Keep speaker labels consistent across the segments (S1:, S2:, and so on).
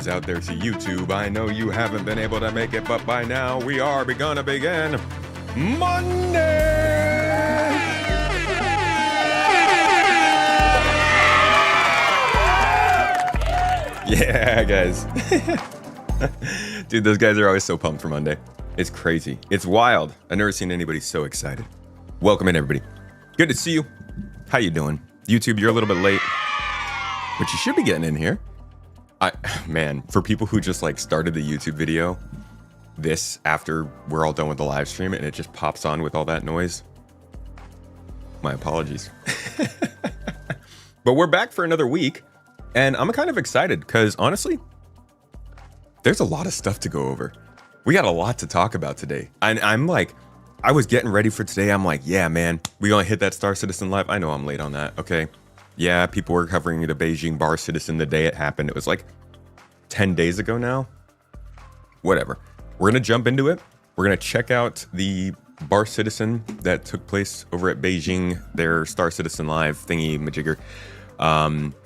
S1: apologies out there to YouTube. I know you haven't been able to make it, but by now we are gonna begin Monday! Yeah, guys. Dude, those guys are always so pumped for Monday. It's crazy. It's wild. I've never seen anybody so excited. Welcome in, everybody. Good to see you. How you doing? YouTube, you're a little bit late, but you should be getting in here. Man, for people who just like started the YouTube video this after we're all done with the live stream and it just pops on with all that noise, my apologies. But we're back for another week, and I'm kind of excited because honestly, there's a lot of stuff to go over. We got a lot to talk about today. And I was getting ready for today. I'm like, yeah, man, we gonna hit that Star Citizen live. I know I'm late on that, okay? Yeah, people were covering the Beijing Bar Citizen the day it happened. It was like 10 days ago now. Whatever. We're gonna jump into it. We're gonna check out the Bar Citizen that took place over at Beijing, their Star Citizen Live thingy majigger,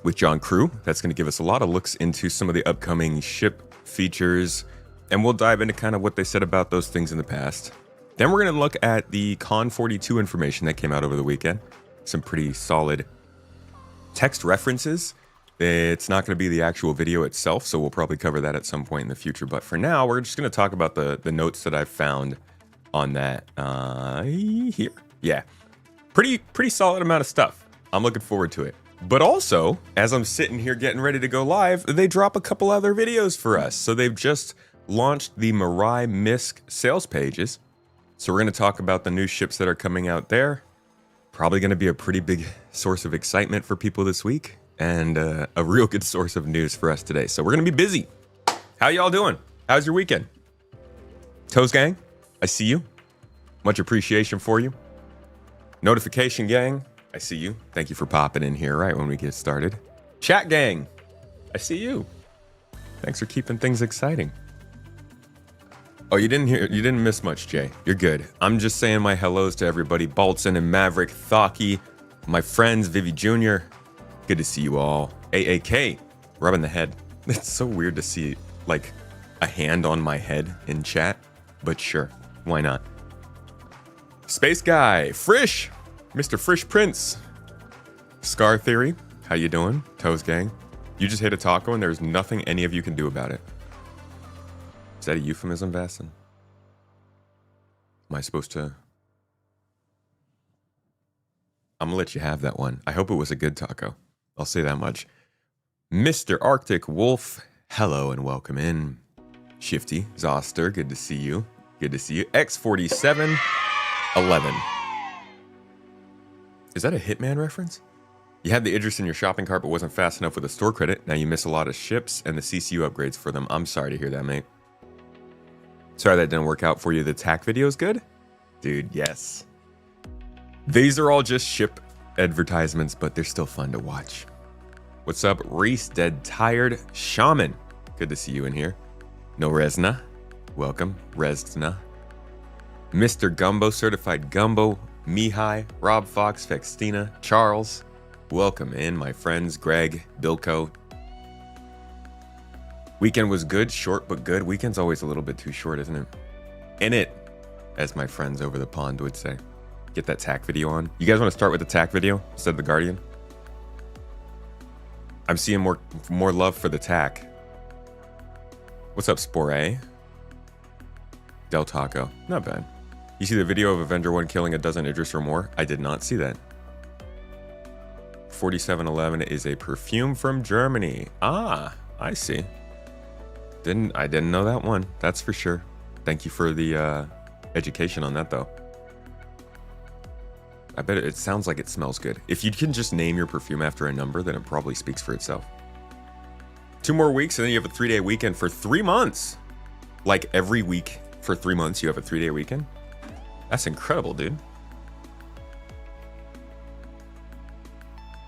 S1: with John Crew. That's gonna give us a lot of looks into some of the upcoming ship features, and we'll dive into kind of what they said about those things in the past. Then we're gonna look at the Con42 information that came out over the weekend. Some pretty solid text references. It's not going to be the actual video itself, so we'll probably cover that at some point in the future. But for now, we're just going to talk about the notes that I've found on that here. Yeah, pretty solid amount of stuff. I'm looking forward to it. But also, as I'm sitting here getting ready to go live, they drop a couple other videos for us. So they've just launched the Mirai MISC sales pages. So we're going to talk about the new ships that are coming out there. Probably going to be a pretty big source of excitement for people this week, and a real good source of news for us today. So we're going to be busy. How y'all doing? How's your weekend? Toes Gang, I see you. Much appreciation for you. Notification Gang, I see you. Thank you for popping in here right when we get started. Chat Gang, I see you. Thanks for keeping things exciting. Oh, you didn't miss much, Jay. You're good. I'm just saying my hellos to everybody. Baltzen and Maverick, Thaki, my friends, Vivi Jr. Good to see you all. AAK, rubbing the head. It's so weird to see like a hand on my head in chat, but sure, why not? Space Guy, Frisch, Mr. Frisch Prince. Scar Theory, how you doing? Toes Gang. You just hit a taco and there's nothing any of you can do about it. Is that a euphemism, Vastin? Am I supposed to? I'm gonna let you have that one. I hope it was a good taco. I'll say that much. Mr. Arctic Wolf, hello and welcome in. Shifty, Zoster, good to see you. Good to see you. X4711. Is that a Hitman reference? You had the Idris in your shopping cart but wasn't fast enough with a store credit. Now you miss a lot of ships and the CCU upgrades for them. I'm sorry to hear that, mate. Sorry that didn't work out for you. The TAC video is good? Dude, yes. These are all just ship advertisements, but they're still fun to watch. What's up, Reese Dead Tired Shaman? Good to see you in here. No Resna. Welcome, Resna. Mr. Gumbo, Certified Gumbo, Mihai, Rob Fox, Fextina, Charles. Welcome in, my friends, Greg, Bilko. Weekend was good, short but good. Weekend's always a little bit too short, isn't it? In it, as my friends over the pond would say. Get that TAC video on. You guys want to start with the TAC video instead of the Guardian? I'm seeing more love for the TAC. What's up, Spore? Del Taco. Not bad. You see the video of Avenger 1 killing a dozen Idris or more? I did not see that. 4711 is a perfume from Germany. Ah, I see. I didn't know that one. That's for sure. Thank you for the education on that, though. I bet it sounds like it smells good. If you can just name your perfume after a number, then it probably speaks for itself. 2 more weeks, and then you have a 3-day weekend for 3 months. Like every week for 3 months, you have a 3-day weekend. That's incredible, dude.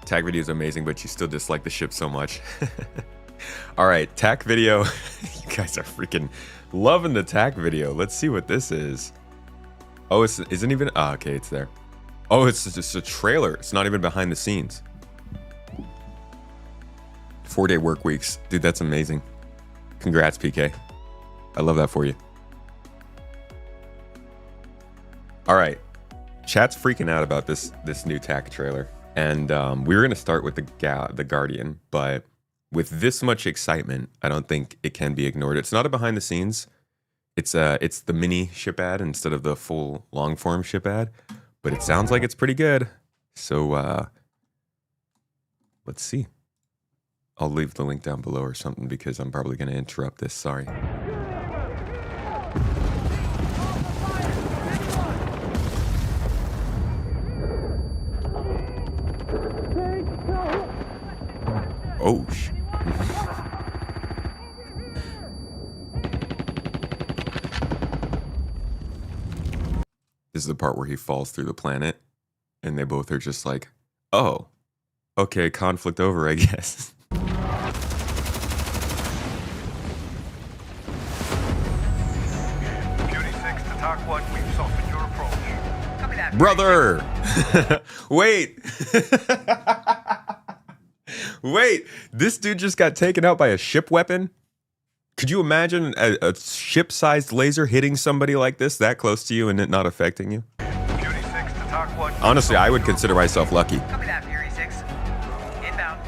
S1: TAC video is amazing, but you still dislike the ship so much. All right, TAC video. You guys are freaking loving the TAC video. Let's see what this is. Oh, it isn't even. Oh, okay, it's there. Oh, it's just a trailer. It's not even behind the scenes. 4-day work weeks. Dude, that's amazing. Congrats, PK. I love that for you. All right. Chat's freaking out about this new TAC trailer. And we were going to start with the Guardian, but with this much excitement, I don't think it can be ignored. It's not a behind the scenes. It's the mini ship ad instead of the full long form ship ad, but it sounds like it's pretty good. So let's see. I'll leave the link down below or something because I'm probably going to interrupt this. Sorry. Oh, shit. This is the part where he falls through the planet and they both are just like, oh, okay, conflict over, I guess.
S2: TAC 1, we've softened your approach. Copy that.
S1: Brother! Wait! Wait, this dude just got taken out by a ship weapon? Could you imagine a ship-sized laser hitting somebody like this that close to you and it not affecting you?
S2: Fury 6 to TAC 1.
S1: Honestly, I would consider myself lucky.
S2: Copy that, Fury 6. Inbound.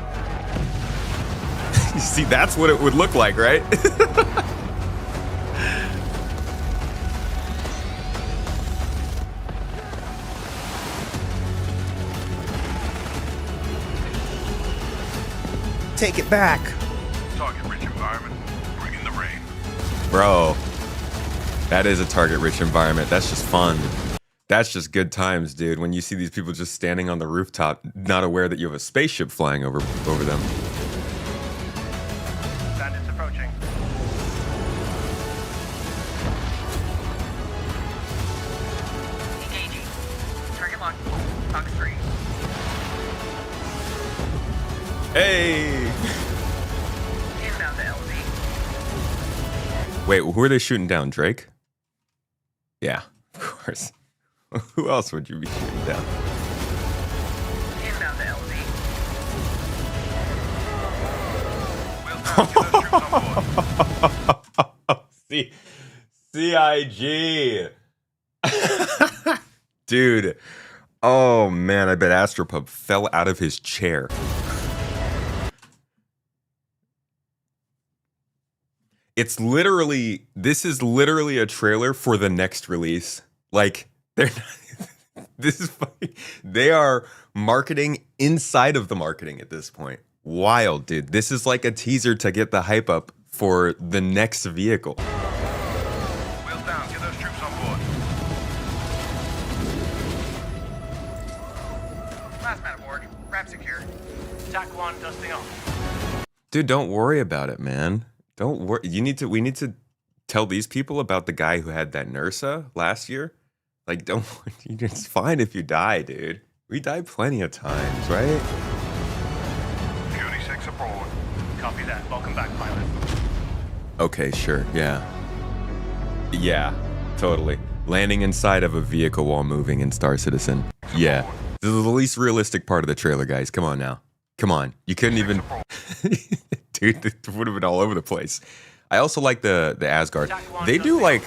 S1: You see, that's what it would look like, right? Take it back.
S2: Target-rich environment. Bring in the rain.
S1: Bro, that is a target-rich environment. That's just fun. That's just good times, dude. When you see these people just standing on the rooftop, not aware that you have a spaceship flying over them.
S2: Bandits approaching. Engaging. Target locked. Fox 3.
S1: Hey!
S2: Inbound to LZ.
S1: Wait, who are they shooting down? Drake? Yeah, of course. Who else would you be shooting down?
S2: Inbound to LZ. We'll get those troops on board.
S1: CIG. Dude. Oh man, I bet Astropub fell out of his chair. This is literally a trailer for the next release. Like, this is funny. They are marketing inside of the marketing at this point. Wild, dude. This is like a teaser to get the hype up for the next vehicle.
S2: Wheels down, get those troops on board. Last man aboard. Wrap secure. TAC 1 dusting off.
S1: Dude, don't worry about it, man. Don't worry. We need to tell these people about the guy who had that NERSA last year. Like, don't worry. It's fine if you die, dude. We die plenty of times, right?
S2: Fury 6 aboard. Copy that. Welcome back, pilot.
S1: Okay, sure. Yeah. Yeah, totally. Landing inside of a vehicle while moving in Star Citizen. Yeah. This is the least realistic part of the trailer, guys. Come on now. Come on. You couldn't even... Dude, it would have been all over the place. I also like the Asgard. They do like...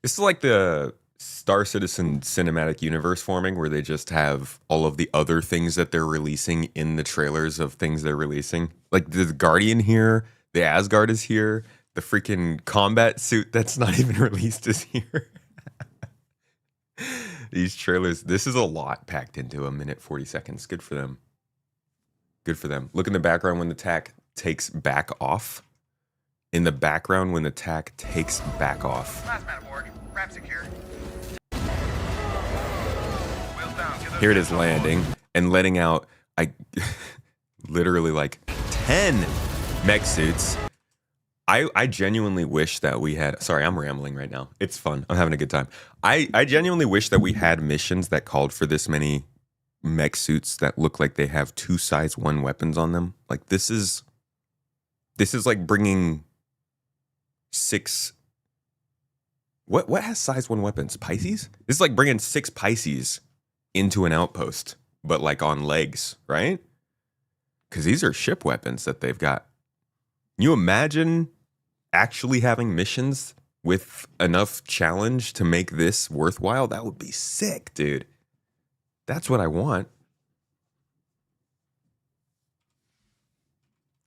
S1: This is like the Star Citizen cinematic universe forming where they just have all of the other things that they're releasing in the trailers of things they're releasing. Like the Guardian here, the Asgard is here, the freaking combat suit that's not even released is here. These trailers, this is a lot packed into a minute 40 seconds. Good for them. Good for them. Look in the background when the TAC takes back off. In the background when the TAC takes back off.
S2: Last man aboard. Wrap secure. Wheels down. Get those
S1: Here it is
S2: troops on board.
S1: landing and letting out literally like 10 mech suits. I genuinely wish that we had, sorry, I'm rambling right now. It's fun. I'm having a good time. I genuinely wish that we had missions that called for this many mech suits that look like they have 2 size 1 weapons on them. Like this is like bringing 6. What has size 1 weapons? Pisces? This is like bringing 6 Pisces into an outpost, but like on legs, right? Because these are ship weapons that they've got. Can you imagine actually having missions with enough challenge to make this worthwhile, that would be sick, dude. That's what I want.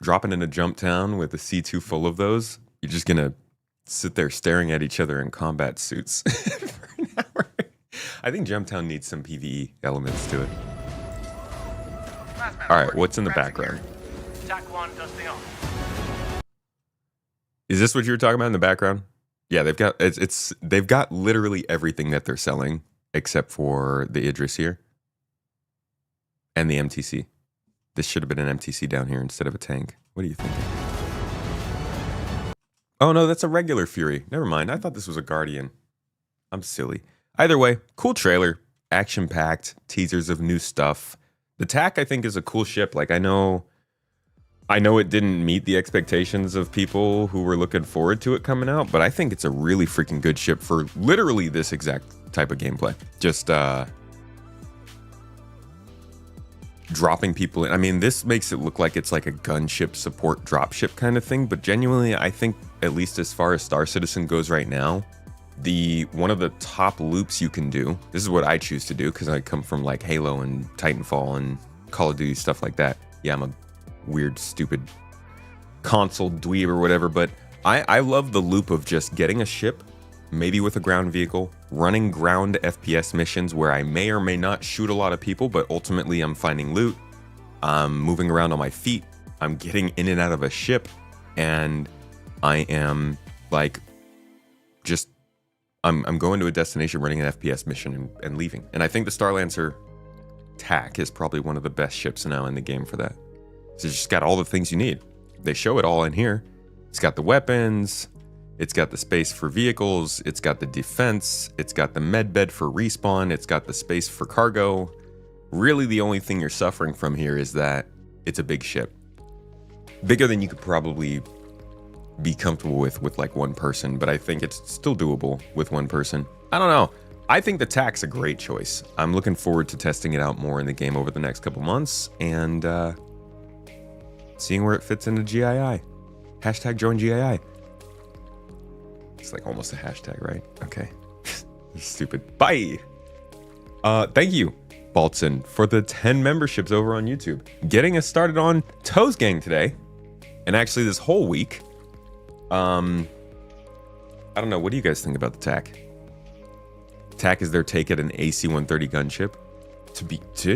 S1: Dropping in a jump town with a C2 full of those, you're just gonna sit there staring at each other in combat suits for an hour. I think jump town needs some PvE elements to it. All right, what's in the background?
S2: TAC 1 dusting off.
S1: Is this what you were talking about in the background? Yeah, they've got they've got literally everything that they're selling except for the Idris here and the MTC. This should have been an MTC down here instead of a tank. What do you think? Oh no, that's a regular Fury. Never mind. I thought this was a Guardian. I'm silly. Either way, cool trailer, action-packed, teasers of new stuff. The TAC I think is a cool ship. Like I know it didn't meet the expectations of people who were looking forward to it coming out, but I think it's a really freaking good ship for literally this exact type of gameplay. Just dropping people in. I mean, this makes it look like it's like a gunship support dropship kind of thing, but genuinely, I think at least as far as Star Citizen goes right now, one of the top loops you can do, this is what I choose to do because I come from like Halo and Titanfall and Call of Duty, stuff like that. Yeah, I'm a weird, stupid console dweeb or whatever, but I love the loop of just getting a ship, maybe with a ground vehicle, running ground FPS missions where I may or may not shoot a lot of people, but ultimately I'm finding loot, I'm moving around on my feet, I'm getting in and out of a ship, and I am like just I'm going to a destination, running an FPS mission, and leaving. And I think the Starlancer TAC is probably one of the best ships now in the game for that. It's just got all the things you need. They show it all in here. It's got the weapons, it's got the space for vehicles, it's got the defense, it's got the med bed for respawn, it's got the space for cargo. Really the only thing you're suffering from here is that it's a big ship. Bigger than you could probably be comfortable with like one person, but I think it's still doable with one person. I don't know. I think the TAC's a great choice. I'm looking forward to testing it out more in the game over the next couple months and seeing where it fits into GII. Hashtag join GII. It's like almost a hashtag, right? Okay. Stupid. Bye. Thank you, Baltzen, for the 10 memberships over on YouTube. Getting us started on Toes Gang today. And actually this whole week. I don't know. What do you guys think about the TAC? TAC is their take at an AC-130 gunship.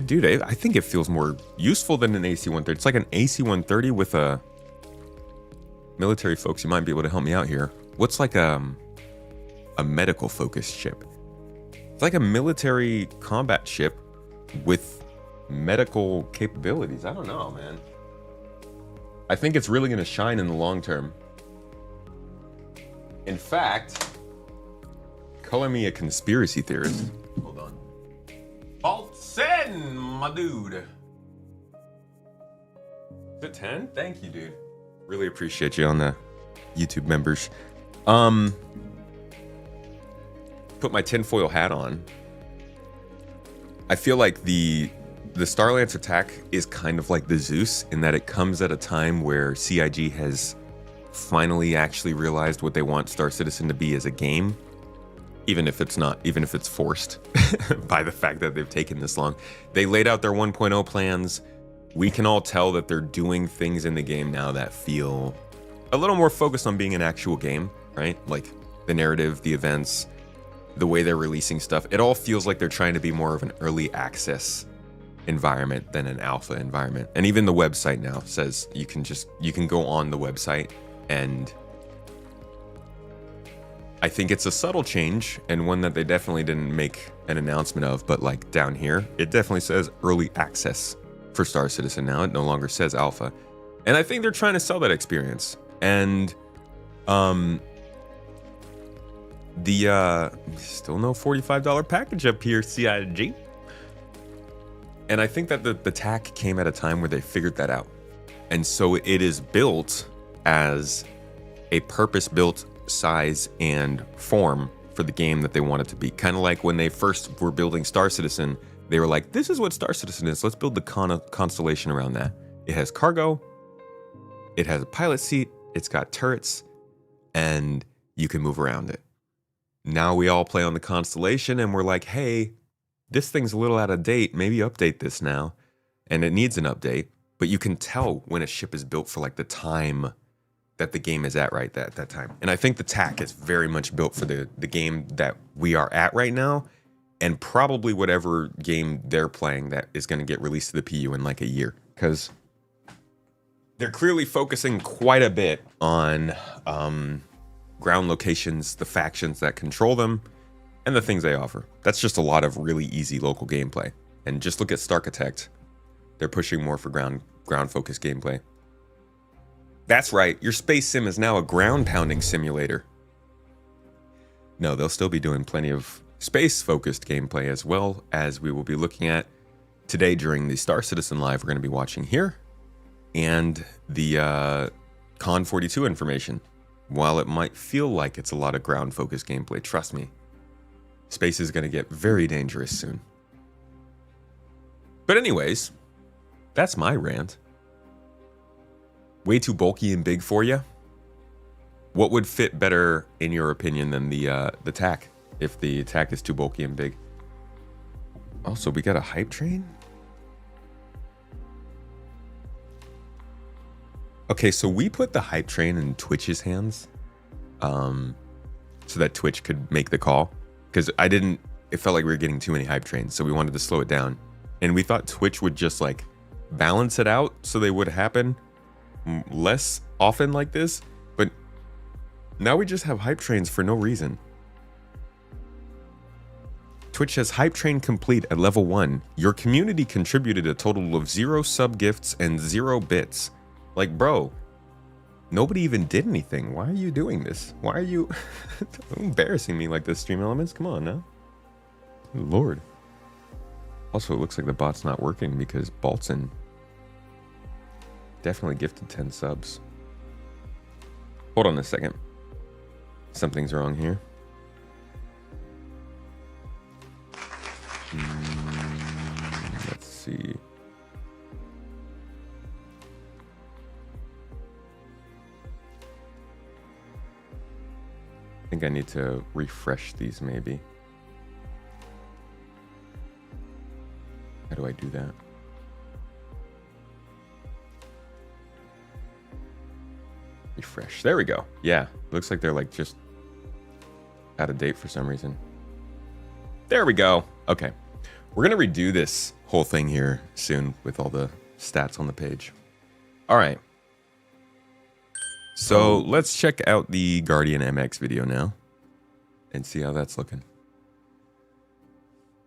S1: Dude, I think it feels more useful than an AC-130. It's like an AC-130 with a military folks. You might be able to help me out here. What's like a medical focused ship? It's like a military combat ship with medical capabilities. I don't know, man. I think it's really going to shine in the long term. In fact, color me a conspiracy theorist. Hold on. Baltzen, my dude. Is it 10? Thank you, dude. Really appreciate you on the YouTube members. Put my tinfoil hat on. I feel like the Starlancer TAC is kind of like the Zeus in that it comes at a time where CIG has finally actually realized what they want Star Citizen to be as a game, even if it's not, even if it's forced by the fact that they've taken this long. They laid out their 1.0 plans. We can all tell that they're doing things in the game now that feel a little more focused on being an actual game, right? Like the narrative, the events, the way they're releasing stuff. It all feels like they're trying to be more of an early access environment than an alpha environment. And even the website now says you can go on the website, and I think it's a subtle change and one that they definitely didn't make an announcement of, but like down here, it definitely says early access for Star Citizen now. It no longer says alpha. And I think they're trying to sell that experience. And still no $45 package up here, CIG. And I think that the TAC came at a time where they figured that out. And so it is built as a purpose-built size and form for the game that they want it to be. Kind of like when they first were building Star Citizen, they were like, this is what Star Citizen is. Let's build the constellation around that. It has cargo. It has a pilot seat. It's got turrets. and you can move around it. Now we all play on the Constellation and we're like, hey, this thing's a little out of date. Maybe update this now. And it needs an update, but you can tell when a ship is built for like the time that the game is at right at that time. And I think the TAC is very much built for the game that we are at right now, and probably whatever game they're playing that is going to get released to the PU in like a year, because they're clearly focusing quite a bit on ground locations, the factions that control them, and the things they offer. That's just a lot of really easy local gameplay. And just look at Starkitect. They're pushing more for ground-focused gameplay. That's right, your space sim is now a ground-pounding simulator. No, they'll still be doing plenty of space-focused gameplay, as well as we will be looking at today during the Star Citizen Live we're going to be watching here, and the Con42 information. While it might feel like it's a lot of ground-focused gameplay, trust me, space is going to get very dangerous soon. But anyways, that's my rant. Way too bulky and big for you? What would fit better, in your opinion, than the TAC, if the TAC is too bulky and big? Also, we got a hype train? Okay, so we put the hype train in Twitch's hands, so that Twitch could make the call. Because it felt like we were getting too many hype trains, so we wanted to slow it down. And we thought Twitch would just like balance it out so they would happen less often like this, but now we just have hype trains for no reason. Twitch has hype train complete at level 1. Your community contributed a total of 0 sub gifts and 0 bits. Like, bro, nobody even did anything. Why are you doing this? Why are you embarrassing me like this, Stream Elements? Come on now. Lord. Also, it looks like the bot's not working because Baltzan definitely gifted 10 subs. Hold on a second. Something's wrong here. Let's see. I think I need to refresh these maybe. How do I do that? Refresh. There we go. Yeah, looks like they're like just out of date for some reason. There we go. Okay. We're going to redo this whole thing here soon with all the stats on the page. All right. So let's check out the Guardian MX video now and see how that's looking.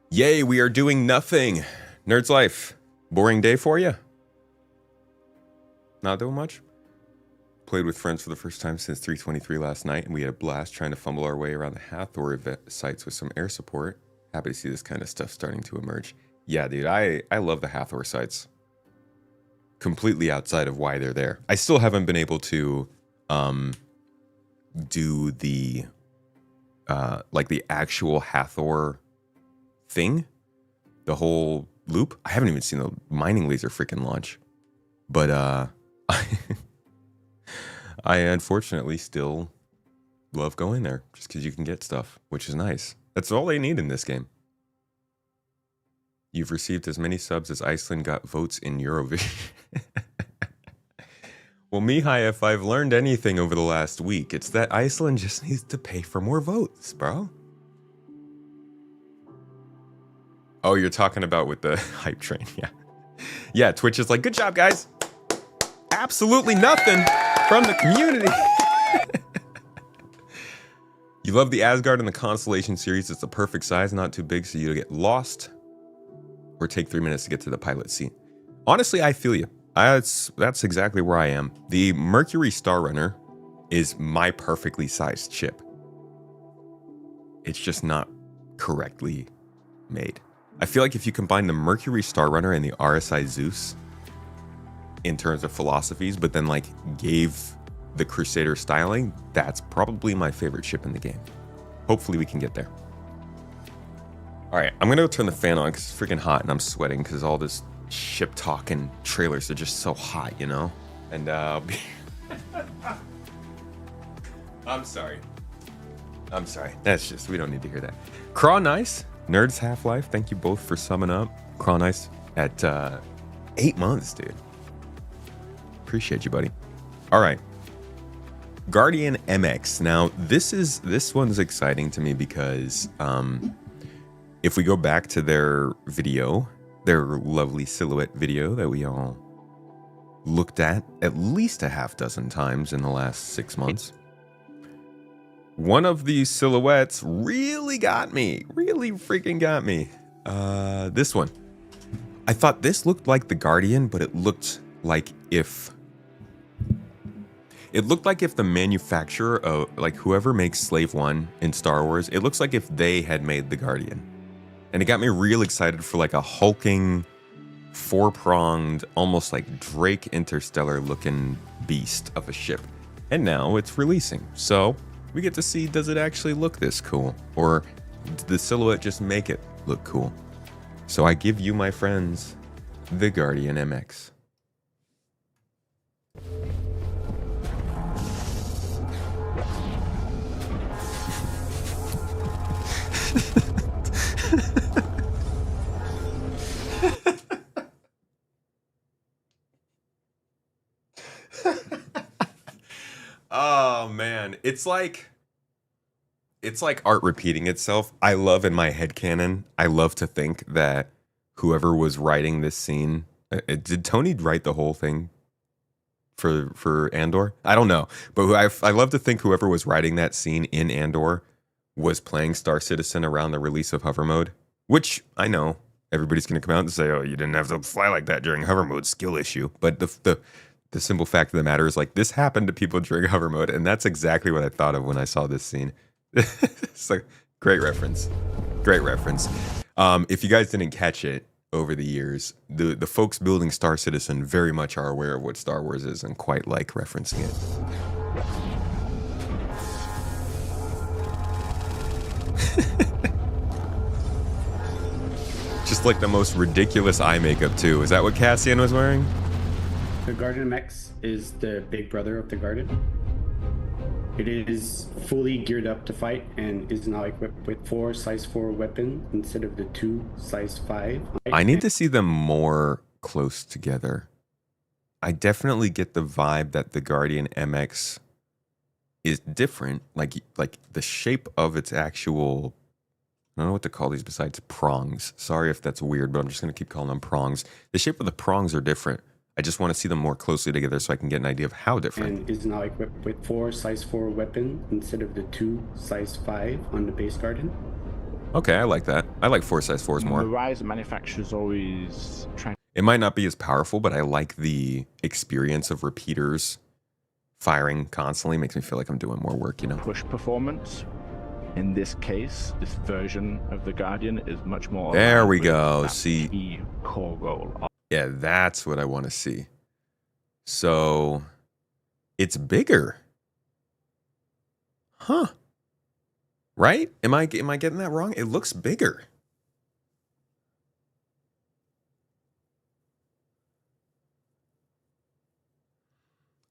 S1: Yay, we are doing nothing. Nerd's life. Boring day for you? Not doing much? Played with friends for the first time since 323 last night, and we had a blast trying to fumble our way around the Hathor sites with some air support. Happy to see this kind of stuff starting to emerge. Yeah, dude, I love the Hathor sites. Completely outside of why they're there. I still haven't been able to do the like the actual Hathor thing, the whole loop. I haven't even seen the mining laser freaking launch, but I unfortunately still love going there just because you can get stuff, which is nice. That's all they need in this game. You've received as many subs as Iceland got votes in Eurovision. Well, Mihai, if I've learned anything over the last week, it's that Iceland just needs to pay for more votes, bro. Oh, you're talking about with the hype train, yeah. Yeah, Twitch is like, good job, guys. Absolutely nothing from the community. You love the Asgard and the Constellation series. It's the perfect size, not too big so you get lost or take 3 minutes to get to the pilot seat. Honestly, I feel you. That's exactly where I am. The Mercury Star Runner is my perfectly sized ship. It's just not correctly made. I feel like if you combine the Mercury Star Runner and the RSI Zeus in terms of philosophies, but then like gave the Crusader styling, that's probably my favorite ship in the game. Hopefully we can get there. All right, I'm gonna go turn the fan on because it's freaking hot and I'm sweating because all this ship talk and trailers are just so hot, you know? And I'm sorry. I'm sorry. That's just, we don't need to hear that. Craw Nice, Nerds Half-Life, thank you both for summing up. Craw Nice at 8 months, dude. Appreciate you, buddy. All right. Guardian MX. Now, this one's exciting to me because if we go back to their video, their lovely silhouette video that we all looked at least a half dozen times in the last 6 months, one of these silhouettes really got me. Really freaking got me. This one. I thought this looked like the Guardian, but it looked like if the manufacturer of, like, whoever makes Slave One in Star Wars, it looks like if they had made the Guardian. And it got me real excited for like a hulking, four-pronged, almost like Drake Interstellar looking beast of a ship. And now it's releasing. So we get to see, does it actually look this cool? Or did the silhouette just make it look cool? So I give you, my friends, the Guardian MX. Oh man, it's like art repeating itself. I love in my headcanon, I love to think that whoever was writing this scene, did Tony write the whole thing for Andor? I don't know, but I love to think whoever was writing that scene in Andor was playing Star Citizen around the release of hover mode, which I know everybody's going to come out and say, oh, you didn't have to fly like that during hover mode, skill issue. But the simple fact of the matter is, like, this happened to people during hover mode, and that's exactly what I thought of when I saw this scene. It's like, great reference. Great reference. If you guys didn't catch it over the years, the folks building Star Citizen very much are aware of what Star Wars is and quite like referencing it. Just like the most ridiculous eye makeup too. Is that what Cassian was wearing?
S3: The Guardian MX is the big brother of the Guardian. It is fully geared up to fight and is now equipped with 4 size 4 weapons instead of the 2 size 5.
S1: I need to see them more close together. I definitely get the vibe that the Guardian MX is different. Like the shape of its actual, I don't know what to call these besides prongs. Sorry if that's weird, but I'm just going to keep calling them prongs. The shape of the prongs are different. I just want to see them more closely together so I can get an idea of how different.
S3: And is now equipped with 4 size 4 weapons instead of the 2 size 5 on the base Guardian.
S1: Okay, I like that. I like 4 size 4s more.
S4: The rise of manufacturers always trying.
S1: It might not be as powerful, but I like the experience of repeaters firing constantly. Makes me feel like I'm doing more work, you know?
S4: Push performance. In this case, this version of the Guardian is much more.
S1: There we go. See,
S4: key core goal.
S1: yeah, that's what I want to see. So it's bigger, huh? Right? Am I getting that wrong? It looks bigger.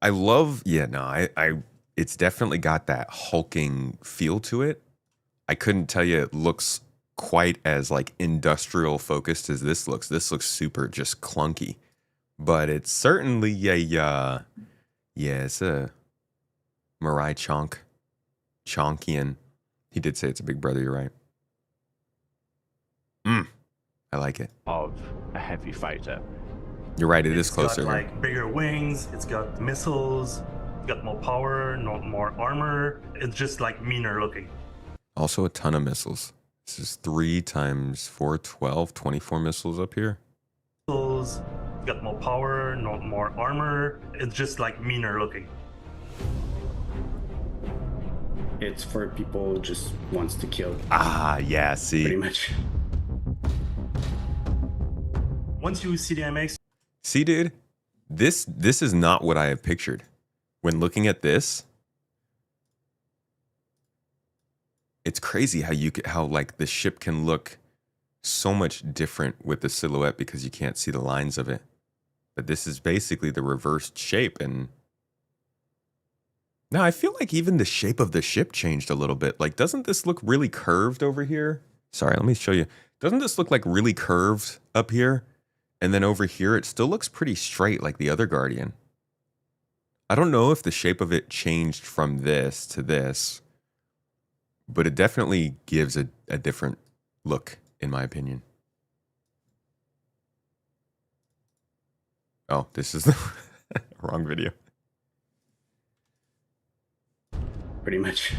S1: I love, yeah, no, I it's definitely got that hulking feel to it. I couldn't tell you it looks quite as like industrial focused as this looks. This looks super just clunky, but it's certainly yeah, it's a Mirai Chonkian. He did say it's a big brother. You're right. I like it.
S4: Of a heavy fighter.
S1: You're right. It is closer.
S2: It's got like bigger wings. It's got missiles. Got more power, not more armor. It's just like meaner looking.
S1: Also a ton of missiles. This is 3 times 4, 12, 24 missiles up here.
S2: Missiles. Got more power, not more armor. It's just like meaner looking.
S3: It's for people who just wants to kill.
S1: Ah, yeah. See.
S3: Pretty much.
S2: Once you see the MX,
S1: See, dude, this is not what I have pictured. When looking at this, it's crazy how like the ship can look so much different with the silhouette because you can't see the lines of it. But this is basically the reversed shape, and Now, I feel like even the shape of the ship changed a little bit. Like, doesn't this look really curved over here? Sorry, let me show you. Doesn't this look like really curved up here? And then over here, it still looks pretty straight like the other Guardian. I don't know if the shape of it changed from this to this, but it definitely gives a different look, in my opinion. Oh, this is the wrong video.
S3: Pretty much.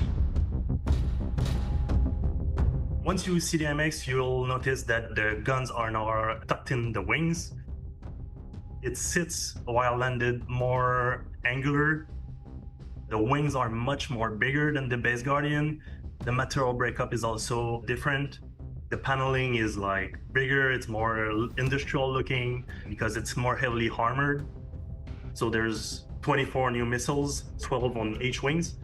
S2: Once you see the MX, you'll notice that the guns are now tucked in the wings. It sits, while landed, more angular. The wings are much more bigger than the base Guardian. The material breakup is also different. The paneling is like bigger, it's more industrial looking because it's more heavily armored. So there's 24 new missiles, 12 on each wings.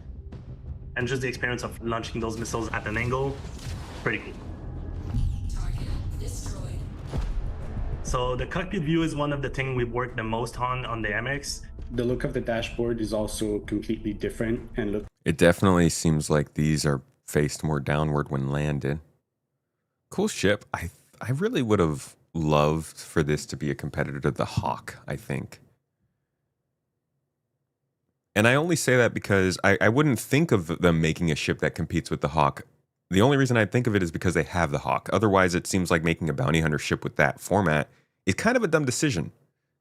S2: And just the experience of launching those missiles at an angle, pretty cool.
S5: Target destroyed.
S2: So the cockpit view is one of the things we've worked the most on the MX.
S3: The look of the dashboard is also completely different and look.
S1: It definitely seems like these are faced more downward when landed. Cool ship. I really would have loved for this to be a competitor to the Hawk, I think. And I only say that because I wouldn't think of them making a ship that competes with the Hawk. The only reason I think of it is because they have the Hawk. Otherwise, it seems like making a bounty hunter ship with that format is kind of a dumb decision.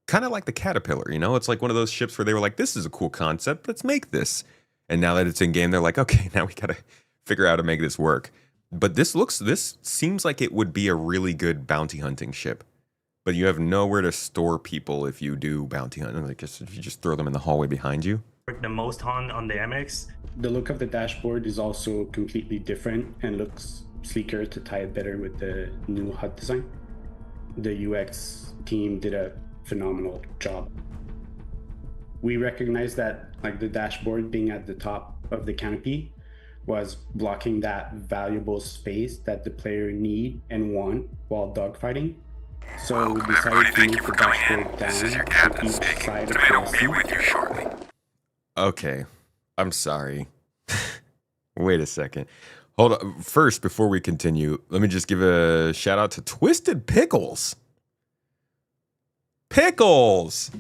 S1: Kind of like the Caterpillar, you know? It's like one of those ships where they were like, this is a cool concept, let's make this. And now that it's in game, they're like, okay, now we gotta figure out how to make this work. But this seems like it would be a really good bounty hunting ship. But you have nowhere to store people if you do bounty hunting. Like, if you just throw them in the hallway behind you.
S2: Worked the most on the MX.
S3: The look of the dashboard is also completely different and looks sleeker to tie it better with the new HUD design. The UX team did a phenomenal job. We recognize that like the dashboard being at the top of the canopy was blocking that valuable space that the player need and want while dogfighting. So we decided to move the dashboard down to each side of the seat.
S1: Okay, I'm sorry. Wait a second. Hold on. First, before we continue, let me just give a shout out to Twisted Pickles. Pickles!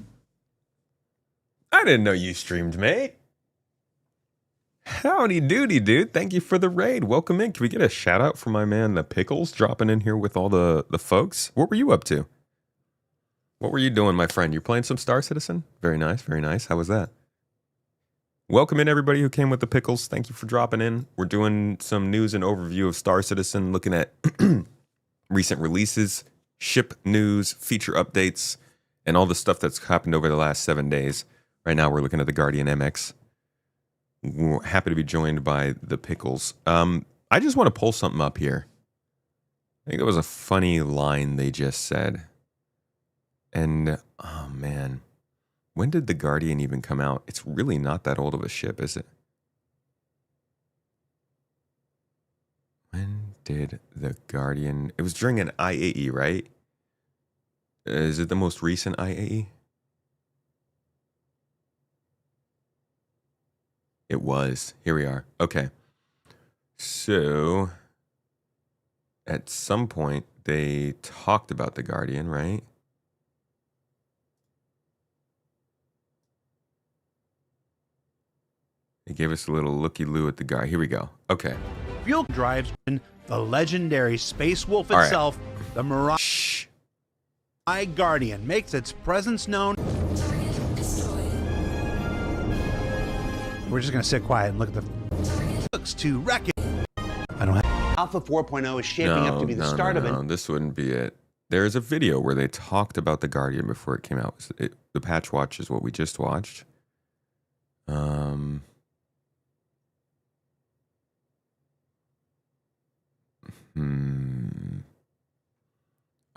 S1: I didn't know you streamed, mate. Howdy doody, dude. Thank you for the raid. Welcome in. Can we get a shout out for my man, the Pickles, dropping in here with all the folks? What were you up to? What were you doing, my friend? You're playing some Star Citizen? Very nice, very nice. How was that? Welcome in, everybody who came with the Pickles. Thank you for dropping in. We're doing some news and overview of Star Citizen, looking at recent releases, ship news, feature updates, and all the stuff that's happened over the last 7 days. Right now, we're looking at the Guardian MX. We're happy to be joined by the Pickles. I just want to pull something up here. I think that was a funny line they just said. And, oh man, when did the Guardian even come out? It's really not that old of a ship, is it? When did the Guardian... It was during an IAE, right? Is it the most recent IAE? It was. Here we are. Okay. So, at some point, they talked about the Guardian, right? They gave us a little looky-loo at the guy. Here we go. Okay.
S6: Fuel drives the legendary Space Wolf
S1: All right.
S6: itself, the Mirai
S1: Shh.
S6: Guardian, makes its presence known.
S5: Target destroyed.
S6: We're just going to sit quiet and look at the looks to wreck it. I don't have.
S7: Alpha 4.0 is shaping up to be the start of
S1: No, this wouldn't be it. There's a video where they talked about the Guardian before it came out. The patch watch is what we just watched. All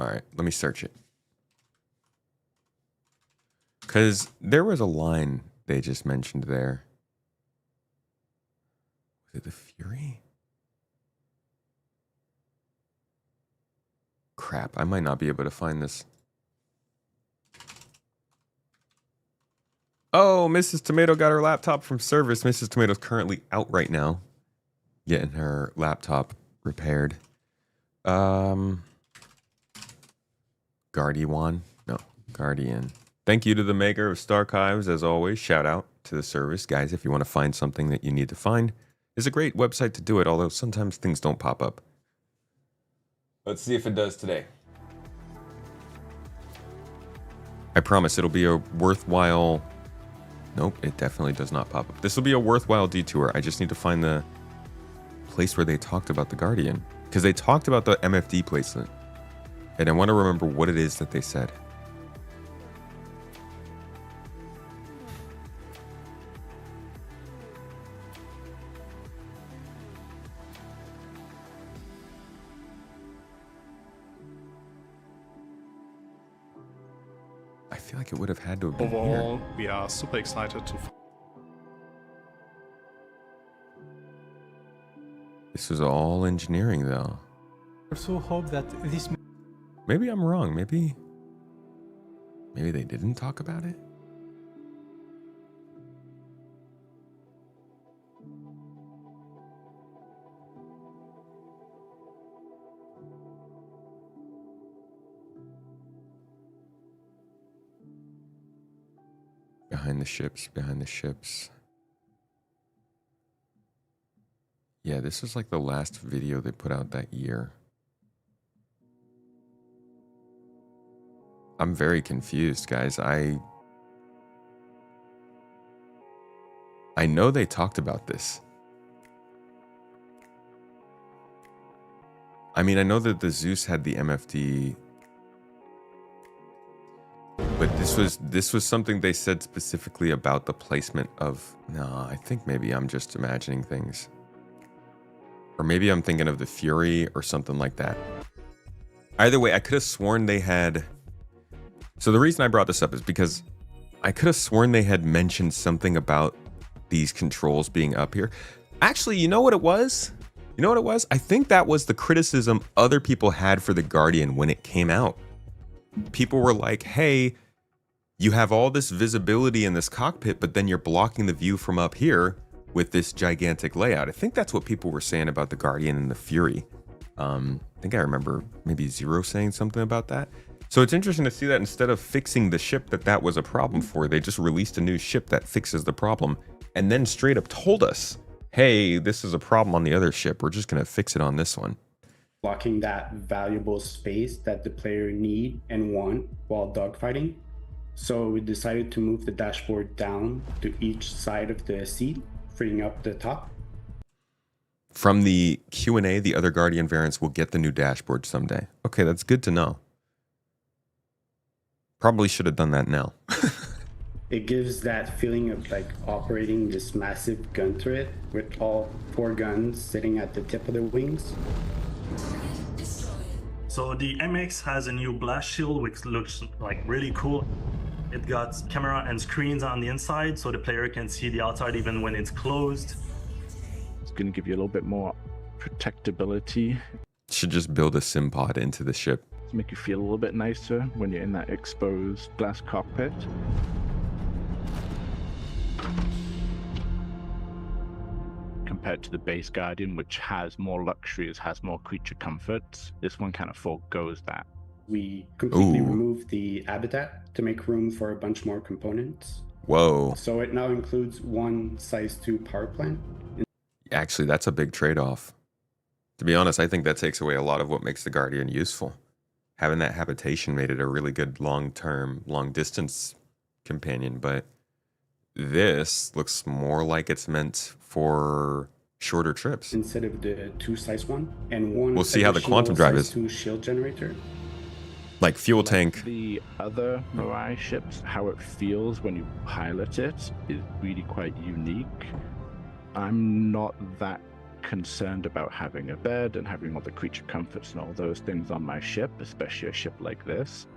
S1: right, let me search it. Because there was a line they just mentioned there. Was it the Fury? Crap, I might not be able to find this. Oh, Mrs. Tomato got her laptop from service. Mrs. Tomato's currently out right now, getting her laptop repaired. Guardian? No, Guardian. Thank you to the maker of Starchives, as always. Shout out to the service. Guys, if you want to find something that you need to find, it's a great website to do it, although sometimes things don't pop up. Let's see if it does today. I promise it'll be a worthwhile... Nope, it definitely does not pop up. This will be a worthwhile detour. I just need to find the place where they talked about the Guardian. Because they talked about the MFD placement. And I want to remember what it is that they said. I feel like it would have had to have been
S8: Overall,
S1: here.
S8: we are super excited to.
S1: This was all engineering, though.
S9: Also hope that this.
S1: Maybe I'm wrong. Maybe they didn't talk about it. Behind the ships, behind the ships. Yeah, this is like the last video they put out that year. I'm very confused, guys. I know they talked about this. I mean, I know that the Zeus had the MFD, but this was something they said specifically about the placement of... No, I think maybe I'm just imagining things. Or maybe I'm thinking of the Fury or something like that. Either way, I could have sworn they had... So the reason I brought this up is because I could have sworn they had mentioned something about these controls being up here. Actually, you know what it was? You know what it was? I think that was the criticism other people had for the Guardian when it came out. People were like, hey, you have all this visibility in this cockpit, but then you're blocking the view from up here with this gigantic layout. I think that's what people were saying about the Guardian and the Fury. I think I remember maybe Zero saying something about that. So it's interesting to see that instead of fixing the ship that was a problem for, they just released a new ship that fixes the problem and then straight up told us, hey, this is a problem on the other ship. We're just going to fix it on this one.
S3: Blocking that valuable space that the player need and want while dogfighting. So we decided to move the dashboard down to each side of the seat, freeing up the top.
S1: From the Q&A, the other Guardian variants will get the new dashboard someday. Okay, that's good to know. Probably should have done that now.
S3: It gives that feeling of like operating this massive gun turret with all 4 guns sitting at the tip of the wings.
S2: So the MX has a new blast shield, which looks like really cool. It got camera and screens on the inside, so the player can see the outside even when it's closed.
S4: It's going to give you a little bit more protectability.
S1: Should just build a sim pod into the ship.
S4: To make you feel a little bit nicer when you're in that exposed glass cockpit. Compared to the base Guardian, which has more luxuries, has more creature comforts, this one kind of forgoes that.
S3: We completely removed the habitat to make room for a bunch more components.
S1: Whoa.
S3: So it now includes 1 size 2 power plant.
S1: Actually, that's a big trade-off. To be honest, I think that takes away a lot of what makes the Guardian useful. Having that habitation made it a really good long-term, long-distance companion, but this looks more like it's meant for shorter trips.
S3: Instead of the 2 size 1 and 1.
S1: We'll see how the quantum drive is.
S3: 2 shield generator.
S1: Like fuel tank.
S4: The other Mirai ships, how it feels when you pilot it is really quite unique. I'm not that concerned about having a bed and having all the creature comforts and all those things on my ship, especially a ship like this.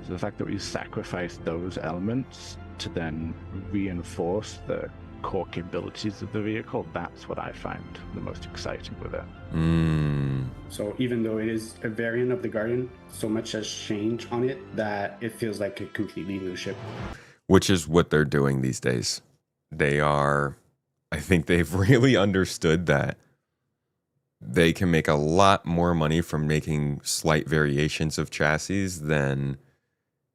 S4: So the fact that we sacrifice those elements to then reinforce the core capabilities of the vehicle, that's what I find the most exciting with it.
S3: So even though it is a variant of the Guardian, so much has changed on it that it feels like a completely new ship.
S1: which is what they're doing these days. I think they've really understood that they can make a lot more money from making slight variations of chassis than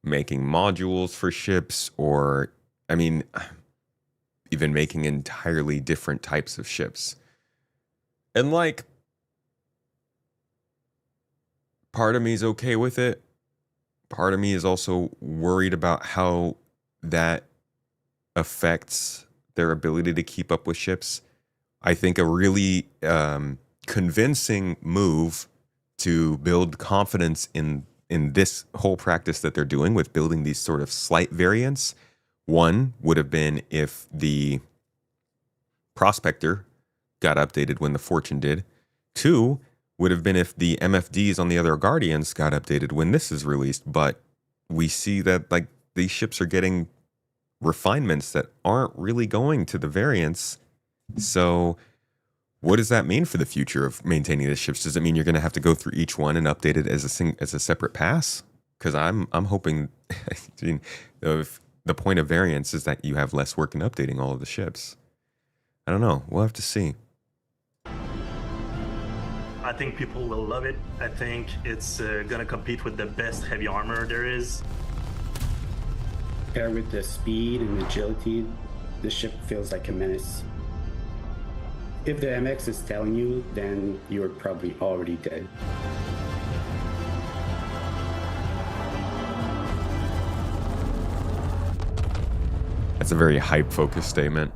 S1: making modules for ships, or, I mean, even making entirely different types of ships. And like, part of me is okay with it. Part of me is also worried about how that affects their ability to keep up with ships. I think a really convincing move to build confidence in this whole practice that they're doing with building these sort of slight variants, one would have been if the Prospector got updated when the Fortune did. Two would have been if the MFDs on the other Guardians got updated when this is released. But we see that like these ships are getting refinements that aren't really going to the variants. So what does that mean for the future of maintaining the ships? Does it mean you're going to have to go through each one and update it as a separate pass? Because I'm hoping, I mean, if the point of variants is that you have less work in updating all of the ships. I don't know. We'll have to see.
S2: I think people will love it. I think it's gonna compete with the best heavy armor there is.
S3: Paired with the speed and agility, the ship feels like a menace. If the MX is telling you, then you're probably already dead.
S1: That's a very hype-focused statement.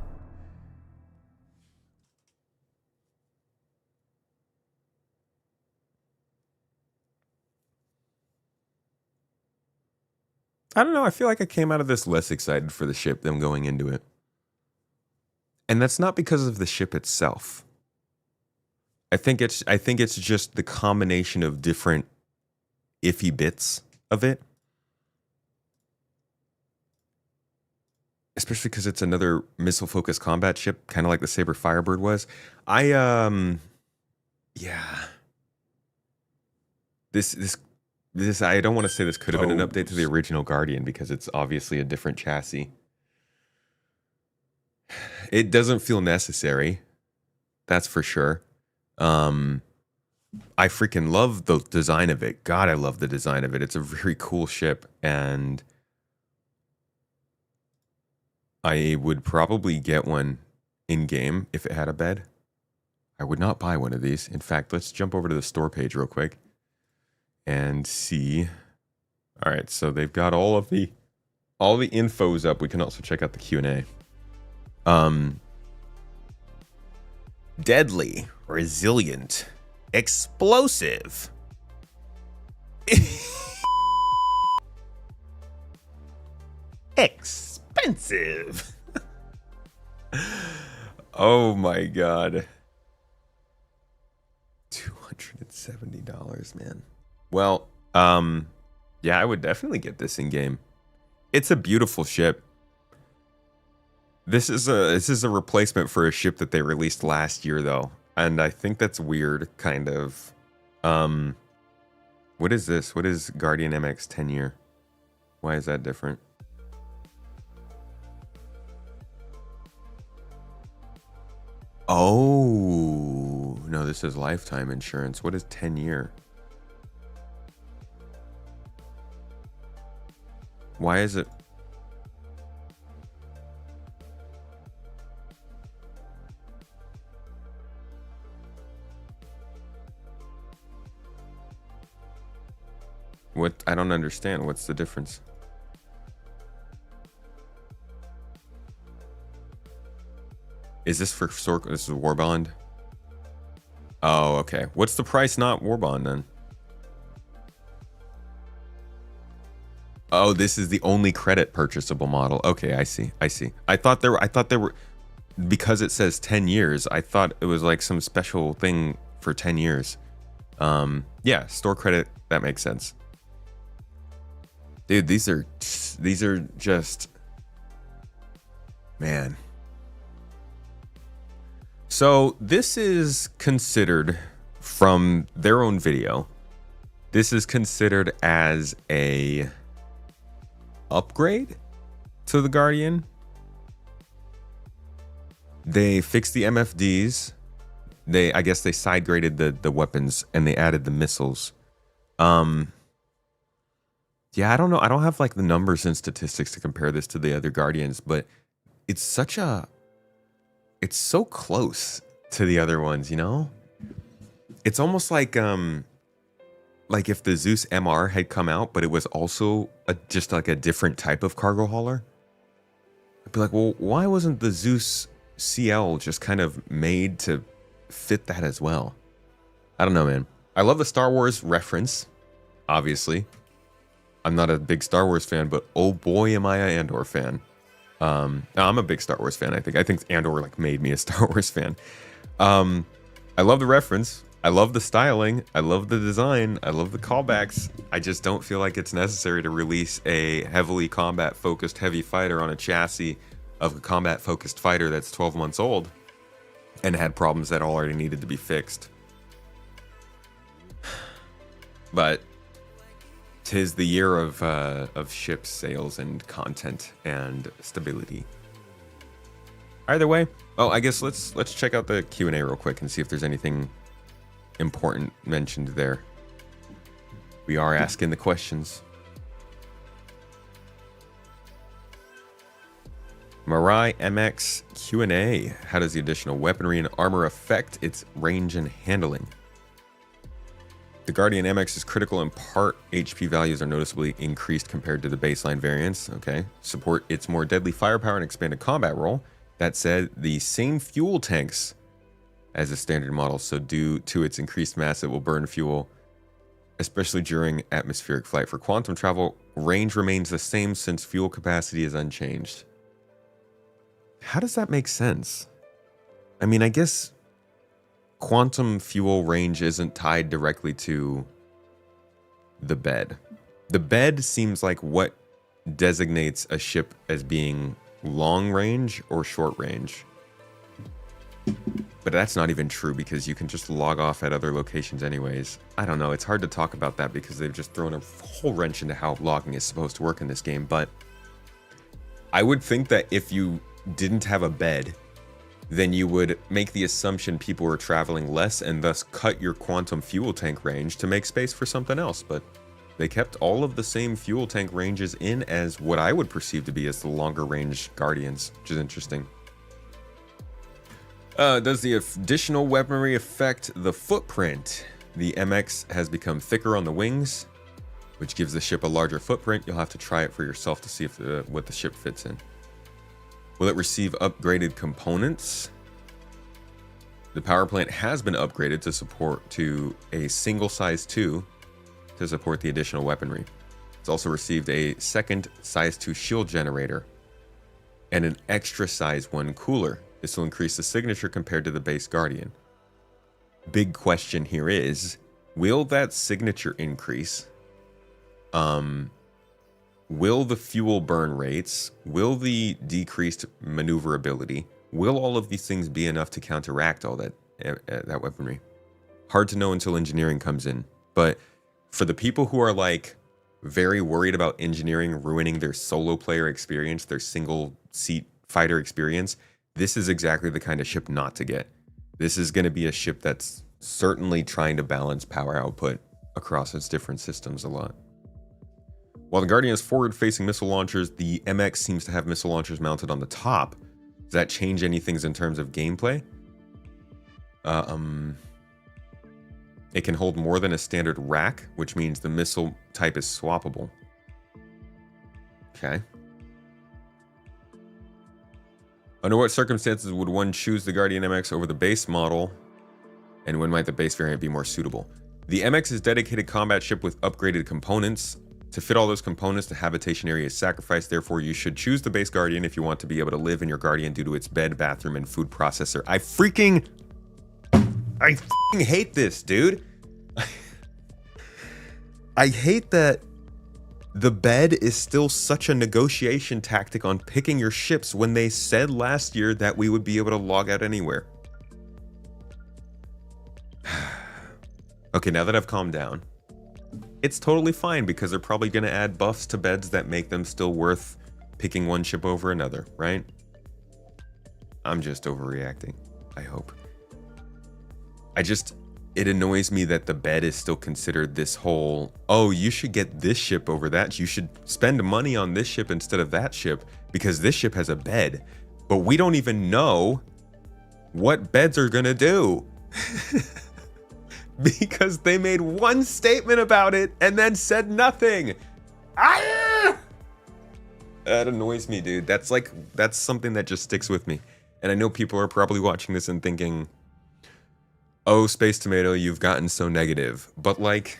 S1: I don't know. I feel like I came out of this less excited for the ship than going into it. And that's not because of the ship itself. I think it's just the combination of different iffy bits of it. Especially because it's another missile-focused combat ship, kind of like the Saber Firebird was. Yeah. This I don't want to say this could have been an update to the original Guardian because it's obviously a different chassis. It doesn't feel necessary. That's for sure. I freaking love the design of it. God, I love the design of it. It's a very cool ship, and I would probably get one in-game if it had a bed. I would not buy one of these. In fact, let's jump over to the store page real quick and see. All right, so they've got all the infos up. We can also check out the Q&A. Deadly, resilient, explosive. Expensive. Oh my god. $270, man. Well, yeah, I would definitely get this in game. It's a beautiful ship. This is a replacement for a ship that they released last year, though, and I think that's weird, kind of. What is this? What is Guardian MX 10 year? Why is that different? Oh no, this is lifetime insurance. What is 10 year? Why is it? What? I don't understand. What's the difference? Is this for Sork? This is Warbond? Oh, okay. What's the price not Warbond then? Oh, this is the only credit purchasable model. Okay, I see. I thought there were because it says 10 years, I thought it was like some special thing for 10 years. Yeah, store credit, that makes sense. Dude, these are just, man. So this is considered, from their own video, this is considered as a upgrade to the Guardian. They fixed the MFDs. I guess they side graded the weapons and they added the missiles. Yeah, I don't know. I don't have like the numbers and statistics to compare this to the other Guardians, but it's so close to the other ones, you know? It's almost like if the Zeus MR had come out, but it was also just like a different type of cargo hauler. I'd be like, well, why wasn't the Zeus CL just kind of made to fit that as well? I don't know, man. I love the Star Wars reference, obviously. I'm not a big Star Wars fan, but oh boy, am I an Andor fan. I'm a big Star Wars fan, I think. I think Andor like made me a Star Wars fan. I love the reference. I love the styling. I love the design. I love the callbacks. I just don't feel like it's necessary to release a heavily combat-focused heavy fighter on a chassis of a combat-focused fighter that's 12 months old and had problems that already needed to be fixed. But 'tis the year of ship sales and content and stability. Either way, I guess let's check out the Q&A real quick and see if there's anything important mentioned there. We are asking the questions. Mirai MX Q&A. How does the additional weaponry and armor affect its range and handling? The Guardian MX's critical and part HP values are noticeably increased compared to the baseline variants. Okay. Support its more deadly firepower and expanded combat role. That said, the same fuel tanks as a standard model, so due to its increased mass, it will burn fuel, especially during atmospheric flight. For quantum travel, range remains the same since fuel capacity is unchanged. How does that make sense? I mean, I guess quantum fuel range isn't tied directly to the bed. The bed seems like what designates a ship as being long range or short range. But that's not even true because you can just log off at other locations anyways. I don't know. It's hard to talk about that because they've just thrown a whole wrench into how logging is supposed to work in this game. But I would think that if you didn't have a bed, then you would make the assumption people were traveling less and thus cut your quantum fuel tank range to make space for something else. But they kept all of the same fuel tank ranges in as what I would perceive to be as the longer range Guardians, which is interesting. Does the additional weaponry affect the footprint? The MX has become thicker on the wings, which gives the ship a larger footprint. You'll have to try it for yourself to see if what the ship fits in. Will it receive upgraded components? The power plant has been upgraded to support to a single size 2 to support the additional weaponry. It's also received a second size 2 shield generator and an extra size 1 cooler. This will increase the signature compared to the base Guardian. Big question here is, will that signature increase? Will the fuel burn rates, will the decreased maneuverability, will all of these things be enough to counteract all that weaponry? Hard to know until engineering comes in. But for the people who are like very worried about engineering ruining their solo player experience, their single seat fighter experience, this is exactly the kind of ship not to get. This is going to be a ship that's certainly trying to balance power output across its different systems a lot. While the Guardian has forward-facing missile launchers, the MX seems to have missile launchers mounted on the top. Does that change anything in terms of gameplay? It can hold more than a standard rack, which means the missile type is swappable. Okay. Under what circumstances would one choose the Guardian MX over the base model? And when might the base variant be more suitable? The MX is a dedicated combat ship with upgraded components. To fit all those components, the habitation area is sacrificed. Therefore, you should choose the base Guardian if you want to be able to live in your Guardian due to its bed, bathroom, and food processor. I freaking hate this, dude. I hate that the bed is still such a negotiation tactic on picking your ships when they said last year that we would be able to log out anywhere. Okay, now that I've calmed down, it's totally fine because they're probably going to add buffs to beds that make them still worth picking one ship over another, right? I'm just overreacting, I hope. It annoys me that the bed is still considered this whole, oh, you should get this ship over that. You should spend money on this ship instead of that ship because this ship has a bed. But we don't even know what beds are gonna do. Because they made one statement about it and then said nothing. Ah! That annoys me, dude. That's something that just sticks with me. And I know people are probably watching this and thinking, oh, Space Tomato, you've gotten so negative. But like,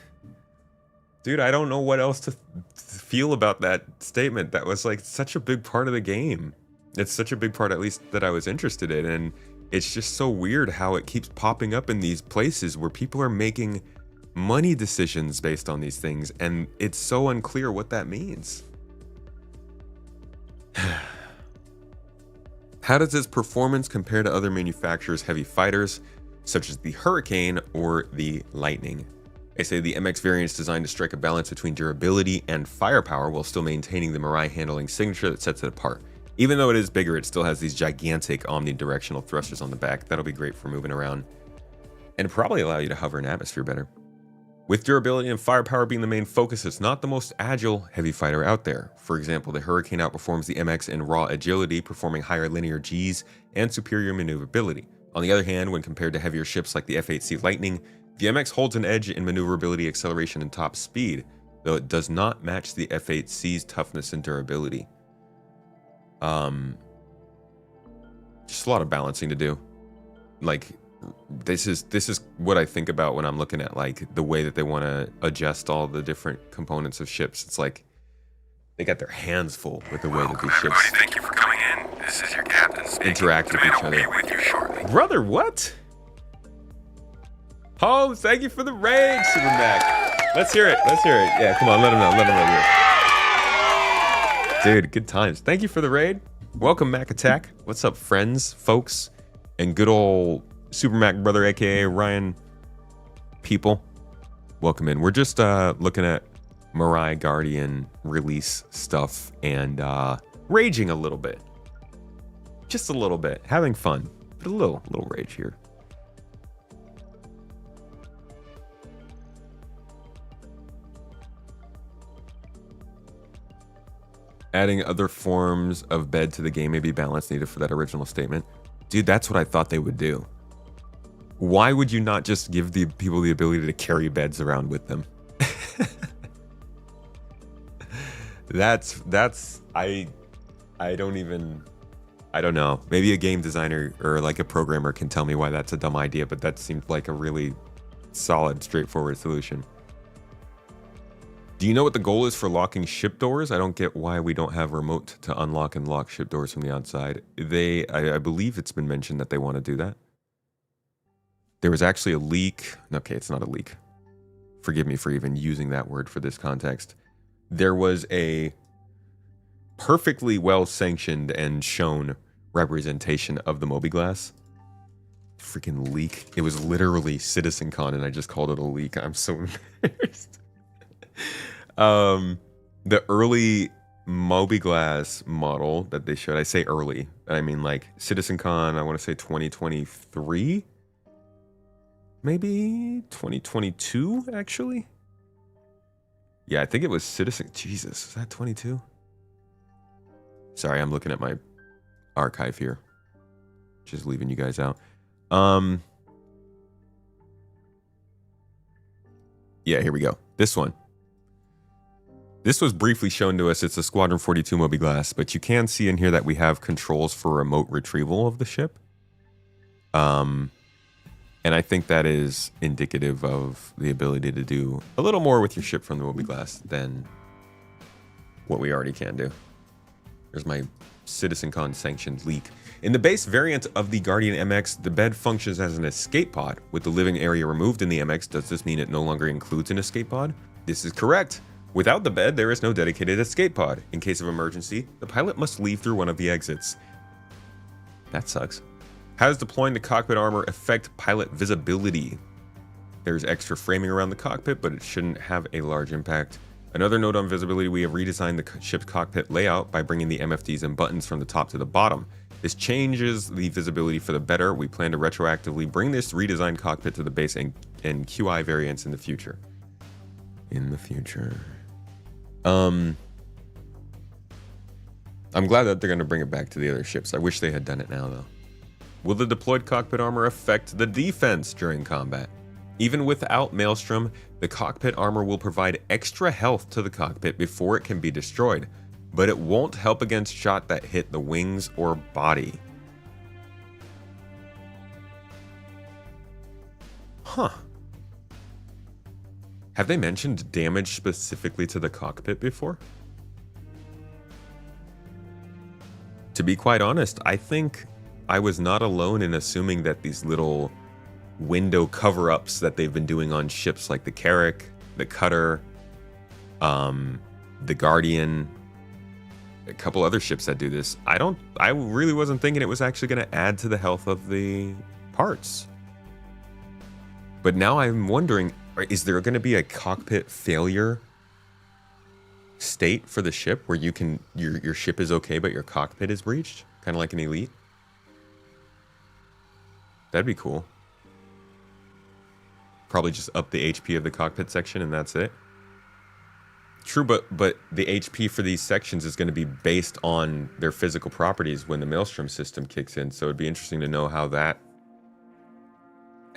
S1: dude, I don't know what else to feel about that statement. That was like such a big part of the game. It's such a big part, at least, that I was interested in. And it's just so weird how it keeps popping up in these places where people are making money decisions based on these things. And it's so unclear what that means. How does its performance compare to other manufacturers' heavy fighters, such as the Hurricane or the Lightning? They say the MX variant is designed to strike a balance between durability and firepower while still maintaining the Mirai handling signature that sets it apart. Even though it is bigger, it still has these gigantic omnidirectional thrusters on the back. That'll be great for moving around and probably allow you to hover in atmosphere better. With durability and firepower being the main focus, it's not the most agile heavy fighter out there. For example, the Hurricane outperforms the MX in raw agility, performing higher linear Gs and superior maneuverability. On the other hand, when compared to heavier ships like the F-8C Lightning, the MX holds an edge in maneuverability, acceleration, and top speed, though it does not match the F-8C's toughness and durability. Just a lot of balancing to do. Like, this is what I think about when I'm looking at like the way that they want to adjust all the different components of ships. It's like they got their hands full with the way that these ships
S8: Thank you for coming in. This is your captain speaking.
S1: interact with each
S8: Tomato will
S1: other.
S8: be with you shortly.
S1: Brother, what? Oh, thank you for the raid, Supermac. Let's hear it. Let's hear it. Yeah, come on, let him know. Let him know. Dude, good times. Thank you for the raid. Welcome, Mac Attack. What's up, friends, folks, and good old Super Mac brother, aka Ryan people? Welcome in. We're just looking at Mirai Guardian release stuff and raging a little bit. Just a little bit. Having fun. But a little rage here. Adding other forms of bed to the game may be balance needed for that original statement. Dude, that's what I thought they would do. Why would you not just give the people the ability to carry beds around with them? I don't know. Maybe a game designer or like a programmer can tell me why that's a dumb idea, but that seemed like a really solid, straightforward solution. Do you know what the goal is for locking ship doors? I don't get why we don't have remote to unlock and lock ship doors from the outside. I believe it's been mentioned that they want to do that. There was actually a leak. Okay, it's not a leak. Forgive me for even using that word for this context. There was a perfectly well sanctioned and shown representation of the Mobiglass. Freaking leak. It was literally CitizenCon and I just called it a leak. I'm so embarrassed. The early Mobiglass model that they showed, I say early, I mean like CitizenCon, I want to say 2023, maybe 2022 actually. Yeah, I think it was Citizen. Jesus, is that 22? Sorry, I'm looking at my archive here, just leaving you guys out. Yeah, here we go. This one. This was briefly shown to us. It's a Squadron 42 Mobiglass, but you can see in here that we have controls for remote retrieval of the ship. And I think that is indicative of the ability to do a little more with your ship from the Mobiglass than what we already can do. There's my CitizenCon sanctioned leak. In the base variant of the Guardian MX, the bed functions as an escape pod. With the living area removed in the MX, does this mean it no longer includes an escape pod? This is correct. Without the bed, there is no dedicated escape pod. In case of emergency, the pilot must leave through one of the exits. That sucks. How does deploying the cockpit armor affect pilot visibility? There's extra framing around the cockpit, but it shouldn't have a large impact. Another note on visibility, we have redesigned the ship's cockpit layout by bringing the MFDs and buttons from the top to the bottom. This changes the visibility for the better. We plan to retroactively bring this redesigned cockpit to the base and QI variants in the future. I'm glad that they're going to bring it back to the other ships. I wish they had done it now, though. Will the deployed cockpit armor affect the defense during combat? Even without Maelstrom, the cockpit armor will provide extra health to the cockpit before it can be destroyed, but it won't help against shot that hit the wings or body. Huh. Have they mentioned damage specifically to the cockpit before? To be quite honest, I think I was not alone in assuming that these little window cover-ups that they've been doing on ships like the Carrack, the Cutter, the Guardian, a couple other ships that do this. I really wasn't thinking it was actually going to add to the health of the parts. But now I'm wondering, is there going to be a cockpit failure state for the ship where you can your ship is okay but your cockpit is breached, kind of like an Elite? That'd be cool. Probably just up the HP of the cockpit section and that's it. True, but the HP for these sections is going to be based on their physical properties when the Maelstrom system kicks in, so it'd be interesting to know how that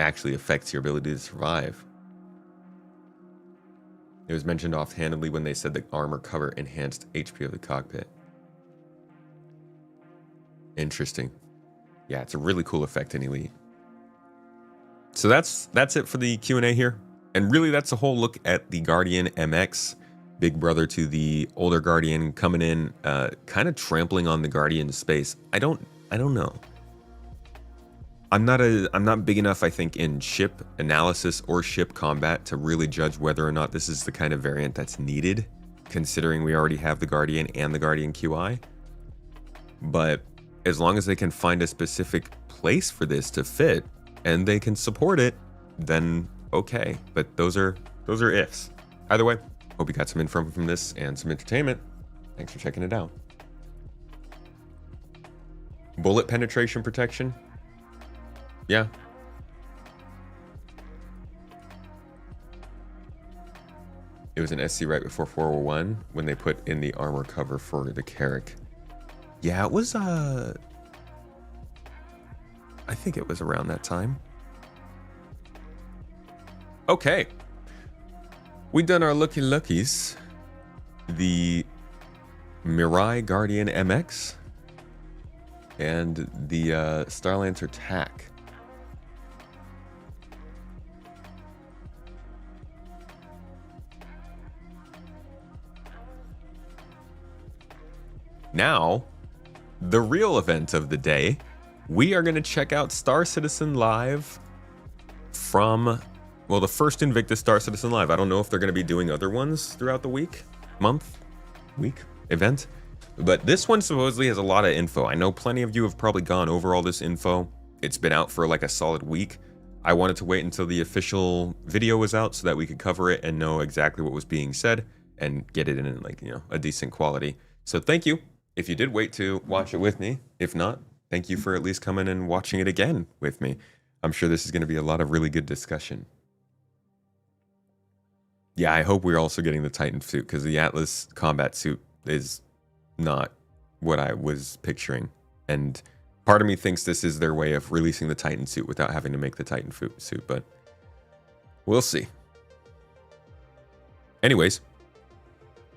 S1: actually affects your ability to survive. It was mentioned offhandedly when they said the armor cover enhanced HP of the cockpit. Interesting. Yeah, it's a really cool effect in Elite. So that's it for the Q&A here. And really that's a whole look at the Guardian MX, big brother to the older Guardian, coming in, kind of trampling on the Guardian space. I don't know. I'm not big enough, I think, in ship analysis or ship combat to really judge whether or not this is the kind of variant that's needed, considering we already have the Guardian and the Guardian QI. But as long as they can find a specific place for this to fit and they can support it, then okay. But those are ifs. Either way, hope you got some info from this and some entertainment. Thanks for checking it out. Bullet penetration protection. Yeah. It was an SC right before 401 when they put in the armor cover for the Carrack. Yeah, it was, I think it was around that time. Okay. We done our lookies. The Mirai Guardian MX and the Starlancer TAC. Now, the real event of the day, we are going to check out Star Citizen Live from, well, the first Invictus Star Citizen Live. I don't know if they're going to be doing other ones throughout the week, event. But this one supposedly has a lot of info. I know plenty of you have probably gone over all this info. It's been out for like a solid week. I wanted to wait until the official video was out so that we could cover it and know exactly what was being said and get it in like, you know, a decent quality. So thank you if you did wait to watch it with me. If not, thank you for at least coming and watching it again with me. I'm sure this is going to be a lot of really good discussion. Yeah, I hope we're also getting the Titan suit because the Atlas combat suit is not what I was picturing. And part of me thinks this is their way of releasing the Titan suit without having to make the Titan suit, but we'll see. Anyways,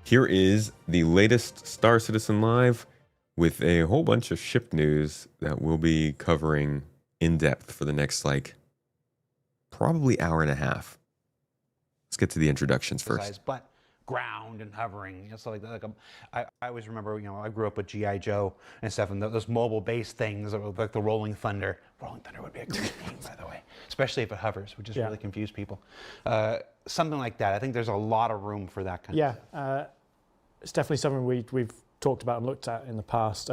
S1: here is the latest Star Citizen Live with a whole bunch of ship news that we'll be covering in depth for the next, like, probably hour and a half. Let's get to the introductions first.
S7: But ground and hovering, you know, stuff like that. Like I always remember, you know, I grew up with G.I. Joe and stuff, and those mobile-based things, like the Rolling Thunder. Rolling Thunder would be a great name, by the way, especially if it hovers, which just really confuse people. Something like that. I think there's a lot of room for that kind of stuff.
S10: It's definitely something we've talked about and looked at in the past.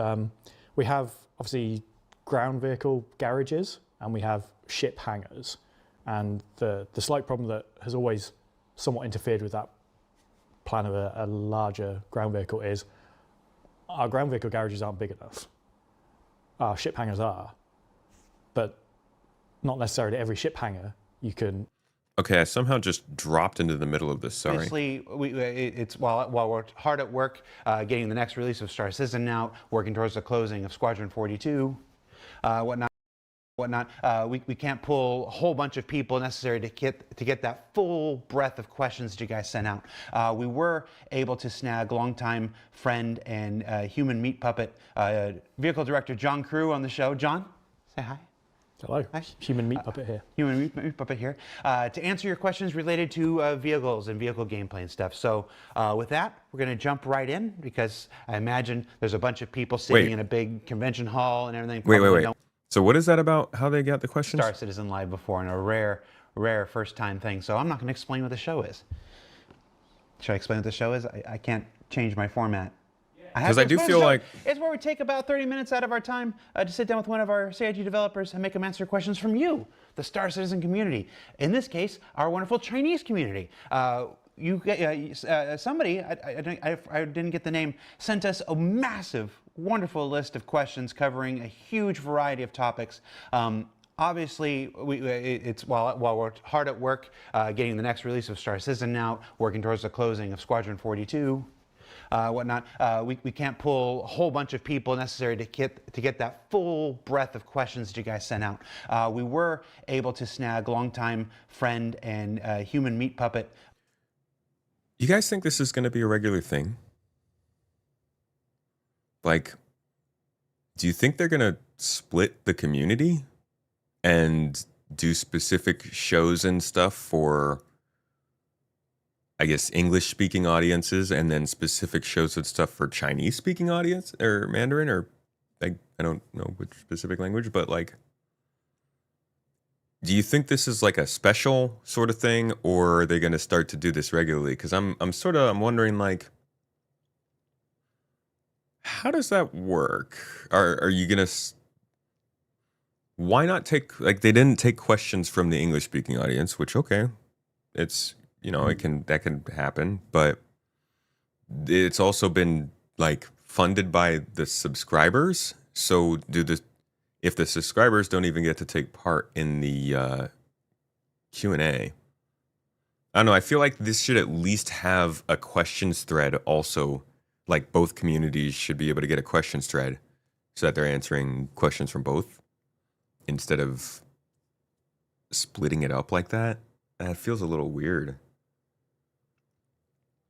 S10: We have, obviously, ground vehicle garages, and we have ship hangars. And the slight problem that has always somewhat interfered with that plan of a larger ground vehicle is our ground vehicle garages aren't big enough. Our ship hangars are, but not necessarily every ship hangar you can.
S1: Okay, I somehow just dropped into the middle of this. Sorry.
S7: Obviously, it's while we're hard at work getting the next release of Star Citizen out, working towards the closing of Squadron 42, whatnot. We can't pull a whole bunch of people necessary to get that full breadth of questions that you guys sent out. We were able to snag longtime friend and human meat puppet vehicle director John Crew on the show. John, say hi.
S10: Hello, human meat puppet here.
S7: Human meat puppet here to answer your questions related to vehicles and vehicle gameplay and stuff. So with that, we're going to jump right in because I imagine there's a bunch of people sitting in a big convention hall and everything.
S1: Wait. So what is that about? How they got the questions?
S7: Star Citizen Live before and a rare first time thing. So I'm not going to explain what the show is. Should I explain what the show is? I can't change my format.
S1: Because I do feel like
S7: it's where we take about 30 minutes out of our time to sit down with one of our CIG developers and make them answer questions from you, the Star Citizen community. In this case, our wonderful Chinese community. Somebody, I didn't get the name, sent us a massive, wonderful list of questions covering a huge variety of topics. Obviously, it's while we're hard at work getting the next release of Star Citizen out, working towards the closing of Squadron 42. Whatnot. We can't pull a whole bunch of people necessary to get that full breadth of questions that you guys sent out. We were able to snag longtime friend and human meat puppet.
S1: You guys think this is going to be a regular thing? Like, do you think they're going to split the community and do specific shows and stuff for, I guess, English-speaking audiences, and then specific shows and stuff for Chinese-speaking audience, or Mandarin, or I don't know which specific language, but like, do you think this is like a special sort of thing, or are they going to start to do this regularly? Because I'm wondering, like, how does that work? Are you going to? Why not take, like, they didn't take questions from the English-speaking audience, which, okay, it's, you know, that can happen, but it's also been like funded by the subscribers. So if the subscribers don't even get to take part in the Q&A, I don't know. I feel like this should at least have a questions thread also. Like, both communities should be able to get a questions thread so that they're answering questions from both instead of splitting it up like that. That feels a little weird.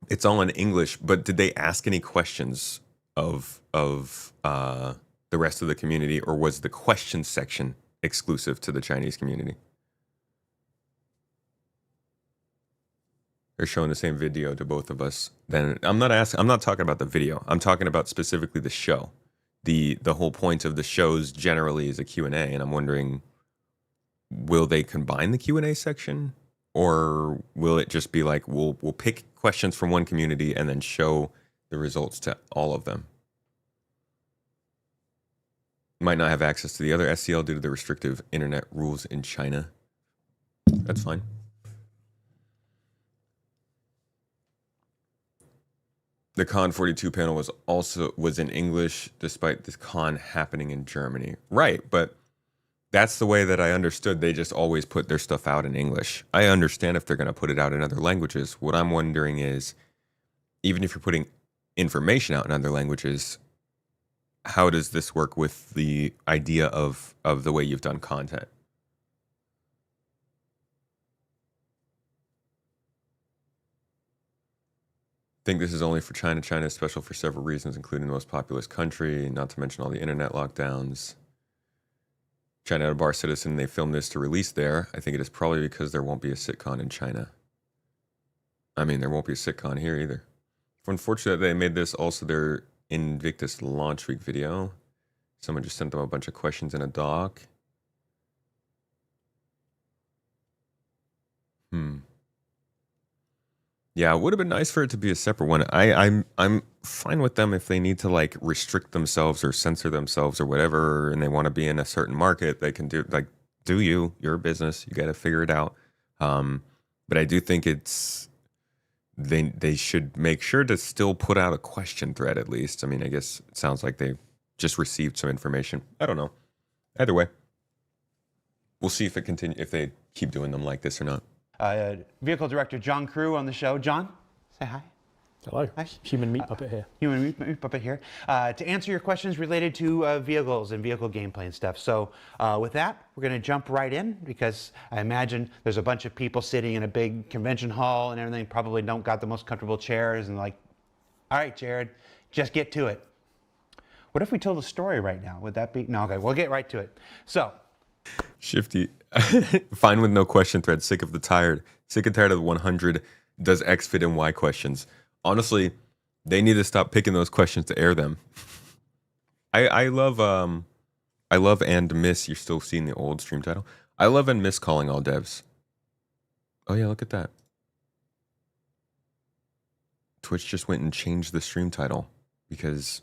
S1: It's all in English, but did they ask any questions of the rest of the community, or was the question section exclusive to the Chinese community? They're showing the same video to both of us. Then I'm not talking about the video. I'm talking about specifically the show. The whole point of the shows generally is a Q&A, and I'm wondering, will they combine the Q&A section? Or will it just be like, we'll pick questions from one community and then show the results to all of them? Might not have access to the other SCL due to the restrictive internet rules in China. That's fine. The Con42 panel was in English despite this con happening in Germany. Right, but that's the way that I understood. They just always put their stuff out in English. I understand if they're going to put it out in other languages. What I'm wondering is, even if you're putting information out in other languages, how does this work with the idea of the way you've done content? I think this is only for China. China is special for several reasons, including the most populous country, not to mention all the internet lockdowns. China had a Bar Citizen, they filmed this to release there. I think it is probably because there won't be a sitcon in China. I mean, there won't be a sitcon here either. Unfortunately, they made this also their Invictus launch week video. Someone just sent them a bunch of questions in a doc. Yeah, it would have been nice for it to be a separate one. I'm fine with them if they need to like restrict themselves or censor themselves or whatever, and they want to be in a certain market. They can do your business. You got to figure it out. But I do think it's they should make sure to still put out a question thread at least. I mean, I guess it sounds like they just received some information. I don't know. Either way, we'll see if they keep doing them like this or not.
S7: Vehicle director John Crew on the show. John, say hi.
S10: Hello.
S7: Hi.
S10: Human meat puppet here.
S7: Human meat puppet here. To answer your questions related to vehicles and vehicle gameplay and stuff. So with that, we're going to jump right in because I imagine there's a bunch of people sitting in a big convention hall and everything, probably don't got the most comfortable chairs and like, all right, Jared, just get to it. What if we told a story right now? Would that be? No, okay, we'll get right to it. So.
S1: Shifty. Fine with no question thread. Sick of the tired. Sick and tired of the 100 does X fit in Y questions. Honestly, they need to stop picking those questions to air them. I love and miss. You're still seeing the old stream title. I love and miss calling all devs. Oh yeah, look at that. Twitch just went and changed the stream title because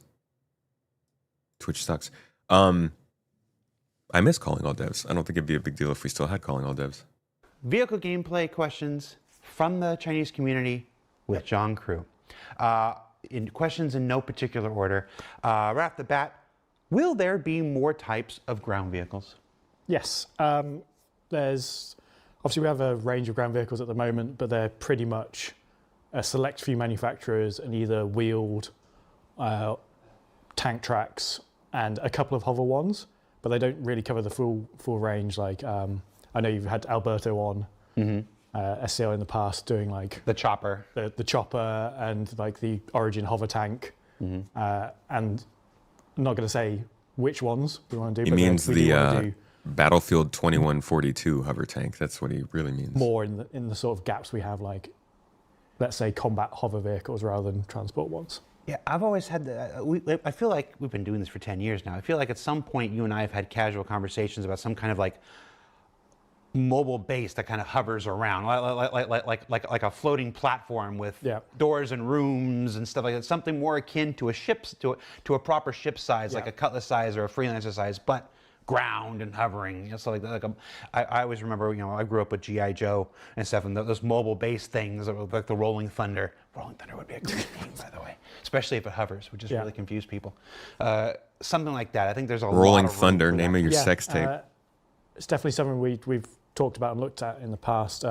S1: Twitch sucks. I miss calling all devs. I don't think it'd be a big deal if we still had calling all devs.
S7: Vehicle gameplay questions from the Chinese community with John Crew. In questions in no particular order. Right off the bat, will there be more types of ground vehicles?
S10: Yes. There's obviously we have a range of ground vehicles at the moment, but they're pretty much a select few manufacturers and either wheeled tank tracks and a couple of hover ones, but they don't really cover the full range. Like I know you've had Alberto on SCL in the past doing like
S7: the chopper,
S10: the chopper, and like the Origin hover tank. And I'm not going to say which ones we want to do.
S1: He means the Battlefield 2142 hover tank. That's what he really means.
S10: More in the sort of gaps we have, like let's say combat hover vehicles rather than transport ones.
S7: Yeah, I've always had I feel like we've been doing this for 10 years now. I feel like at some point you and I have had casual conversations about some kind of like mobile base that kind of hovers around, like a floating platform with doors and rooms and stuff like that. Something more akin to a ship's to a proper ship size, like a Cutlass size or a Freelancer size, but ground and hovering, stuff like that. I always remember, I grew up with G.I. Joe and stuff, and those mobile base things, like the Rolling Thunder. Rolling Thunder would be a great name, by the way, especially if it hovers, which just really confuse people. Something like that. I think there's a
S1: Rolling
S7: lot of
S1: Thunder, name of your sex tape.
S10: It's definitely something we've talked about and looked at in the past.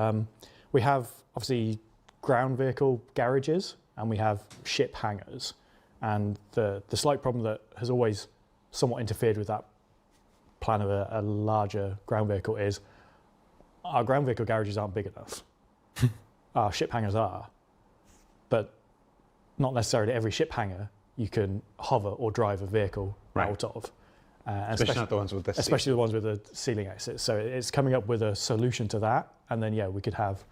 S10: We have obviously ground vehicle garages and we have ship hangars, and the slight problem that has always somewhat interfered with that plan of a larger ground vehicle is our ground vehicle garages aren't big enough. Our ship hangars are, but not necessarily every ship hangar you can hover or drive a vehicle out of.
S7: Especially not the ones with
S10: the ceiling exits. So it's coming up with a solution to that, and then we could have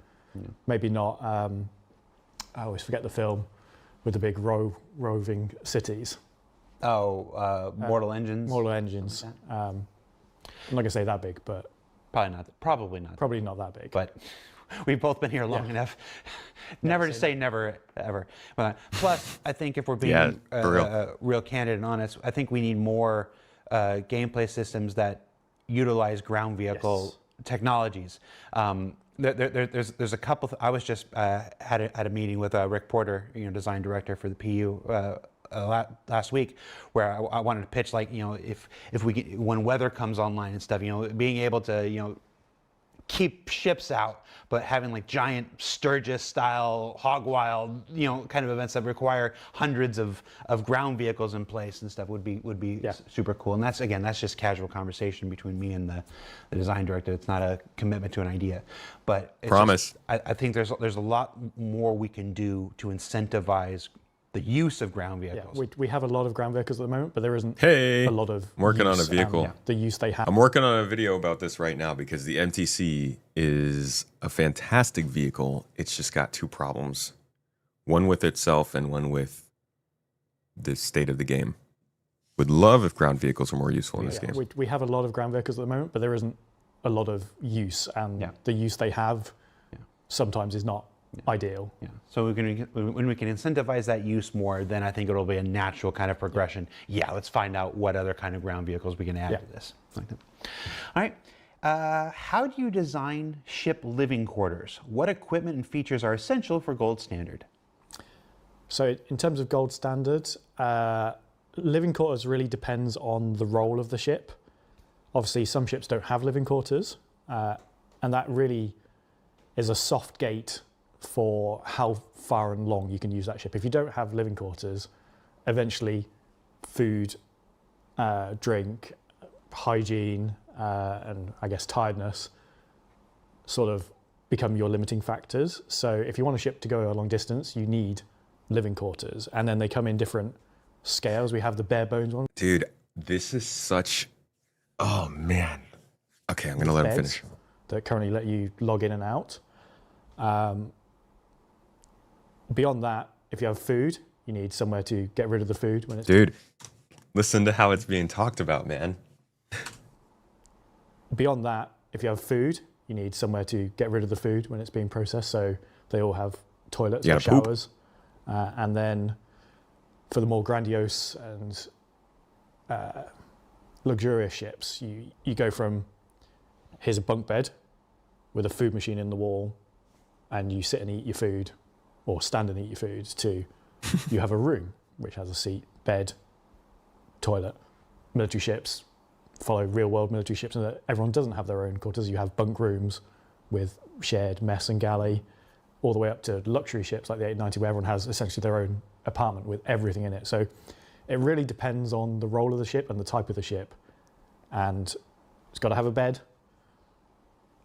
S10: maybe not. I always forget the film with the big roving cities.
S7: Mortal Engines.
S10: Mortal Engines. I'm not gonna say that big, but
S7: probably not.
S10: Probably not that big.
S7: But we've both been here long enough. Never to say never, ever. Plus, I think if we're being real candid and honest, I think we need more gameplay systems that utilize ground vehicle technologies. There's a couple. I was just had a meeting with Rick Porter, design director for the PU. Last week, where I wanted to pitch, like, if we get, when weather comes online and stuff, being able to keep ships out, but having like giant Sturgis style hog wild kind of events that require hundreds of ground vehicles in place and stuff would be super cool. And that's just casual conversation between me and the design director. It's not a commitment to an idea, but
S1: promise.
S7: I think there's a lot more we can do to incentivize the use of ground vehicles.
S10: Yeah, we have a lot of ground vehicles at the moment, but there isn't
S1: a
S10: lot of
S1: I'm working on a vehicle.
S10: The use they have.
S1: I'm working on a video about this right now because the MTC is a fantastic vehicle. It's just got two problems. One with itself and one with the state of the game. Would love if ground vehicles were more useful in this game.
S10: We have a lot of ground vehicles at the moment, but there isn't a lot of use, and the use they have sometimes is not ideal.
S7: So when we can incentivize that use more, then I think it'll be a natural kind of progression. Let's find out what other kind of ground vehicles we can add to this. Like that. All right. How do you design ship living quarters? What equipment and features are essential for gold standard?
S10: So in terms of gold standard, living quarters really depends on the role of the ship. Obviously, some ships don't have living quarters, and that really is a soft gate for how far and long you can use that ship. If you don't have living quarters, eventually food, drink, hygiene, and I guess tiredness sort of become your limiting factors. So if you want a ship to go a long distance, you need living quarters, and then they come in different scales. We have the bare bones one.
S1: Dude, this is such... Oh, man. Okay, I'm going to let him finish.
S10: That currently let you log in and out. Beyond that, if you have food, you need somewhere to get rid of the food when it's...
S1: Dude, listen to how it's being talked about, man.
S10: Beyond that, if you have food, you need somewhere to get rid of the food when it's being processed. So they all have toilets or showers. And then for the more grandiose and luxurious ships, you go from, here's a bunk bed with a food machine in the wall, and you sit and eat your food, or stand and eat your food, to you have a room which has a seat, bed, toilet. Military ships follow real world military ships, and everyone doesn't have their own quarters. You have bunk rooms with shared mess and galley, all the way up to luxury ships like the 890, where everyone has essentially their own apartment with everything in it. So it really depends on the role of the ship and the type of the ship. And it's got to have a bed.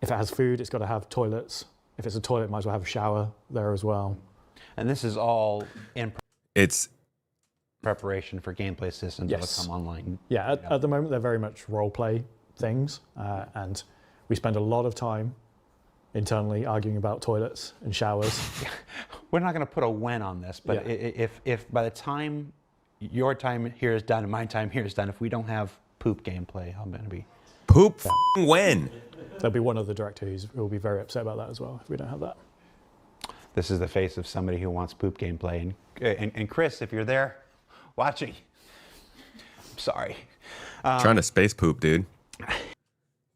S10: If it has food, it's got to have toilets. If it's a toilet, it might as well have a shower there as well.
S7: And this is all in
S1: It's
S7: preparation for gameplay systems that will come online.
S10: Yeah, at the moment, they're very much role play things. And we spend a lot of time internally arguing about toilets and showers.
S7: We're not going to put a when on this, but if by the time your time here is done and my time here is done, if we don't have poop gameplay, I'm going to be...
S1: Poop when?
S10: There'll be one other director who will be very upset about that as well if we don't have that.
S7: This is the face of somebody who wants poop gameplay. And Chris, if you're there watching, I'm sorry.
S1: Trying to space poop, dude.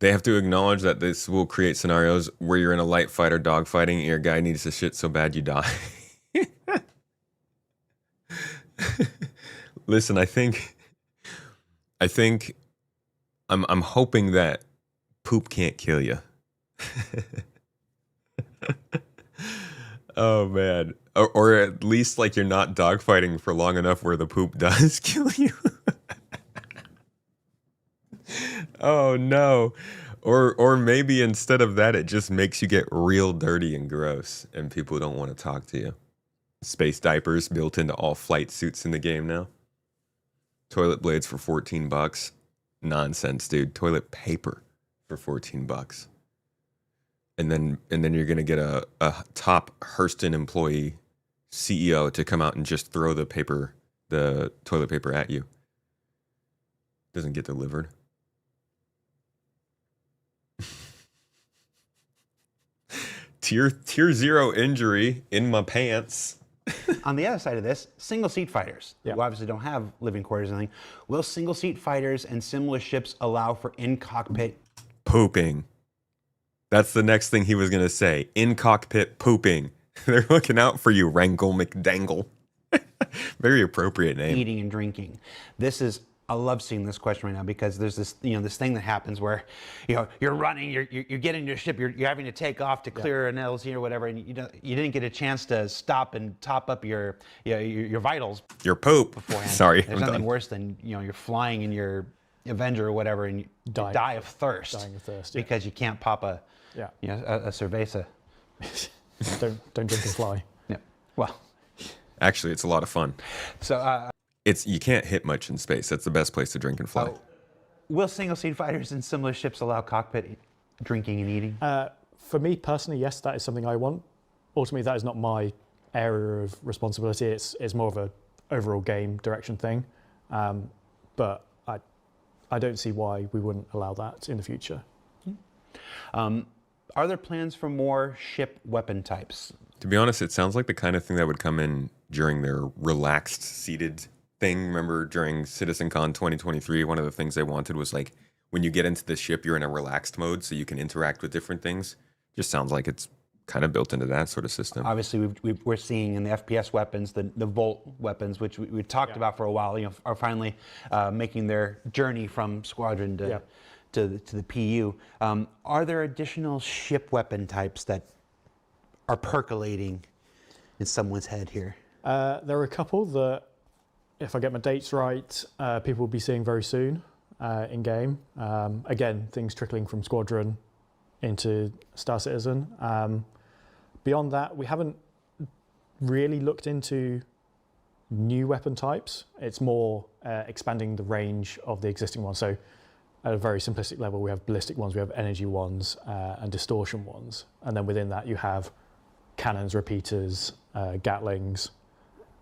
S1: They have to acknowledge that this will create scenarios where you're in a light fight or dogfighting and your guy needs to shit so bad you die. Listen, I'm hoping that poop can't kill you. Oh man. Or at least like you're not dogfighting for long enough where the poop does kill you. Oh no. Or maybe instead of that, it just makes you get real dirty and gross and people don't want to talk to you. Space diapers built into all flight suits in the game now. Toilet blades for $14. Nonsense, dude. Toilet paper for $14. And then you're gonna get a top Hurston employee CEO to come out and just throw the toilet paper at you. Doesn't get delivered. Tier 0 injury in my pants.
S7: On the other side of this, single seat fighters, who obviously don't have living quarters or anything. Will single seat fighters and similar ships allow for in-cockpit
S1: pooping? That's the next thing he was going to say. In-cockpit pooping. They're looking out for you, Wrangle McDangle. Very appropriate name.
S7: Eating and drinking. I love seeing this question right now because there's this, this thing that happens where, you're running, you're getting your ship, you're having to take off to clear an LZ or whatever, and you didn't get a chance to stop and top up your vitals.
S1: Your poop.
S7: Beforehand.
S1: Sorry.
S7: There's nothing worse than you're flying in your Avenger or whatever and you die of thirst.
S10: Dying of thirst.
S7: Because you can't pop a cerveza.
S10: don't drink and fly.
S7: Yeah. Well.
S1: Actually, it's a lot of fun.
S7: So.
S1: You can't hit much in space. That's the best place to drink and fly.
S7: Will single-seat fighters and similar ships allow cockpit drinking and eating?
S10: For me personally, yes, that is something I want. Ultimately, that is not my area of responsibility. It's more of a overall game direction thing. But I don't see why we wouldn't allow that in the future.
S7: Are there plans for more ship weapon types?
S1: To be honest, it sounds like the kind of thing that would come in during their relaxed seated thing. Remember during Citizen Con 2023, one of the things they wanted was like when you get into the ship, you're in a relaxed mode, so you can interact with different things. Just sounds like it's kind of built into that sort of system.
S7: Obviously, we're seeing in the FPS weapons, the Volt weapons, which we talked about for a while, are finally making their journey from Squadron to the PU. Are there additional ship weapon types that are percolating in someone's head here?
S10: There are a couple that, if I get my dates right, people will be seeing very soon in game. Again, things trickling from Squadron into Star Citizen. Beyond that, we haven't really looked into new weapon types. It's more expanding the range of the existing ones. So at a very simplistic level, we have ballistic ones, we have energy ones, and distortion ones. And then within that, you have cannons, repeaters, Gatlings,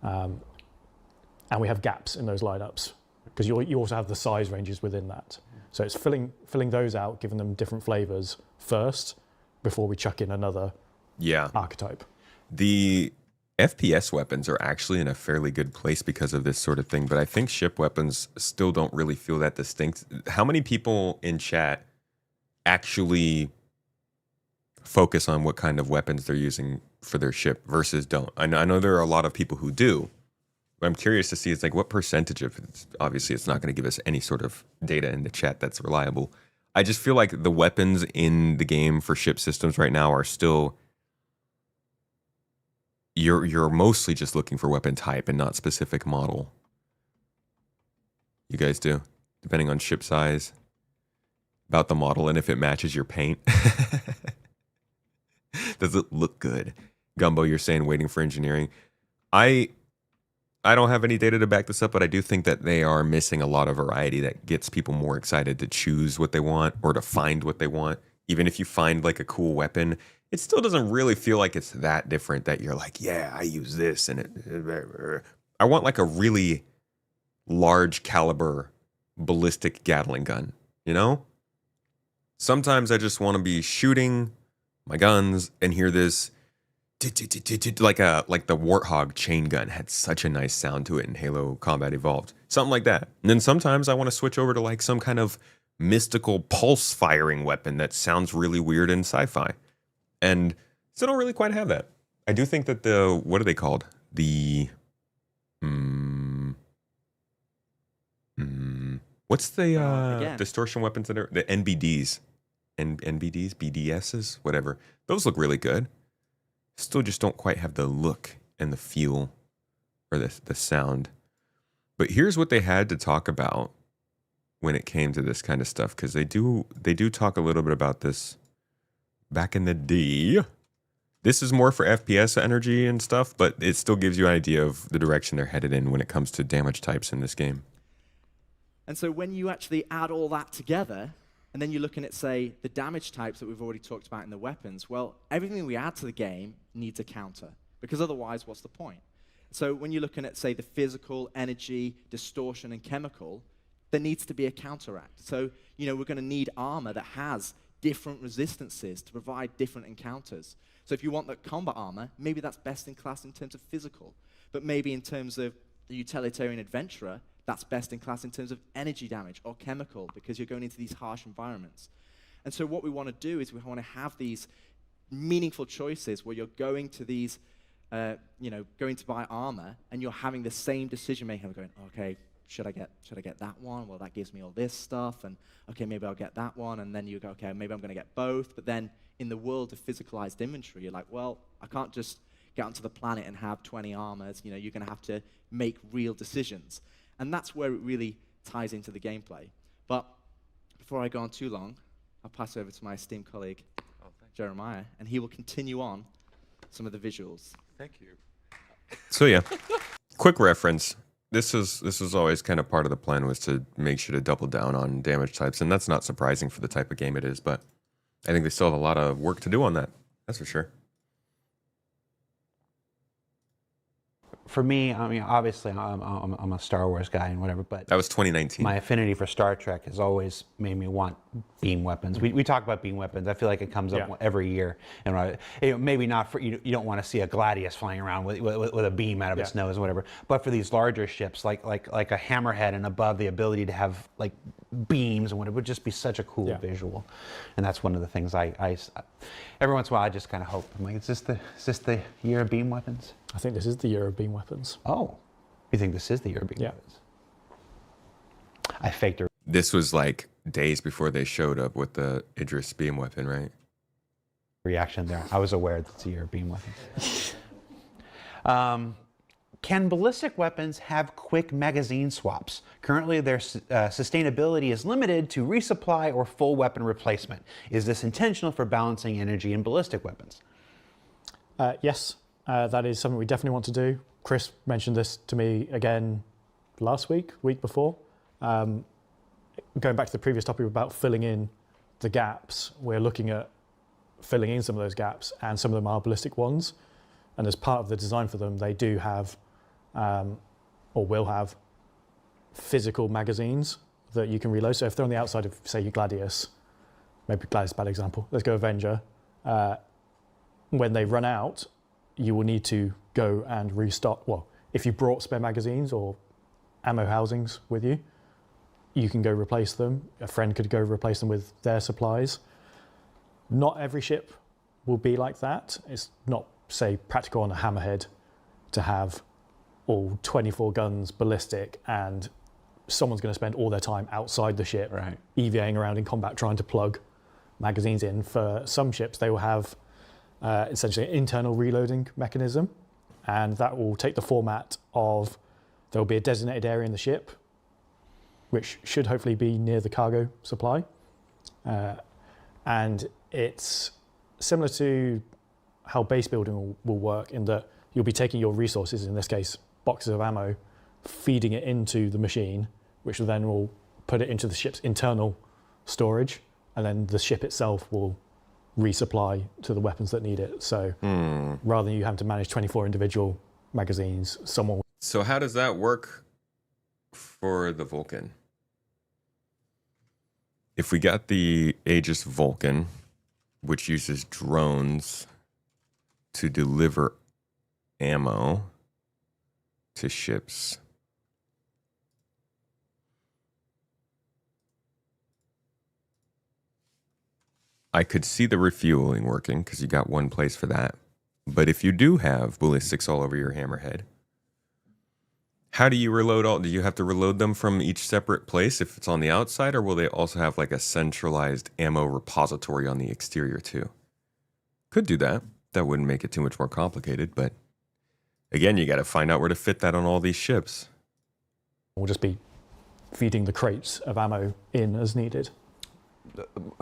S10: and we have gaps in those lineups because you also have the size ranges within that. So it's filling those out, giving them different flavors first before we chuck in another archetype.
S1: The FPS weapons are actually in a fairly good place because of this sort of thing, but I think ship weapons still don't really feel that distinct. How many people in chat actually focus on what kind of weapons they're using for their ship versus don't? I know there are a lot of people who do. But I'm curious to see, it's like what percentage of it. Obviously, it's not going to give us any sort of data in the chat that's reliable. I just feel like the weapons in the game for ship systems right now are still... You're mostly just looking for weapon type and not specific model. You guys do, depending on ship size, about the model, and if it matches your paint. Does it look good? Gumbo, you're saying waiting for engineering. I don't have any data to back this up, but I do think that they are missing a lot of variety that gets people more excited to choose what they want or to find what they want. Even if you find like a cool weapon, it still doesn't really feel like it's that different that you're like, yeah, I use this and it. I want like a really large caliber ballistic Gatling gun, you know? Sometimes I just want to be shooting my guns and hear this like the Warthog chain gun had such a nice sound to it in Halo Combat Evolved. Something like that. And then sometimes I want to switch over to like some kind of mystical pulse firing weapon that sounds really weird in sci-fi. And still don't really quite have that. I do think that what are they called? What's the distortion weapons that are the NBDs? NBDs, BDSs, whatever. Those look really good. Still just don't quite have the look and the feel or the sound. But here's what they had to talk about when it came to this kind of stuff, because they do talk a little bit about this back in the day. This is more for FPS energy and stuff, but it still gives you an idea of the direction they're headed in when it comes to damage types in this game.
S11: And so when you actually add all that together, and then you're looking at, say, the damage types that we've already talked about in the weapons, well, everything we add to the game needs a counter, because otherwise, what's the point? So when you're looking at, say, the physical, energy, distortion, and chemical, there needs to be a counteract. So, we're going to need armor that has different resistances to provide different encounters. So if you want that combat armor, maybe that's best in class in terms of physical, but maybe in terms of the utilitarian adventurer, that's best in class in terms of energy damage or chemical, because you're going into these harsh environments. And so what we want to do is we want to have these meaningful choices where you're going to these, going to buy armor, and you're having the same decision making, going, okay, should I get that one? Well, that gives me all this stuff, and okay, maybe I'll get that one, and then you go, okay, maybe I'm going to get both. But then in the world of physicalized inventory, you're like, well, I can't just get onto the planet and have 20 armors. You're going to have to make real decisions. And that's where it really ties into the gameplay. But before I go on too long, I'll pass over to my esteemed colleague, Jeremiah, and he will continue on some of the visuals.
S8: Thank you.
S1: So yeah, quick reference. This is always kind of part of the plan, was to make sure to double down on damage types, and that's not surprising for the type of game it is, but I think they still have a lot of work to do on that. That's for sure.
S7: For me, I mean, obviously, I'm a Star Wars guy and whatever, but
S1: that was 2019.
S7: My affinity for Star Trek has always made me want beam weapons. We talk about beam weapons. I feel like it comes up every year, and maybe not for you don't want to see a gladius flying around with a beam out of its nose or whatever. But for these larger ships, like a hammerhead and above, the ability to have like beams and what it would just be such a cool visual. And that's one of the things I every once in a while I just kind of hope. I'm like, is this the year of beam weapons?
S10: I think this is the year of beam weapons.
S7: Oh, you think this is the year of beam weapons? I faked her.
S1: This was like days before they showed up with the Idris beam weapon, right?
S7: Reaction there. I was aware that it's a year of beam weapons. Can ballistic weapons have quick magazine swaps? Currently, their sustainability is limited to resupply or full weapon replacement. Is this intentional for balancing energy in ballistic weapons?
S10: Yes, that is something we definitely want to do. Chris mentioned this to me again last week before. Going back to the previous topic about filling in the gaps, we're looking at filling in some of those gaps, and some of them are ballistic ones. And as part of the design for them, they do have, or will have, physical magazines that you can reload. So if they're on the outside of, say, your Gladius, maybe Gladius is a bad example, let's go Avenger. When they run out, you will need to go and restock. Well, if you brought spare magazines or ammo housings with you, you can go replace them. A friend could go replace them with their supplies. Not every ship will be like that. It's not, say, practical on a hammerhead to have all 24 guns ballistic and someone's going to spend all their time outside the ship, EVAing around in combat trying to plug magazines in. For some ships, they will have essentially an internal reloading mechanism, and that will take the format of there will be a designated area in the ship which should hopefully be near the cargo supply. And it's similar to how base building will work in that you'll be taking your resources, in this case, boxes of ammo, feeding it into the machine, which then will put it into the ship's internal storage, and then the ship itself will resupply to the weapons that need it. So rather than you having to manage 24 individual magazines, someone...
S1: So how does that work for the Vulcan? If we got the Aegis Vulcan, which uses drones to deliver ammo to ships, I could see the refueling working because you got one place for that. But if you do have ballistics all over your hammerhead, how do you reload all? Do you have to reload them from each separate place if it's on the outside, or will they also have like a centralized ammo repository on the exterior too? Could do that. That wouldn't make it too much more complicated, but again, you got to find out where to fit that on all these ships.
S10: We'll just be feeding the crates of ammo in as needed.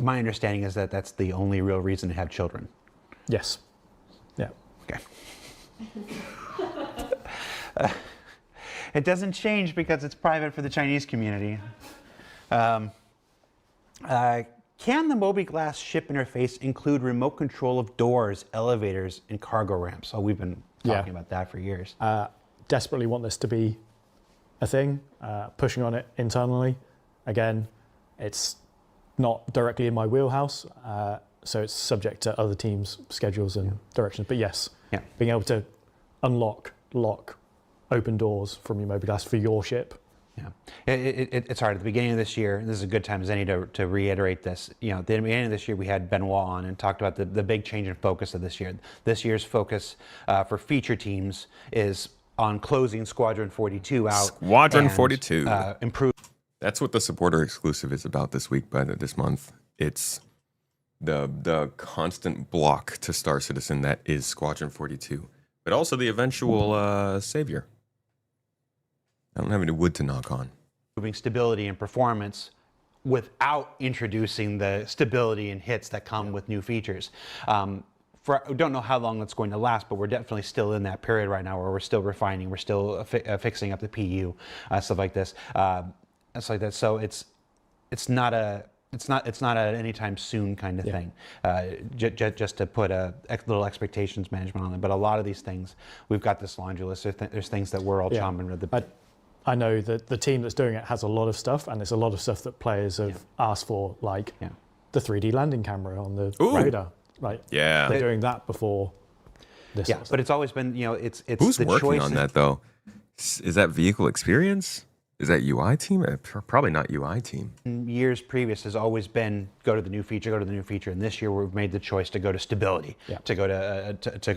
S7: My understanding is that that's the only real reason to have children.
S10: Yes. Yeah.
S7: Okay. It doesn't change because it's private for the Chinese community. Can the Mobi-Glass ship interface include remote control of doors, elevators, and cargo ramps? Oh, we've been talking about that for years.
S10: Desperately want this to be a thing, pushing on it internally. Again, it's not directly in my wheelhouse, so it's subject to other teams' schedules and directions. But yes, being able to unlock, lock, open doors from your Mobi-Glass for your ship.
S7: Yeah, it's hard. At the beginning of this year, this is a good time as any to reiterate this. You know, at the beginning of this year, we had Benoit on and talked about the big change in focus of this year. This year's focus for feature teams is on closing Squadron 42 out.
S1: Squadron 42.
S7: Improve.
S1: That's what the supporter exclusive is about this week, this month. It's the constant block to Star Citizen that is Squadron 42, but also the eventual savior. I don't have any wood to knock on.
S7: Improving stability and performance without introducing the stability and hits that come with new features. We don't know how long that's going to last, but we're definitely still in that period right now where we're still refining, we're still fixing up the PU, stuff like this. So it's not an anytime soon kind of thing. Just to put a little expectations management on it. But a lot of these things, we've got this laundry list. There's things that we're all chomping at the bit.
S10: I know that the team that's doing it has a lot of stuff, and it's a lot of stuff that players have asked for, like the 3D landing camera on the radar. Like, they're doing that before this.
S7: Yeah, but it's always been, it's
S1: Who's
S7: the
S1: working
S7: choice
S1: on that though? Is that vehicle experience? Is that UI team? Probably not UI team.
S7: Years previous has always been go to the new feature, and this year we've made the choice to go to stability, to go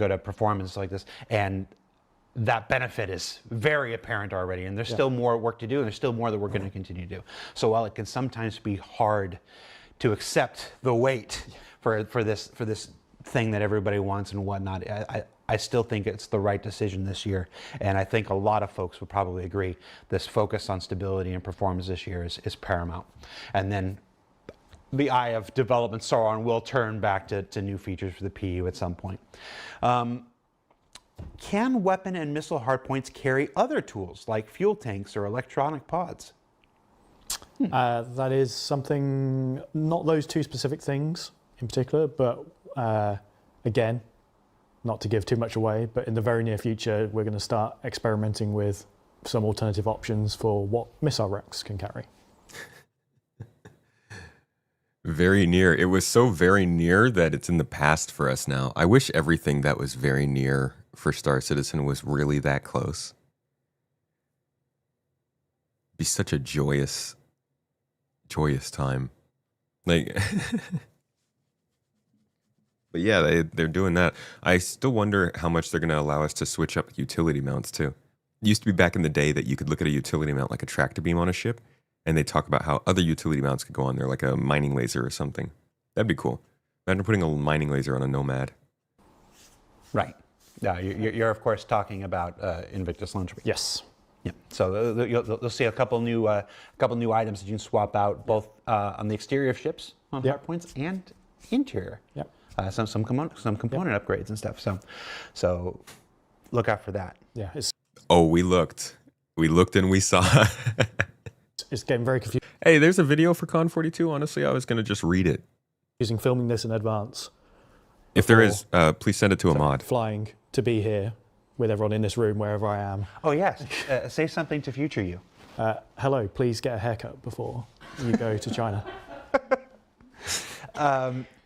S7: to performance like this, and that benefit is very apparent already. And there's still more work to do, and there's still more that we're going to continue to do. So while it can sometimes be hard to accept the weight for this thing that everybody wants and whatnot, I still think it's the right decision this year, and I think a lot of folks would probably agree. This focus on stability and performance this year is paramount, and then the eye of development Sauron will turn back to new features for the PU at some point. Can weapon and missile hardpoints carry other tools like fuel tanks or electronic pods?
S10: That is something, not those two specific things in particular, but again, not to give too much away, but in the very near future, we're going to start experimenting with some alternative options for what missile racks can carry.
S1: Very near. It was so very near that it's in the past for us now. I wish everything that was very near for Star Citizen was really that close. It'd be such a joyous time. Like... But yeah, they're doing that. I still wonder how much they're going to allow us to switch up utility mounts too. It used to be back in the day that you could look at a utility mount like a tractor beam on a ship, and they talk about how other utility mounts could go on there, like a mining laser or something. That'd be cool. Imagine putting a mining laser on a Nomad.
S7: Right. Yeah, you're of course talking about Invictus launcher.
S10: Yes.
S7: Yeah. So you'll see a couple new items that you can swap out both on the exterior of ships on hardpoints and interior.
S10: Yep.
S7: Some component upgrades and stuff. So look out for that.
S10: Yeah.
S1: We looked and we saw.
S10: It's getting very confusing.
S1: Hey, there's a video for Con42. Honestly, I was going to just read it.
S10: Using filming this in advance.
S1: If there is, please send it to a mod.
S10: Flying to be here with everyone in this room, wherever I am.
S7: Oh, yes. Say something to future you.
S10: Hello, please get a haircut before you go to China.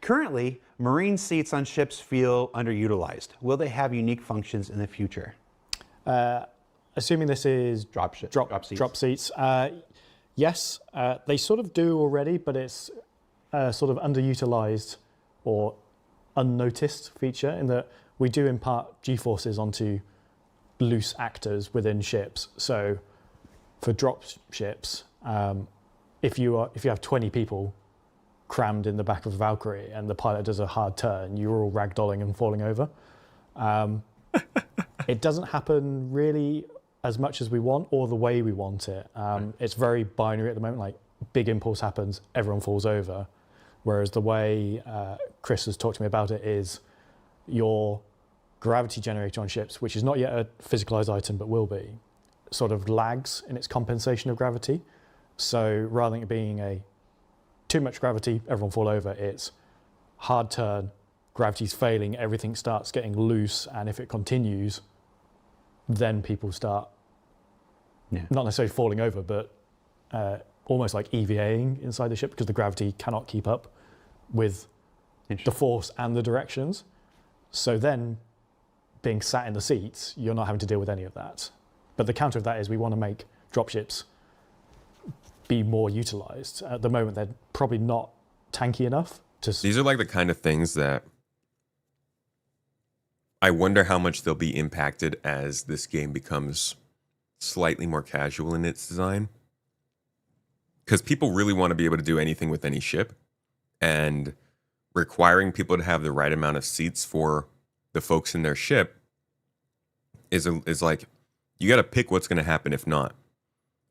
S7: Currently, marine seats on ships feel underutilized. Will they have unique functions in the future?
S10: Assuming this is drop seats. Yes, they sort of do already, but it's sort of underutilized or unnoticed feature in that we do impart G-forces onto loose actors within ships. So for drop ships, if you have 20 people crammed in the back of a Valkyrie and the pilot does a hard turn, you're all ragdolling and falling over. It doesn't happen really as much as we want or the way we want it. It's very binary at the moment, like big impulse happens, everyone falls over. Whereas the way Chris has talked to me about it is your gravity generator on ships, which is not yet a physicalized item but will be, sort of lags in its compensation of gravity. So rather than it being too much gravity, everyone fall over, it's hard turn, gravity's failing, everything starts getting loose, and if it continues, then people start not necessarily falling over, but almost like EVAing inside the ship because the gravity cannot keep up with the force and the directions. So then, being sat in the seats, you're not having to deal with any of that. But the counter of that is we want to make dropships be more utilized. At the moment, they're probably not tanky enough to...
S1: These are like the kind of things that I wonder how much they'll be impacted as this game becomes slightly more casual in its design. Because people really want to be able to do anything with any ship, and requiring people to have the right amount of seats for the folks in their ship is like, you got to pick what's going to happen if not.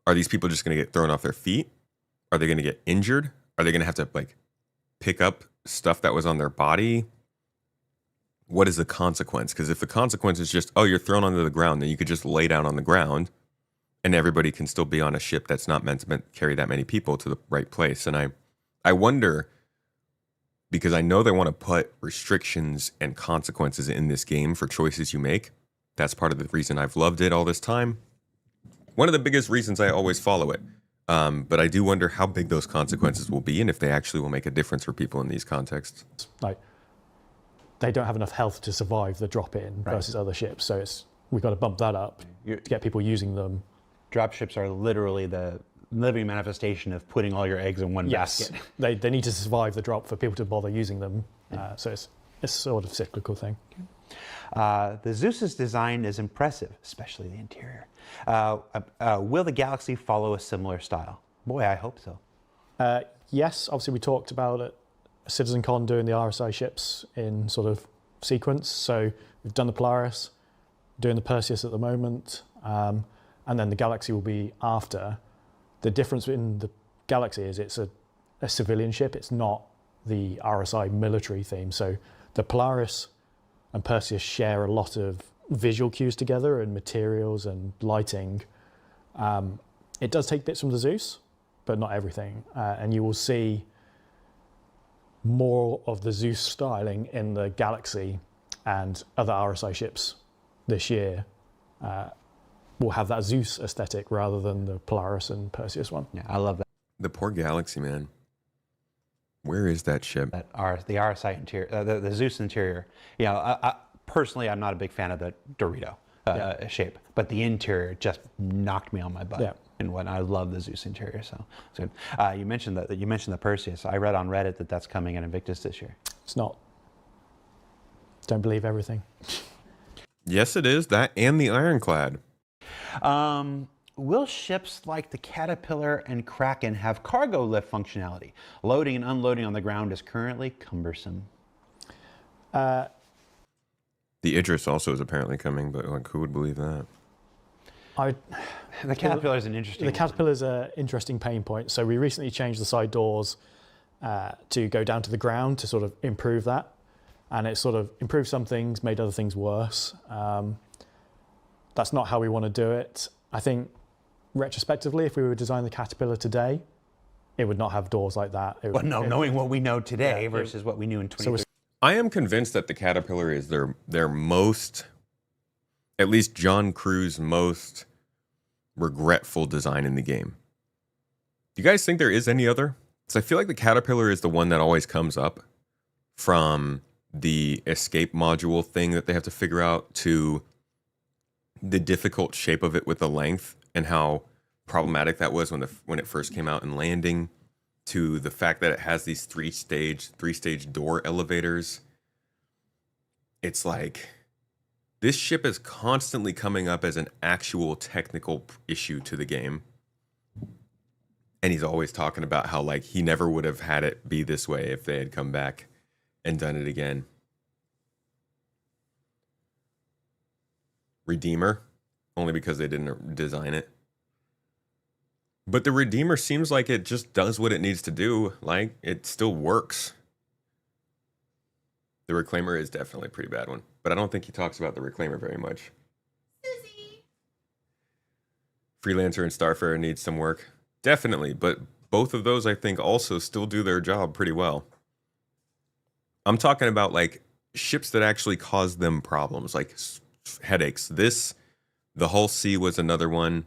S1: Are these people just going to get thrown off their feet? Are they going to get injured? Are they going to have to like pick up stuff that was on their body? What is the consequence? Because if the consequence is just, oh, you're thrown onto the ground, then you could just lay down on the ground and everybody can still be on a ship that's not meant to carry that many people to the right place. And I wonder, because I know they want to put restrictions and consequences in this game for choices you make. That's part of the reason I've loved it all this time. one of the biggest reasons I always follow it. But I do wonder how big those consequences will be and if they actually will make a difference for people in these contexts.
S10: Like, they don't have enough health to survive the drop-in versus other ships, so we've got to bump that up to get people using them.
S7: Dropships are literally the living manifestation of putting all your eggs in one basket.
S10: They need to survive the drop for people to bother using them. So it's a sort of cyclical thing.
S7: The Zeus's design is impressive, especially the interior. Will the Galaxy follow a similar style? Boy, I hope so.
S10: Yes, obviously we talked about it. CitizenCon doing the RSI ships in sort of sequence. So we've done the Polaris, doing the Perseus at the moment, and then the Galaxy will be after. The difference in the Galaxy is it's a civilian ship. It's not the RSI military theme. So the Polaris and Perseus share a lot of visual cues together and materials and lighting. It does take bits from the Zeus, but not everything. And you will see more of the Zeus styling in the Galaxy, and other RSI ships this year will have that Zeus aesthetic rather than the Polaris and Perseus one.
S7: Yeah, I love that.
S1: The poor Galaxy, man. Where is that ship?
S7: The RSI interior, the Zeus interior. You know, I personally, I'm not a big fan of the Dorito shape, but the interior just knocked me on my butt.
S10: Yeah.
S7: And what I love the Zeus interior. So you mentioned the Perseus. I read on Reddit that that's coming in Invictus this year.
S10: It's not. Don't believe everything.
S1: Yes, it is. That and the Ironclad.
S7: Will ships like the Caterpillar and Kraken have cargo lift functionality? Loading and unloading on the ground is currently cumbersome.
S1: The Idris also is apparently coming, but like, who would believe that?
S7: The Caterpillar is an interesting.
S10: The Caterpillar is an interesting pain point. So we recently changed the side doors to go down to the ground to sort of improve that, and it sort of improved some things, made other things worse. That's not how we want to do it. I think retrospectively, if we were designing the Caterpillar today, it would not have doors like that.
S7: Knowing what we know today versus what we knew in 2015.
S1: I am convinced that the Caterpillar is their most, at least John Crew's most regretful design in the game. Do you guys think there is any other? Because I feel like the Caterpillar is the one that always comes up, from the escape module thing that they have to figure out to the difficult shape of it with the length and how problematic that was when it first came out in landing, to the fact that it has these three-stage door elevators. It's like, this ship is constantly coming up as an actual technical issue to the game. And he's always talking about how like he never would have had it be this way if they had come back and done it again. Redeemer, only because they didn't design it. But the Redeemer seems like it just does what it needs to do. Like, it still works. The Reclaimer is definitely a pretty bad one, but I don't think he talks about the Reclaimer very much. Susie. Freelancer and Starfarer needs some work. Definitely, but both of those I think also still do their job pretty well. I'm talking about like ships that actually cause them problems, like headaches. The Hull C was another one.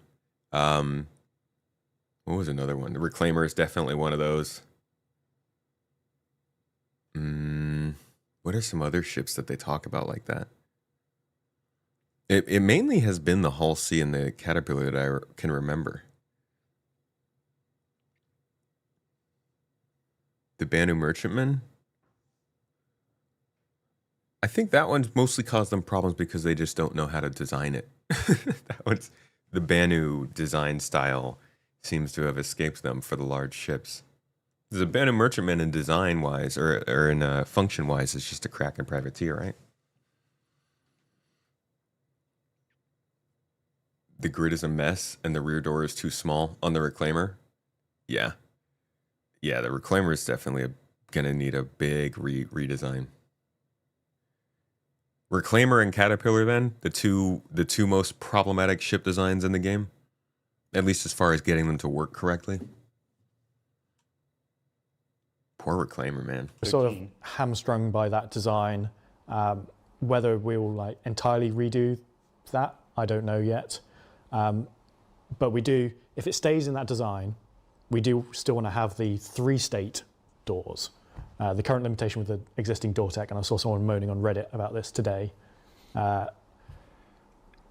S1: What was another one? The Reclaimer is definitely one of those. What are some other ships that they talk about like that? It mainly has been the Hull C and the Caterpillar that I can remember. The Banu Merchantman? I think that one's mostly caused them problems because they just don't know how to design it. That one's, the Banu design style seems to have escaped them for the large ships. The Banu Merchantman in design-wise, or in function-wise, is just a Kraken privateer, right? The grid is a mess, and the rear door is too small on the Reclaimer. Yeah. Yeah, the Reclaimer is definitely going to need a big redesign. Reclaimer and Caterpillar, then, the two most problematic ship designs in the game, at least as far as getting them to work correctly. Poor Reclaimer, man.
S10: We're sort of hamstrung by that design. Whether we will like entirely redo that, I don't know yet. But we do, if it stays in that design, we do still want to have the 3-state doors. The current limitation with the existing door tech, and I saw someone moaning on Reddit about this today,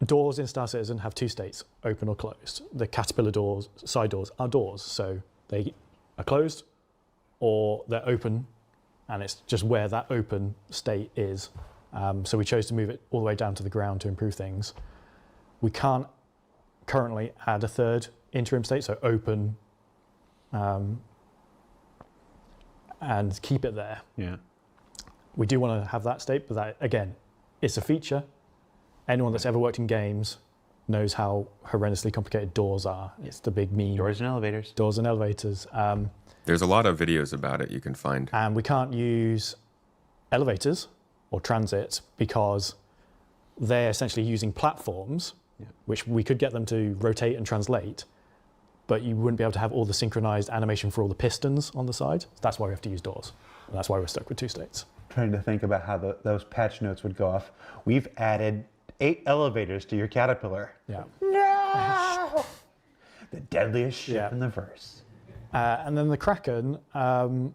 S10: doors in Star Citizen have 2 states, open or closed. The Caterpillar doors, side doors, are doors, so they are closed or they're open, and it's just where that open state is. So we chose to move it all the way down to the ground to improve things. We can't currently add a 3rd interim state, so open and keep it there.
S7: Yeah.
S10: We do want to have that state, but that, again, it's a feature. Anyone that's ever worked in games knows how horrendously complicated doors are. It's the big meme.
S7: Doors and elevators.
S10: Doors and elevators.
S1: There's a lot of videos about it you can find.
S10: And we can't use elevators or transit because they're essentially using platforms, which we could get them to rotate and translate, but you wouldn't be able to have all the synchronized animation for all the pistons on the side. So that's why we have to use doors. And that's why we're stuck with 2 states.
S6: Trying to think about how those patch notes would go off. We've added 8 elevators to your Caterpillar.
S10: Yeah.
S6: No! The deadliest ship in the verse.
S10: And then the Kraken, I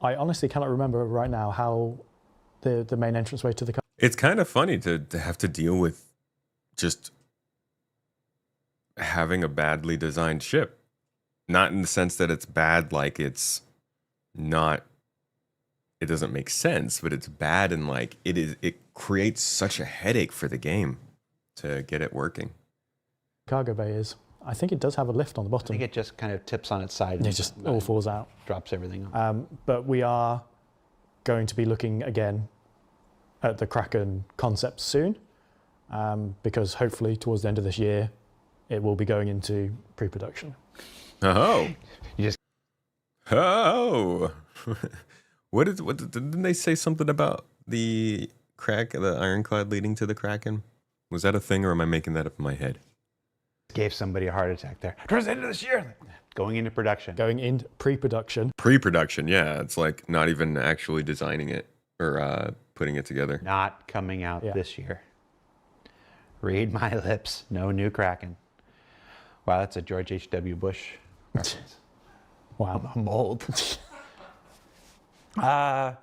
S10: honestly cannot remember right now how the main entranceway to the...
S1: It's kind of funny to have to deal with just having a badly designed ship. Not in the sense that it's bad, like it doesn't make sense, but it's bad and like it creates such a headache for the game to get it working.
S10: Cargo bay is. I think it does have a lift on the bottom.
S7: I think it just kind of tips on its side.
S10: And it just all falls out.
S7: Drops everything off.
S10: But we are going to be looking again at the Kraken concept soon, because hopefully towards the end of this year, it will be going into pre-production.
S1: Oh.
S7: You just...
S1: Oh. Didn't they say something about the ironclad leading to the Kraken? Was that a thing, or am I making that up in my head?
S7: Gave somebody a heart attack there. Towards the end of this year, going into production.
S10: Going into pre-production.
S1: Pre-production, yeah. It's like not even actually designing it or putting it together.
S7: Not coming out this year. Read my lips. No new Kraken. Wow, that's a George H.W. Bush reference.
S10: Wow.
S7: I'm old. Can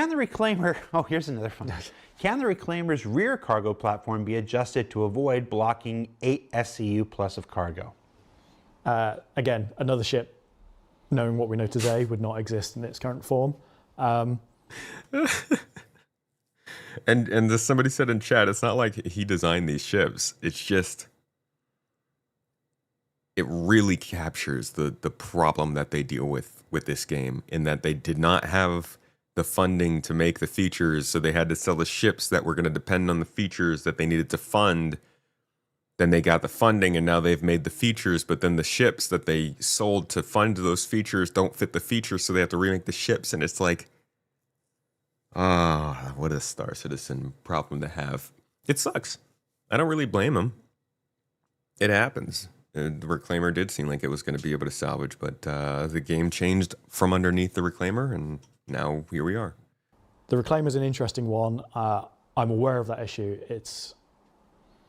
S7: the Reclaimer... Oh, here's another fun one. Can the Reclaimer's rear cargo platform be adjusted to avoid blocking 8 SCU plus of cargo?
S10: Again, another ship, knowing what we know today, would not exist in its current form.
S1: And somebody said in chat, it's not like he designed these ships. It's just... It really captures the problem that they deal with this game, in that they did not have the funding to make the features, so they had to sell the ships that were going to depend on the features that they needed to fund. Then they got the funding, and now they've made the features, but then the ships that they sold to fund those features don't fit the features, so they have to remake the ships, and it's like, what a Star Citizen problem to have. It sucks. I don't really blame them. It happens. The Reclaimer did seem like it was going to be able to salvage, but the game changed from underneath the Reclaimer, and now here we are.
S10: The Reclaimer is an interesting one. I'm aware of that issue. It's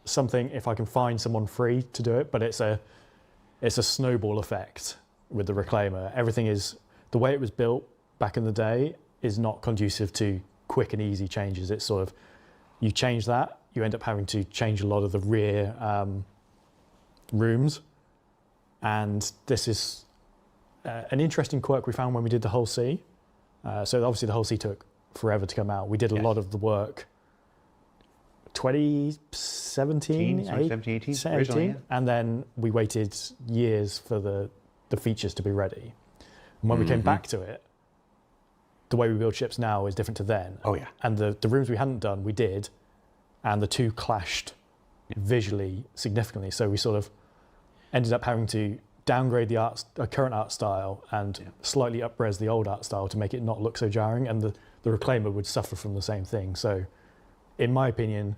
S10: something, if I can find someone free to do it, but it's a snowball effect with the Reclaimer. Everything is, the way it was built back in the day is not conducive to quick and easy changes. It's sort of, you change that, you end up having to change a lot of the rear rooms, and this is an interesting quirk we found when we did the Hull C. So obviously the Hull C took forever to come out. We did a lot of the work 2017, 18, and then we waited years for the features to be ready. And when we came back to it, the way we build ships now is different to then.
S7: Oh yeah.
S10: And the rooms we hadn't done, we did, and the two clashed visually significantly. So we sort of ended up having to downgrade the current art style and slightly up-res the old art style to make it not look so jarring, and the Reclaimer would suffer from the same thing. So in my opinion,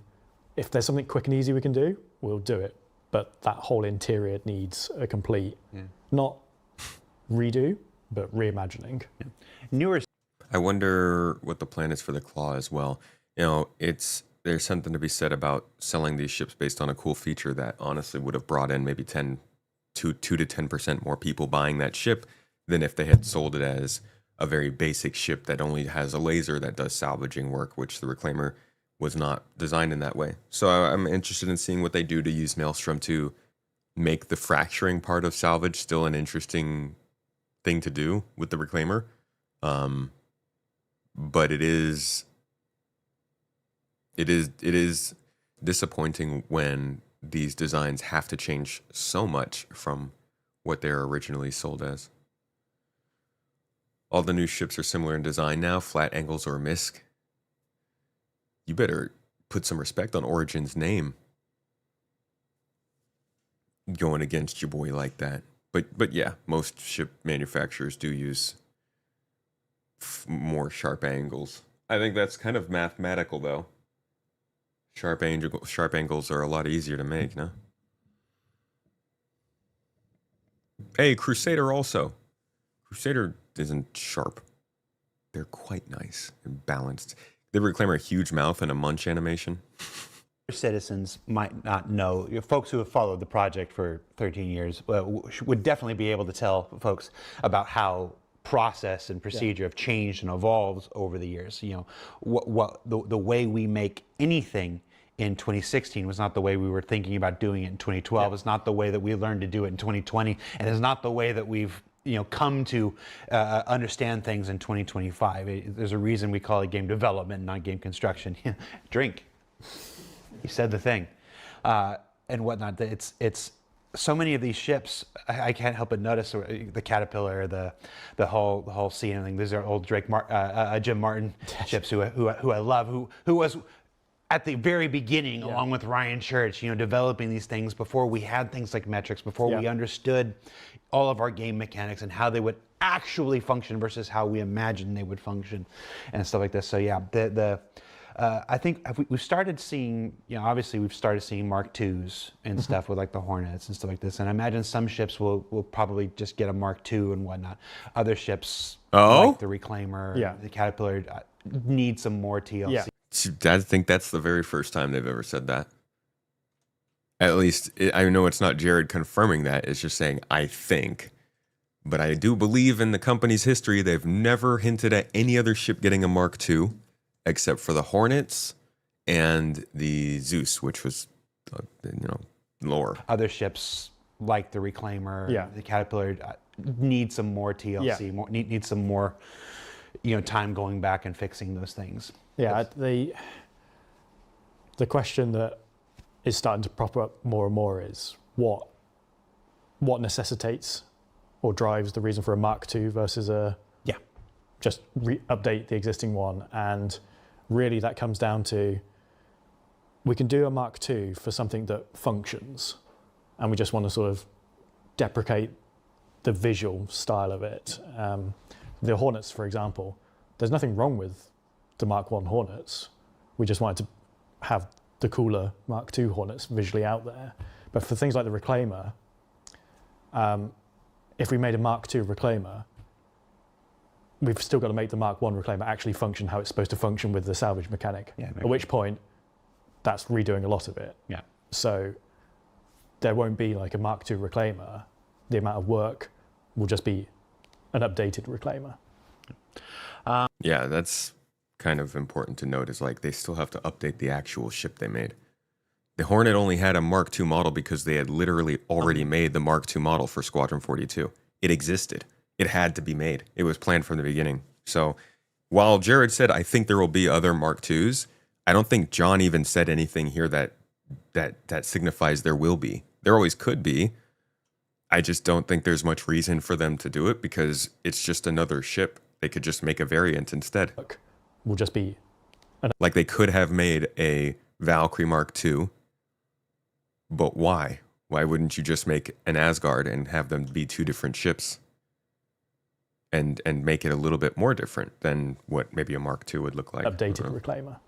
S10: if there's something quick and easy we can do, we'll do it. But that whole interior needs a complete, not redo, but reimagining.
S7: Newer.
S1: I wonder what the plan is for the claw as well. You know, it's there's something to be said about selling these ships based on a cool feature that honestly would have brought in maybe 2 to 10% more people buying that ship than if they had sold it as a very basic ship that only has a laser that does salvaging work, which the Reclaimer was not designed in that way. So I'm interested in seeing what they do to use Maelstrom to make the fracturing part of salvage still an interesting thing to do with the Reclaimer. But it is disappointing when these designs have to change so much from what they're originally sold as. All the new ships are similar in design now, flat angles or misc. You better put some respect on Origin's name. Going against your boy like that. But yeah, most ship manufacturers do use more sharp angles. I think that's kind of mathematical though. Sharp angles are a lot easier to make, no? Hey, Crusader also. Crusader isn't sharp. They're quite nice and balanced. They Reclaimer a huge mouth and a munch animation.
S7: Citizens might not know, folks who have followed the project for 13 years would definitely be able to tell folks about how process and procedure have changed and evolved over the years. You know, the way we make anything in 2016 was not the way we were thinking about doing it in 2012. It's not the way that we learned to do it in 2020, and it's not the way that we've come to understand things in 2025. There's a reason we call it game development, not game construction. Drink. You said the thing, and whatnot. It's so many of these ships. I can't help but notice the Caterpillar, the whole scene. I think these are old Jim Martin ships who I love. Who was at the very beginning, along with Ryan Church, developing these things before we had things like metrics, before we understood all of our game mechanics and how they would actually function versus how we imagined they would function and stuff like this. So yeah, I think we've started seeing, obviously we've started seeing Mark IIs and stuff with like the Hornets and stuff like this. And I imagine some ships will probably just get a Mark II and whatnot. Other ships like the Reclaimer, the Caterpillar need some more TLC.
S1: Yeah. I think that's the very first time they've ever said that. At least, I know it's not Jared confirming that. It's just saying, I think. But I do believe in the company's history, they've never hinted at any other ship getting a Mark II, except for the Hornets and the Zeus, which was, lower.
S7: Other ships like the Reclaimer, the Caterpillar, need some more TLC, need some more, time going back and fixing those things.
S10: Yeah, the question that is starting to prop up more and more is what necessitates or drives the reason for a Mark II versus a just update the existing one. And really that comes down to, we can do a Mark II for something that functions, and we just want to sort of deprecate the visual style of it. The Hornets, for example, there's nothing wrong with the Mark I Hornets. We just wanted to have the cooler Mark II Hornets visually out there. But for things like the Reclaimer, if we made a Mark II Reclaimer, we've still got to make the Mark I Reclaimer actually function how it's supposed to function with the salvage mechanic. At which point, that's redoing a lot of it.
S7: Yeah.
S10: So there won't be like a Mark II Reclaimer. The amount of work will just be an updated Reclaimer.
S1: Yeah, that's kind of important to note, is like they still have to update the actual ship they made. The Hornet only had a Mark II model because they had literally already made the Mark II model for Squadron 42. It existed. It had to be made. It was planned from the beginning. So while Jared said, I think there will be other Mark IIs, I don't think John even said anything here that signifies there will be. There always could be. I just don't think there's much reason for them to do it because it's just another ship. They could just make a variant instead.
S10: Will just be
S1: like they could have made a Valkyrie Mark II, but why? Why wouldn't you just make an Asgard and have them be two different ships and make it a little bit more different than what maybe a Mark II would look like?
S10: Updated Reclaimer.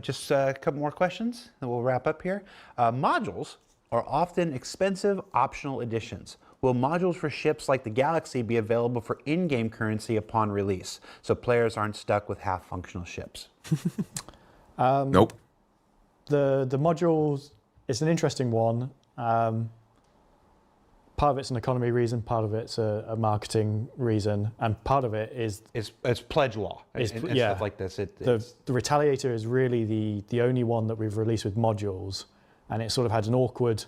S7: Just a couple more questions and we'll wrap up here. Modules are often expensive optional additions. will modules for ships like the Galaxy be available for in-game currency upon release, so players aren't stuck with half-functional ships?
S1: Nope.
S10: The modules, it's an interesting one. Part of it's an economy reason, part of it's a marketing reason, and part of it is
S7: it's pledge law and stuff like this.
S10: The Retaliator is really the only one that we've released with modules, and it sort of had an awkward.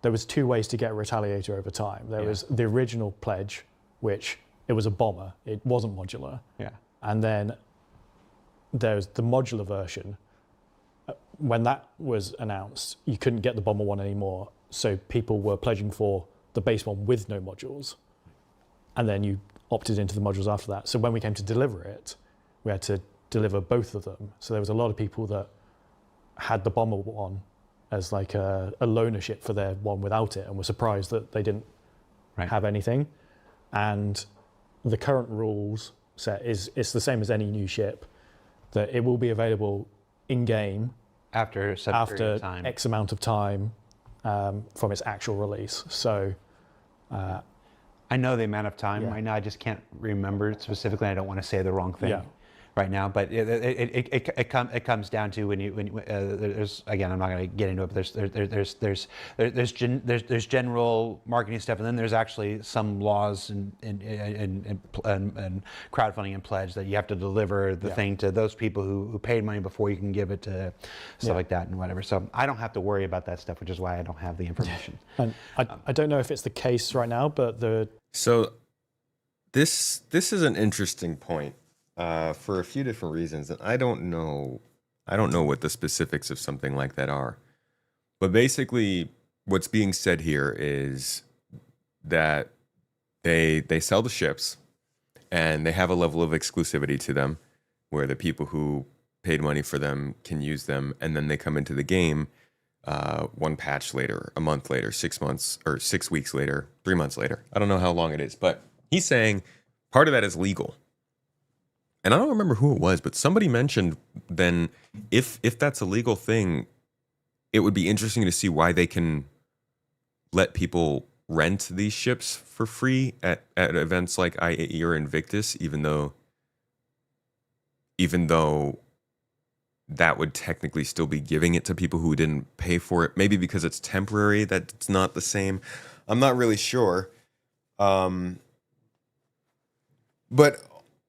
S10: There was two ways to get a Retaliator over time. There was the original pledge, which it was a bomber. It wasn't modular.
S7: Yeah.
S10: And then there's the modular version. When that was announced, you couldn't get the bomber one anymore. So people were pledging for the base one with no modules. And then you opted into the modules after that. So when we came to deliver it, we had to deliver both of them. So there was a lot of people that had the bomber one as like a loaner ship for their one without it and were surprised that they didn't have anything. And the current rules set it's the same as any new ship, that it will be available in-game
S7: after
S10: X amount of time from its actual release. So
S7: I know the amount of time right now. I just can't remember it specifically. I don't want to say the wrong thing right now, but it comes down to when there's, again, I'm not going to get into it, but there's general marketing stuff, and then there's actually some laws and crowdfunding and pledge that you have to deliver the thing to those people who paid money before you can give it to stuff like that and whatever. So I don't have to worry about that stuff, which is why I don't have the information.
S10: And I don't know if it's the case right now, but
S1: So this is an interesting point. For a few different reasons, and I don't know what the specifics of something like that are. But basically, what's being said here is that they sell the ships, and they have a level of exclusivity to them, where the people who paid money for them can use them, and then they come into the game one patch later, a month later, 6 months, or 6 weeks later, 3 months later. I don't know how long it is, but he's saying part of that is legal. And I don't remember who it was, but somebody mentioned then if that's a legal thing, it would be interesting to see why they can let people rent these ships for free at events like IAE or Invictus, even though that would technically still be giving it to people who didn't pay for it. Maybe because it's temporary, that's not the same. I'm not really sure. But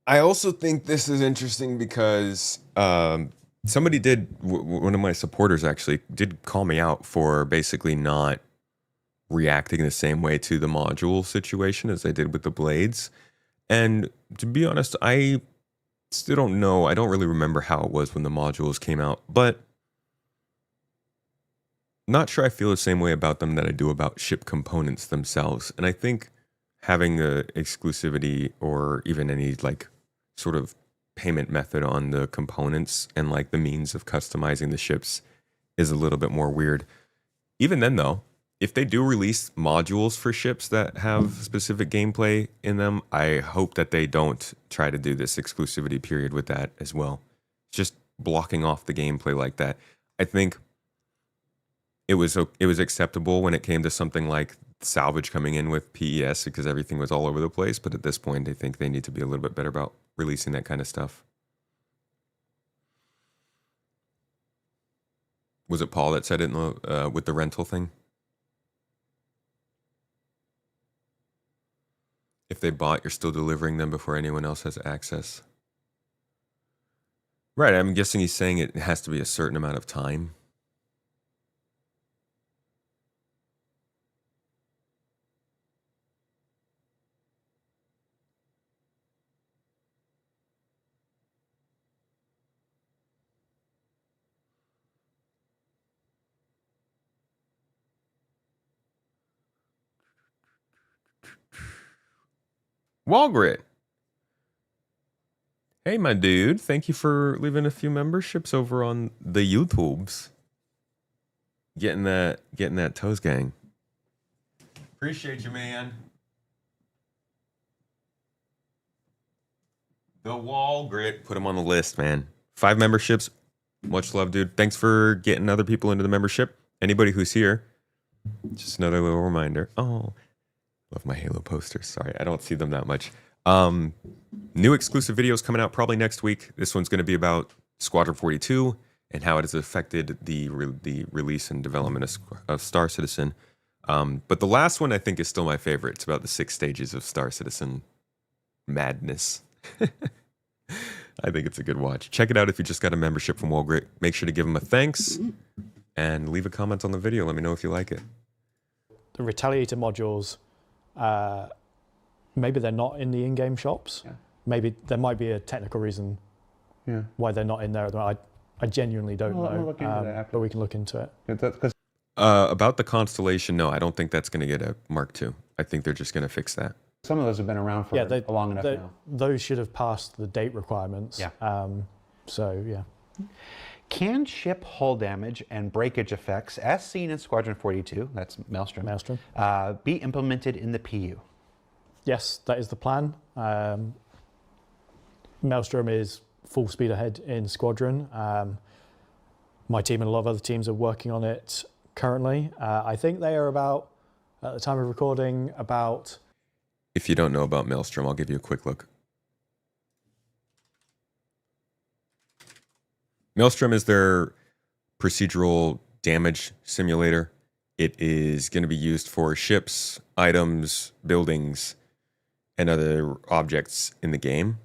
S1: I also think this is interesting because somebody one of my supporters actually did call me out for basically not reacting the same way to the module situation as I did with the blades. And to be honest, I still don't know. I don't really remember how it was when the modules came out, but not sure I feel the same way about them that I do about ship components themselves. And I think having a exclusivity or even any like sort of payment method on the components and like the means of customizing the ships is a little bit more weird. Even then though, if they do release modules for ships that have specific gameplay in them, I hope that they don't try to do this exclusivity period with that as well. Just blocking off the gameplay like that. I think it was acceptable when it came to something like salvage coming in with PES because everything was all over the place, but at this point I think they need to be a little bit better about releasing that kind of stuff. Was it Paul that said it with the rental thing? If they bought, you're still delivering them before anyone else has access. Right, I'm guessing he's saying it has to be a certain amount of time. Walgrit. Hey, my dude. Thank you for leaving a few memberships over on the YouTubes. Getting that toes gang. Appreciate you, man. The Walgrit. Put them on the list, man. 5 memberships. Much love, dude. Thanks for getting other people into the membership. Anybody who's here, just another little reminder. Oh, Love my Halo posters. Sorry, I don't see them that much. New exclusive videos coming out probably next week. This one's going to be about Squadron 42 and how it has affected the release and development of Star Citizen. But the last one I think is still my favorite. It's about the 6 stages of Star Citizen madness. I think it's a good watch. Check it out if you just got a membership from Walgreat. Make sure to give them a thanks and leave a comment on the video. Let me know if you like it.
S10: The Retaliator modules, maybe they're not in the in-game shops. Yeah. Maybe there might be a technical reason why they're not in there. I genuinely don't know, but we can look into it.
S1: About the Constellation, no, I don't think that's going to get a Mark II. I think they're just going to fix that.
S6: Some of those have been around for long enough now.
S10: Those should have passed the date requirements.
S7: Yeah.
S10: So, yeah.
S7: Can ship hull damage and breakage effects, as seen in Squadron 42, that's Maelstrom, be implemented in the PU?
S10: Yes, that is the plan. Maelstrom is full speed ahead in Squadron. My team and a lot of other teams are working on it currently. I think they are about, at the time of recording, about...
S1: If you don't know about Maelstrom, I'll give you a quick look. Maelstrom is their procedural damage simulator. It is going to be used for ships, items, buildings, and other objects in the game.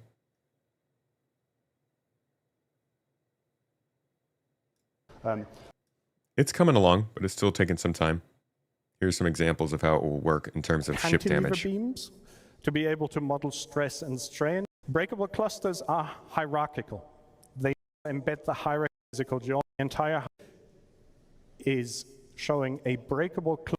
S1: It's coming along, but it's still taking some time. Here's some examples of how it will work in terms of ship damage.
S12: Beams to be able to model stress and strain. Breakable clusters are hierarchical. They embed the hierarchy physical geometry. The entire is showing a breakable cluster.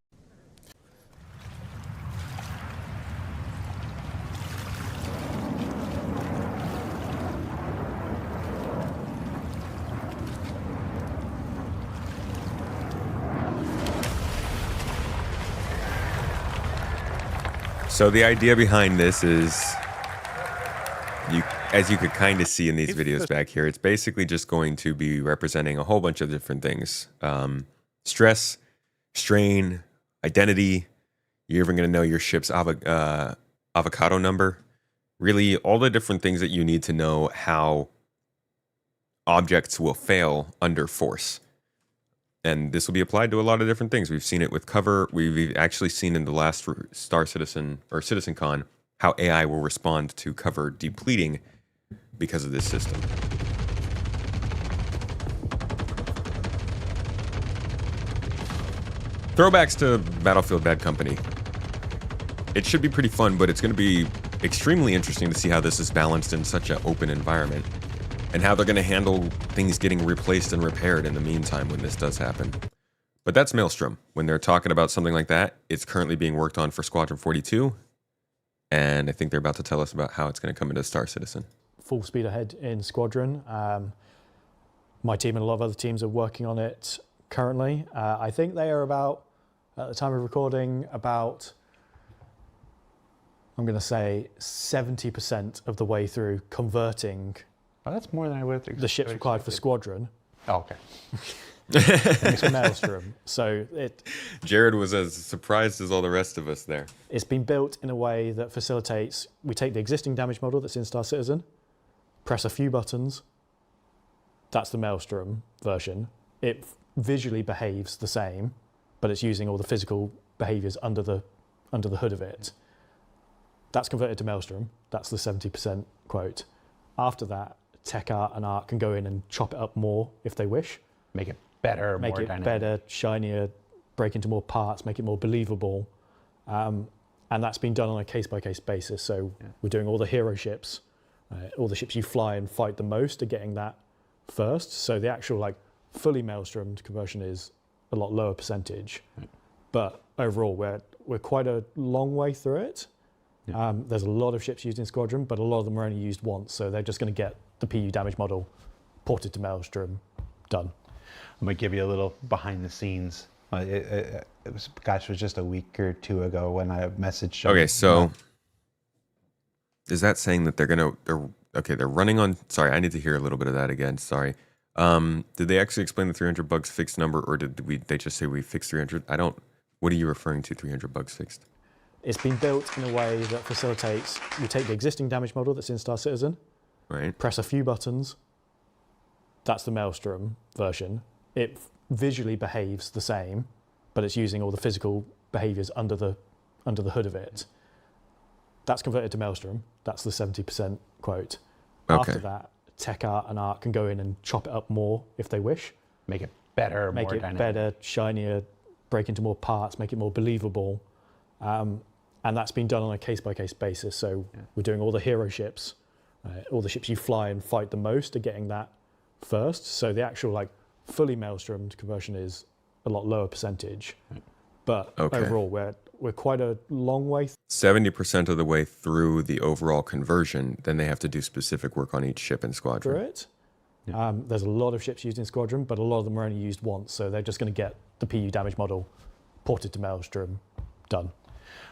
S1: So the idea behind this is, as you could kind of see in these videos back here, it's basically just going to be representing a whole bunch of different things. Stress, strain, identity. You're even going to know your ship's avocado number. Really, all the different things that you need to know how objects will fail under force. And this will be applied to a lot of different things. We've seen it with cover. We've actually seen in the last Star Citizen or CitizenCon how AI will respond to cover depleting because of this system. Throwbacks to Battlefield Bad Company. It should be pretty fun, but it's going to be extremely interesting to see how this is balanced in such an open environment, and how they're going to handle things getting replaced and repaired in the meantime when this does happen. But that's Maelstrom. When they're talking about something like that, it's currently being worked on for Squadron 42, and I think they're about to tell us about how it's going to come into Star Citizen.
S10: Full speed ahead in Squadron. My team and a lot of other teams are working on it currently. I think they are about, at the time of recording, about, I'm going to say, 70% of the way through converting
S7: that's more than I would have expected.
S10: The ships required for Squadron.
S7: Oh, okay.
S10: It's Maelstrom. So
S1: Jared was as surprised as all the rest of us there.
S10: It's been built in a way that facilitates, we take the existing damage model that's in Star Citizen, press a few buttons, that's the Maelstrom version. It visually behaves the same, but it's using all the physical behaviors under the hood of it. That's converted to Maelstrom. That's the 70% quote. After that, tech art and art can go in and chop it up more if they wish.
S7: Make it better,
S10: make
S7: more
S10: it
S7: dynamic.
S10: better, shinier, break into more parts, make it more believable. And that's been done on a case-by-case basis. So we're doing all the hero ships, all the ships you fly and fight the most are getting that first. So the actual fully Maelstrommed conversion is a lot lower percentage. But overall, we're quite a long way through it. There's a lot of ships used in Squadron, but a lot of them are only used once, so they're just going to get the PU damage model ported to Maelstrom, done.
S7: I'm going to give you a little behind the scenes. It was just a week or two ago when I messaged.
S1: Okay, so is that saying that they're running on? Sorry, I need to hear a little bit of that again. Sorry. Did they actually explain the 300 bugs fixed number, or did they just say we fixed 300? What are you referring to? 300 bugs fixed?
S10: It's been built in a way that facilitates, you take the existing damage model that's in Star Citizen,
S1: right?
S10: Press a few buttons, that's the Maelstrom version. It visually behaves the same, but it's using all the physical behaviors under the hood of it. That's converted to Maelstrom. That's the 70% quote.
S1: Okay.
S10: After that, Tech Art and Art can go in and chop it up more if they wish.
S7: Make it better,
S10: make
S7: more
S10: it
S7: dynamic.
S10: better, shinier, break into more parts, make it more believable. And that's been done on a case-by-case basis. So we're doing all the hero ships, all the ships you fly and fight the most are getting that first. So the actual like fully Maelstromed conversion is a lot lower percentage. But overall, we're quite a long way.
S1: 70% of the way through the overall conversion, then they have to do specific work on each ship and squadron.
S10: Through it. There's a lot of ships used in Squadron, but a lot of them are only used once. So they're just going to get the PU damage model ported to Maelstrom, done.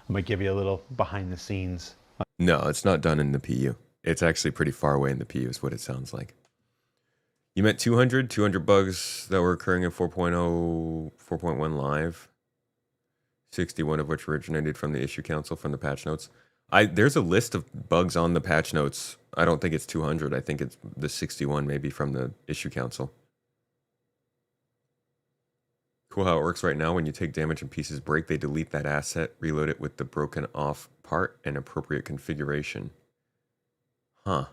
S7: I'm going to give you a little behind the scenes.
S1: No, it's not done in the PU. It's actually pretty far away in the PU is what it sounds like. You meant 200 bugs that were occurring in 4.0, 4.1 live. 61 of which originated from the issue council from the patch notes. There's a list of bugs on the patch notes. I don't think it's 200. I think it's the 61 maybe from the issue council. Cool how it works right now. When you take damage and pieces break, they delete that asset, reload it with the broken off part and appropriate configuration. Huh.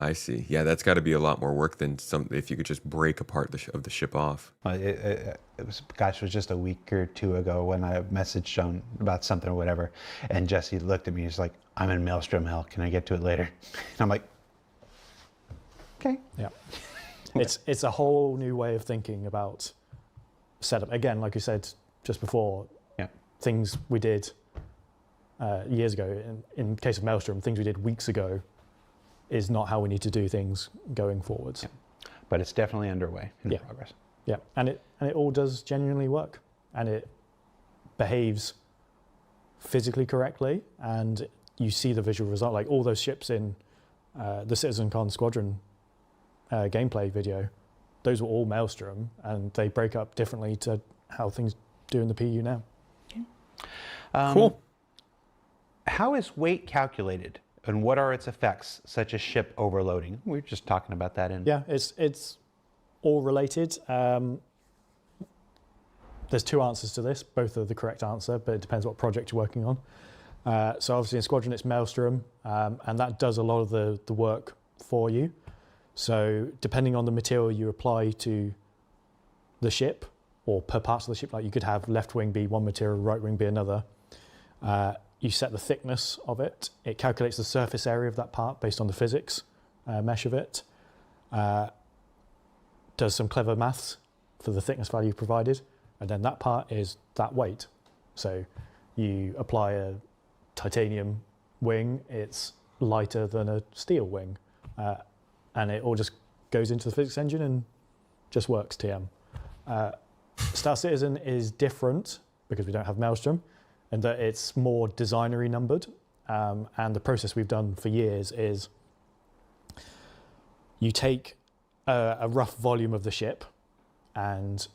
S1: I see. Yeah, that's got to be a lot more work than if you could just break a part of the ship off.
S7: It was just a week or two ago when I messaged Sean about something or whatever, and Jesse looked at me. He's like, "I'm in Maelstrom hell. Can I get to it later?" And I'm like, "Okay."
S10: Yeah. It's a whole new way of thinking about setup. Again, like you said just before, things we did years ago. In case of Maelstrom, things we did weeks ago is not how we need to do things going forwards.
S7: Yeah. But it's definitely underway in progress.
S10: Yeah, and it all does genuinely work, and it behaves physically correctly, and you see the visual result. Like all those ships in the CitizenCon Squadron gameplay video, those were all Maelstrom, and they break up differently to how things do in the PU now.
S1: Cool.
S7: How is weight calculated? And what are its effects, such as ship overloading? We were just talking about that in...
S10: Yeah, it's all related. There's two answers to this. Both are the correct answer, but it depends what project you're working on. So obviously in Squadron, it's Maelstrom, and that does a lot of the work for you. So depending on the material you apply to the ship, or per parts of the ship, like you could have left wing be one material, right wing be another, you set the thickness of it. It calculates the surface area of that part based on the physics mesh of it. Does some clever maths for the thickness value provided. And then that part is that weight. So you apply a titanium wing, it's lighter than a steel wing. And it all just goes into the physics engine and just works TM. Star Citizen is different because we don't have Maelstrom, and that it's more designery numbered. And the process we've done for years is you take a rough volume of the ship, and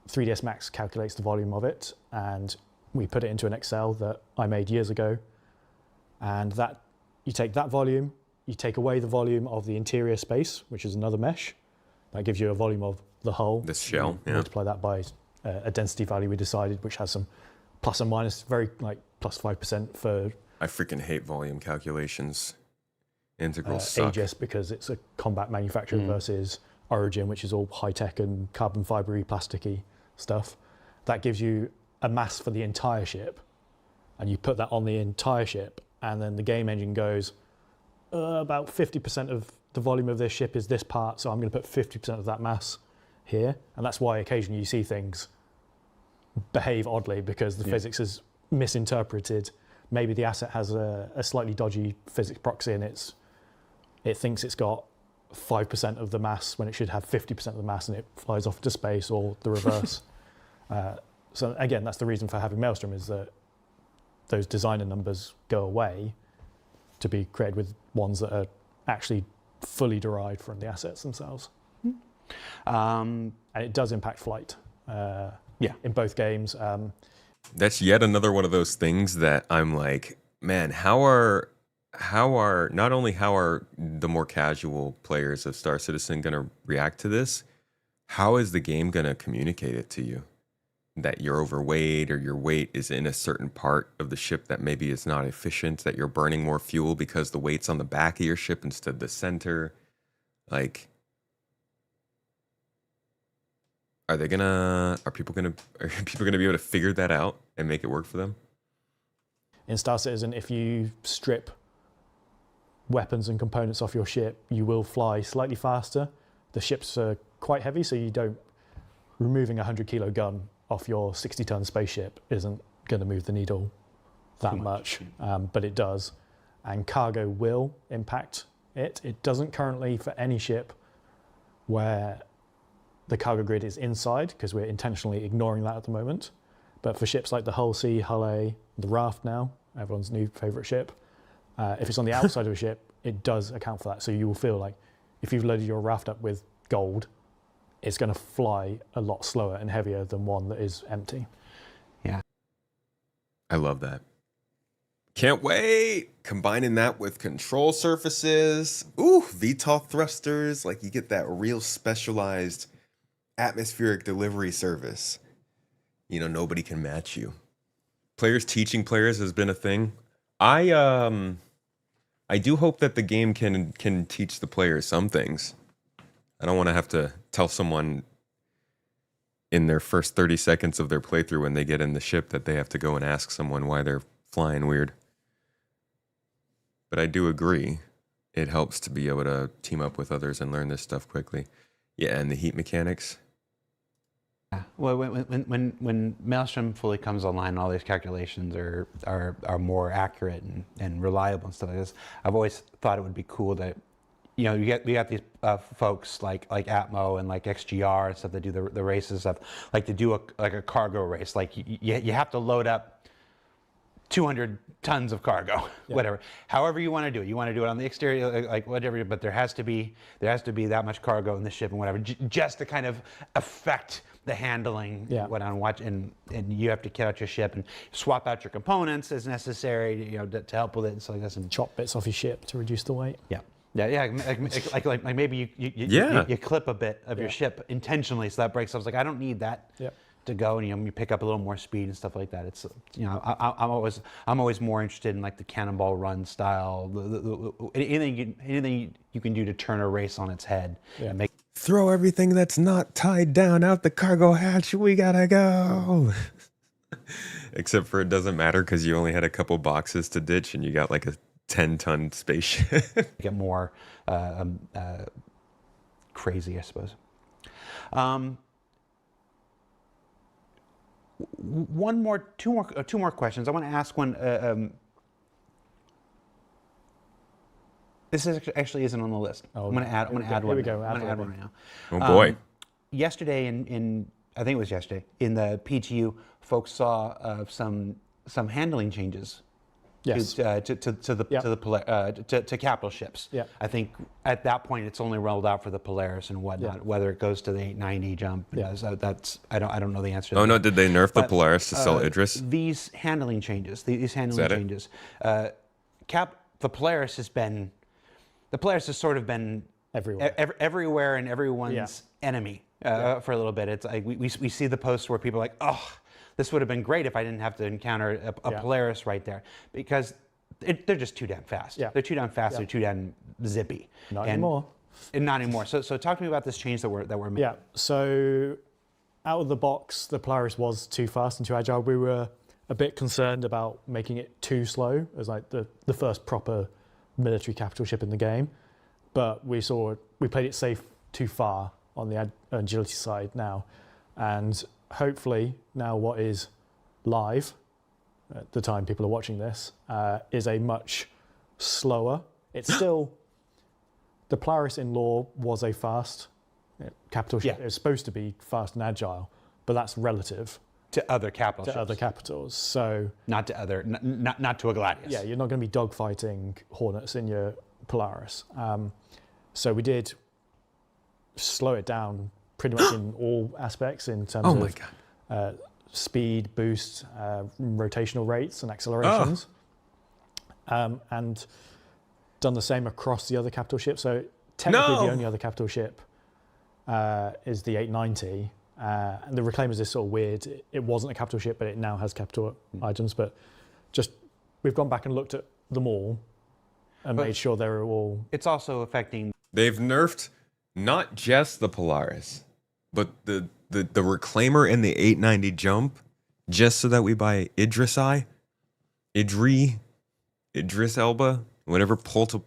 S10: 3ds Max calculates the volume of it, and we put it into an Excel that I made years ago. And that you take that volume, you take away the volume of the interior space, which is another mesh. That gives you a volume of the hull.
S1: This shell,
S10: Multiply that by a density value we decided, which has some plus and minus, very like plus 5% for...
S1: I freaking hate volume calculations. Integrals suck.
S10: Aegis, because it's a combat manufacturer versus Origin, which is all high-tech and carbon fibre-y, plasticky stuff. That gives you a mass for the entire ship, and you put that on the entire ship, and then the game engine goes, about 50% of the volume of this ship is this part, so I'm going to put 50% of that mass here. And that's why occasionally you see things behave oddly, because the physics is misinterpreted. Maybe the asset has a slightly dodgy physics proxy, and it thinks it's got 5% of the mass when it should have 50% of the mass, and it flies off into space, or the reverse. So again, that's the reason for having Maelstrom, is that those designer numbers go away to be created with ones that are actually fully derived from the assets themselves. And it does impact flight. In both games.
S1: That's yet another one of those things that I'm like, man, how are not only how are the more casual players of Star Citizen going to react to this? How is the game going to communicate it to you? That you're overweight or your weight is in a certain part of the ship that maybe is not efficient, that you're burning more fuel because the weight's on the back of your ship instead of the center. Like, are people gonna be able to figure that out and make it work for them?
S10: In Star Citizen, if you strip weapons and components off your ship, you will fly slightly faster. The ships are quite heavy, so you don't. Removing a 100-kilo gun off your 60-ton spaceship isn't going to move the needle that much, but it does. And cargo will impact it. It doesn't currently for any ship where the cargo grid is inside, because we're intentionally ignoring that at the moment. But for ships like the Hull C, Hull A, the Raft now, everyone's new favorite ship, if it's on the outside of a ship, it does account for that. So you will feel like if you've loaded your Raft up with gold, it's going to fly a lot slower and heavier than one that is empty.
S7: Yeah.
S1: I love that. Can't wait. Combining that with control surfaces. Ooh, VTOL thrusters. Like, you get that real specialized atmospheric delivery service. You know, nobody can match you. Players teaching players has been a thing. I do hope that the game can teach the players some things. I don't want to have to tell someone in their first 30 seconds of their playthrough when they get in the ship that they have to go and ask someone why they're flying weird. But I do agree. It helps to be able to team up with others and learn this stuff quickly. Yeah, and the heat mechanics.
S7: Yeah. Well, when Maelstrom fully comes online, all these calculations are more accurate and reliable and stuff like this. I've always thought it would be cool that, you know, we got these folks like Atmo and like XGR and stuff that do the races stuff, like to do a cargo race. Like you have to load up 200 tons of cargo, whatever. However you want to do it. You want to do it on the exterior, like whatever. But there has to be that much cargo in the ship and whatever, just to kind of affect the handling. What I'm watching, and you have to kit out your ship and swap out your components as necessary, you know, to help with it and stuff like that. And
S10: chop bits off your ship to reduce the weight.
S7: Like maybe you clip a bit of your ship intentionally so that breaks off. It's like, I don't need that to go, and you pick up a little more speed and stuff like that. It's, you know, I'm always more interested in like the cannonball run style, anything you can do to turn a race on its head and make.
S1: Throw everything that's not tied down out the cargo hatch. We gotta go. Except for it doesn't matter because you only had a couple boxes to ditch and you got like a 10-ton spaceship.
S7: Get more crazy, I suppose. Two more questions. I want to ask one. This actually isn't on the list. I'm going to add one.
S10: Here we go.
S7: I'm going to add one right now.
S1: Oh boy!
S7: Yesterday, I think it was yesterday, in the PTU, folks saw some handling changes.
S10: Yes.
S7: To capital ships.
S10: Yeah.
S7: I think at that point it's only rolled out for the Polaris and whatnot. Whether it goes to the 890 jump, so that's I don't know the answer.
S1: Oh no, did they nerf the Polaris to sell Idris?
S7: These handling changes. The Polaris has sort of been everywhere and everyone's enemy for a little bit. It's like we see the posts where people are like, oh, this would have been great if I didn't have to encounter a Polaris right there, because they're just too damn fast. They're too damn fast. They're too damn zippy.
S10: Not anymore.
S7: Not anymore. So talk to me about this change that we're making.
S10: Yeah. So out of the box, the Polaris was too fast and too agile. We were a bit concerned about making it too slow as like the first proper military capital ship in the game, but we played it safe too far on the agility side now, and hopefully now what is live at the time people are watching this is a much slower. It's still, the Polaris in lore was a fast capital ship. It was supposed to be fast and agile, but that's relative
S7: to other capital ships.
S10: Other capitals. So
S7: not to a Gladius.
S10: Yeah, you're not going to be dogfighting Hornets in your Polaris. So we did slow it down pretty much in all aspects in terms of speed, boost, rotational rates and accelerations. And done the same across the other capital ships. So technically the only other capital ship is the 890. And the Reclaimer's is sort of weird. It wasn't a capital ship, but it now has capital items. But just, we've gone back and looked at them all and made sure they're all...
S7: It's also affecting...
S1: They've nerfed not just the Polaris, but the Reclaimer and the 890 jump, just so that we buy Idris Elba, whatever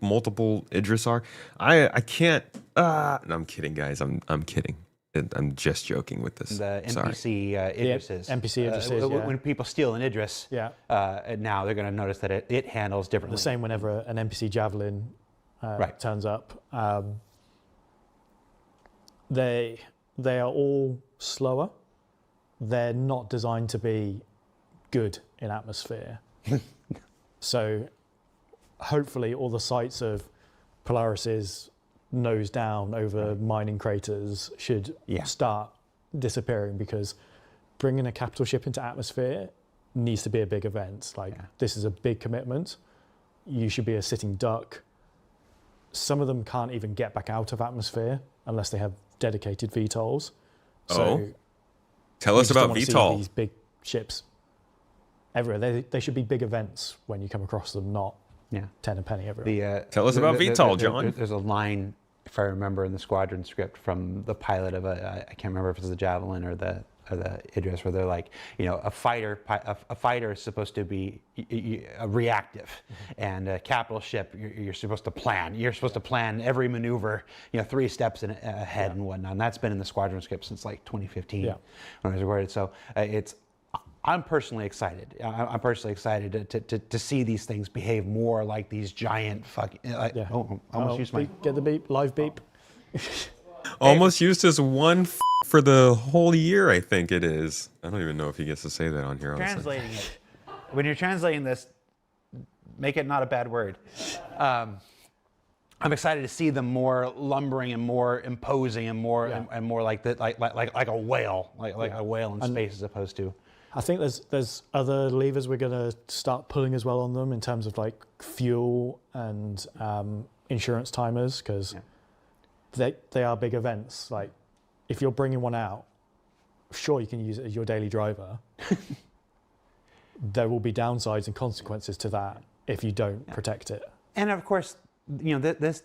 S1: multiple Idris are. I can't. No, I'm kidding, guys. I'm kidding. I'm just joking with this.
S7: The NPC Idrises.
S10: NPC Idrises,
S7: When people steal an Idris, now they're going to notice that it handles differently.
S10: The same whenever an NPC Javelin turns up. They are all slower. They're not designed to be good in atmosphere. So hopefully all the sights of Polaris's nose down over mining craters should start disappearing, because bringing a capital ship into atmosphere needs to be a big event. Like this is a big commitment. You should be a sitting duck. Some of them can't even get back out of atmosphere unless they have dedicated VTOLs. So
S1: tell us about VTOL.
S10: These big ships everywhere. They should be big events when you come across them, not 10 a penny everywhere.
S1: Tell us about VTOL, John.
S7: There's a line, if I remember, in the squadron script from the pilot of I can't remember if it's the Javelin or the Idris, where they're like, a fighter is supposed to be reactive, and a capital ship, you're supposed to plan. You're supposed to plan every maneuver, 3 steps ahead and whatnot. And that's been in the squadron script since like 2015 when I was recorded. So I'm personally excited. I'm personally excited to see these things behave more like these giant fucking. Almost used my
S10: get the beep, live beep.
S1: Almost used as one for the whole year, I think it is. I don't even know if he gets to say that on here.
S7: Translating it. When you're translating this, make it not a bad word. I'm excited to see them more lumbering and more imposing and more and more like a whale, like a whale in space, as opposed to.
S10: I think there's other levers we're going to start pulling as well on them in terms of like fuel and insurance timers, because they are big events. Like if you're bringing one out, sure, you can use it as your daily driver. There will be downsides and consequences to that if you don't protect it.
S7: And of course, this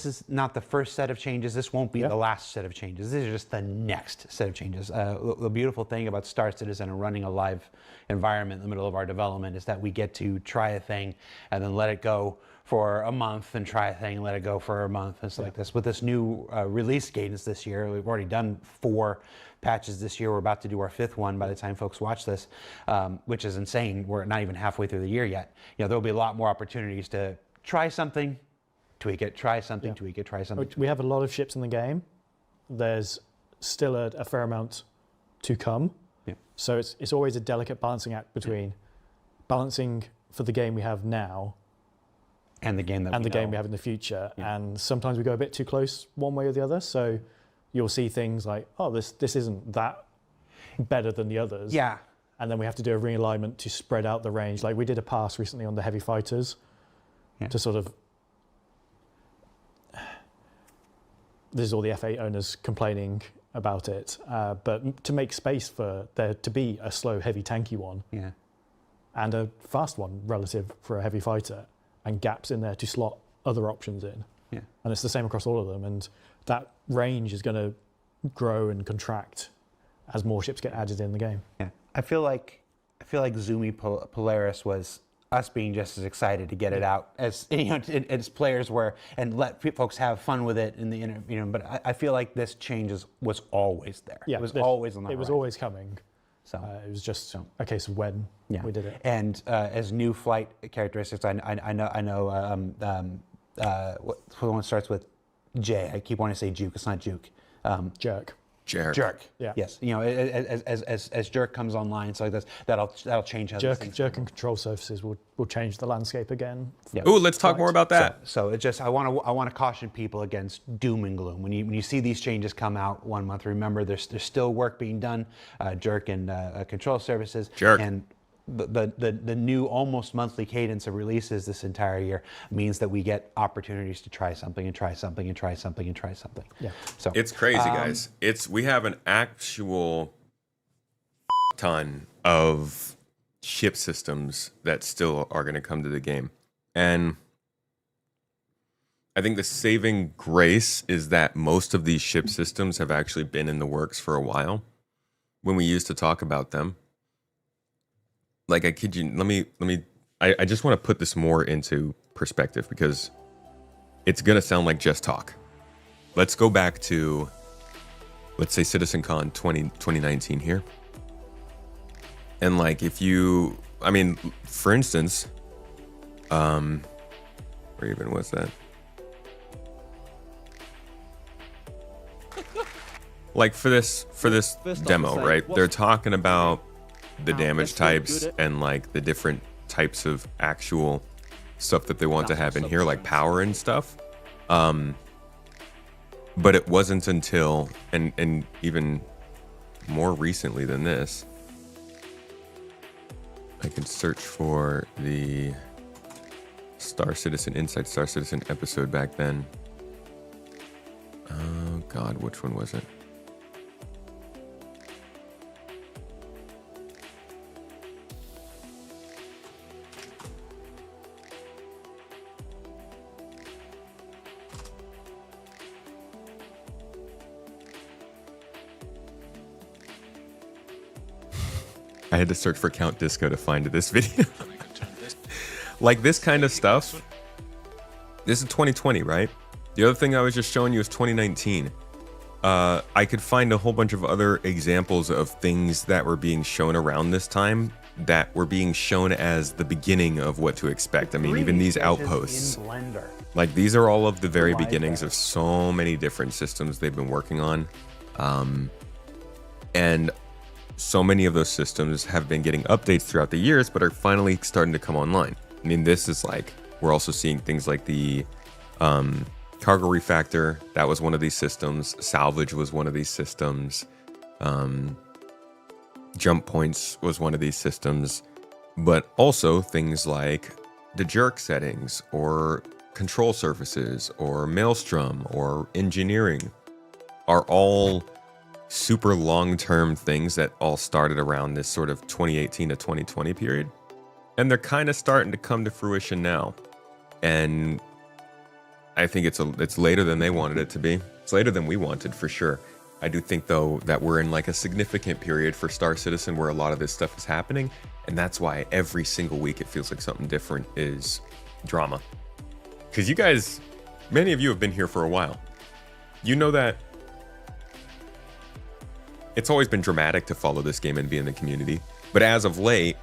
S7: is not the first set of changes. This won't be the last set of changes. These are just the next set of changes. The beautiful thing about Star Citizen and running a live environment in the middle of our development is that we get to try a thing and then let it go for a month, and try a thing and let it go for a month. It's like this. With this new release cadence this year, we've already done 4 patches this year. We're about to do our 5th one by the time folks watch this, which is insane. We're not even halfway through the year yet. There'll be a lot more opportunities to try something, tweak it, try something, tweak it, try something.
S10: We have a lot of ships in the game. There's still a fair amount to come. So it's always a delicate balancing act between balancing for the game we have now
S7: and the game
S10: we have in the future. And sometimes we go a bit too close one way or the other. So you'll see things like, oh, this isn't that better than the others. And then we have to do a realignment to spread out the range. Like we did a pass recently on the heavy fighters to sort of. This is all the F8 owners complaining about it, but to make space for there to be a slow, heavy, tanky one, and a fast one relative for a heavy fighter, and gaps in there to slot other options in. And it's the same across all of them, and that range is going to grow and contract as more ships get added in the game.
S7: I feel like Zoomy Polaris was us being just as excited to get it out as as players were, and let folks have fun with it in the But I feel like this change was always there. It was always on the horizon.
S10: It was always coming. So it was just a case of when we did it.
S7: And as new flight characteristics, I know what one starts with J. I keep wanting to say Juke. It's not Juke.
S10: Jerk.
S7: Jerk.
S10: Yeah.
S7: Yes. You know, as Jerk comes online, so that'll change how
S10: Jerk
S7: things
S10: and control surfaces will change the landscape again.
S7: Yeah.
S1: Ooh, let's talk more about that.
S7: So it just I want to caution people against doom and gloom. When you see these changes come out 1 month, remember there's still work being done. Jerk and control services.
S1: Jerk.
S7: And the new almost monthly cadence of releases this entire year means that we get opportunities to try something and try something and try something and try something.
S10: Yeah.
S7: So
S1: It's crazy, guys. We have an actual ton of ship systems that still are going to come to the game. And I think the saving grace is that most of these ship systems have actually been in the works for a while when we used to talk about them. Like, I kid you, I just want to put this more into perspective because it's going to sound like just talk. Let's go back to, let's say, CitizenCon 2019 here. And like, for instance, where even was that? Like for this demo, right? They're talking about the damage types and like the different types of actual stuff that they want to have in here, like power and stuff. But it wasn't until, and even more recently than this, I can search for the Inside Star Citizen episode back then. Oh God, which one was it? I had to search for Count Disco to find this video. Like this kind of stuff. This is 2020, right? The other thing I was just showing you is 2019. I could find a whole bunch of other examples of things that were being shown around this time that were being shown as the beginning of what to expect. I mean, even these outposts. Like these are all of the very beginnings of so many different systems they've been working on. And so many of those systems have been getting updates throughout the years, but are finally starting to come online. I mean, this is like, we're also seeing things like the cargo refactor. That was one of these systems. Salvage was one of these systems. Jump points was one of these systems. But also things like the jerk settings or control surfaces or maelstrom or engineering are all super long-term things that all started around this sort of 2018 to 2020 period. And they're kind of starting to come to fruition now. And I think it's later than they wanted it to be. It's later than we wanted, for sure. I do think, though, that we're in like a significant period for Star Citizen where a lot of this stuff is happening. And that's why every single week it feels like something different is drama. Because you guys, many of you have been here for a while. You know that it's always been dramatic to follow this game and be in the community. But as of late,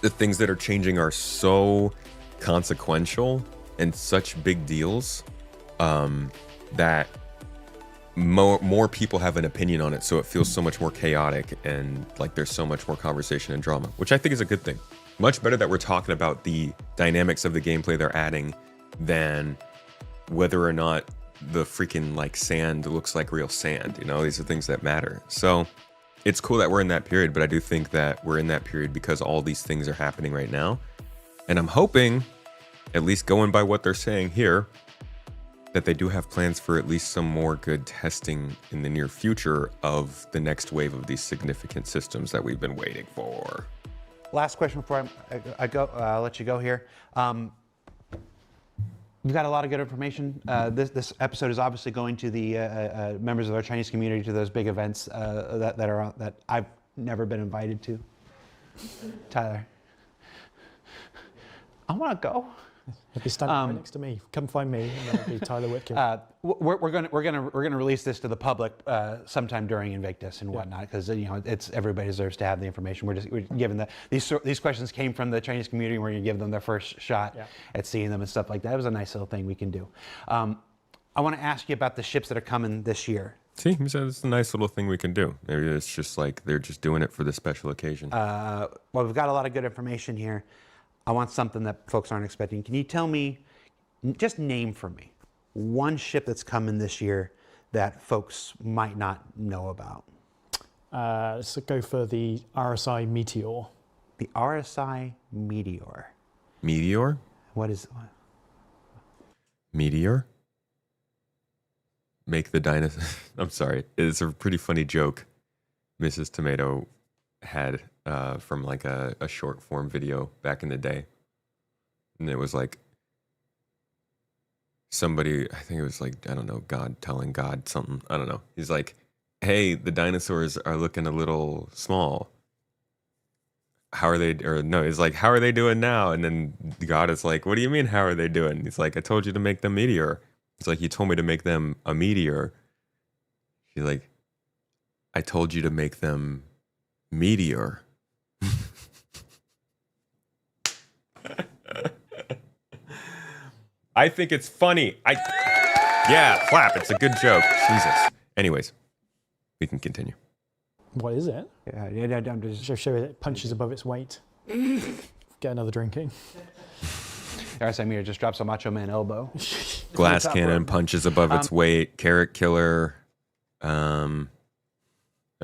S1: the things that are changing are so consequential and such big deals that more people have an opinion on it. So it feels so much more chaotic and like there's so much more conversation and drama, which I think is a good thing. Much better that we're talking about the dynamics of the gameplay they're adding than whether or not the freaking like sand looks like real sand. You know, these are things that matter. So it's cool that we're in that period, but I do think that we're in that period because all these things are happening right now. And I'm hoping, at least going by what they're saying here, that they do have plans for at least some more good testing in the near future of the next wave of these significant systems that we've been waiting for.
S7: Last question before I go, I'll let you go here. We've got a lot of good information. This episode is obviously going to the members of our Chinese community, to those big events that I've never been invited to. Tyler, I want to go.
S10: He'll be standing right next to me. Come find me, and then it'll be Tyler Whitkin.
S7: We're gonna release this to the public sometime during Invictus and whatnot, because you know everybody deserves to have the information. We're giving these questions came from the Chinese community. We're gonna give them their first shot at seeing them and stuff like that. It was a nice little thing we can do. I want to ask you about the ships that are coming this year.
S1: See, he said it's a nice little thing we can do. Maybe it's just like they're just doing it for this special occasion.
S7: Well, we've got a lot of good information here. I want something that folks aren't expecting. Can you tell me, just name for me, one ship that's coming this year that folks might not know about?
S10: Let's go for the RSI Meteor.
S7: The RSI Meteor.
S1: Meteor?
S7: What is...
S1: Meteor? Make the dinosaur. I'm sorry. It's a pretty funny joke Mrs. Tomato had from like a short form video back in the day. And it was like somebody, I think it was like, I don't know, God telling God something. I don't know. He's like, hey, the dinosaurs are looking a little small. How are they, or no, it's like, how are they doing now? And then God is like, what do you mean, how are they doing? He's like, I told you to make them meteor. It's like, you told me to make them a meteor. She's like, I told you to make them meteor. I think it's funny. Yeah, clap. It's a good joke. Jesus. Anyways, we can continue.
S10: What is it?
S7: Yeah, I'm just...
S10: Show it punches above its weight. Get another drinking.
S7: The RSI Meteor just drops a Macho Man elbow.
S1: Glass cannon punches above its weight. Carrot killer. I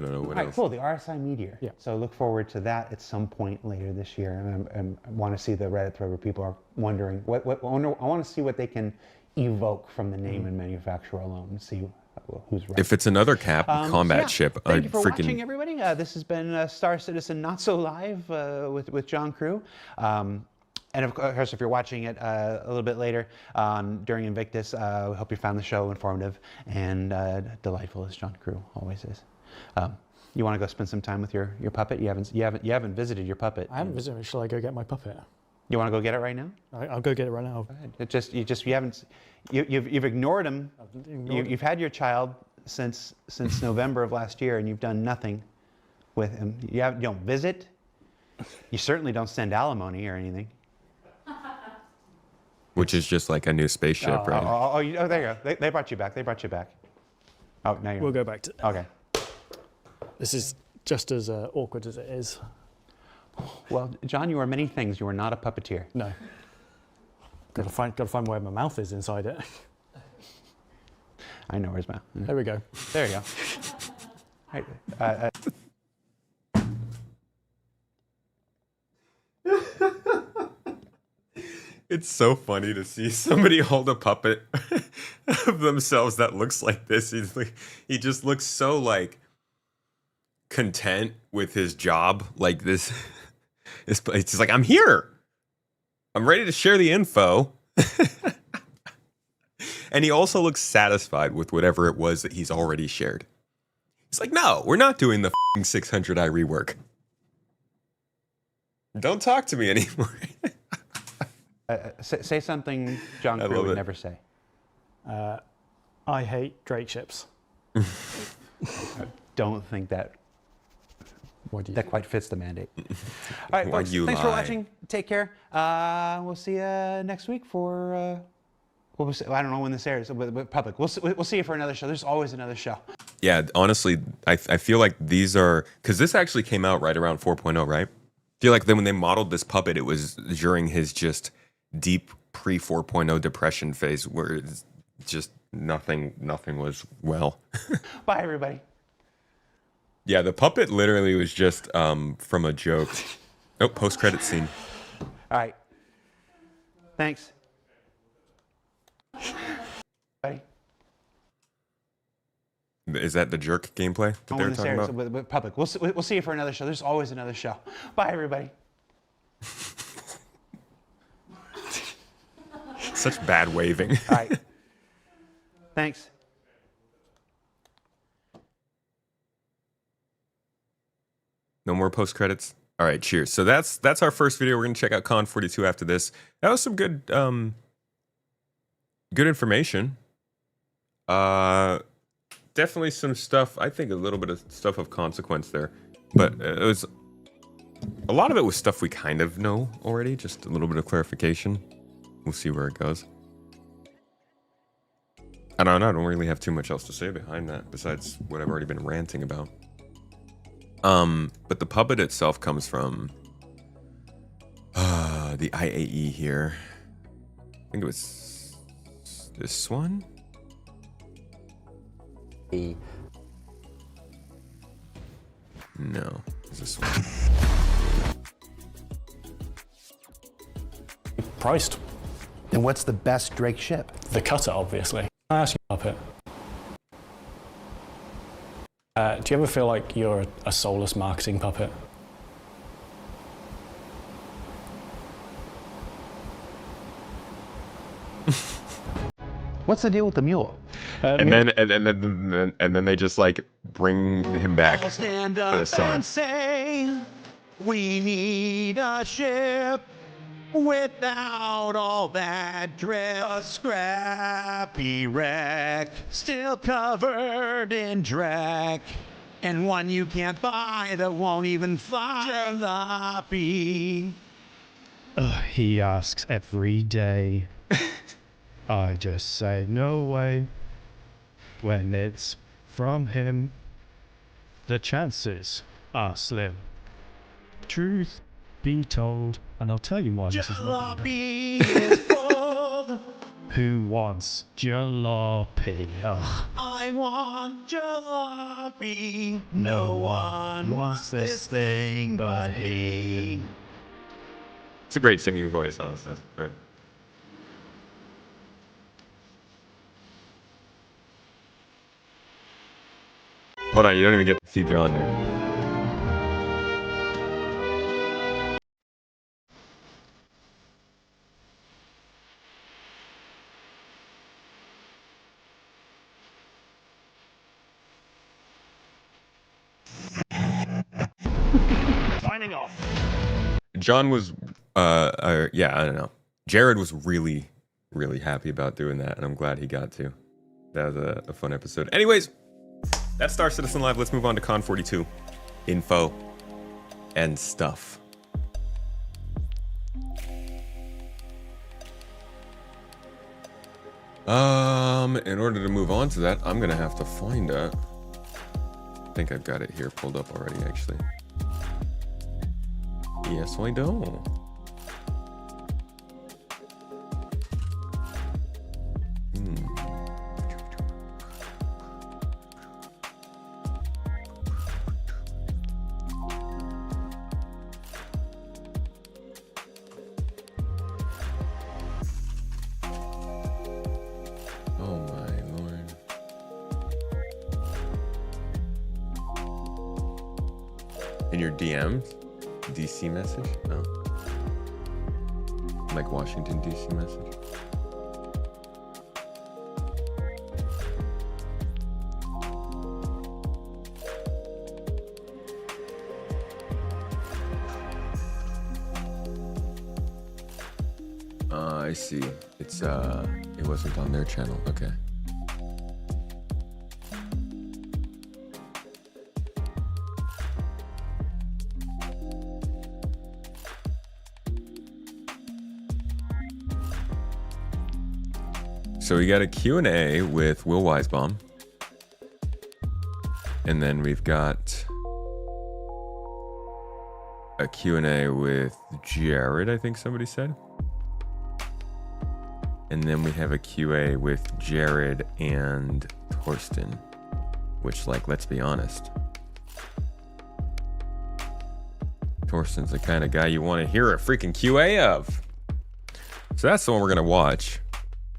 S1: don't know what
S7: all right,
S1: else.
S7: cool. The RSI Meteor.
S10: Yeah.
S7: So look forward to that at some point later this year. And I want to see the Reddit thread where people are wondering I want to see what they can evoke from the name and manufacturer alone and see who's right.
S1: If it's another combat ship,
S7: thank you for watching, everybody. This has been Star Citizen Not So Live with John Crew. And of course, if you're watching it a little bit later during Invictus, we hope you found the show informative and delightful, as John Crew always is. You want to go spend some time with your puppet? You haven't visited your puppet.
S10: I haven't visited. Shall I go get my puppet?
S7: You want to go get it right now?
S10: I'll go get it right now.
S7: You've ignored him. You've had your child since November of last year, and you've done nothing with him. You don't visit. You certainly don't send alimony or anything.
S1: Which is just like a new spaceship, right?
S7: There you go. They brought you back. They brought you back. Oh, now
S10: We'll go back to.
S7: Okay.
S10: This is just as awkward as it is.
S7: Well, John, you are many things. You are not a puppeteer.
S10: No. Got to find where my mouth is inside it.
S7: I know where's my mouth.
S10: There we go.
S7: There you go. Right.
S1: It's so funny to see somebody hold a puppet of themselves that looks like this. He just looks so like content with his job. Like this, it's just like, I'm here. I'm ready to share the info. And he also looks satisfied with whatever it was that he's already shared. He's like, no, we're not doing the 600i rework. Don't talk to me anymore.
S7: Say something John Crew would never say.
S10: I hate Drake ships.
S7: I don't think that quite fits the mandate. All right, folks, thanks for watching. Take care. We'll see you next week for... I don't know when this airs, but public. We'll see you for another show. There's always another show.
S1: Yeah, honestly, I feel like these are... Because this actually came out right around 4.0, right? I feel like then when they modeled this puppet, it was during his just deep pre-4.0 depression phase where it's just nothing was well.
S7: Bye, everybody.
S1: Yeah, the puppet literally was just from a joke. Oh, post-credit scene.
S7: All right. Thanks. Bye.
S1: Is that the jerk gameplay that they were talking about?
S7: With public. We'll see you for another show. There's always another show. Bye, everybody.
S1: Such bad waving.
S7: All right. Thanks.
S1: No more post credits. All right, cheers. So that's our first video. We're gonna check out Con42 after this. That was some good good information. Definitely some stuff. I think a little bit of stuff of consequence there, but it was a lot of it was stuff we kind of know already. Just a little bit of clarification. We'll see where it goes. I don't really have too much else to say behind that besides what I've already been ranting about. But the puppet itself comes from the IAE here. I think it was this one. No, it's this one.
S10: Priced.
S13: And what's the best Drake ship?
S10: The cutter, obviously. I ask you, puppet. Do you ever feel like you're a soulless marketing puppet?
S13: What's the deal with the mule?
S1: And then they just like bring him back
S7: I'll stand
S1: for the
S7: up
S1: song.
S7: and say, we need a ship without all that drip. A scrappy wreck, still covered in dreck. And one you can't buy that won't even fly floppy.
S14: He asks every day. I just say no way. When it's from him, the chances are slim. Truth be told, and I'll tell you why this is not
S7: Jalopy is full.
S14: Who wants jalopy? Ugh.
S7: I want jalopy. No one wants this thing but he.
S1: It's a great singing voice, honestly. Right. Hold on, you don't even get to see John there.
S14: Signing off.
S1: John was, yeah, I don't know. Jared was really, really happy about doing that, and I'm glad he got to. That was a fun episode. Anyways, that's Star Citizen Live. Let's move on to Con42 info and stuff. In order to move on to that, I'm gonna have to find that. I think I've got it here pulled up already, actually. Yes, I do. Oh my lord. In your DMs? DC message? No. Like Washington DC message? I see. It's it wasn't on their channel. Okay. So we got a Q&A with Will Weisbaum. And then we've got a Q&A with Jared, I think somebody said. And then we have a QA with Jared and Torsten, which, like, let's be honest, Torsten's the kind of guy you want to hear a freaking QA of. So that's the one we're going to watch.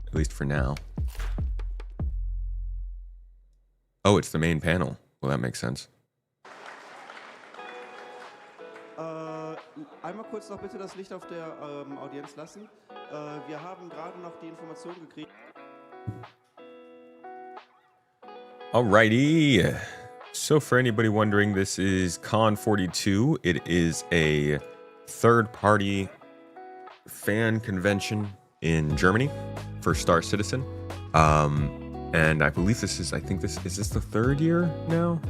S1: At least for now. Oh, it's the main panel. Well, that makes sense.
S15: Einmal kurz noch bitte das Licht auf der Audienz lassen. Wir haben gerade noch die Information gekriegt.
S1: Alrighty. So for anybody wondering, this is Con42. It is a third-party fan convention in Germany for Star Citizen. And I believe this is, is this the third year now?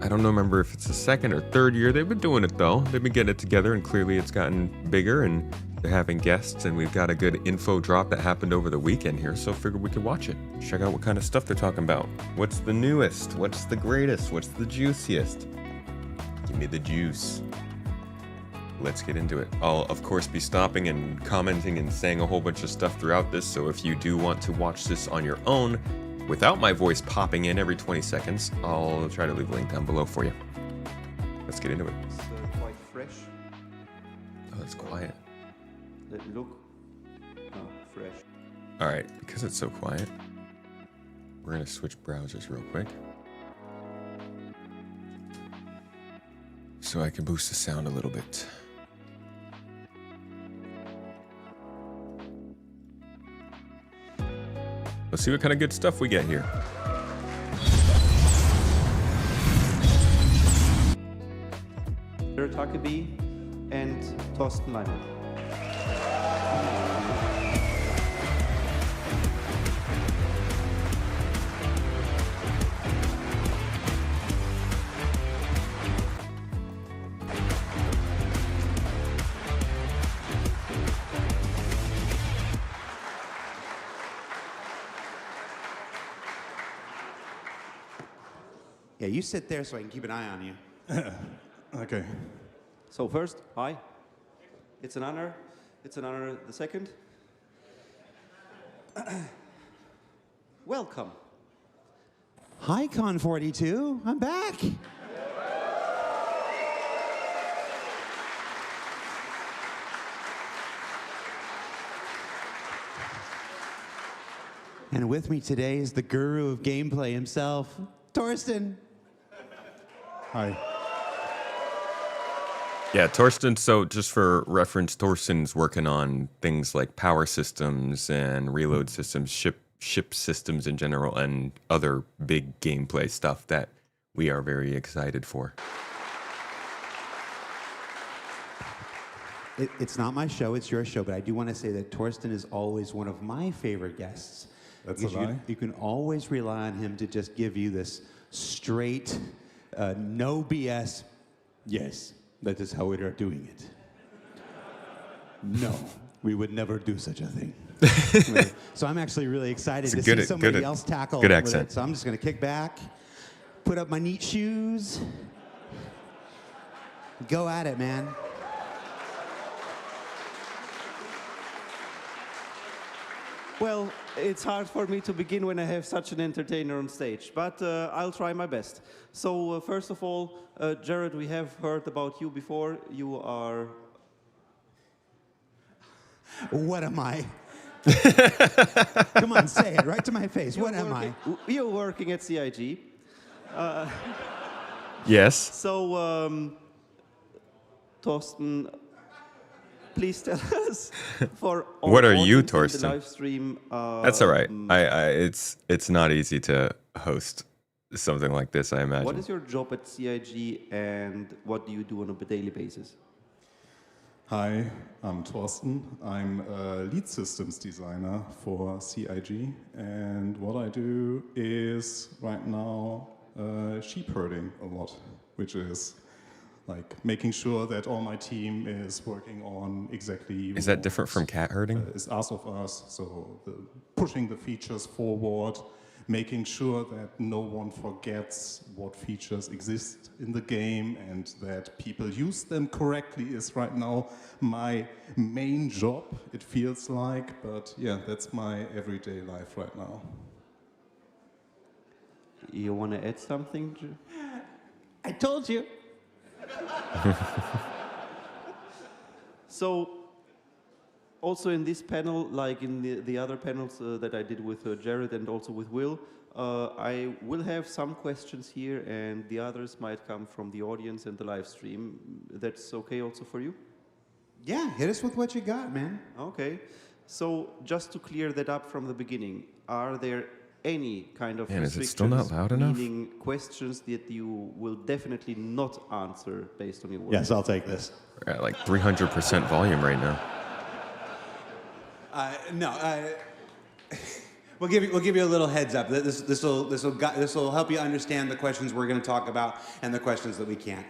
S1: I don't remember if it's the second or third year. They've been doing it though. They've been getting it together, and clearly it's gotten bigger, and They're having guests, and we've got a good info drop that happened over the weekend here, so figured we could watch it. Check out what kind of stuff they're talking about. What's the newest? What's the greatest? What's the juiciest? Give me the juice. Let's get into it. I'll, of course, be stopping and commenting and saying a whole bunch of stuff throughout this, so if you do want to watch this on your own, without my voice popping in every 20 seconds, I'll try to leave a link down below for you. Let's get into it.
S15: It's quite fresh.
S1: Oh, it's quiet.
S15: Let me look. Oh, fresh.
S1: All right, because it's so quiet, we're gonna switch browsers real quick so I can boost the sound a little bit. Let's see what kind of good stuff we get here.
S15: Jared Huckabee and Thorsten Leimer.
S7: Yeah, you sit there so I can keep an eye on you.
S15: Okay. So first, hi. It's an honor. It's an honor. The second. Welcome.
S7: Hi, Con42. I'm back. And with me today is the guru of gameplay himself, Thorsten.
S15: Hi.
S1: Yeah, Torsten, so just for reference, Torsten's working on things like power systems and reload systems, ship systems in general, and other big gameplay stuff that we are very excited for.
S7: It's not my show, it's your show, but I do want to say that Torsten is always one of my favorite guests.
S15: That's a lie.
S7: You can always rely on him to just give you this straight, no BS, yes, that is how we are doing it. No, we would never do such a thing. So I'm actually really excited to see somebody else tackle
S1: good
S7: with
S1: accent.
S7: it. So I'm just going to kick back, put up my neat shoes, go at it, man.
S15: Well, it's hard for me to begin when I have such an entertainer on stage, but I'll try my best. So first of all, Jared, we have heard about you before. You are...
S7: What am I? Come on, say it right to my face. What am I?
S15: You're working at CIG.
S1: Yes.
S15: So, Thorsten, please tell us for
S1: what are you,
S15: audience in the
S1: Thorsten?
S15: live stream.
S1: That's all right. It's not easy to host something like this, I imagine.
S15: What is your job at CIG and what do you do on a daily basis?
S16: Hi, I'm Thorsten. I'm a lead systems designer for CIG, and what I do is right now sheep herding a lot, which is like making sure that all my team is working on exactly.
S1: Is that different from cat herding?
S16: Is asked of us, so pushing the features forward, making sure that no one forgets what features exist in the game and that people use them correctly is right now my main job, it feels like, but yeah, that's my everyday life right now.
S15: You want to add something?
S7: I told you.
S15: So, also in this panel, like in the other panels that I did with Jared and also with Will, I will have some questions here and the others might come from the audience and the live stream. That's okay also for you?
S7: Yeah, hit us with what you got, man.
S15: Okay. So, just to clear that up from the beginning, are there any kind of
S1: Man, is it still not loud enough?
S15: meaning questions that you will definitely not answer based on your work?
S7: Yes, I'll take this.
S1: We're at like 300% volume right now.
S17: We'll give you a little heads up. This will help you understand the questions we're going to talk about and the questions that we can't.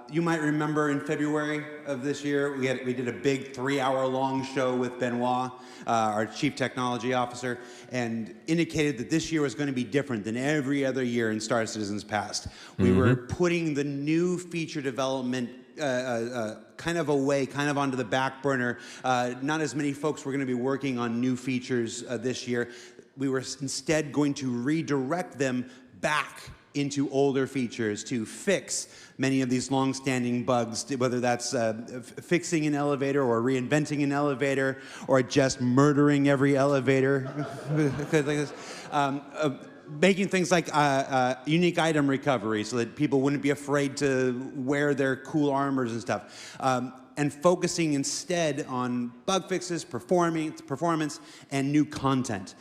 S17: You might remember in February of this year we did a big 3-hour-long show with Benoit, our Chief Technology Officer, and indicated that this year was going to be different than every other year in Star Citizen's past. We were putting the new feature development kind of away, kind of onto the back burner. Not as many folks were going to be working on new features this year. We were instead going to redirect them back into older features to fix many of these long-standing bugs, whether that's fixing an elevator or reinventing an elevator or just murdering every elevator. Making things like unique item recovery so that people wouldn't be afraid to wear their cool armors and stuff. And focusing instead on bug fixes, performance, and new content.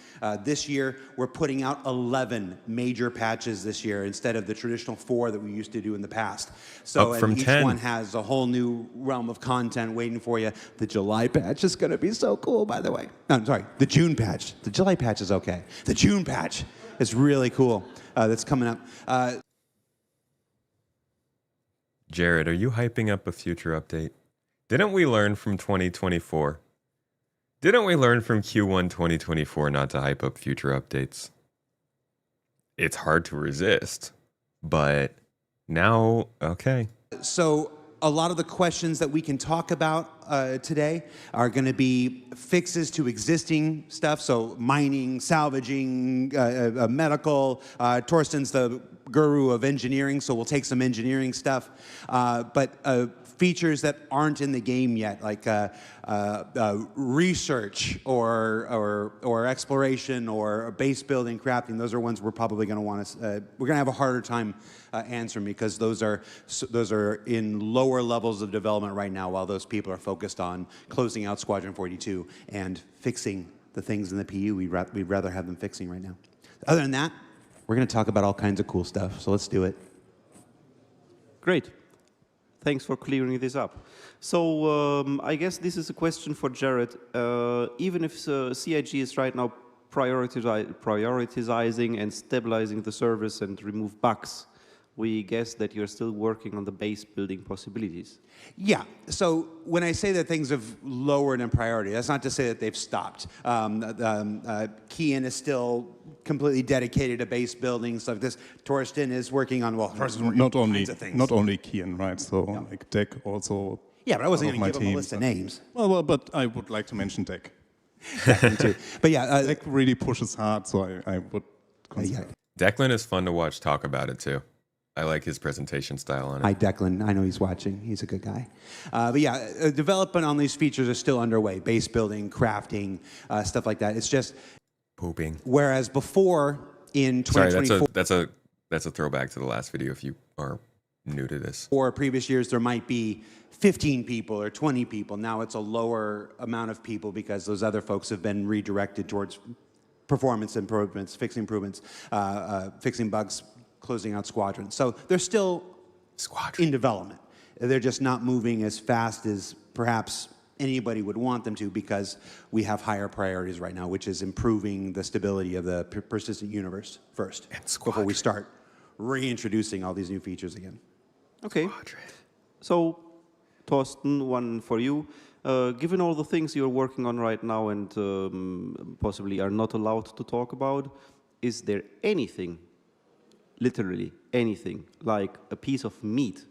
S17: This year, we're putting out 11 major patches this year instead of the traditional 4 that we used to do in the past. So
S1: Up from
S17: each
S1: 10.
S17: one has a whole new realm of content waiting for you. The July patch is going to be so cool, by the way. No, I'm sorry, the June patch. The July patch is okay. The June patch is really cool. That's coming up.
S1: Jared, are you hyping up a future update? Didn't we learn from 2024? Didn't we learn from Q1 2024 not to hype up future updates? It's hard to resist, but now, okay.
S17: So a lot of the questions that we can talk about today are going to be fixes to existing stuff, so mining, salvaging, medical. Torsten's the guru of engineering, so we'll take some engineering stuff. But features that aren't in the game yet, like research or exploration or base building, crafting. Those are ones we're probably going to want to. We're going to have a harder time answering because those are in lower levels of development right now, while those people are focused on closing out Squadron 42 and fixing the things in the PU we'd rather have them fixing right now. Other than that, we're going to talk about all kinds of cool stuff. So let's do it.
S15: Great. Thanks for clearing this up. So I guess this is a question for Jared. Even if CIG is right now prioritizing and stabilizing the service and remove bugs, we guess that you're still working on the base building possibilities.
S17: Yeah, so when I say that things have lowered in priority, that's not to say that they've stopped. Kian is still completely dedicated to base building, stuff like this. Torsten is working on, well,
S16: not only Kian, right? So like Deck also.
S17: Yeah, but I wasn't going to give him a list of names.
S16: Well, but I would like to mention Deck.
S17: But yeah,
S16: Deck really pushes hard, so I would consider.
S1: Declan is fun to watch talk about it too. I like his presentation style on it.
S17: Hi, Declan. I know he's watching. He's a good guy. But yeah, development on these features are still underway. Base building, crafting, stuff like that. It's just
S1: pooping.
S17: Whereas before in 2024,
S1: sorry, that's a throwback to the last video. If you are new to this,
S17: or previous years, there might be 15 people or 20 people. Now it's a lower amount of people because those other folks have been redirected towards performance improvements, fixing bugs, closing out squadrons. So they're still in development. They're just not moving as fast as perhaps anybody would want them to because we have higher priorities right now, which is improving the stability of the persistent universe first before we start reintroducing all these new features again.
S15: Okay. So, Torsten, one for you. Given all the things you're working on right now and possibly are not allowed to talk about, is there anything, literally anything, like a piece of meat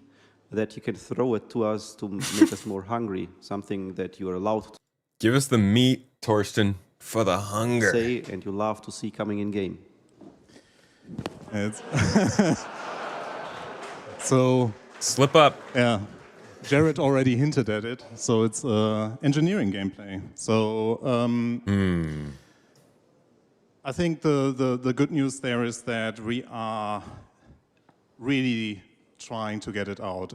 S15: that you can throw it to us to make us more hungry, something that you are allowed to
S1: give us the meat, Torsten, for the hunger.
S15: Say and you love to see coming in game.
S16: So
S1: slip up.
S16: Yeah, Jared already hinted at it. So it's engineering gameplay. So I think the good news there is that we are really trying to get it out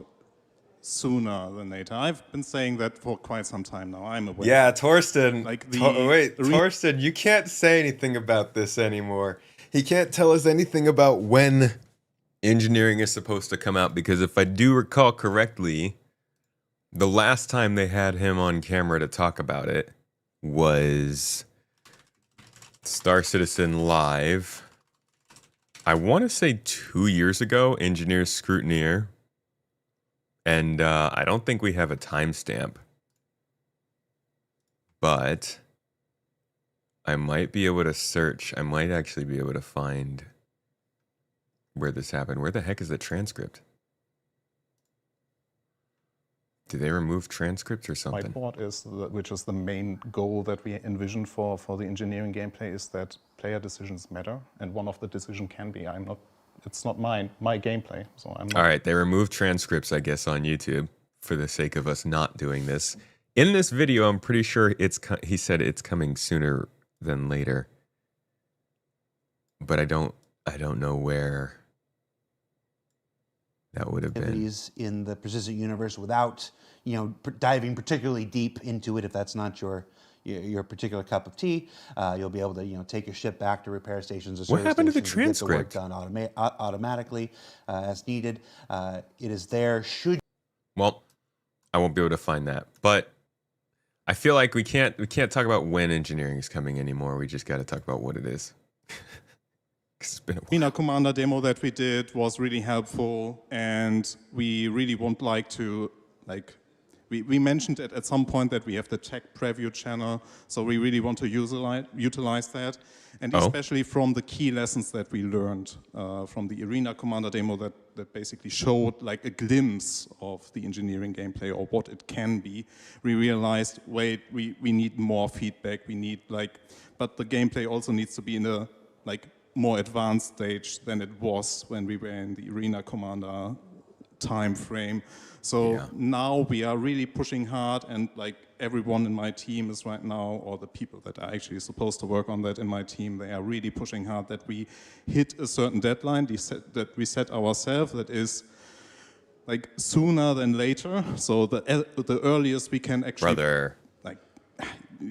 S16: sooner than later. I've been saying that for quite some time now. I'm aware.
S1: Yeah, Torsten.
S16: Like
S1: Torsten, you can't say anything about this anymore. He can't tell us anything about when engineering is supposed to come out, because if I do recall correctly, the last time they had him on camera to talk about it was Star Citizen Live. I want to say 2 years ago, Engineers Scrutineer. And I don't think we have a timestamp. But I might be able to search. I might actually be able to find where this happened. Where the heck is the transcript? Did they remove transcripts or something?
S16: Whiteboard is, which is the main goal that we envision for the engineering gameplay, is that player decisions matter, and one of the decisions can be, it's not my gameplay, so I'm not.
S1: All right, they removed transcripts, I guess, on YouTube for the sake of us not doing this. In this video, I'm pretty sure he said it's coming sooner than later, but I don't know where that would have been.
S17: In the persistent universe without, diving particularly deep into it. If that's not your particular cup of tea, you'll be able to, take your ship back to repair stations. Or
S1: what happened to the
S17: stations and
S1: transcript?
S17: Get the work done automatically as needed. It is there.
S1: Well, I won't be able to find that, but I feel like we can't talk about when engineering is coming anymore. We just got to talk about what it is. It's been a while.
S16: Arena Commander demo that we did was really helpful, and we really would like to, we mentioned it at some point that we have the tech preview channel, so we really want to utilize that, and especially from the key lessons that we learned from the Arena Commander demo that basically showed like a glimpse of the engineering gameplay or what it can be. We realized, wait, we need more feedback. We need but the gameplay also needs to be in a more advanced stage than it was when we were in the Arena Commander time frame. So now we are really pushing hard, and everyone in my team is right now, or the people that are actually supposed to work on that in my team, they are really pushing hard that we hit a certain deadline that we set ourselves, that is sooner than later. So the earliest we can actually...
S1: Brother.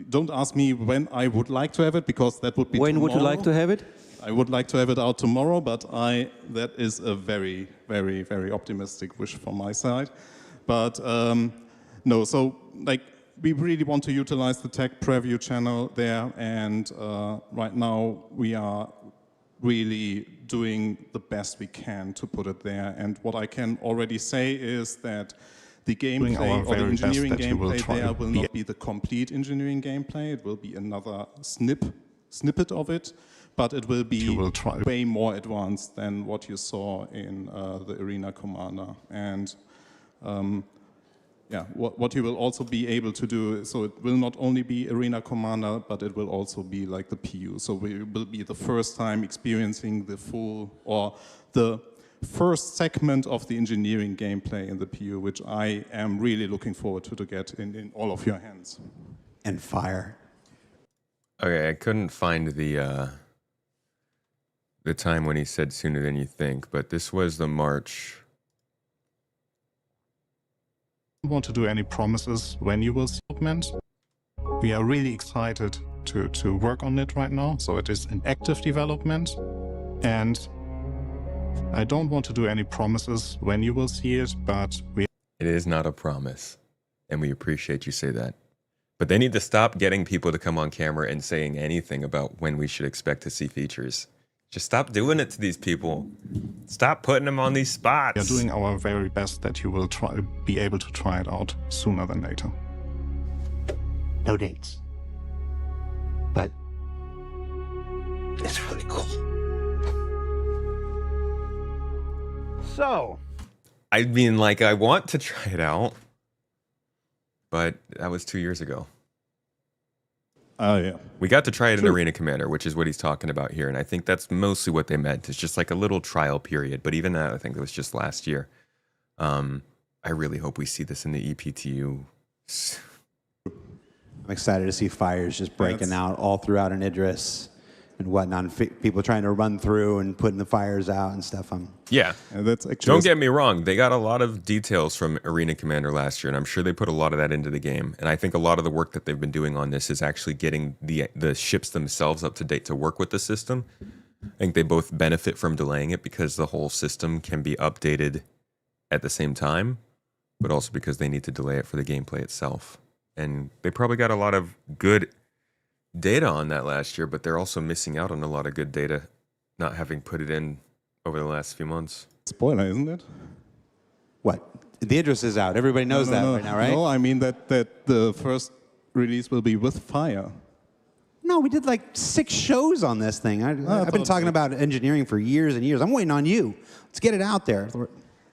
S16: Don't ask me when I would like to have it, because that would be
S15: When
S16: tomorrow.
S15: would you like to have it?
S16: I would like to have it out tomorrow, but that is a very, very, very optimistic wish from my side. But no, so we really want to utilize the tech preview channel there, and right now we are really doing the best we can to put it there. And what I can already say is that the gameplay or the engineering gameplay there will not be the complete engineering gameplay. It will be another snippet of it, but it will be way more advanced than what you saw in the Arena Commander. And what you will also be able to do, so it will not only be Arena Commander, but it will also be like the PU. So we will be the first time experiencing the full, or the first segment of the engineering gameplay in the PU, which I am really looking forward to get in all of your hands.
S17: And fire.
S1: Okay, I couldn't find the time when he said sooner than you think, but this was the March.
S16: I don't want to do any promises when you will see development. We are really excited to work on it right now, so it is in active development, and I don't want to do any promises when you will see it, but
S1: It is not a promise, and we appreciate you say that. But they need to stop getting people to come on camera and saying anything about when we should expect to see features. Just stop doing it to these people. Stop putting them on these spots.
S16: we are doing our very best that you will be able to try it out sooner than later.
S13: No dates. But it's really cool.
S7: So,
S1: I mean, I want to try it out, but that was 2 years ago.
S16: Oh, yeah.
S1: We got to try it in Arena Commander, which is what he's talking about here, and I think that's mostly what they meant. It's just like a little trial period, but even that, I think it was just last year. I really hope we see this in the EPTU.
S17: I'm excited to see fires just breaking out all throughout an Idris and whatnot. People trying to run through and putting the fires out and stuff.
S1: Yeah.
S16: That's actually
S1: Don't get me wrong. They got a lot of details from Arena Commander last year, and I'm sure they put a lot of that into the game. And I think a lot of the work that they've been doing on this is actually getting the ships themselves up to date to work with the system. I think they both benefit from delaying it because the whole system can be updated at the same time, but also because they need to delay it for the gameplay itself. And they probably got a lot of good data on that last year, but they're also missing out on a lot of good data, not having put it in over the last few months.
S16: Spoiler, isn't it?
S17: What? The address is out. Everybody knows that right now, right?
S16: No, I mean that the first release will be with Fire.
S17: No, we did like 6 shows on this thing. I've been talking about engineering for years and years. I'm waiting on you. Let's get it out there.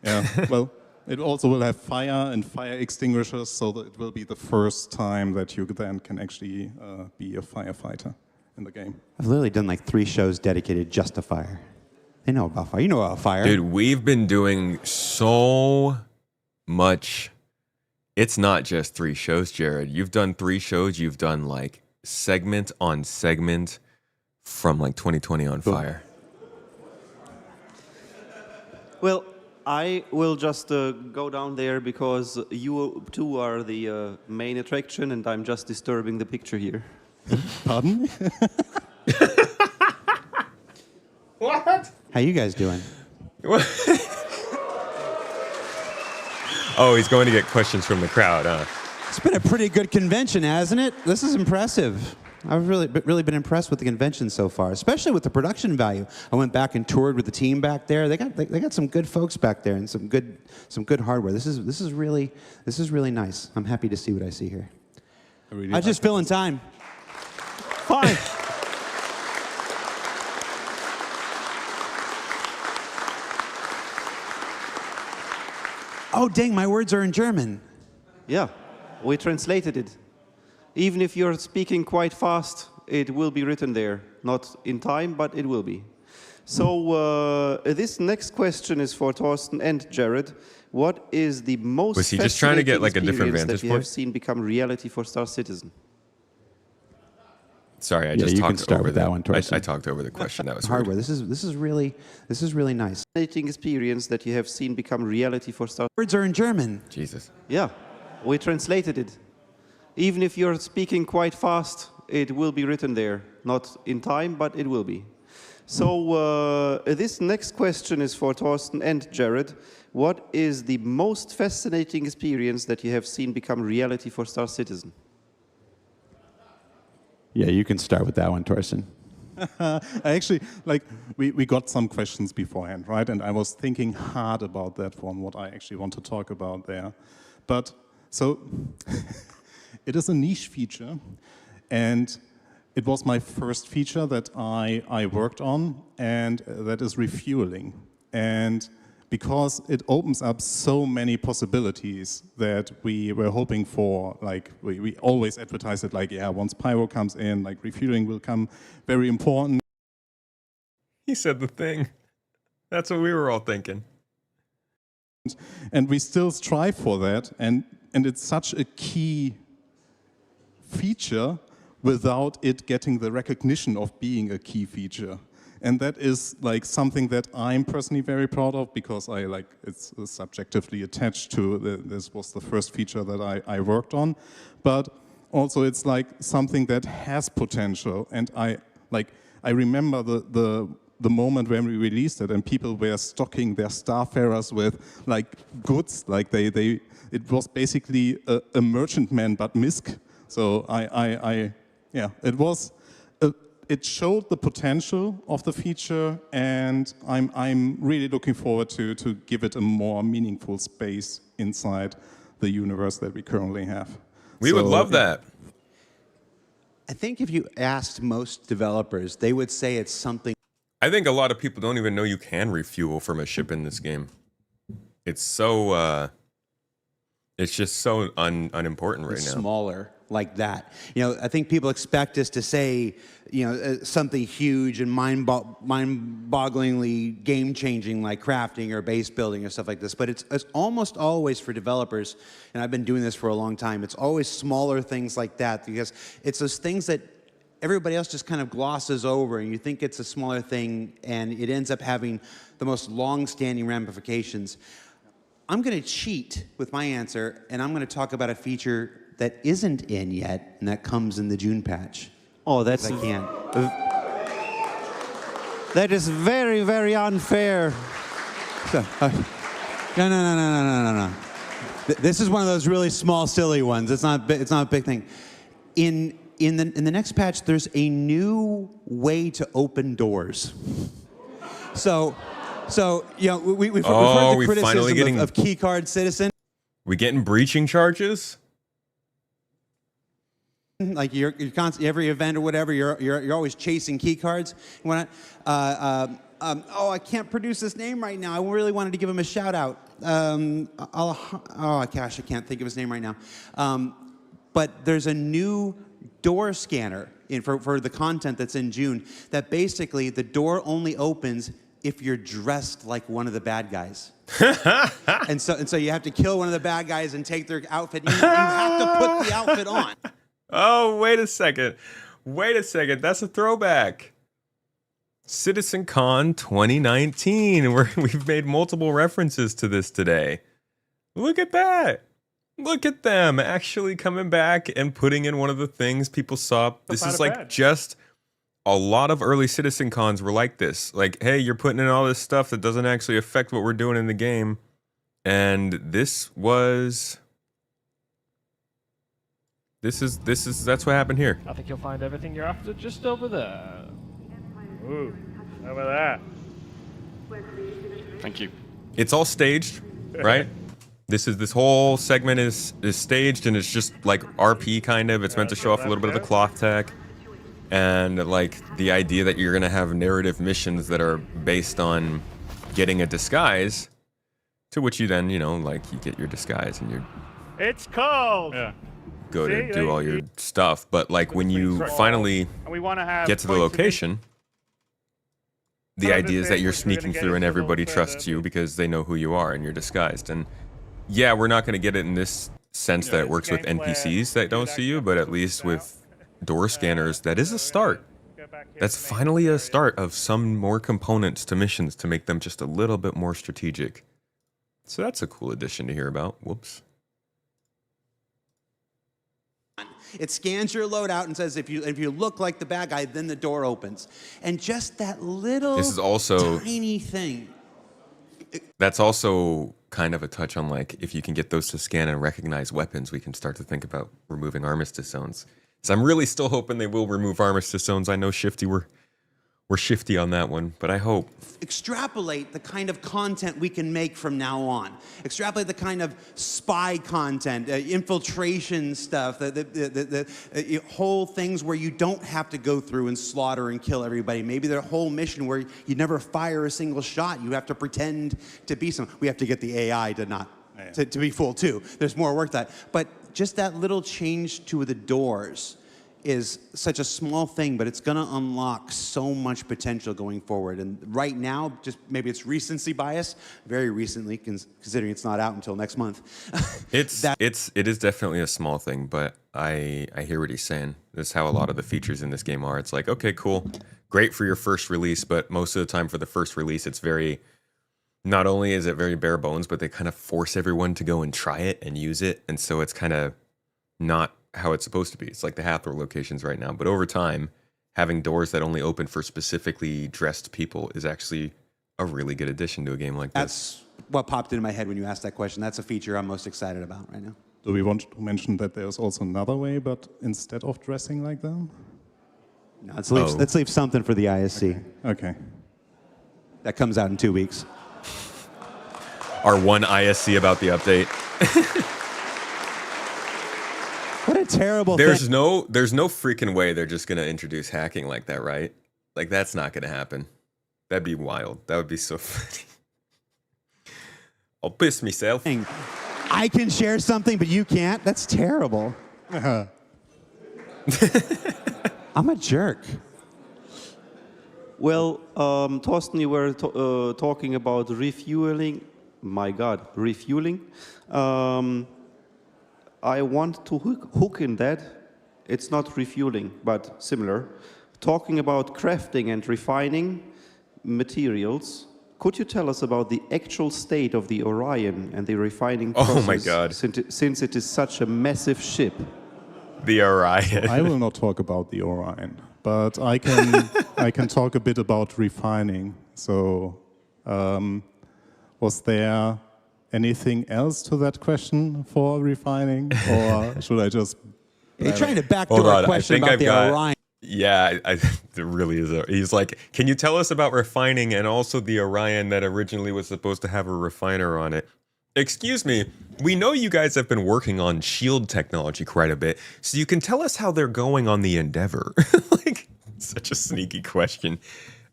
S16: Yeah, well, it also will have fire and fire extinguishers, so that it will be the first time that you then can actually be a firefighter in the game.
S17: I've literally done like 3 shows dedicated just to fire. They know about fire. You know about fire.
S1: Dude, we've been doing so much. It's not just 3 shows, Jared. You've done 3 shows. You've done like segment on segment from like 2020 on fire.
S15: Well, I will just go down there because you two are the main attraction and I'm just disturbing the picture here.
S16: Pardon?
S1: What?
S17: How you guys doing?
S1: Oh, he's going to get questions from the crowd, huh?
S17: It's been a pretty good convention, hasn't it? This is impressive. I've really been impressed with the convention so far, especially with the production value. I went back and toured with the team back there. They got some good folks back there and some good hardware. This is really nice. I'm happy to see what I see here. I just fill in time. Fine. Oh, dang, my words are in German.
S15: Yeah, we translated it. Even if you're speaking quite fast, it will be written there. Not in time, but it will be. So this next question is for Thorsten and Jared. What is the most
S1: Was he just trying to get like a different
S15: experience
S1: vantage
S15: that you
S1: point?
S15: have seen become reality for Star Citizen?
S1: Sorry, I
S17: Yeah,
S1: just
S17: you
S1: talked
S17: can start
S1: over
S17: with that one, Thorsten.
S1: I talked over the question. That was
S17: Hardware.
S1: rude.
S17: This is really nice.
S15: Fascinating experience that you have seen become reality for Star.
S17: Words are in German.
S1: Jesus.
S15: Yeah, we translated it. Even if you're speaking quite fast, it will be written there. Not in time, but it will be. So this next question is for Thorsten and Jared. What is the most fascinating experience that you have seen become reality for Star Citizen?
S17: Yeah, you can start with that one, Thorsten.
S16: I actually, like, we got some questions beforehand, right? And I was thinking hard about that one, what I actually want to talk about there. But, so, it is a niche feature, and it was my first feature that I worked on, and that is refueling. And because it opens up so many possibilities that we were hoping for, like we always advertise it like, yeah, once pyro comes in, like refueling will come very important.
S1: He said the thing. That's what we were all thinking.
S16: And we still strive for that, and it's such a key feature without it getting the recognition of being a key feature. And that is like something that I'm personally very proud of because it's subjectively attached to this was the first feature that I worked on. But also it's like something that has potential. And I remember the moment when we released it and people were stocking their Starfarers with like goods, like it was basically a merchantman but MISC. So yeah, it was. It showed the potential of the feature, and I'm really looking forward to give it a more meaningful space inside the universe that we currently have.
S1: We would love that.
S17: I think if you asked most developers, they would say it's something.
S1: I think a lot of people don't even know you can refuel from a ship in this game. It's so, it's just so unimportant right now.
S17: Smaller like that. You know, I think people expect us to say, you know, something huge and mind-bogglingly game-changing like crafting or base building or stuff like this. But it's almost always for developers, and I've been doing this for a long time, it's always smaller things like that because it's those things that everybody else just kind of glosses over and you think it's a smaller thing and it ends up having the most long-standing ramifications. I'm going to cheat with my answer, and I'm going to talk about a feature that isn't in yet, and that comes in the June patch.
S15: Oh, that's...
S17: I can.
S15: That is very, very unfair.
S17: No. This is one of those really small, silly ones. It's not a big thing. In in the next patch, there's a new way to open doors. So you know, we've heard the criticism of Keycard Citizen.
S1: We getting breaching charges?
S17: Like you're constantly, every event or whatever, you're always chasing key cards. Oh, I can't produce his name right now. I really wanted to give him a shout out. Oh gosh, I can't think of his name right now. But there's a new door scanner for the content that's in June that basically the door only opens if you're dressed like one of the bad guys. and so you have to kill one of the bad guys and take their outfit. You have to put the outfit on.
S1: Oh, wait a second. Wait a second. That's a throwback. Citizen Con 2019. We've made multiple references to this today. Look at that. Look at them actually coming back and putting in one of the things people saw. This is like just a lot of early Citizen Cons were like this. Like, hey, you're putting in all this stuff that doesn't actually affect what we're doing in the game. And that's what happened here.
S18: I think you'll find everything you're after just over there. Ooh, over there. Thank you.
S1: It's all staged, right? This whole segment is staged, and it's just like RP kind of. It's meant to show off a little bit of the cloth tech, and like the idea that you're gonna have narrative missions that are based on getting a disguise, to which you then, you know, like you get your disguise and you
S18: It's cold. Yeah.
S1: go to do all your stuff. But like when you finally get to the location, the idea is that you're sneaking through and everybody trusts you because they know who you are and you're disguised. And yeah, we're not going to get it in this sense that it works with NPCs that don't see you, but at least with door scanners, that is a start. That's finally a start of some more components to missions to make them just a little bit more strategic. So that's a cool addition to hear about. Whoops.
S17: It scans your loadout and says if you look like the bad guy, then the door opens. And just that little
S1: This is also
S17: tiny thing.
S1: That's also kind of a touch on like if you can get those to scan and recognize weapons, we can start to think about removing armistice zones. So I'm really still hoping they will remove armistice zones. I know Shifty we're shifty on that one, but I hope.
S17: Extrapolate the kind of content we can make from now on. Extrapolate the kind of spy content, infiltration stuff, the whole things where you don't have to go through and slaughter and kill everybody. Maybe the whole mission where you never fire a single shot. You have to pretend to be some. We have to get the AI to not to be full too. There's more work to that. But just that little change to the doors is such a small thing, but it's going to unlock so much potential going forward. And right now, just maybe it's recency bias, very recently, considering it's not out until next month.
S1: It is definitely a small thing, but I hear what he's saying. This is how a lot of the features in this game are. It's like, okay, cool, great for your first release, but most of the time for the first release, it's not only is it very bare bones, but they kind of force everyone to go and try it and use it. And so it's kind of not how it's supposed to be. It's like the Hathor locations right now. But over time, having doors that only open for specifically dressed people is actually a really good addition to a game like this.
S17: That's what popped into my head when you asked that question. That's a feature I'm most excited about right now.
S16: Do we want to mention that there's also another way, but instead of dressing like them?
S17: No, let's leave something for the ISC.
S16: Okay.
S17: That comes out in 2 weeks.
S1: Our one ISC about the update.
S17: What a terrible
S1: there's no freaking way they're just gonna introduce hacking like that, right? Like that's not gonna happen. That'd be wild. That would be so funny. I'll piss myself.
S17: I can share something, but you can't? That's terrible. I'm a jerk.
S15: Well, Thorsten, you were talking about refueling. My God, refueling. I want to hook in that. It's not refueling, but similar. Talking about crafting and refining materials, could you tell us about the actual state of the Orion and the refining process?
S1: Oh my God.
S15: Since it is such a massive ship.
S1: The Orion.
S16: I will not talk about the Orion, but I can talk a bit about refining. So, was there anything else to that question for refining, or should I just
S17: You're trying to
S1: Hold
S17: backdoor
S1: on,
S17: a question about the Orion.
S1: Yeah, there really is. He's like, can you tell us about refining and also the Orion that originally was supposed to have a refiner on it? Excuse me, we know you guys have been working on shield technology quite a bit, so you can tell us how they're going on the Endeavor. Like, such a sneaky question.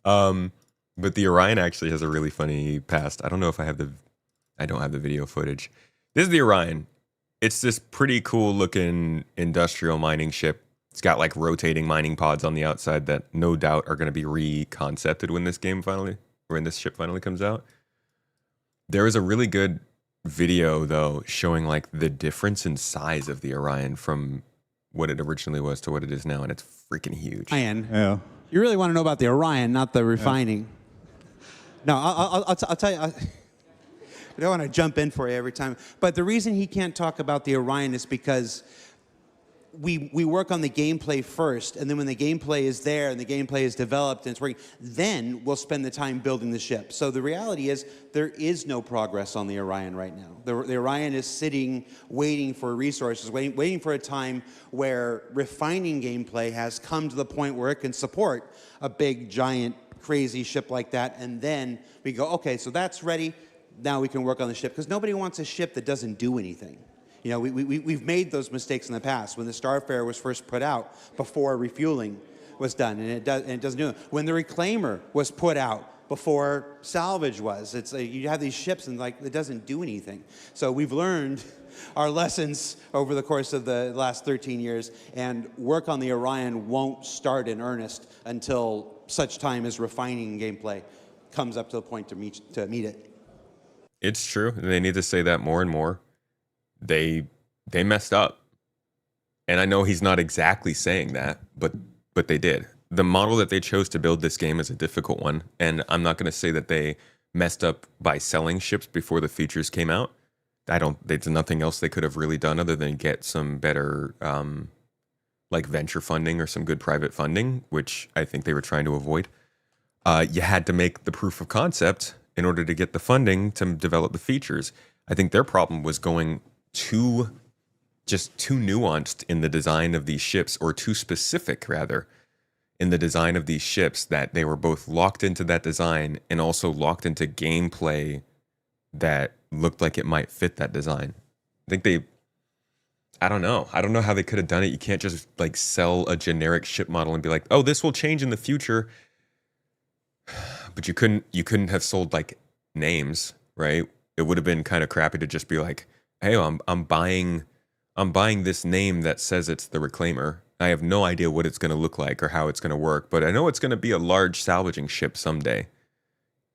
S1: But the Orion actually has a really funny past. I don't know if I have I don't have the video footage. This is the Orion. It's this pretty cool looking industrial mining ship. It's got like rotating mining pods on the outside that no doubt are going to be reconcepted when this ship finally comes out. There is a really good video though showing like the difference in size of the Orion from what it originally was to what it is now, and it's freaking huge.
S17: Orion.
S16: Yeah.
S17: You really want to know about the Orion, not the refining. No, I'll tell you. I don't want to jump in for you every time, but the reason he can't talk about the Orion is because we work on the gameplay first, and then when the gameplay is there and the gameplay is developed and it's working, then we'll spend the time building the ship. So the reality is there is no progress on the Orion right now. The Orion is sitting, waiting for resources, waiting for a time where refining gameplay has come to the point where it can support a big, giant, crazy ship like that, and then we go, okay, so that's ready. Now we can work on the ship, because nobody wants a ship that doesn't do anything. You know, we've made those mistakes in the past. When the Starfarer was first put out, before refueling was done, and it doesn't do it. When the Reclaimer was put out, before salvage was, it's you have these ships and like it doesn't do anything. So we've learned our lessons over the course of the last 13 years, and work on the Orion won't start in earnest until such time as refining gameplay comes up to the point to meet it.
S1: It's true. They need to say that more and more. They messed up. And I know he's not exactly saying that, but they did. The model that they chose to build this game is a difficult one, and I'm not going to say that they messed up by selling ships before the features came out. There's nothing else they could have really done other than get some better like venture funding or some good private funding, which I think they were trying to avoid. You had to make the proof of concept in order to get the funding to develop the features. I think their problem was going too nuanced in the design of these ships, or too specific rather in the design of these ships, that they were both locked into that design and also locked into gameplay that looked like it might fit that design. I don't know how they could have done it. You can't just like sell a generic ship model and be like, oh, this will change in the future. But you couldn't have sold like names, right? It would have been kind of crappy to just be like, hey, I'm buying this name that says it's the Reclaimer. I have no idea what it's going to look like or how it's going to work, but I know it's going to be a large salvaging ship someday.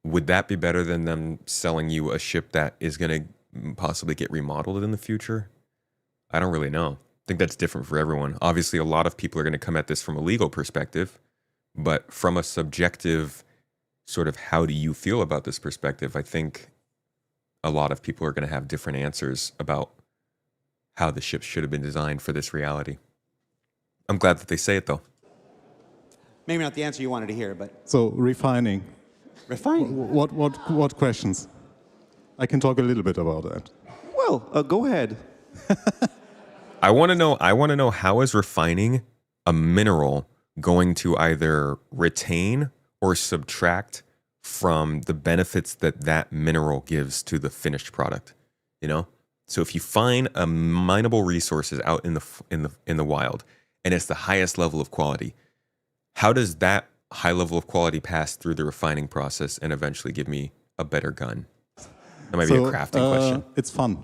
S1: Would that be better than them selling you a ship that is going to possibly get remodeled in the future? I don't really know. I think that's different for everyone. Obviously, a lot of people are going to come at this from a legal perspective, but from a subjective sort of how do you feel about this perspective, I think a lot of people are going to have different answers about how the ships should have been designed for this reality. I'm glad that they say it, though.
S17: Maybe not the answer you wanted to hear, but...
S16: So, refining.
S17: Refining?
S16: What questions? I can talk a little bit about that.
S15: Well, go ahead.
S1: I want to know how is refining a mineral going to either retain or subtract from the benefits that mineral gives to the finished product, you know? So if you find a mineable resources out in the wild, and it's the highest level of quality, how does that high level of quality pass through the refining process and eventually give me a better gun? That might be a crafting question.
S16: It's fun.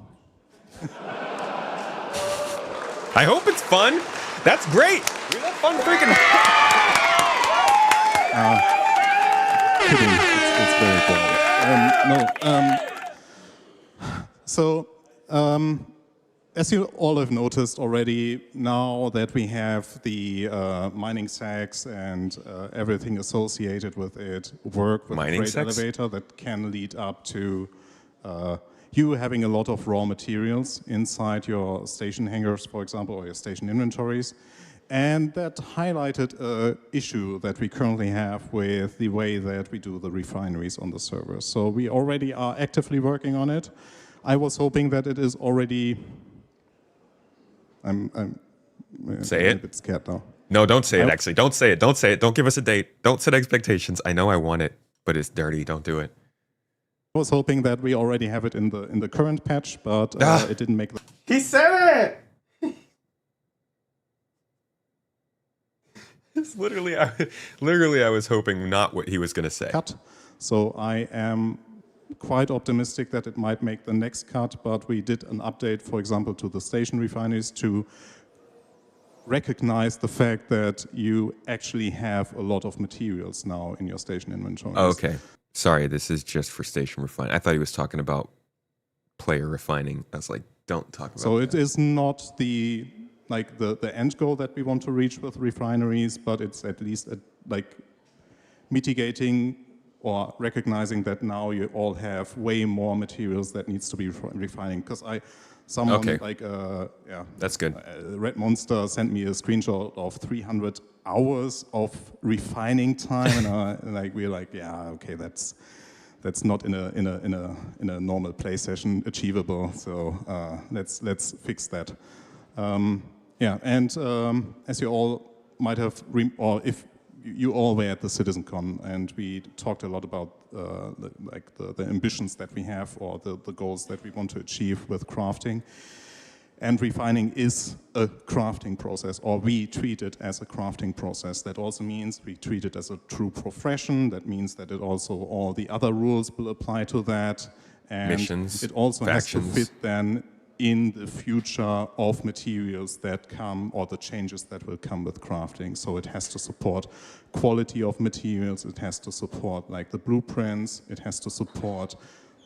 S1: I hope it's fun. That's great. We love fun freaking.
S16: Kidding. It's very boring. As you all have noticed already, now that we have the mining sacks and everything associated with it, work with a freight elevator that can lead up to you having a lot of raw materials inside your station hangars, for example, or your station inventories. And that highlighted an issue that we currently have with the way that we do the refineries on the servers. So we already are actively working on it. I was hoping that it is already, I'm
S1: Say
S16: I'm
S1: it.
S16: a bit scared now.
S1: No, don't say it, actually. Don't say it. Don't say it. Don't give us a date. Don't set expectations. I know I want it, but it's dirty. Don't do it.
S16: I was hoping that we already have it in the current patch, but it didn't make the...
S1: He said it! It's literally, I was hoping not what he was going to say.
S16: Cut. So I am quite optimistic that it might make the next cut, but we did an update, for example, to the station refineries to recognize the fact that you actually have a lot of materials now in your station inventory.
S1: Oh, okay. Sorry, this is just for station refining. I thought he was talking about player refining. I was like, don't talk about
S16: So
S1: that.
S16: it is not the end goal that we want to reach with refineries, but it's at least mitigating or recognizing that now you all have way more materials that needs to be refining. Because
S1: that's good.
S16: Red Monster sent me a screenshot of 300 hours of refining time, and we're like, yeah, okay, that's not in a normal play session achievable. So let's fix that. As you all might have, or if you all were at the CitizenCon, and we talked a lot about the ambitions that we have, or the goals that we want to achieve with crafting. And refining is a crafting process, or we treat it as a crafting process. That also means we treat it as a true profession. That means that it also, all the other rules will apply to that. And
S1: missions,
S16: it also
S1: factions.
S16: has to fit then in the future of materials that come, or the changes that will come with crafting. So it has to support quality of materials, it has to support the blueprints, it has to support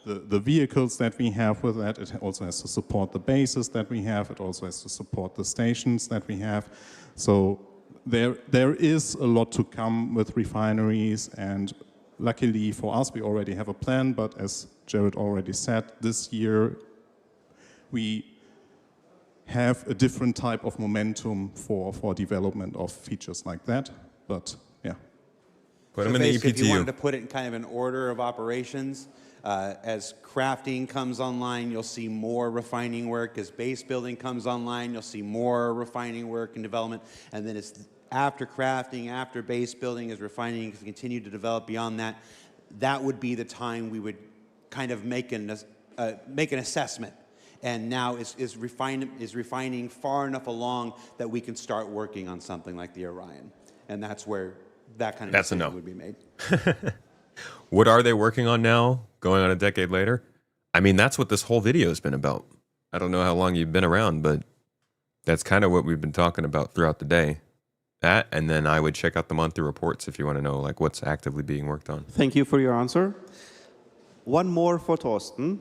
S16: the vehicles that we have with that, it also has to support the bases that we have, it also has to support the stations that we have. So there is a lot to come with refineries, and luckily for us we already have a plan, but as Jared already said, this year we have a different type of momentum for development of features like that, but yeah.
S1: Put them in the EPTU.
S17: If you wanted to put it in kind of an order of operations, as crafting comes online, you'll see more refining work. As base building comes online, you'll see more refining work and development. And then it's after crafting, after base building, as refining continue to develop beyond that, that would be the time we would kind of make an assessment. And now is refining far enough along that we can start working on something like the Orion. And that's where that kind of decision would be made.
S1: What are they working on now, going on a decade later? I mean, that's what this whole video has been about. I don't know how long you've been around, but that's kind of what we've been talking about throughout the day. That, and then I would check out the monthly reports if you want to know what's actively being worked on.
S15: Thank you for your answer. One more for Thorsten.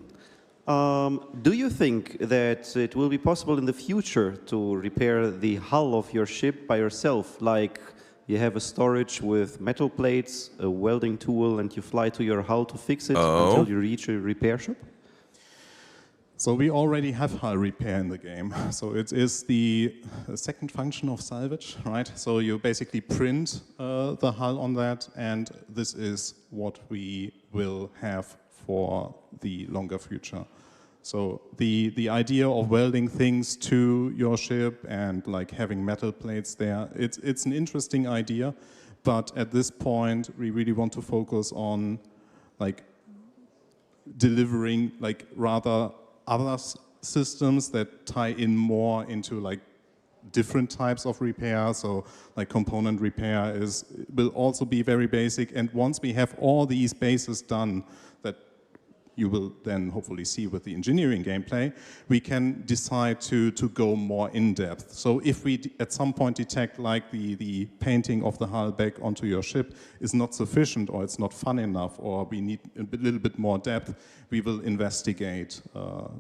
S15: Do you think that it will be possible in the future to repair the hull of your ship by yourself, like you have a storage with metal plates, a welding tool, and you fly to your hull to fix it until you reach a repair shop?
S16: So we already have hull repair in the game. So it is the second function of salvage, right? So you basically print the hull on that, and this is what we will have for the longer future. So the idea of welding things to your ship and having metal plates there, it's an interesting idea, but at this point we really want to focus on delivering rather other systems that tie in more into different types of repair. So component repair will also be very basic, and once we have all these bases done that you will then hopefully see with the engineering gameplay, we can decide to go more in depth. So if we at some point detect the painting of the hull back onto your ship is not sufficient, or it's not fun enough, or we need a little bit more depth, we will investigate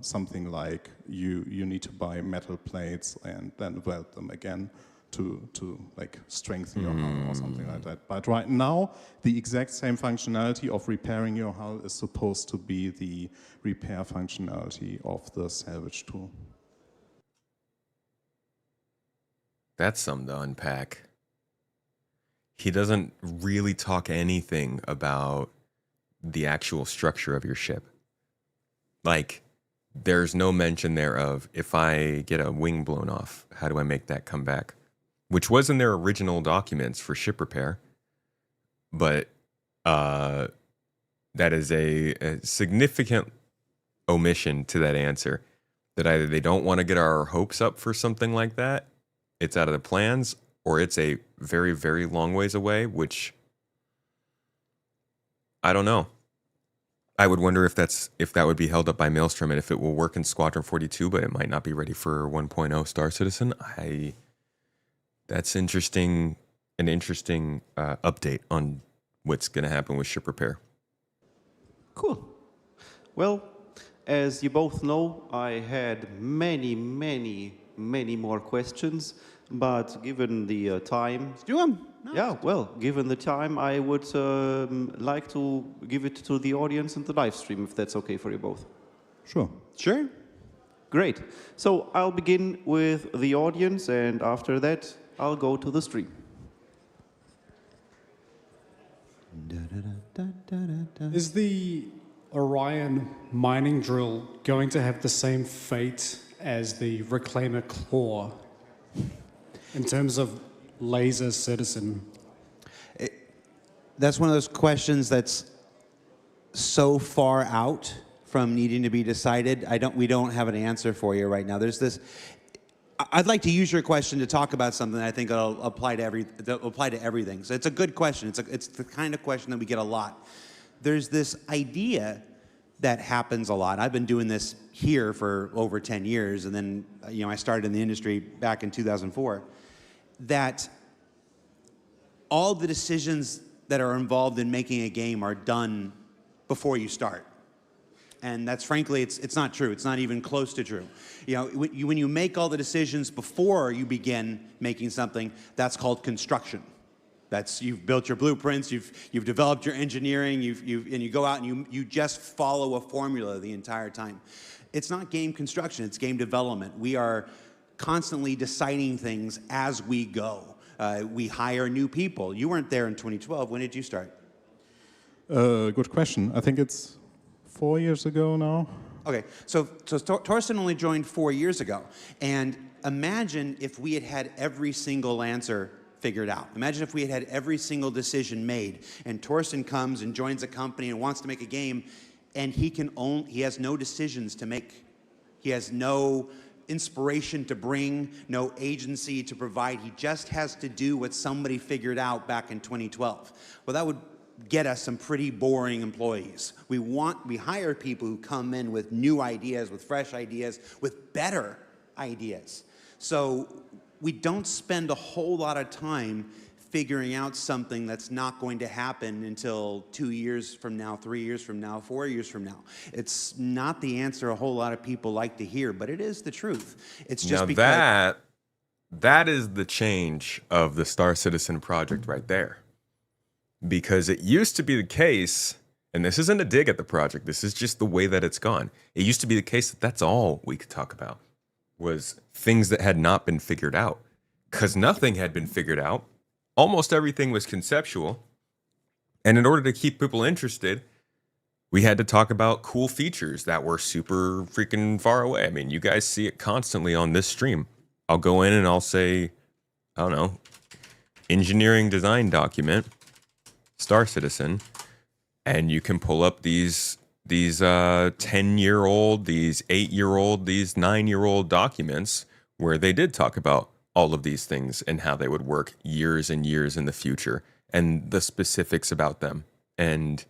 S16: something like you need to buy metal plates and then weld them again to strengthen your hull or something like that. But right now, the exact same functionality of repairing your hull is supposed to be the repair functionality of the salvage tool.
S1: That's something to unpack. He doesn't really talk anything about the actual structure of your ship. there's no mention there of if I get a wing blown off, how do I make that come back? Which was in their original documents for ship repair. But that is a significant omission to that answer. That either they don't want to get our hopes up for something like that, it's out of the plans, or it's a very, very long ways away, which I don't know. I would wonder if that would be held up by Maelstrom and if it will work in Squadron 42, but it might not be ready for 1.0 Star Citizen. That's interesting. An interesting update on what's going to happen with ship repair.
S15: Cool. Well, as you both know, I had many more questions, but given the time...
S17: Do them.
S15: No, yeah, well, given the time, I would like to give it to the audience and the live stream, if that's okay for you both.
S16: Sure.
S17: Sure.
S15: Great. So I'll begin with the audience, and after that, I'll go to the stream.
S9: Is the Orion mining drill going to have the same fate as the Reclaimer Claw in terms of laser citizen?
S17: That's one of those questions that's so far out from needing to be decided. We don't have an answer for you right now. There's this. I'd like to use your question to talk about something that I think will apply to everything. So it's a good question. It's the kind of question that we get a lot. There's this idea that happens a lot. I've been doing this here for over 10 years, and then I started in the industry back in 2004. That all the decisions that are involved in making a game are done before you start. And that's frankly, it's not true. It's not even close to true. When you make all the decisions before you begin making something, that's called construction. You've built your blueprints, you've developed your engineering, and you go out and you just follow a formula the entire time. It's not game construction, it's game development. We are constantly deciding things as we go. We hire new people. You weren't there in 2012. When did you start?
S16: Good question. I think it's 4 years ago now.
S17: Okay, so Torsten only joined 4 years ago. And imagine if we had every single answer figured out. Imagine if we had every single decision made, and Torsten comes and joins a company and wants to make a game, and he has no decisions to make. He has no inspiration to bring, no agency to provide. He just has to do what somebody figured out back in 2012. Well, that would get us some pretty boring employees. We hire people who come in with new ideas, with fresh ideas, with better ideas. So we don't spend a whole lot of time figuring out something that's not going to happen until 2 years from now, 3 years from now, 4 years from now. It's not the answer a whole lot of people like to hear, but it is the truth. It's just
S1: because that is the change of the Star Citizen project right there. Because it used to be the case, and this isn't a dig at the project, this is just the way that it's gone. It used to be the case that that's all we could talk about, was things that had not been figured out. Because nothing had been figured out. Almost everything was conceptual. And in order to keep people interested, we had to talk about cool features that were super freaking far away. I mean, you guys see it constantly on this stream. I'll go in and I'll say, I don't know, engineering design document, Star Citizen, and you can pull up these 10-year-old, these 8-year-old, these 9-year-old documents where they did talk about all of these things and how they would work years and years in the future, and the specifics about them, and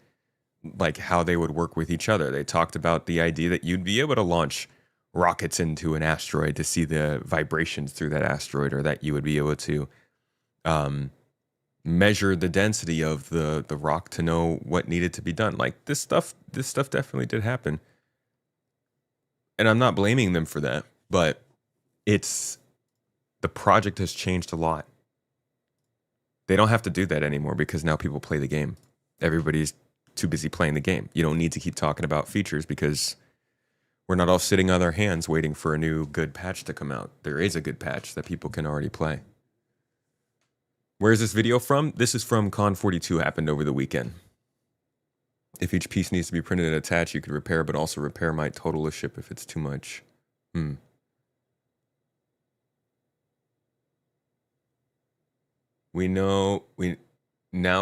S1: like how they would work with each other. They talked about the idea that you'd be able to launch rockets into an asteroid to see the vibrations through that asteroid, or that you would be able to measure the density of the rock to know what needed to be done. Like this stuff definitely did happen. And I'm not blaming them for that, but the project has changed a lot. They don't have to do that anymore because now people play the game. Everybody's too busy playing the game. You don't need to keep talking about features because we're not all sitting on our hands waiting for a new good patch to come out. There is a good patch that people can already play. Where is this video from? This is from Con42, happened over the weekend. If each piece needs to be printed and attached, you could repair, but also repair might total a ship if it's too much. Now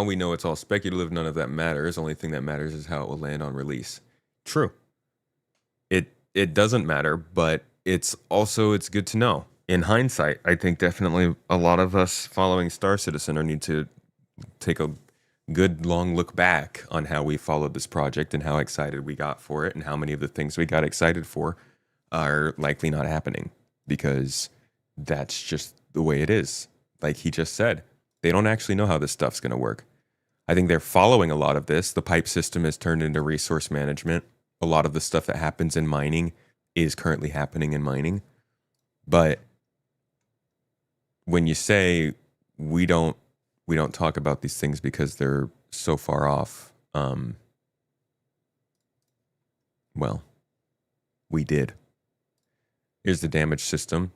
S1: we know it's all speculative. None of that matters. Only thing that matters is how it will land on release. True. It doesn't matter, but it's good to know. In hindsight, I think definitely a lot of us following Star Citizen need to take a good long look back on how we followed this project and how excited we got for it and how many of the things we got excited for are likely not happening, because that's just the way it is. Like he just said, they don't actually know how this stuff's going to work. I think they're following a lot of this. The pipe system has turned into resource management. A lot of the stuff that happens in mining is currently happening in mining. But when you say we don't talk about these things because they're so far off, well, we did. Here's the damage system.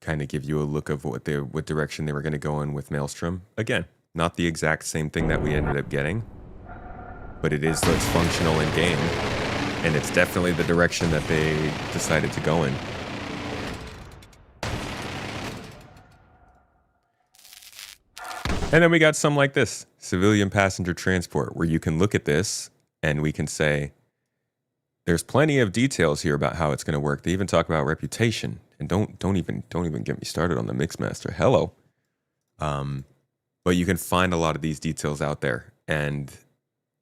S1: Kind of give you a look of what direction they were going to go in with Maelstrom. Again, not the exact same thing that we ended up getting, but it is what's functional in game, and it's definitely the direction that they decided to go in. And then we got some like this, civilian passenger transport, where you can look at this and we can say, there's plenty of details here about how it's going to work. They even talk about reputation, and don't even get me started on the Mixmaster. Hello. But you can find a lot of these details out there, and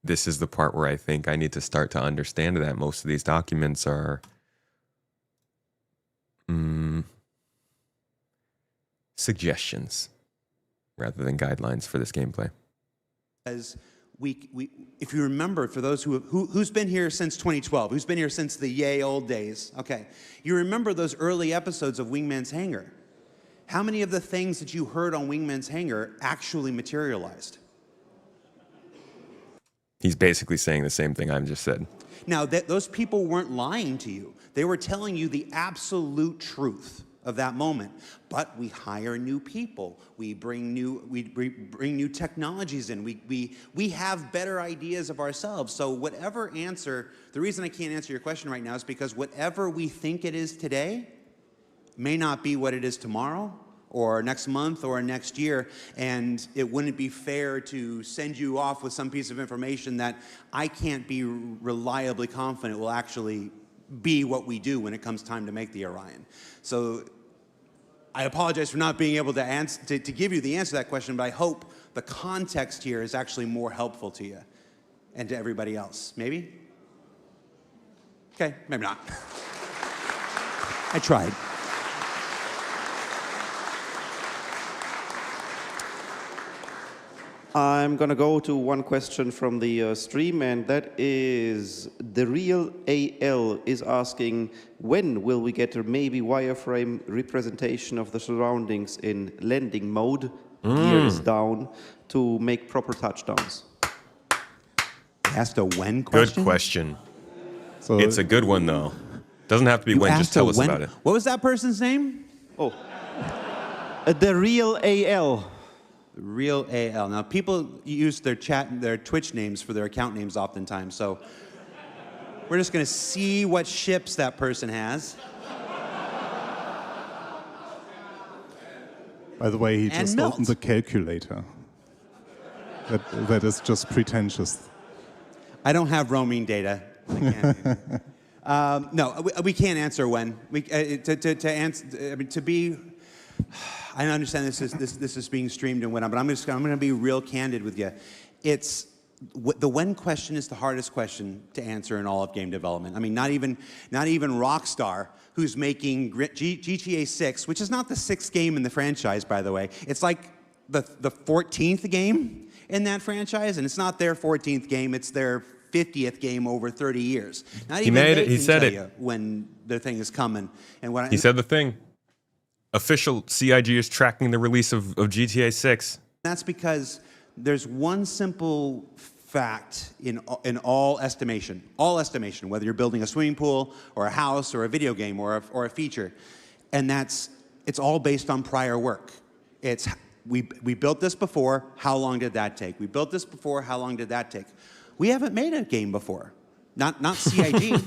S1: this is the part where I think I need to start to understand that most of these documents are suggestions rather than guidelines for this gameplay.
S17: As if you remember, for those who's been here since 2012, who's been here since the yay old days, okay, you remember those early episodes of Wingman's Hangar. How many of the things that you heard on Wingman's Hangar actually materialized?
S1: He's basically saying the same thing I've just said.
S17: Now, those people weren't lying to you. They were telling you the absolute truth of that moment. But we hire new people. We bring new technologies in. We have better ideas of ourselves. So whatever answer, the reason I can't answer your question right now is because whatever we think it is today may not be what it is tomorrow, or next month, or next year, and it wouldn't be fair to send you off with some piece of information that I can't be reliably confident will actually be what we do when it comes time to make the Orion. So I apologize for not being able to give you the answer to that question, but I hope the context here is actually more helpful to you and to everybody else. Maybe? Okay, maybe not. I tried.
S15: I'm going to go to one question from the stream, and that is the real AL is asking, when will we get a maybe wireframe representation of the surroundings in landing mode, gears down, to make proper touchdowns?
S17: Asked a when question?
S1: Good question. So it's a good one, though. Doesn't have to be when, just tell us about it.
S17: What was that person's name?
S15: Oh. The real AL.
S17: Real AL. Now, people use their Twitch names for their account names oftentimes, so we're just going to see what ships that person has.
S16: By the way, he just opened the calculator. That is just pretentious.
S17: I don't have roaming data. No, we can't answer when. I understand this is being streamed and whatnot, but I'm going to be real candid with you. The when question is the hardest question to answer in all of game development. I mean, not even Rockstar, who's making GTA 6, which is not the 6th game in the franchise, by the way. It's like the 14th game in that franchise, and it's not their 14th game. It's their 50th game over 30 years. Not even they can tell you when their thing is coming. And
S1: he said the thing. Official CIG is tracking the release of GTA 6.
S17: That's because there's one simple fact in all estimation, whether you're building a swimming pool or a house or a video game or a feature, and it's all based on prior work. We built this before, how long did that take? We built this before, how long did that take? We haven't made a game before. Not CIG.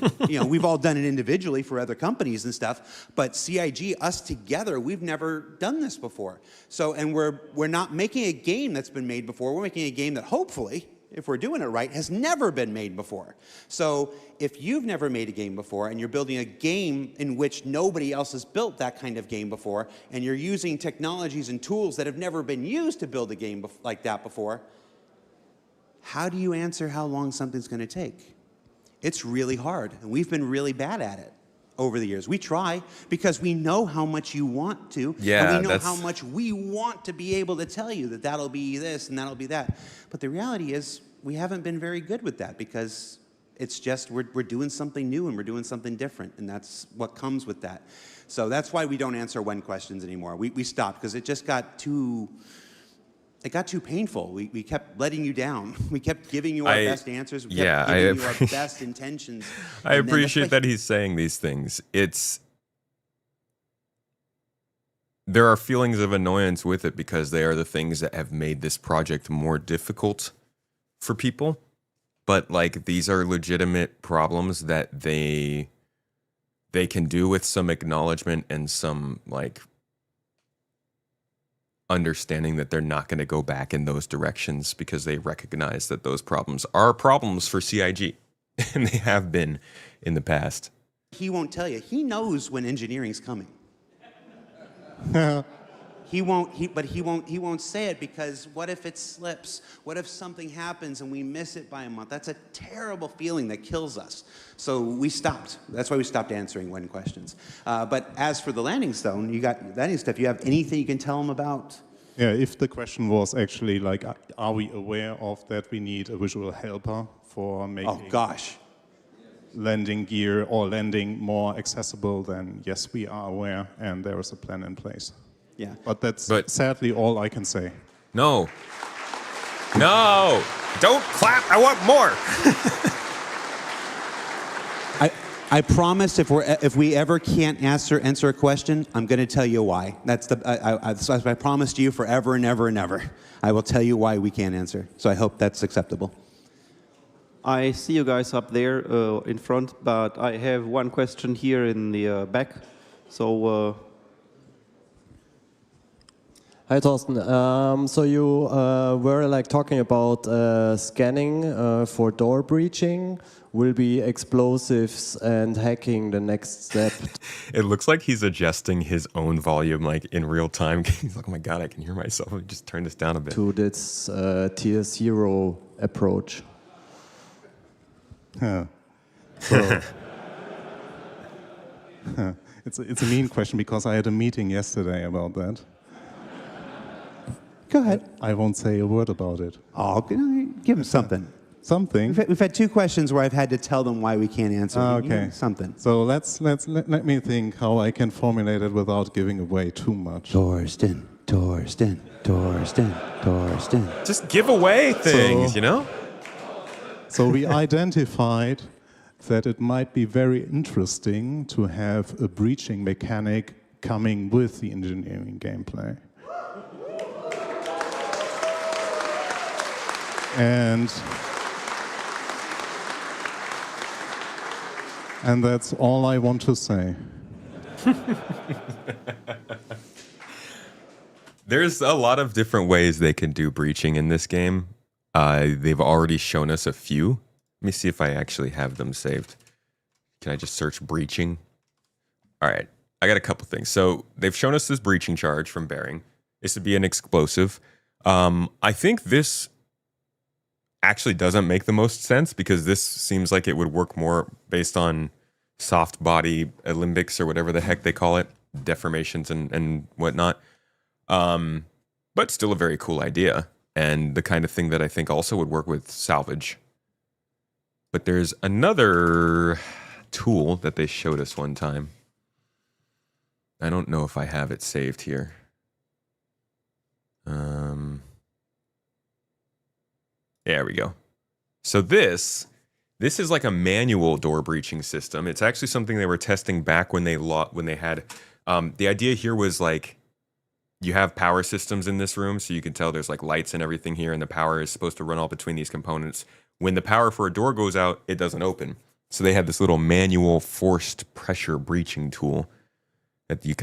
S17: We've all done it individually for other companies and stuff, but CIG, us together, we've never done this before. So, and we're not making a game that's been made before. We're making a game that hopefully, if we're doing it right, has never been made before. So if you've never made a game before and you're building a game in which nobody else has built that kind of game before, and you're using technologies and tools that have never been used to build a game like that before, how do you answer how long something's going to take? It's really hard, and we've been really bad at it over the years. We try because we know how much you want to, and we know how much we want to be able to tell you that that'll be this and that'll be that. But the reality is we haven't been very good with that because it's just we're doing something new and we're doing something different, and that's what comes with that. So that's why we don't answer when questions anymore. We stopped because it just got too... It got too painful. We kept letting you down. We kept giving you our best answers. We kept giving you our best intentions.
S1: I appreciate that he's saying these things. There are feelings of annoyance with it because they are the things that have made this project more difficult for people. But like these are legitimate problems that they can do with some acknowledgement and some like understanding that they're not going to go back in those directions because they recognize that those problems are problems for CIG and they have been in the past.
S17: He won't tell you. He knows when engineering's coming. He won't say it because what if it slips? What if something happens and we miss it by a month? That's a terrible feeling that kills us. So we stopped. That's why we stopped answering when questions. But as for the landing stone, you got landing stuff. You have anything you can tell them about?
S16: Yeah, if the question was actually like, are we aware of that we need a visual helper for making landing gear or landing more accessible, then yes, we are aware and there is a plan in place.
S17: Yeah.
S16: But that's sadly all I can say.
S1: No. No! Don't clap! I want more!
S17: I promise if we ever can't answer a question, I'm going to tell you why. That's I promised you forever and ever and ever. I will tell you why we can't answer. So I hope that's acceptable.
S15: I see you guys up there in front, but I have one question here in the back. So.
S19: Hi, Thorsten. So you were like talking about scanning for door breaching. Will be explosives and hacking the next step?
S1: It looks like he's adjusting his own volume like in real time. He's like, oh my God, I can hear myself. Let me just turn this down a bit.
S19: To this tier 0 approach.
S16: So, it's a mean question because I had a meeting yesterday about that.
S17: Go ahead.
S16: I won't say a word about it.
S17: Oh, give him something.
S16: Something.
S17: We've had 2 questions where I've had to tell them why we can't answer.
S16: Okay.
S17: Something.
S16: So let me think how I can formulate it without giving away too much.
S17: Thorsten.
S1: Just give away things, you know?
S16: So we identified that it might be very interesting to have a breaching mechanic coming with the engineering gameplay. And that's all I want to say.
S1: There's a lot of different ways they can do breaching in this game. They've already shown us a few. Let me see if I actually have them saved. Can I just search breaching? All right, I got a couple things. So they've shown us this breaching charge from Bearing. This would be an explosive. I think this actually doesn't make the most sense because this seems like it would work more based on soft body alembics or whatever the heck they call it, deformations and whatnot. But still a very cool idea and the kind of thing that I think also would work with salvage. But there's another tool that they showed us one time. I don't know if I have it saved here. There we go. So this is like a manual door breaching system. It's actually something they were testing back when they had. The idea here was like you have power systems in this room, so you can tell there's like lights and everything here, and the power is supposed to run all between these components. When the power for a door goes out, it doesn't open. So they have this little manual forced pressure breaching tool that you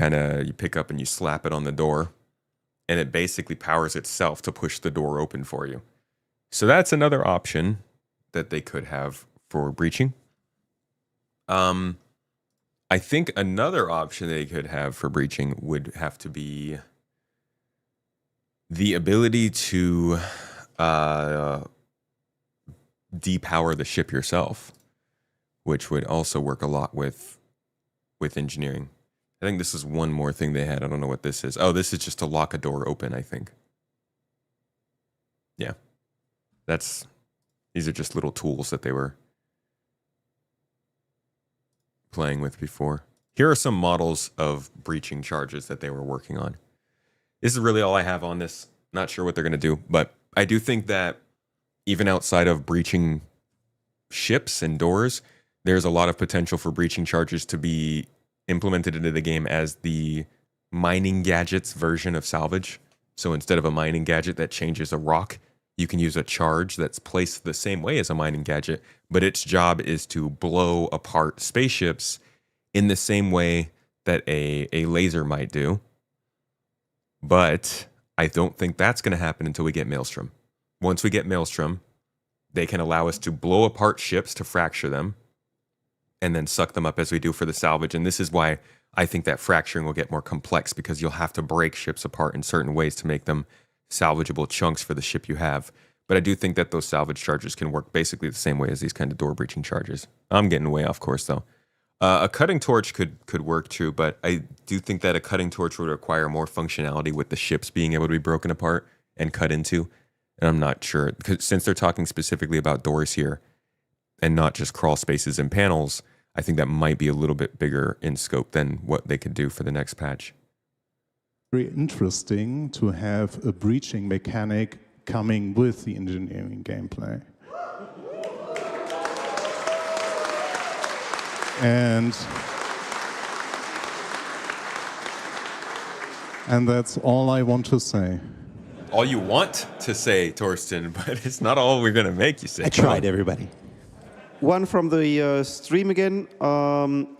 S1: pick up and you slap it on the door, and it basically powers itself to push the door open for you. So that's another option that they could have for breaching. I think another option they could have for breaching would have to be the ability to depower the ship yourself, which would also work a lot with engineering. I think this is one more thing they had. I don't know what this is. Oh, this is just to lock a door open, I think. Yeah. These are just little tools that they were playing with before. Here are some models of breaching charges that they were working on. This is really all I have on this. Not sure what they're going to do, but I do think that even outside of breaching ships and doors, there's a lot of potential for breaching charges to be implemented into the game as the mining gadgets version of salvage. So instead of a mining gadget that changes a rock, you can use a charge that's placed the same way as a mining gadget, but its job is to blow apart spaceships in the same way that a laser might do. But I don't think that's going to happen until we get Maelstrom. Once we get Maelstrom, they can allow us to blow apart ships to fracture them and then suck them up as we do for the salvage. And this is why I think that fracturing will get more complex, because you'll have to break ships apart in certain ways to make them salvageable chunks for the ship you have. But I do think that those salvage charges can work basically the same way as these kind of door breaching charges. I'm getting way off course though. A cutting torch could work too, but I do think that a cutting torch would require more functionality with the ships being able to be broken apart and cut into. And I'm not sure, because since they're talking specifically about doors here and not just crawl spaces and panels, I think that might be a little bit bigger in scope than what they could do for the next patch.
S16: Very interesting to have a breaching mechanic coming with the engineering gameplay. And that's all I want to say.
S1: All you want to say, Torsten, but it's not all we're going to make you say.
S17: I tried, everybody.
S15: One from the stream again.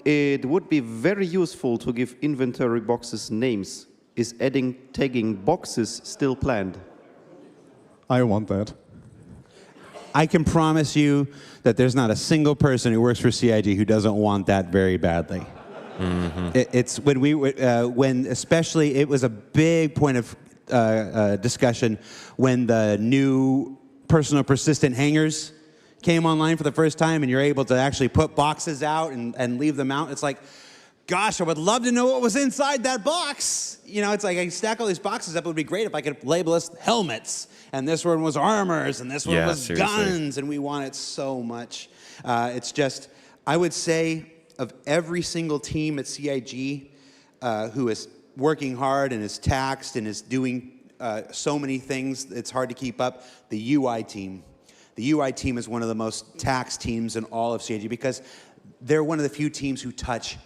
S15: It would be very useful to give inventory boxes names. Is adding tagging boxes still planned?
S16: I want that.
S17: I can promise you that there's not a single person who works for CIG who doesn't want that very badly. Mm-hmm. It's when especially it was a big point of discussion when the new personal persistent hangers came online for the first time, and you're able to actually put boxes out and leave them out. It's like, gosh, I would love to know what was inside that box. You know, it's like I stack all these boxes up. It would be great if I could label us helmets, and this one was armors, and this one was guns, and we want it so much. It's just, I would say, of every single team at CIG who is working hard and is taxed and is doing so many things, it's hard to keep up, the UI team. The UI team is one of the most taxed teams in all of CIG because they're one of the few teams who touch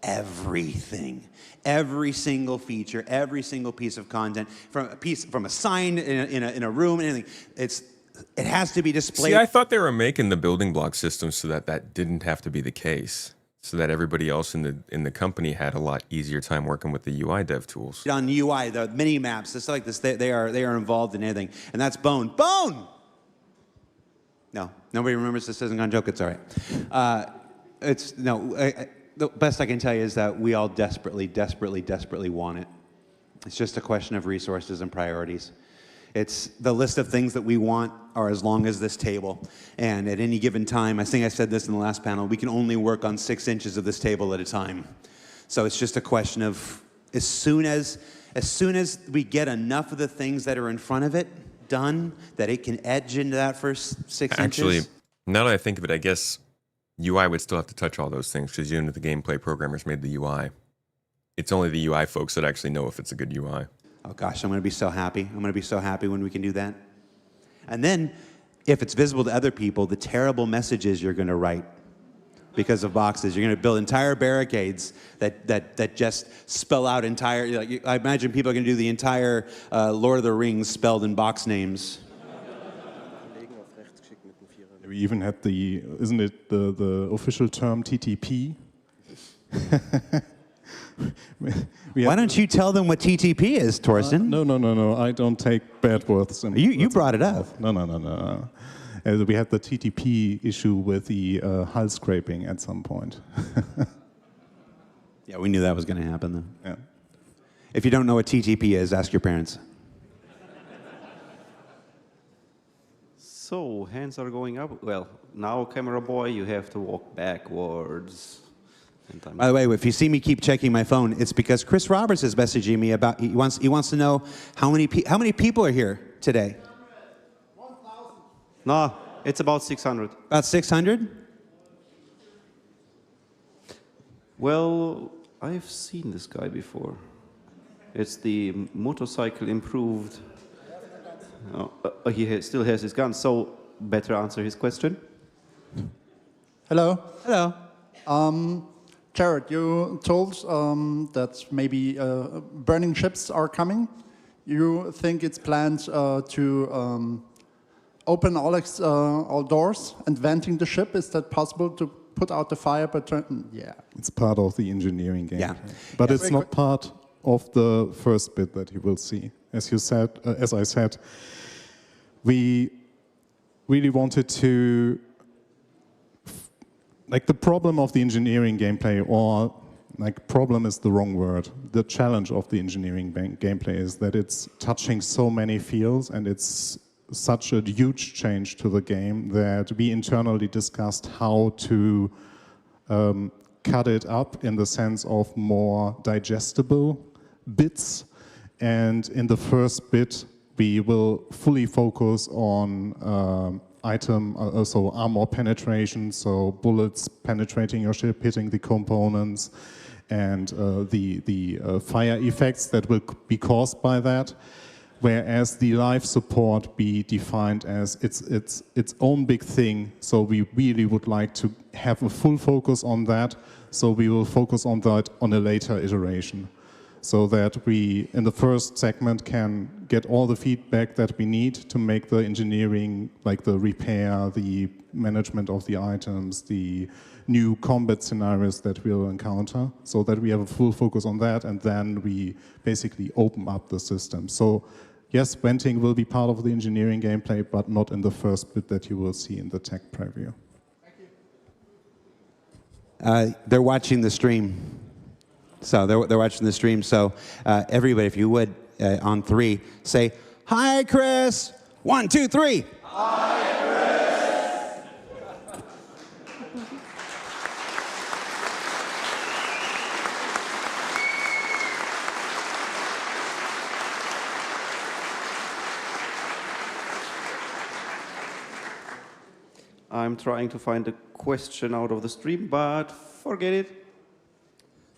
S17: everything, every single feature, every single piece of content, from a sign in a room, anything. It has to be displayed.
S1: See, I thought they were making the building block system so that didn't have to be the case, so that everybody else in the company had a lot easier time working with the UI dev tools.
S17: On UI, the mini maps, stuff like this, they are involved in anything, and that's Bone. Bone. No, nobody remembers this isn't gonna joke. It's all right. The best I can tell you is that we all desperately, desperately, desperately want it. It's just a question of resources and priorities. It's the list of things that we want are as long as this table. And at any given time, I think I said this in the last panel, we can only work on 6 inches of this table at a time. So it's just a question of as soon as we get enough of the things that are in front of it done, that it can edge into that first 6 inches.
S1: Actually, now that I think of it, I guess UI would still have to touch all those things because the gameplay programmers made the UI. It's only the UI folks that actually know if it's a good UI.
S17: Oh gosh, I'm going to be so happy. I'm going to be so happy when we can do that. And then, if it's visible to other people, the terrible messages you're going to write because of boxes. You're going to build entire barricades that just spell out entire... Like, I imagine people are going to do the entire Lord of the Rings spelled in box names.
S16: We even had isn't it the official term TTP?
S17: Why don't you tell them what TTP is, Torsten?
S16: No. I don't take bad words.
S17: You brought it up.
S16: No. We had the TTP issue with the hull scraping at some point.
S17: Yeah, we knew that was going to happen, though.
S16: Yeah.
S17: If you don't know what TTP is, ask your parents.
S15: So, hands are going up. Well, now, camera boy, you have to walk backwards.
S17: By the way, if you see me keep checking my phone, it's because Chris Roberts is messaging me about, he wants to know how many people are here today.
S15: No, it's about 600.
S17: About 600?
S15: Well, I've seen this guy before. It's the motorcycle improved. He still has his gun, so better answer his question.
S20: Hello.
S17: Hello.
S20: Jared, you told that maybe burning ships are coming. You think it's planned to open all doors and venting the ship? Is that possible to put out the fire? But yeah.
S16: It's part of the engineering game.
S17: Yeah.
S16: But it's not part of the first bit that you will see. As I said, we really wanted to, like, the problem of the engineering gameplay, or like problem is the wrong word. The challenge of the engineering gameplay is that it's touching so many fields, and it's such a huge change to the game that we internally discussed how to cut it up in the sense of more digestible bits. And in the first bit, we will fully focus on so armor penetration, so bullets penetrating your ship, hitting the components, and the fire effects that will be caused by that. Whereas the life support be defined as its own big thing. So we really would like to have a full focus on that. So we will focus on that on a later iteration, so that we, in the first segment, can get all the feedback that we need to make the engineering, like the repair, the management of the items, the new combat scenarios that we'll encounter, so that we have a full focus on that, and then we basically open up the system. So yes, venting will be part of the engineering gameplay, but not in the first bit that you will see in the tech preview.
S17: They're watching the stream. So they're watching the stream. So everybody, if you would, on 3, say, "Hi, Chris." 1, 2, 3.
S5: Hi, Chris.
S15: I'm trying to find a question out of the stream, but forget it.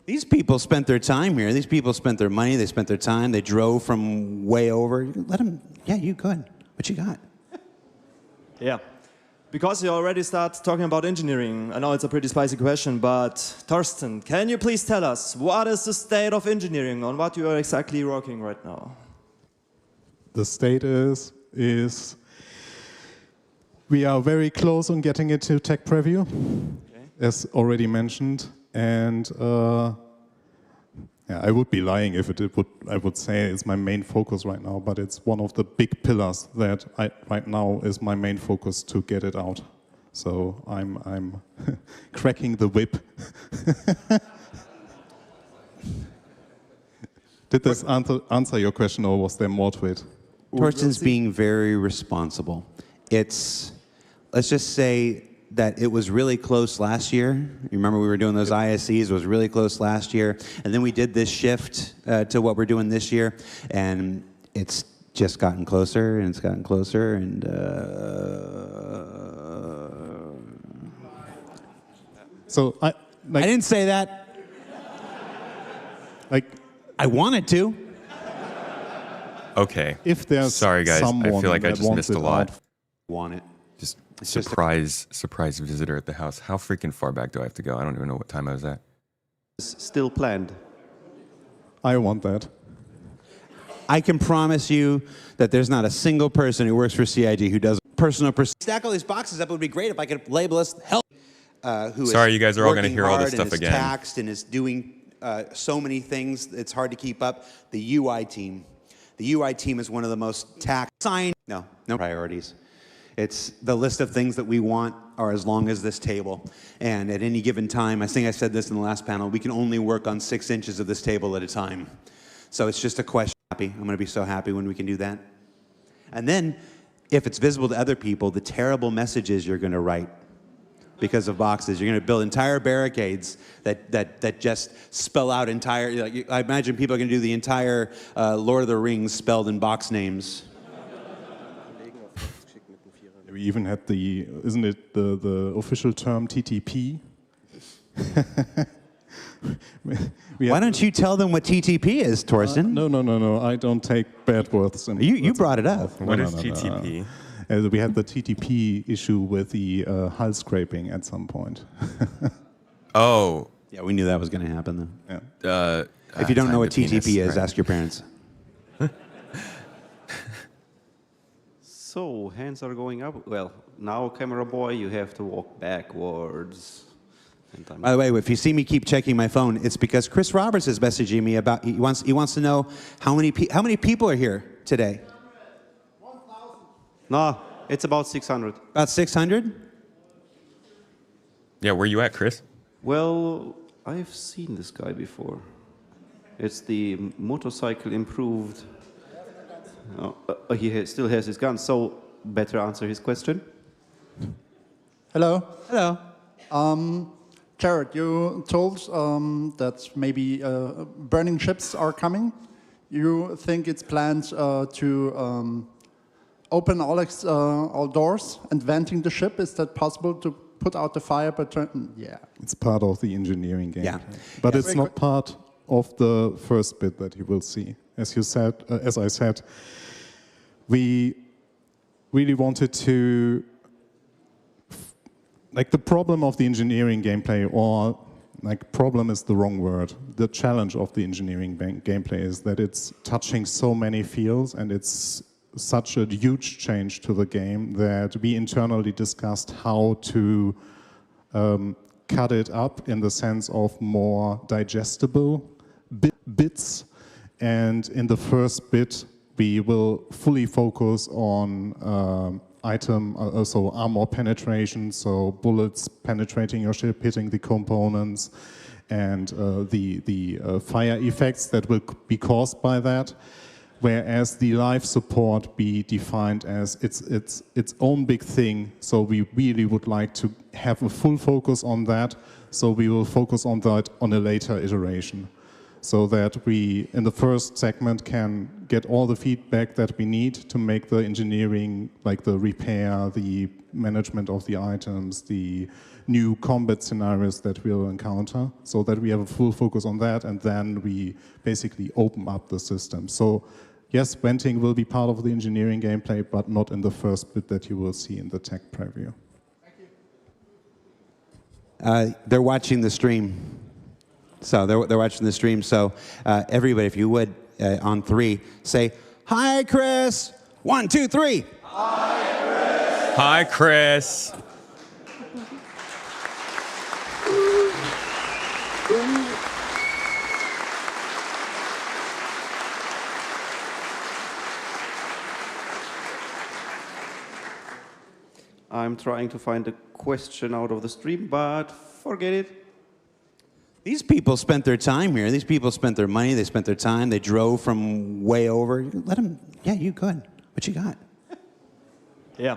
S17: These people spent their time here. These people spent their money. They spent their time. They drove from way over. Let them. Yeah, you go ahead. What you got?
S21: Yeah. Because you already start talking about engineering, I know it's a pretty spicy question, but Torsten, can you please tell us what is the state of engineering, on what you are exactly working right now?
S16: The state is we are very close on getting it to tech preview, as already mentioned. And yeah, I would be lying if I would say it's my main focus right now, but it's one of the big pillars that right now is my main focus to get it out. So I'm cracking the whip. Did this answer your question, or was there more to it?
S17: Torsten's being very responsible. Let's just say that it was really close last year. You remember we were doing those ISCs, it was really close last year. And then we did this shift to what we're doing this year. And it's just gotten closer, and it's gotten closer. And
S16: so I
S17: didn't say that.
S16: Like,
S17: I wanted to.
S1: Okay.
S16: If there's
S1: sorry guys, I
S16: someone
S1: feel like I
S16: that
S1: just missed a
S16: wants it
S1: lot.
S16: out.
S17: Want it.
S1: Just
S17: It's
S1: surprise visitor at the house. How freaking far back do I have to go? I don't even know what time I was at.
S15: Still planned.
S16: I want that.
S17: I can promise you that there's not a single person who works for CIG who doesn't. personal stack all these boxes up. It would be great if I could label us help.
S1: Sorry, you guys are all going to hear all this stuff
S17: and is
S1: again.
S17: Taxed and is doing so many things. It's hard to keep up. The UI team. The UI team is one of the most taxed. No priorities. It's the list of things that we want are as long as this table. And at any given time, I think I said this in the last panel, we can only work on 6 inches of this table at a time. So it's just a question. I'm going to be so happy when we can do that. And then, if it's visible to other people, the terrible messages you're going to write because of boxes. You're going to build entire barricades that just spell out entire, like, I imagine people are going to do the entire Lord of the Rings spelled in box names.
S16: We even had the, isn't it the official term TTP?
S17: Why don't you tell them what TTP is, Torsten?
S16: No. I don't take bad words.
S17: You brought it up.
S1: What is TTP?
S16: We had the TTP issue with the hull scraping at some point.
S1: Oh.
S17: Yeah, we knew that was going to happen, though.
S16: Yeah.
S17: If you don't know what TTP is, ask your parents.
S15: So, hands are going up. Well, now, camera boy, you have to walk backwards.
S17: By the way, if you see me keep checking my phone, it's because Chris Roberts is messaging me about, he wants to know how many people are here today.
S15: 1,000. No, it's about 600.
S17: About 600?
S1: Yeah, where you at, Chris?
S15: Well, I've seen this guy before. It's the motorcycle improved. He still has his gun, so better answer his question.
S20: Hello.
S17: Hello.
S20: Jared, you told that maybe burning ships are coming. You think it's planned to open all doors and venting the ship? Is that possible to put out the fire? But yeah,
S16: it's part of the engineering game.
S17: Yeah,
S16: but it's not part of the first bit that you will see. As you said, as I said, we really wanted to. Like, the problem of the engineering gameplay, or like problem is the wrong word. The challenge of the engineering gameplay is that it's touching so many fields and it's such a huge change to the game that we internally discussed how to cut it up in the sense of more digestible bits. And in the first bit, we will fully focus on so armor penetration, so bullets penetrating your ship, hitting the components, and the fire effects that will be caused by that. Whereas the life support be defined as its own big thing. So we really would like to have a full focus on that. So we will focus on that on a later iteration, so that we, in the first segment, can get all the feedback that we need to make the engineering, like the repair, the management of the items, the new combat scenarios that we'll encounter, so that we have a full focus on that, and then we basically open up the system. So yes, venting will be part of the engineering gameplay, but not in the first bit that you will see in the tech preview.
S17: They're watching the stream. So they're watching the stream. So everybody, if you would, on 3, say, "Hi, Chris." 1, 2, 3.
S1: Hi, Chris.
S15: I'm trying to find a question out of the stream, but forget it.
S17: These people spent their time here. These people spent their money. They spent their time. They drove from way over. Let them. Yeah, you go ahead. What you got?
S21: Yeah.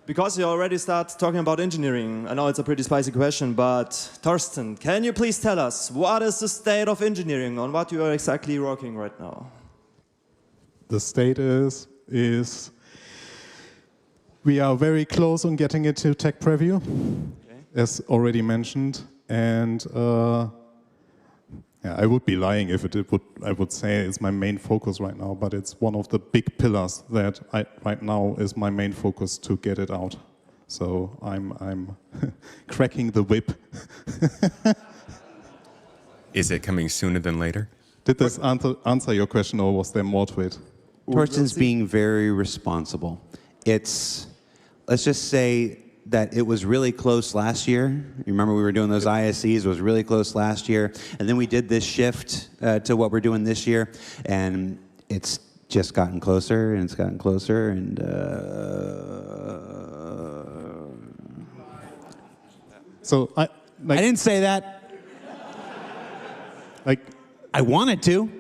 S21: Because you already start talking about engineering, I know it's a pretty spicy question, but Torsten, can you please tell us what is the state of engineering on what you are exactly working right now?
S16: The state is we are very close on getting it to tech preview, as already mentioned, and yeah, I would be lying if I would say it's my main focus right now, but it's one of the big pillars that right now is my main focus to get it out. So I'm cracking the whip.
S1: Is it coming sooner than later?
S16: Did this answer your question, or was there more to it?
S17: Torsten's being very responsible. It's let's just say that it was really close last year. You remember we were doing those ISEs, it was really close last year. And then we did this shift to what we're doing this year. And it's just gotten closer, and it's gotten closer. And
S16: so I
S17: didn't say that.
S16: Like
S17: I wanted to.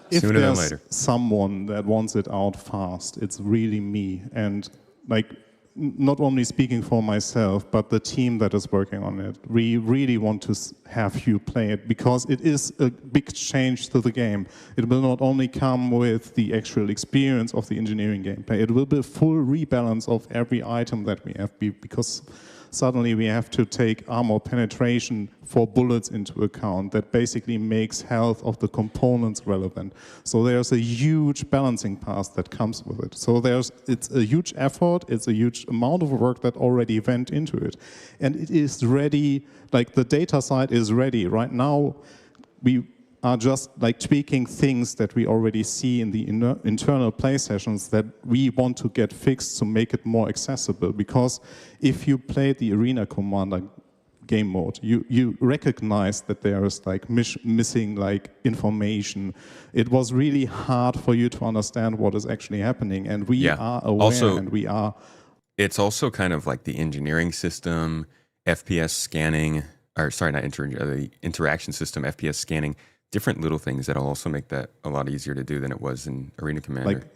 S16: If
S1: Sooner than
S16: there's
S1: later.
S16: someone that wants it out fast, it's really me. And like, not only speaking for myself, but the team that is working on it. We really want to have you play it because it is a big change to the game. It will not only come with the actual experience of the engineering gameplay, it will be a full rebalance of every item that we have because suddenly we have to take armor penetration for bullets into account. That basically makes health of the components relevant. So there's a huge balancing path that comes with it. So it's a huge effort, it's a huge amount of work that already went into it. And it is ready, like the data side is ready. Right now, we are just like tweaking things that we already see in the internal play sessions that we want to get fixed to make it more accessible. Because if you play the Arena Commander game mode, you recognize that there is like missing like information. It was really hard for you to understand what is actually happening, and we are aware,
S1: also,
S16: and we are.
S1: It's also kind of like the engineering system, FPS scanning, or sorry, not the interaction system, FPS scanning. Different little things that'll also make that a lot easier to do than it was in Arena Commander.
S16: Like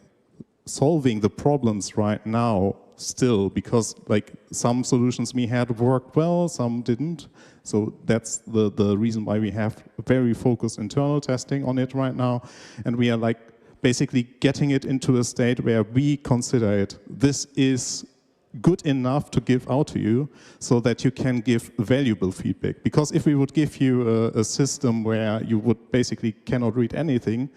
S16: solving the problems right now still, because like some solutions we had worked well, some didn't. So that's the reason why we have very focused internal testing on it right now. And we are like basically getting it into a state where we consider this is good enough to give out to you so that you can give valuable feedback. Because if we would give you a system where you would basically cannot read anything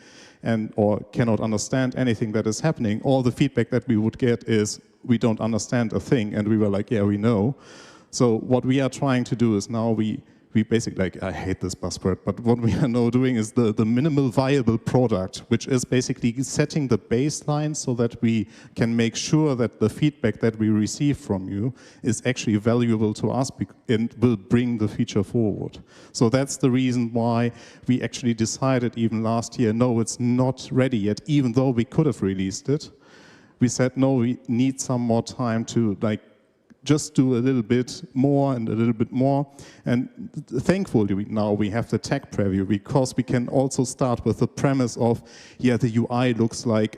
S16: or cannot understand anything that is happening, all the feedback that we would get is we don't understand a thing, and we were like, yeah, we know. So what we are trying to do is now we basically, like, I hate this buzzword, but what we are now doing is the minimal viable product, which is basically setting the baseline so that we can make sure that the feedback that we receive from you is actually valuable to us and will bring the feature forward. So that's the reason why we actually decided even last year, no, it's not ready yet, even though we could have released it. We said, no, we need some more time to like just do a little bit more and a little bit more. And thankfully now we have the tech preview, because we can also start with the premise of, yeah, the UI looks like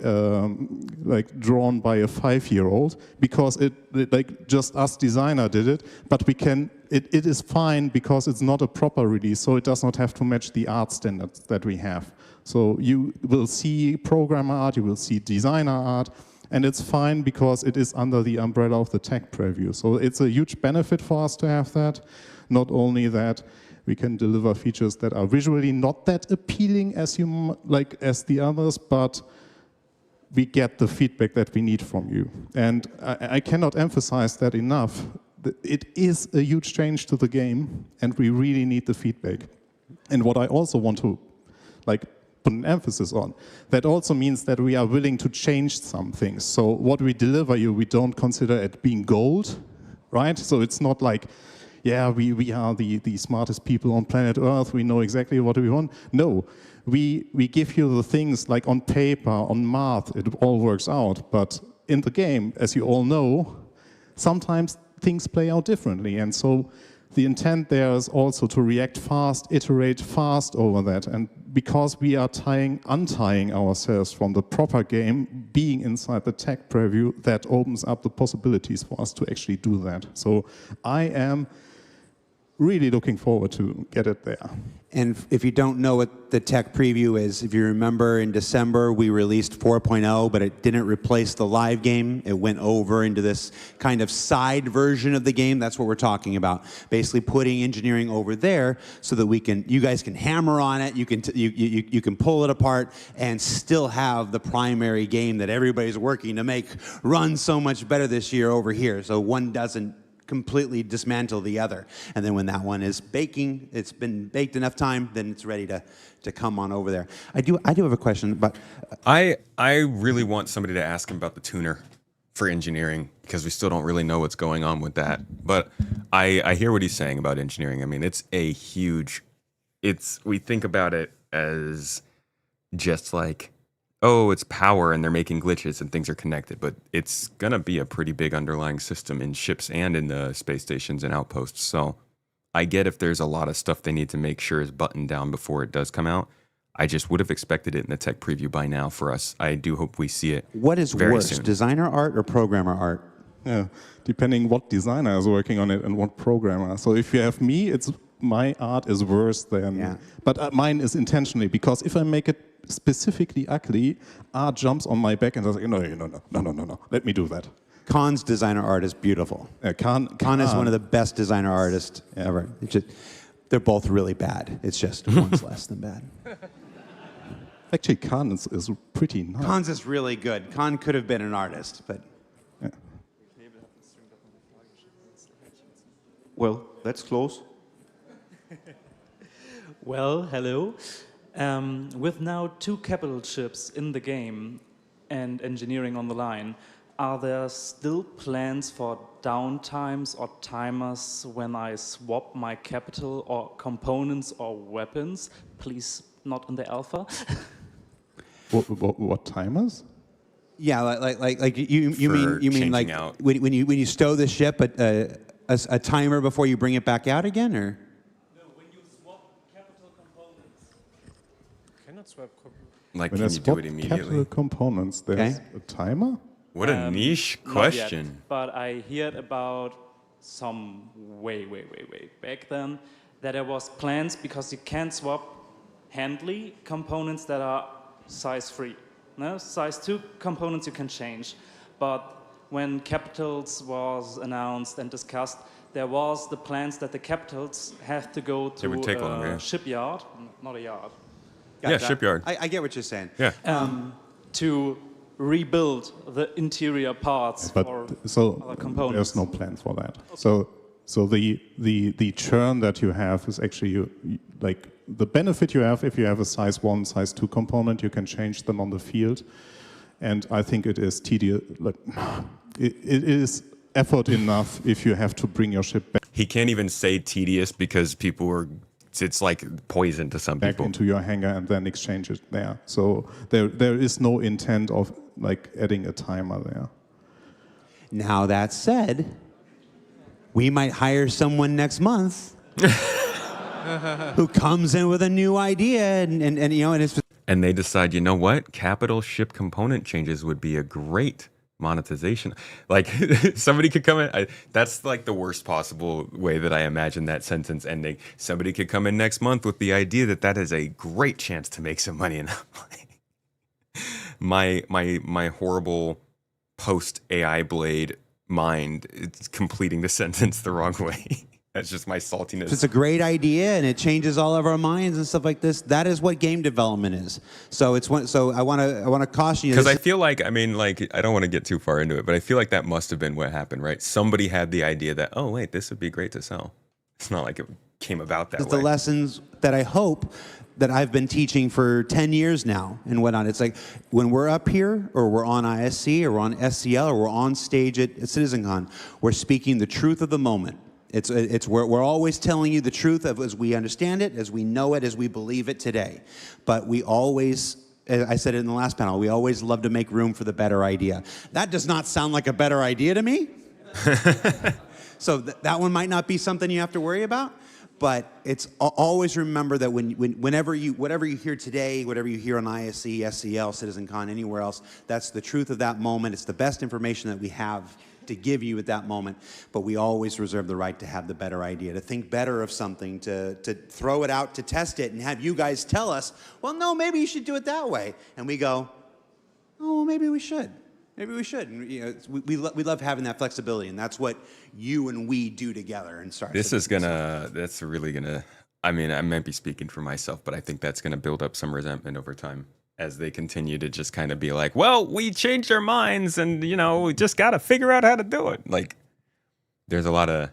S16: drawn by a 5-year-old, because it like just us designer did it, but we can, it is fine because it's not a proper release, so it does not have to match the art standards that we have. So you will see programmer art, you will see designer art, and it's fine because it is under the umbrella of the tech preview. So it's a huge benefit for us to have that. Not only that, we can deliver features that are visually not that appealing as the others, but we get the feedback that we need from you. And I cannot emphasize that enough. It is a huge change to the game, and we really need the feedback. And what I also want to put an emphasis on, that also means that we are willing to change some things. So what we deliver you, we don't consider it being gold, right? So it's not like, yeah, we are the smartest people on planet Earth, we know exactly what we want. No, we give you the things like on paper, on math, it all works out. But in the game, as you all know, sometimes things play out differently. And so the intent there is also to react fast, iterate fast over that. And because we are untying ourselves from the proper game, being inside the tech preview, that opens up the possibilities for us to actually do that. So I am really looking forward to get it there.
S17: And if you don't know what the tech preview is, if you remember in December we released 4.0, but it didn't replace the live game. It went over into this kind of side version of the game. That's what we're talking about. Basically putting engineering over there so that you guys can hammer on it, you can pull it apart and still have the primary game that everybody's working to make run so much better this year over here. So one doesn't completely dismantle the other. And then when that one is baking, it's been baked enough time, then it's ready to come on over there. I do have a question, but
S1: I really want somebody to ask him about the tuner for engineering because we still don't really know what's going on with that. But I hear what he's saying about engineering. I mean, it's a huge. We think about it as just like, oh, it's power and they're making glitches and things are connected, but it's gonna be a pretty big underlying system in ships and in the space stations and outposts. So I get if there's a lot of stuff they need to make sure is buttoned down before it does come out. I just would have expected it in the tech preview by now for us. I do hope we see it.
S17: What is
S1: very
S17: worse,
S1: soon.
S17: designer art or programmer art?
S16: Yeah, depending what designer is working on it and what programmer. So if you have me, my art is worse than. Yeah. But mine is intentionally, because if I make it specifically ugly, art jumps on my back and says, no, let me do that.
S17: Con's designer art is beautiful. Con is one of the best designer artists ever. They're both really bad. It's just one's less than bad.
S16: Actually, Con is pretty nice.
S17: Con's is really good. Con could have been an artist, but...
S16: Yeah.
S15: Well, that's close.
S4: Well, hello. With now 2 capital ships in the game and engineering on the line, are there still plans for downtimes or timers when I swap my capital or components or weapons? Please, not in the alpha.
S16: What timers?
S17: Yeah, like you mean like
S1: out.
S17: when you stow the ship, a timer before you bring it back out again, or?
S4: No, when you swap capital components.
S18: Cannot swap.
S1: Like,
S16: when
S1: can
S16: I
S1: you do
S16: swap
S1: it immediately?
S16: capital components, there's a timer?
S1: What a niche
S4: Not
S1: question.
S4: yet, but I heard about some way back then that there was plans because you can't swap handily components that are size 3. No, size 2 components you can change, but when capitals was announced and discussed, there was the plans that the capitals have to go to
S1: would take
S4: a
S1: longer, yeah.
S4: shipyard, not a yard.
S1: Yeah, shipyard.
S17: I get what you're saying.
S1: Yeah.
S4: To rebuild the interior parts
S16: But
S4: or
S16: so
S4: other components.
S16: there's no plans for that. So the churn that you have is actually like the benefit you have if you have a size 1, size 2 component, you can change them on the field, and I think it is tedious. Like, it is effort enough if you have to bring your ship back.
S1: He can't even say tedious because people are. It's like poison to some
S16: Back
S1: people.
S16: into your hangar and then exchange it there. So there is no intent of like adding a timer there.
S17: Now that said, we might hire someone next month who comes in with a new idea and you know, and it's.
S1: And they decide, you know what? Capital ship component changes would be a great monetization. Like, somebody could come in. That's like the worst possible way that I imagine that sentence ending. Somebody could come in next month with the idea that is a great chance to make some money. And my horrible post AI blade mind, it's completing the sentence the wrong way. That's just my saltiness.
S17: If it's a great idea and it changes all of our minds and stuff like this, that is what game development is. So I want to caution you,
S1: because I feel like, I mean, like, I don't want to get too far into it, but I feel like that must have been what happened, right? Somebody had the idea that, oh wait, this would be great to sell. It's not like it came about that way.
S17: the lessons that I hope that I've been teaching for 10 years now and whatnot. It's like when we're up here or we're on ISC or we're on SCL or we're on stage at CitizenCon, we're speaking the truth of the moment. We're always telling you the truth as we understand it, as we know it, as we believe it today. But we always, I said it in the last panel, we always love to make room for the better idea. That does not sound like a better idea to me. So that one might not be something you have to worry about. But it's always remember that whatever you hear today, whatever you hear on ISC, SCL, CitizenCon, anywhere else, that's the truth of that moment. It's the best information that we have to give you at that moment, but we always reserve the right to have the better idea, to think better of something, to throw it out, to test it, and have you guys tell us, well, no, maybe you should do it that way. And we go, oh, well, maybe we should. Maybe we should. And, you know, we love having that flexibility, and that's what you and we do together in Star Citizen.
S1: That's really gonna, I mean, I might be speaking for myself, but I think that's gonna build up some resentment over time, as they continue to just kind of be like, well, we changed our minds and, you know, we just got to figure out how to do it. Like, there's a lot of,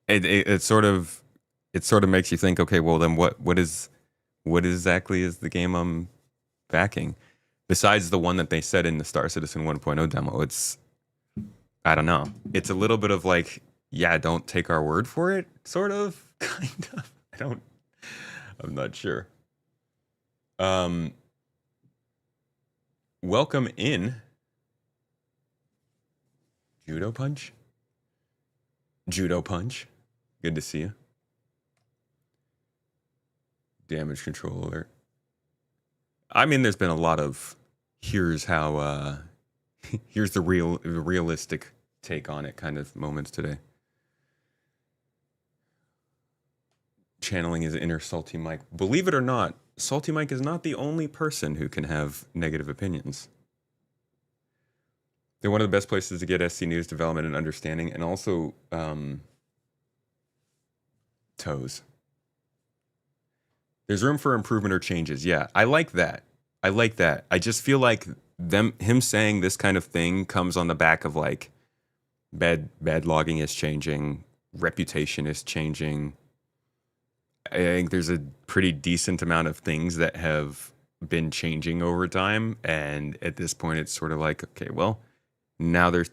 S1: it sort of makes you think, okay, well then what exactly is the game I'm backing? besides the one that they said in the Star Citizen 1.0 demo, I don't know. It's a little bit of like, yeah, don't take our word for it, sort of, kind of. I'm not sure. Welcome in. Judo Punch? Judo Punch. Good to see you. Damage control alert. I mean, there's been a lot of here's how here's the realistic take on it kind of moments today. Channeling his inner Salty Mike. Believe it or not, Salty Mike is not the only person who can have negative opinions. They're one of the best places to get SC news, development, and understanding, and also toes. There's room for improvement or changes. Yeah, I like that. I like that. I just feel like him saying this kind of thing comes on the back of like bad logging is changing, reputation is changing. I think there's a pretty decent amount of things that have been changing over time, and at this point it's sort of like, okay, well, now they're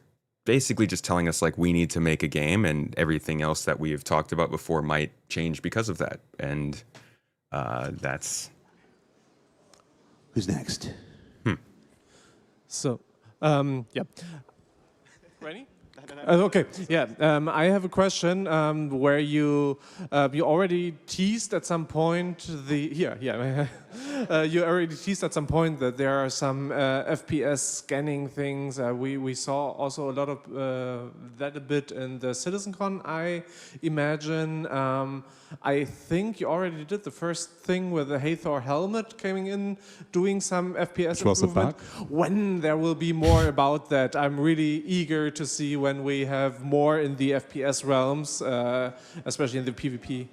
S1: basically just telling us like we need to make a game, and everything else that we have talked about before might change because of that. And that's...
S17: Who's next?
S2: So, yeah. Ready? Okay, yeah. I have a question where you already teased at some point you already teased at some point that there are some FPS scanning things. We saw also a lot of that a bit in the CitizenCon, I imagine. I think you already did the first thing with the Hathor helmet coming in, doing some FPS improvement. When there will be more about that, I'm really eager to see when we have more in the FPS realms, especially in the PvP.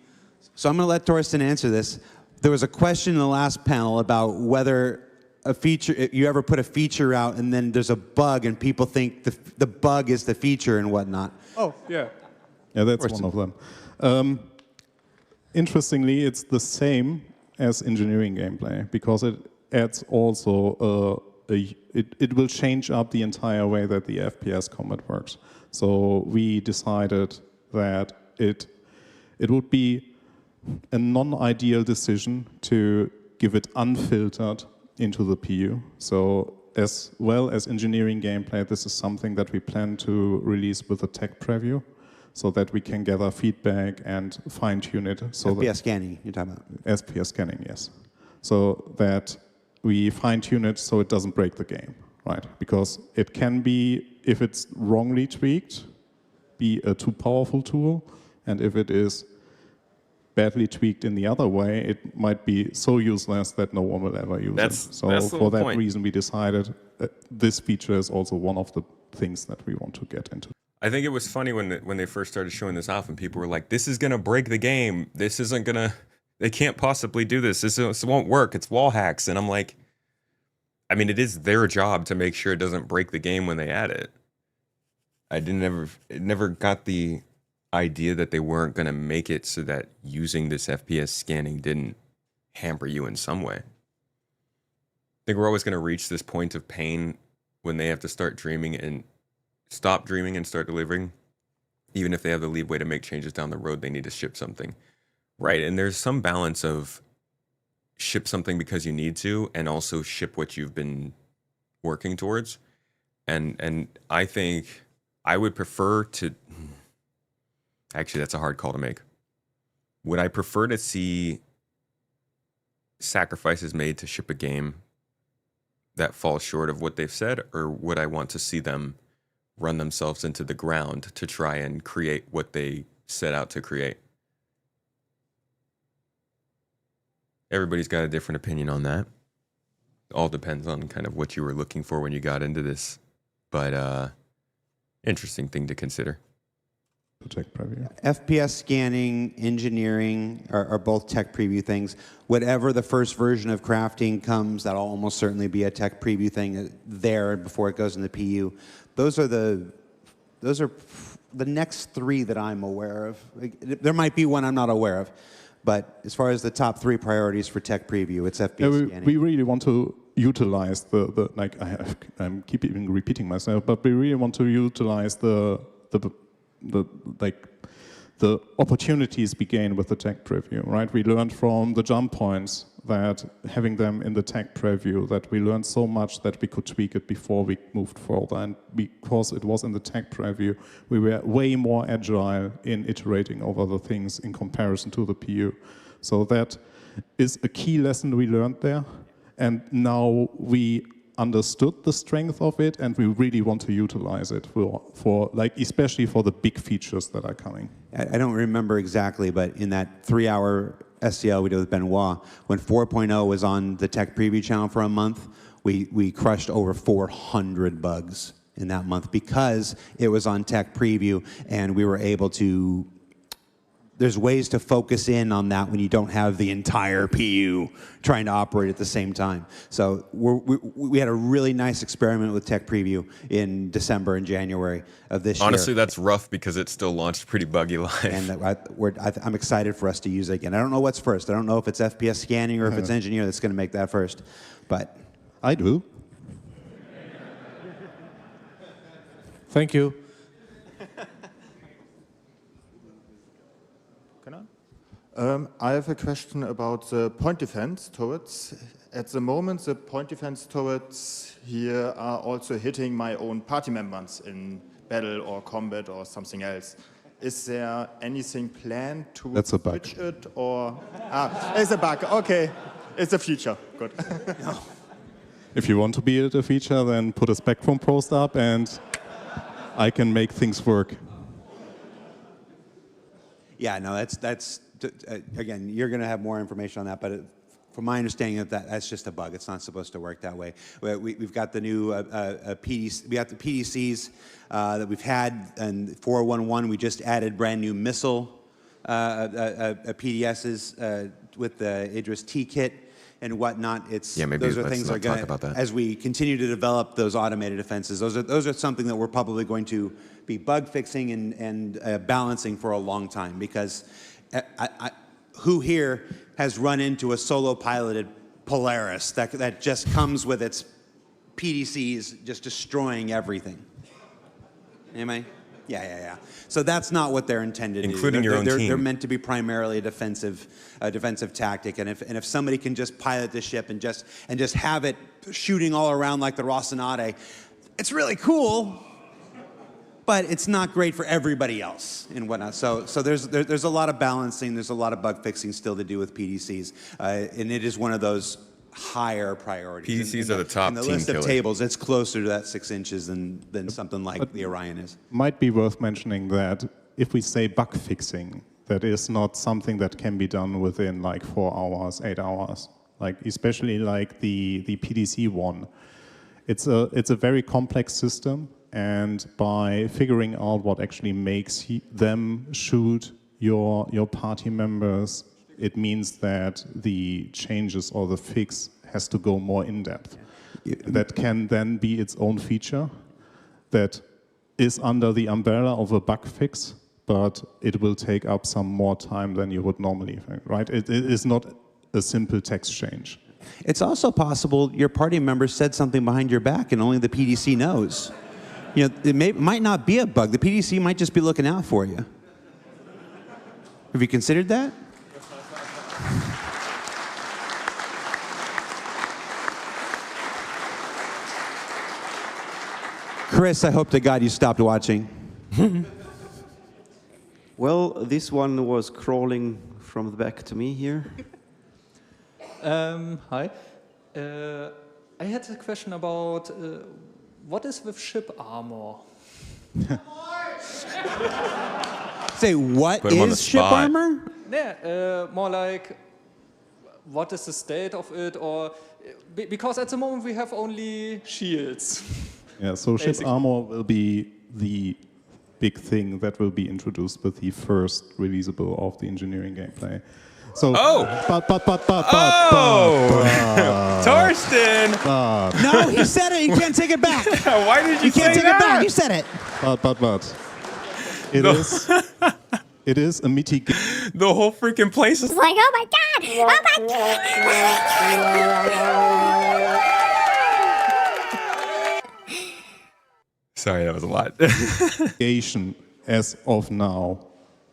S17: So I'm going to let Torsten answer this. There was a question in the last panel about whether a feature, you ever put a feature out and then there's a bug and people think the bug is the feature and whatnot.
S2: Oh, yeah.
S16: Yeah, that's one of them. Interestingly, it's the same as engineering gameplay because it adds also it will change up the entire way that the FPS combat works. So we decided that it would be a non-ideal decision to give it unfiltered into the PU. So as well as engineering gameplay, this is something that we plan to release with a tech preview, so that we can gather feedback and fine-tune it. So
S17: FPS scanning, you're talking about?
S16: FPS scanning, yes. So that we fine-tune it so it doesn't break the game, right? Because it can be, if it's wrongly tweaked, be a too powerful tool, and if it is badly tweaked in the other way, it might be so useless that no one will ever use it. So for that reason, we decided this feature is also one of the things that we want to get into.
S1: I think it was funny when they first started showing this off and people were like, this is going to break the game. This isn't going to, they can't possibly do this. This won't work. It's wall hacks. And I'm like, I mean, it is their job to make sure it doesn't break the game when they add it. It never got the idea that they weren't going to make it so that using this FPS scanning didn't hamper you in some way. I think we're always going to reach this point of pain when they have to start dreaming and stop dreaming and start delivering. Even if they have the leeway to make changes down the road, they need to ship something. Right, and there's some balance of ship something because you need to and also ship what you've been working towards. And I think I would prefer to... Actually, that's a hard call to make. Would I prefer to see sacrifices made to ship a game that falls short of what they've said, or would I want to see them run themselves into the ground to try and create what they set out to create? Everybody's got a different opinion on that. All depends on kind of what you were looking for when you got into this. But interesting thing to consider.
S16: Tech preview.
S17: FPS scanning, engineering are both tech preview things. Whatever the first version of crafting comes, that'll almost certainly be a tech preview thing there before it goes in the PU. Those are the next three that I'm aware of. There might be one I'm not aware of, but as far as the top three priorities for tech preview, it's FPS scanning.
S16: We really want to utilize I'm keeping repeating myself, but we really want to utilize the opportunities we gain with the tech preview, right? We learned from the jump points that having them in the tech preview, that we learned so much that we could tweak it before we moved further. And because it was in the tech preview, we were way more agile in iterating over the things in comparison to the PU. So that is a key lesson we learned there. And now we understood the strength of it, and we really want to utilize it for especially for the big features that are coming.
S17: I don't remember exactly, but in that 3-hour SCL we did with Benoit, when 4.0 was on the tech preview channel for a month, we crushed over 400 bugs in that month because it was on tech preview, and we were able to. There's ways to focus in on that when you don't have the entire PU trying to operate at the same time. So we had a really nice experiment with Tech Preview in December and January of this year.
S1: Honestly, that's rough because it still launched pretty buggy live.
S17: And I'm excited for us to use it again. I don't know what's first. I don't know if it's FPS scanning or if it's engineer that's going to make that first. But
S16: I do.
S2: Thank you.
S3: I have a question about the point defense turrets. At the moment, the point defense turrets here are also hitting my own party members in battle or combat or something else. Is there anything planned to switch it, or it's a bug? Okay, it's a feature. Good.
S16: If you want to be a feature, then put a Spectrum post up, and I can make things work.
S17: Yeah, no, that's again, you're going to have more information on that, but from my understanding, that's just a bug. It's not supposed to work that way. We've got the new PDC, we got the PDCs that we've had, and 411, we just added brand new missile PDSs with the Idris T kit and whatnot. Those are things that are going to, as we continue to develop those automated defenses, those are something that we're probably going to be bug fixing and balancing for a long time, because who here has run into a solo piloted Polaris that just comes with its PDCs just destroying everything? Anybody? Yeah. So that's not what they're intended to do.
S1: Including your own team.
S17: They're meant to be primarily a defensive tactic. And if somebody can just pilot the ship and just have it shooting all around like the Rocinante, it's really cool. But it's not great for everybody else and whatnot. So there's a lot of balancing. There's a lot of bug fixing still to do with PDCs, and it is one of those higher priorities.
S1: PDCs are the top
S17: in the
S1: team
S17: list of
S1: killer.
S17: tables. It's closer to that 6 inches than something like the Orion is.
S16: Might be worth mentioning that if we say bug fixing, that is not something that can be done within like 4 hours, 8 hours. Like especially like the PDC one, it's a very complex system. And by figuring out what actually makes them shoot your party members, it means that the changes or the fix has to go more in depth. That can then be its own feature that is under the umbrella of a bug fix, but it will take up some more time than you would normally think, right? It is not a simple text change.
S17: It's also possible your party member said something behind your back and only the PDC knows. You know, it might not be a bug. The PDC might just be looking out for you. Have you considered that? Chris, I hope to God you stopped watching.
S15: Well, this one was crawling from the back to me here.
S22: Hi. I had a question about what is with ship armor?
S17: Say, what is ship armor?
S22: Yeah, more like, what is the state of it, or because at the moment we have only shields.
S16: Yeah, so ship armor will be the big thing that will be introduced with the first releasable of the engineering gameplay. So,
S1: Torsten!
S17: No, he said it. You can't take it back.
S1: Why did you
S17: can't
S1: say
S17: take it
S1: that?
S17: back. You said it.
S16: But. It is a mitigation.
S1: The whole freaking place is
S5: like, oh my God! Oh my God!
S1: Sorry, that was a lot.
S16: As of now,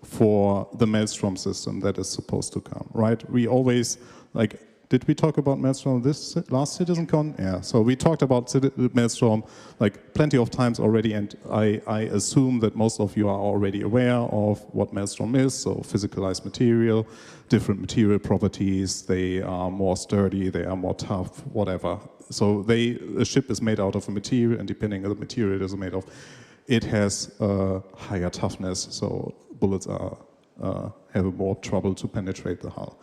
S16: for the Maelstrom system that is supposed to come, right? We always, like, did we talk about Maelstrom this last CitizenCon? Yeah, so we talked about Maelstrom like plenty of times already, and I assume that most of you are already aware of what Maelstrom is. So physicalized material, different material properties, they are more sturdy, they are more tough, whatever. So a ship is made out of a material, and depending on the material it is made of, it has higher toughness, so bullets have more trouble to penetrate the hull.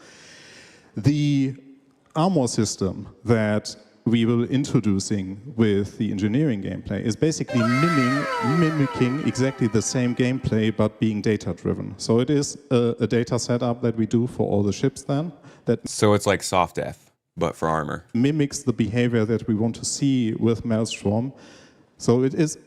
S16: The armor system that we will introducing with the engineering gameplay is basically mimicking exactly the same gameplay, but being data-driven. So it is a data setup that we do for all the ships then.
S1: So it's like soft death, but for armor.
S16: Mimics the behavior that we want to see with Maelstrom. So it is...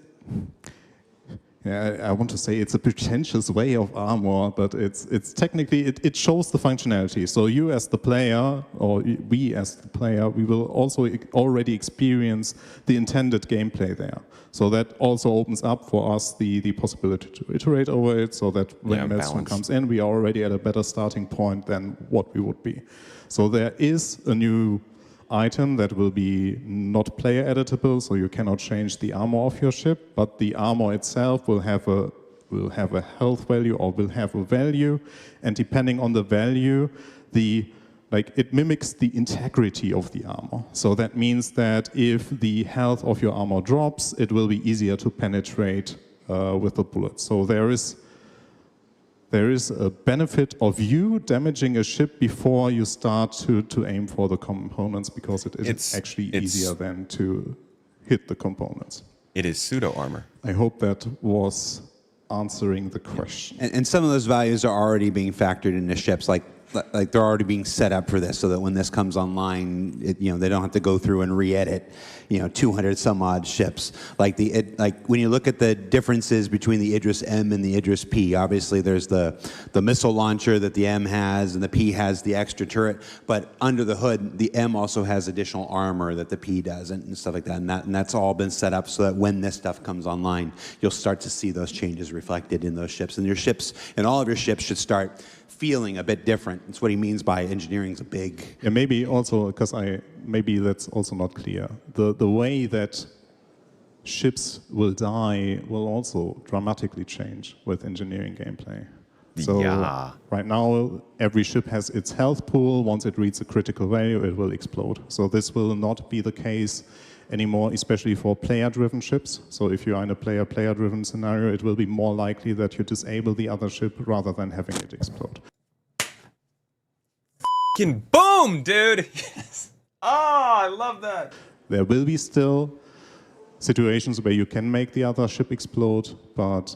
S16: Yeah, I want to say it's a pretentious way of armor, but it's technically, it shows the functionality. So you as the player, or we as the player, we will also already experience the intended gameplay there. So that also opens up for us the possibility to iterate over it, so that when Maelstrom comes in, we are already at a better starting point than what we would be. So there is a new item that will be not player editable, so you cannot change the armor of your ship, but the armor itself will have a health value or will have a value, and depending on the value, it mimics the integrity of the armor. So that means that if the health of your armor drops, it will be easier to penetrate with the bullet. So there is a benefit of you damaging a ship before you start to aim for the components, because it's actually easier than to hit the components.
S1: It is pseudo armor.
S16: I hope that was answering the question.
S17: And some of those values are already being factored into ships, like they're already being set up for this, so that when this comes online, they don't have to go through and re-edit 200 some odd ships. Like when you look at the differences between the Idris M and the Idris P, obviously there's the missile launcher that the M has, and the P has the extra turret, but under the hood the M also has additional armor that the P doesn't, and stuff like that, and that's all been set up so that when this stuff comes online, you'll start to see those changes reflected in those ships, and your ships, and all of your ships should start feeling a bit different. That's what he means by engineering's a big...
S16: Yeah, maybe also, because maybe that's also not clear. The way that ships will die will also dramatically change with engineering gameplay. So right now, every ship has its health pool. Once it reaches a critical value, it will explode. So this will not be the case anymore, especially for player-driven ships. So if you are in a player-driven scenario, it will be more likely that you disable the other ship rather than having it explode.
S1: Fucking boom, dude! Yes! Oh, I love that!
S16: There will be still situations where you can make the other ship explode, but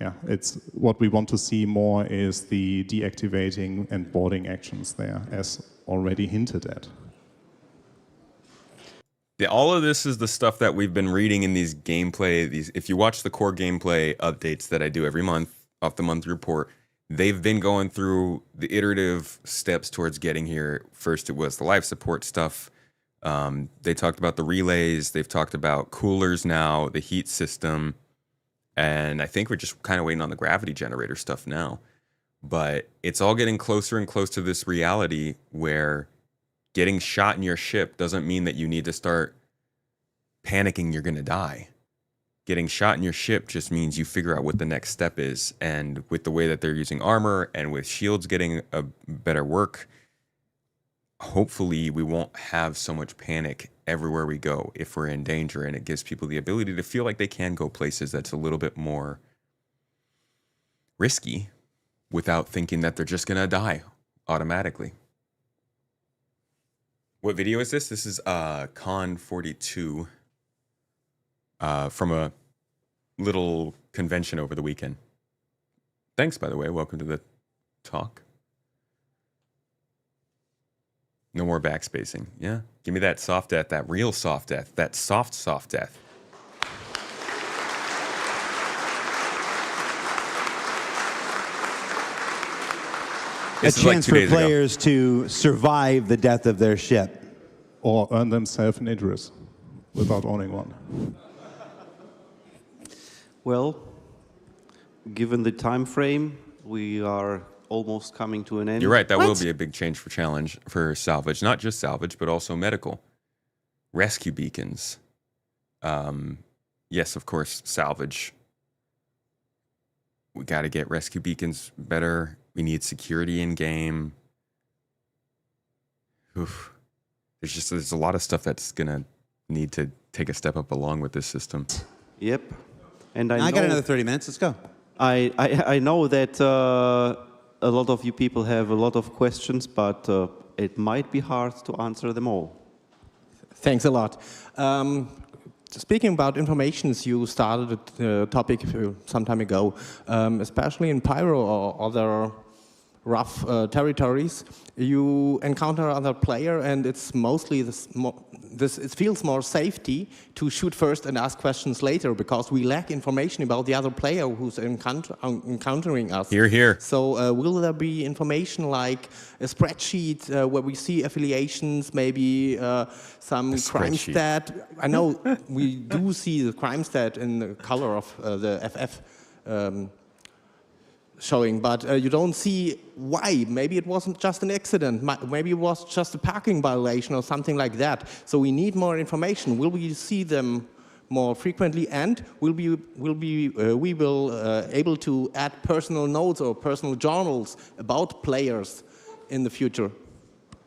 S16: yeah, it's what we want to see more is the deactivating and boarding actions there, as already hinted at.
S1: Yeah, all of this is the stuff that we've been reading in these gameplay. If you watch the core gameplay updates that I do every month off the monthly report, they've been going through the iterative steps towards getting here. First, it was the life support stuff. They talked about the relays. They've talked about coolers now, the heat system, and I think we're just kind of waiting on the gravity generator stuff now. But it's all getting closer and closer to this reality where getting shot in your ship doesn't mean that you need to start panicking you're going to die. Getting shot in your ship just means you figure out what the next step is. And with the way that they're using armor and with shields getting a better work, hopefully we won't have so much panic everywhere we go if we're in danger, and it gives people the ability to feel like they can go places that's a little bit more risky without thinking that they're just going to die automatically. What video is this? This is Con42 from a little convention over the weekend. Thanks, by the way. Welcome to the talk. No more backspacing. Yeah. Give me that soft death, that real soft death, that soft death.
S17: A chance for players to survive the death of their ship.
S16: Or earn themselves an Idris without owning one.
S15: Well, given the time frame, we are almost coming to an end.
S1: You're right. That will be a big change for challenge for salvage, not just salvage, but also medical. Rescue beacons. Yes, of course, salvage. We got to get rescue beacons better. We need security in game. Oof. There's a lot of stuff that's gonna need to take a step up along with this system.
S15: Yep. And
S17: I got another 30 minutes. Let's go.
S15: I know that a lot of you people have a lot of questions, but it might be hard to answer them all.
S8: Thanks a lot. Speaking about informations, you started the topic some time ago, especially in Pyro or other rough territories. You encounter other player, and it's mostly it feels more safety to shoot first and ask questions later, because we lack information about the other player who's encountering us.
S1: Here, here.
S8: So will there be information like a spreadsheet where we see affiliations, maybe some crime stat? I know we do see the crime stat in the color of the FF showing, but you don't see why. Maybe it wasn't just an accident. Maybe it was just a parking violation or something like that. So we need more information. Will we see them more frequently, and will we able to add personal notes or personal journals about players in the future?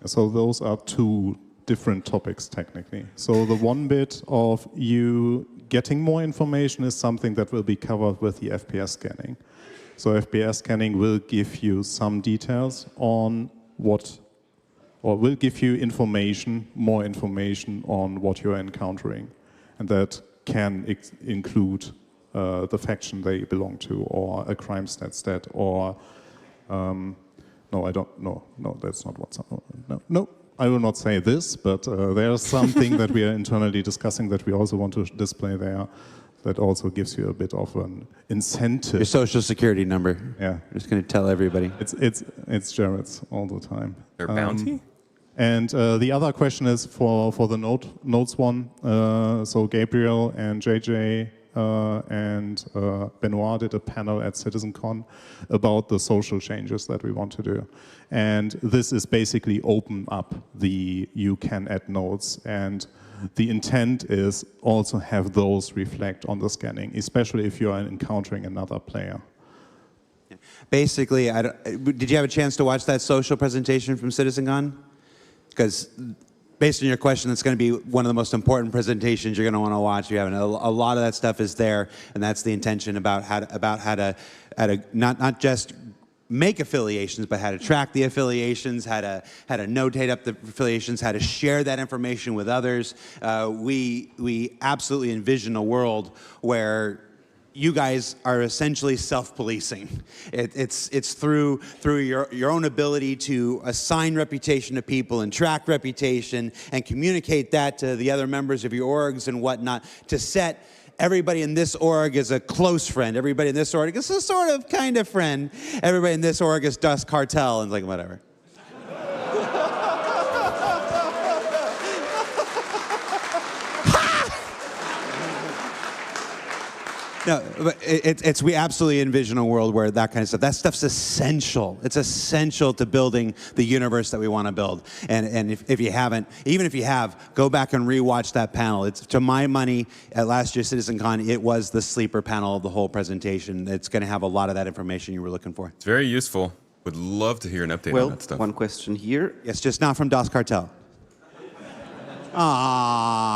S16: So those are two different topics technically. So the one bit of you getting more information is something that will be covered with the FPS scanning. So FPS scanning will give you some details on what, or will give you information, more information on what you're encountering. And that can include the faction they belong to, or a crime stat, or, no, I don't, no, that's not what's, no, I will not say this, but there's something that we are internally discussing that we also want to display there. That also gives you a bit of an incentive.
S17: Your social security number.
S16: Yeah.
S17: I'm just going to tell everybody.
S16: It's Jared's all the time.
S1: Their bounty?
S16: And the other question is for the notes one. So Gabriel and JJ and Benoit did a panel at CitizenCon about the social changes that we want to do. And this is basically open up you can add notes, and the intent is also have those reflect on the scanning, especially if you are encountering another player.
S17: Basically, did you have a chance to watch that social presentation from CitizenCon? Because based on your question, it's going to be one of the most important presentations you're going to want to watch. You have a lot of that stuff is there, and that's the intention about how to not just make affiliations, but how to track the affiliations, how to notate up the affiliations, how to share that information with others. We absolutely envision a world where you guys are essentially self-policing. It's through your own ability to assign reputation to people and track reputation and communicate that to the other members of your orgs and whatnot, to set everybody in this org is a close friend. Everybody in this org is a sort of kind of friend. Everybody in this org is Dust Cartel, and like whatever. No, but we absolutely envision a world where that kind of stuff, that stuff's essential. It's essential to building the universe that we want to build. And if you haven't, even if you have, go back and rewatch that panel. It's, to my money, at last year's CitizenCon, it was the sleeper panel of the whole presentation. It's going to have a lot of that information you were looking for.
S1: It's very useful. Would love to hear an update on that stuff.
S15: One question here.
S17: Yes, just not from Das Cartel. Ah.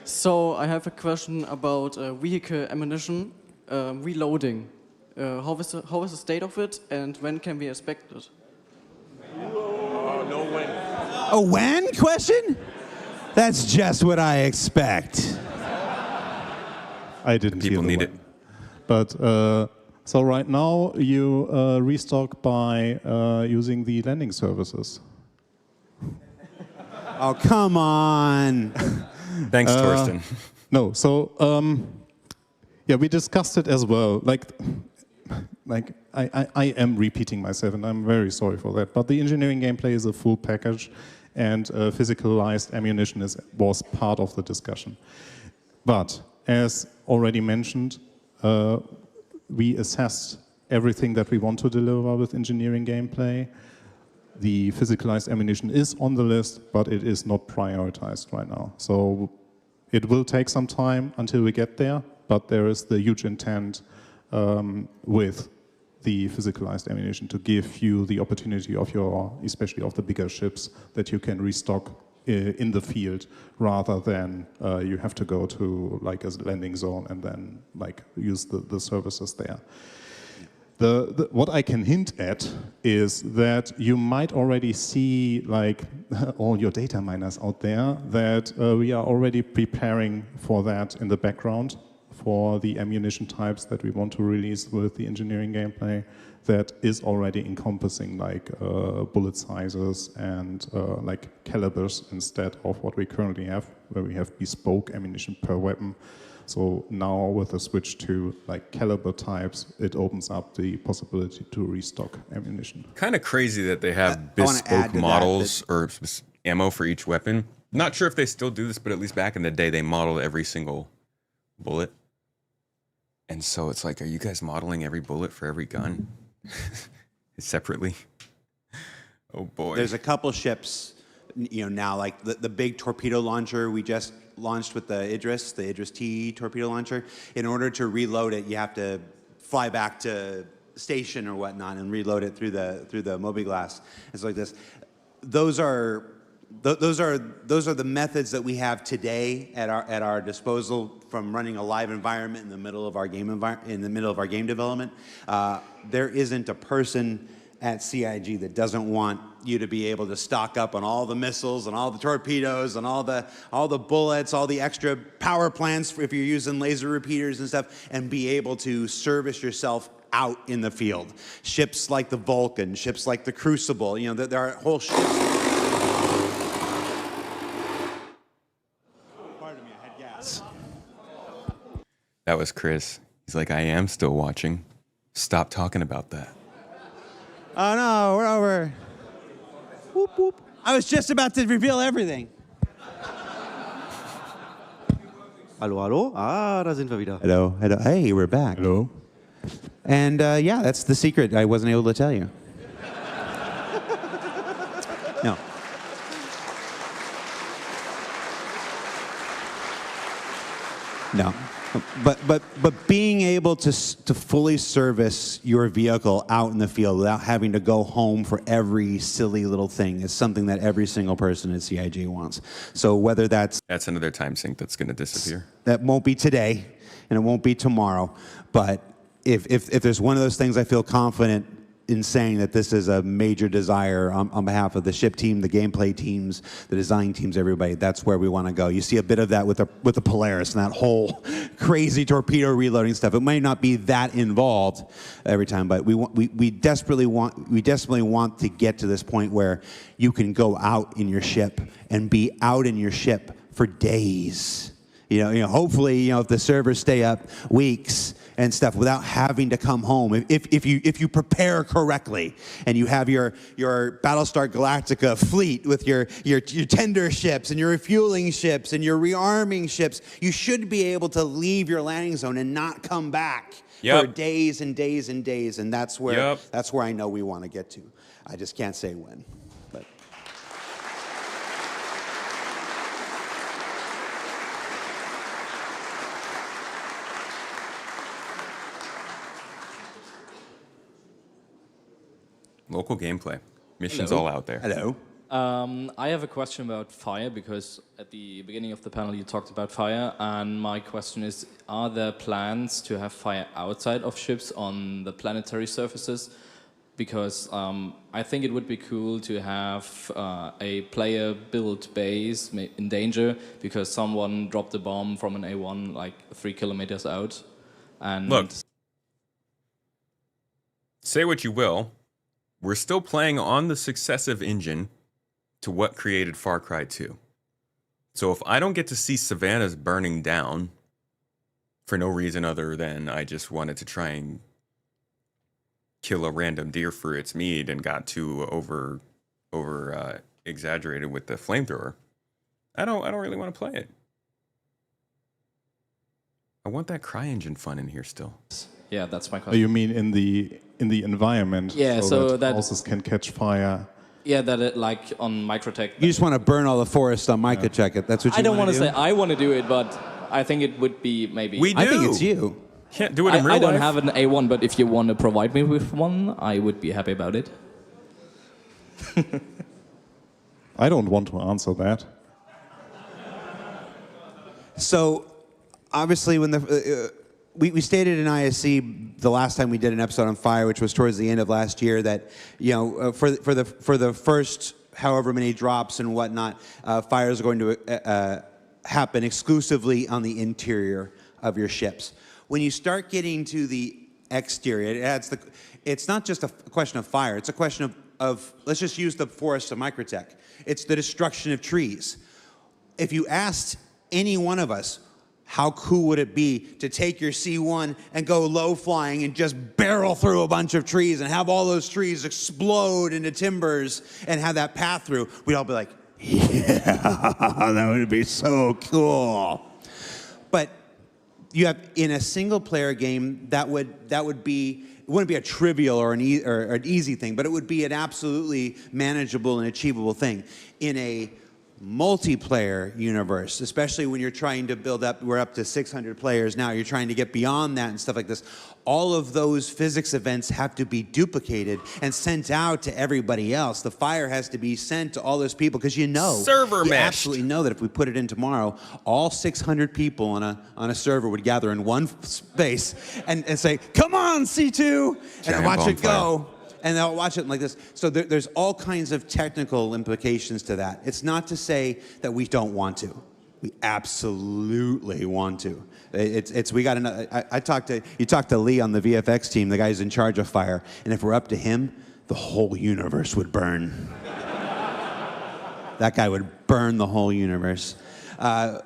S11: So I have a question about vehicle ammunition reloading. How is the state of it, and when can we expect it?
S5: No when.
S17: A when question? That's just what I expect.
S16: I didn't
S1: People need it.
S16: But so right now you restock by using the landing services.
S17: Oh, come on.
S1: Thanks, Torsten.
S16: No, so yeah, we discussed it as well. Like I am repeating myself, and I'm very sorry for that. But the engineering gameplay is a full package, and physicalized ammunition was part of the discussion. But as already mentioned, we assessed everything that we want to deliver with engineering gameplay. The physicalized ammunition is on the list, but it is not prioritized right now. So it will take some time until we get there, but there is the huge intent with the physicalized ammunition to give you the opportunity of especially of the bigger ships, that you can restock in the field rather than you have to go to like a landing zone and then like use the services there. What I can hint at is that you might already see, like all your data miners out there, that we are already preparing for that in the background, for the ammunition types that we want to release with the engineering gameplay, that is already encompassing like bullet sizes and like calibers instead of what we currently have, where we have bespoke ammunition per weapon. So now with the switch to like caliber types, it opens up the possibility to restock ammunition.
S1: Kind of crazy that they have bespoke models or ammo for each weapon. Not sure if they still do this, but at least back in the day, they modeled every single bullet. And so it's like, are you guys modeling every bullet for every gun separately? Oh boy.
S17: There's a couple ships, now like the big torpedo launcher we just launched with the Idris T torpedo launcher. In order to reload it, you have to fly back to station or whatnot and reload it through the mobiGlas. It's like this. Those are the methods that we have today at our disposal from running a live environment in the middle of our game development. There isn't a person at CIG that doesn't want you to be able to stock up on all the missiles and all the torpedoes and all the bullets, all the extra power plants if you're using laser repeaters and stuff, and be able to service yourself out in the field. Ships like the Vulcan, ships like the Crucible, there are whole ships. Pardon me, I had gas.
S1: That was Chris. He's like, I am still watching. Stop talking about that.
S17: Oh no, we're over. Whoop, whoop. I was just about to reveal everything.
S15: Hallo, hallo. Ah, da sind wir wieder.
S17: Hello, hello. Hey, we're back.
S16: Hello.
S17: And yeah, that's the secret I wasn't able to tell you. No. No. But being able to fully service your vehicle out in the field without having to go home for every silly little thing is something that every single person at CIG wants. So whether that's
S1: another time sink that's going to disappear.
S17: That won't be today, and it won't be tomorrow. But if there's one of those things I feel confident in saying that this is a major desire on behalf of the ship team, the gameplay teams, the design teams, everybody, that's where we want to go. You see a bit of that with the Polaris and that whole crazy torpedo reloading stuff. It might not be that involved every time, but we desperately want to get to this point where you can go out in your ship and be out in your ship for days. Hopefully, if the servers stay up weeks and stuff without having to come home. If you prepare correctly and you have your Battlestar Galactica fleet with your tender ships and your refueling ships and your rearming ships, you should be able to leave your landing zone and not come back for days and days and days. And that's where I know we want to get to. I just can't say when. But.
S1: Local gameplay. Missions
S6: Hello.
S1: all out there.
S17: Hello.
S6: I have a question about fire, because at the beginning of the panel you talked about fire, and my question is, are there plans to have fire outside of ships on the planetary surfaces? Because I think it would be cool to have a player-built base in danger because someone dropped a bomb from an A1 like 3 kilometers out. And
S1: look, say what you will, we're still playing on the successive engine to what created Far Cry 2. So if I don't get to see Savannah's burning down for no reason other than I just wanted to try and kill a random deer for its meat and got too over exaggerated with the flamethrower, I don't really want to play it. I want that CryEngine fun in here still.
S6: Yeah, that's my
S16: Oh,
S6: question.
S16: you mean in the environment?
S6: Yeah, so that
S16: houses can catch fire.
S6: Yeah, that it, like on Microtech.
S17: You just want to burn all the forest on Microtech. That's what you
S6: I don't
S17: want
S6: want to say I want to do it, but I think it would be maybe.
S1: We do.
S17: I think it's you.
S1: Can't do it in real
S6: I don't
S1: life.
S6: have an A1, but if you want to provide me with one, I would be happy about it.
S16: I don't want to answer that.
S17: So, obviously, when we stated in ISC the last time we did an episode on fire, which was towards the end of last year, that for the first however many drops and whatnot, fires are going to happen exclusively on the interior of your ships. When you start getting to the exterior, it's not just a question of fire. It's a question of let's just use the forest of Microtech. It's the destruction of trees. If you asked any one of us, how cool would it be to take your C1 and go low flying and just barrel through a bunch of trees and have all those trees explode into timbers and have that path through? We'd all be like, yeah, that would be so cool. But you have in a single player game that would be, it wouldn't be a trivial or an easy thing, but it would be an absolutely manageable and achievable thing. In a multiplayer universe, especially when you're trying to build up, we're up to 600 players now, you're trying to get beyond that and stuff like this, all of those physics events have to be duplicated and sent out to everybody else. The fire has to be sent to all those people because you absolutely know that if we put it in tomorrow, all 600 people on a server would gather in one space and say, come on, C2, and watch it go. And they'll watch it like this. So there's all kinds of technical implications to that. It's not to say that we don't want to. We absolutely want to. We got another. You talked to Lee on the VFX team, the guy who's in charge of fire, and if we're up to him, the whole universe would burn. That guy would burn the whole universe.
S16: I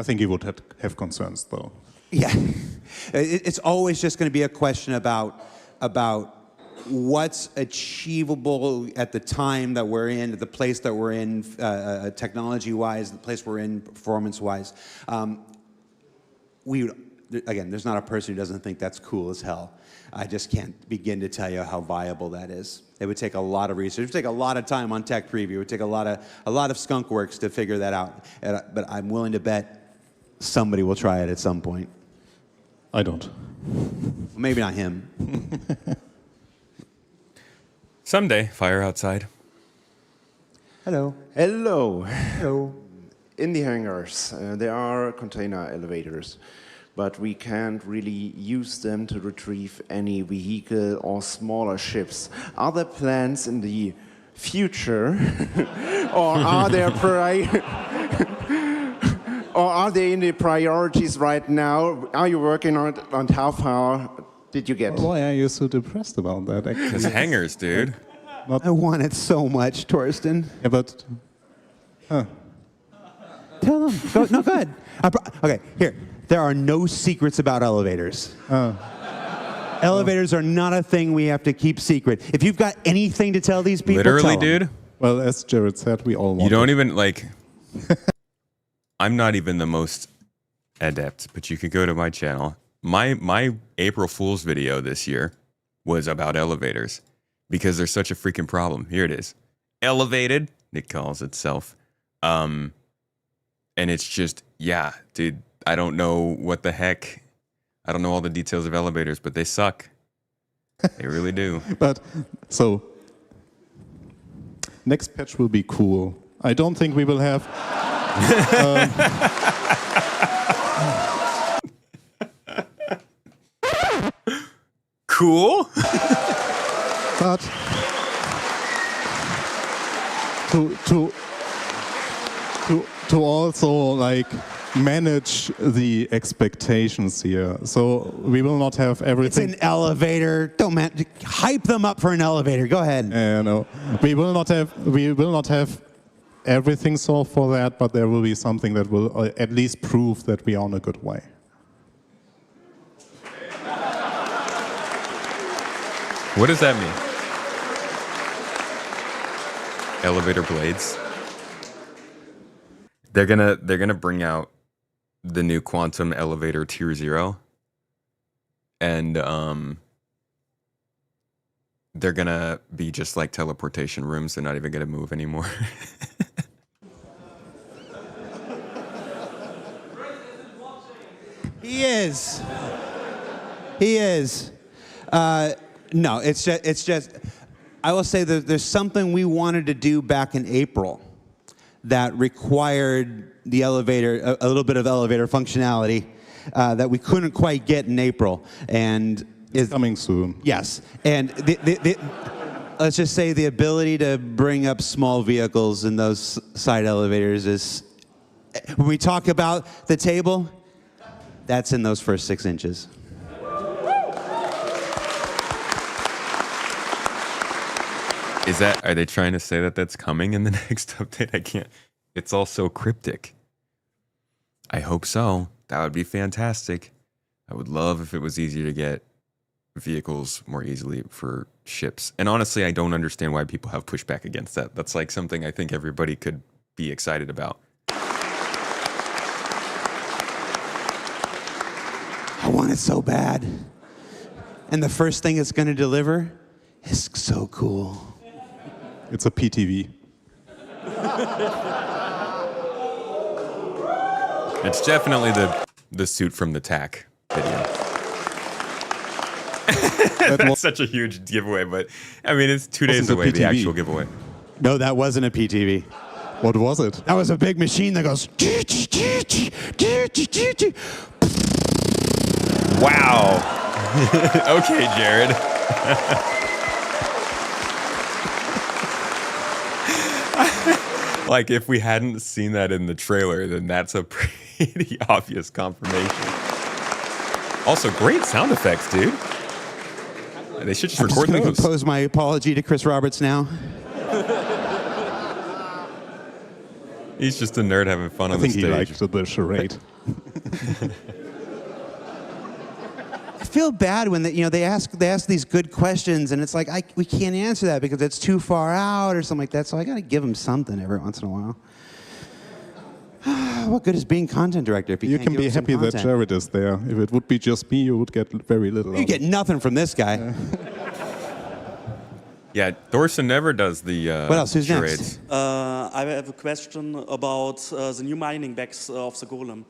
S16: think he would have concerns, though.
S17: Yeah, it's always just going to be a question about what's achievable at the time that we're in, the place that we're in, technology-wise, the place we're in, performance-wise. Again, there's not a person who doesn't think that's cool as hell. I just can't begin to tell you how viable that is. It would take a lot of research. It would take a lot of time on Tech Preview. It would take a lot of skunk works to figure that out. But I'm willing to bet somebody will try it at some point.
S16: I don't.
S17: Maybe not him.
S1: Someday, fire outside.
S10: Hello. Hello. Hello. In the hangars, there are container elevators, but we can't really use them to retrieve any vehicle or smaller ships. Are there plans in the future, or are there or are they in the priorities right now? Are you working on it, and how far did you get?
S16: Why are you so depressed about that?
S1: Because hangars, dude.
S17: I want it so much, Torsten.
S16: Yeah, but...
S17: Tell them. Go ahead. Okay, here. There are no secrets about elevators. Elevators are not a thing we have to keep secret. If you've got anything to tell these people,
S1: Literally,
S17: tell them.
S1: dude.
S16: Well, as Jared said, we all want
S1: You don't
S16: it.
S1: even, like... I'm not even the most adept, but you could go to my channel. My April Fool's video this year was about elevators because they're such a freaking problem. Here it is. Elevated, it calls itself. And it's just, yeah, dude, I don't know what the heck. I don't know all the details of elevators, but they suck. They really do.
S16: But, so, next patch will be cool. I don't think we will have...
S1: Cool.
S16: But to also like manage the expectations here. So we will not have everything.
S17: It's an elevator. Don't hype them up for an elevator. Go ahead.
S16: No, we will not have everything solved for that, but there will be something that will at least prove that we are on a good way.
S1: What does that mean? Elevator blades. They're gonna bring out the new quantum elevator tier 0. And they're gonna be just like teleportation rooms. They're not even gonna move anymore.
S17: He is. He is. No, it's just, I will say that there's something we wanted to do back in April that required the elevator, a little bit of elevator functionality that we couldn't quite get in April. And is
S16: coming soon.
S17: Yes. And let's just say the ability to bring up small vehicles in those side elevators is, when we talk about the table, that's in those first 6 inches.
S1: Are they trying to say that that's coming in the next update? I can't. It's all so cryptic. I hope so. That would be fantastic. I would love if it was easier to get vehicles more easily for ships. And honestly, I don't understand why people have pushback against that. That's like something I think everybody could be excited about.
S17: I want it so bad. And the first thing it's going to deliver is so cool.
S16: It's a PTV.
S1: It's definitely the suit from the TAC video. That's such a huge giveaway, but I mean, it's 2 days away, the actual giveaway.
S17: No, that wasn't a PTV.
S16: What was it?
S17: That was a big machine that goes.
S1: Wow. Okay, Jared. Like, if we hadn't seen that in the trailer, then that's a pretty obvious confirmation. Also, great sound effects, dude. They should just record those.
S17: I'm just going to pose my apology to Chris Roberts now.
S1: He's just a nerd having fun on the stage.
S16: I think he liked the charade.
S17: I feel bad when they ask these good questions, and it's like we can't answer that because it's too far out or something like that. So I got to give them something every once in a while. What good is being content director if you can't
S16: can be happy that Jared is there. If it would be just me, you would get very little.
S17: You get nothing from this guy.
S1: Yeah, Thorsten never does the
S17: what else? Who's
S1: charades.
S12: Next? I have a question about the new mining bags of the Golem.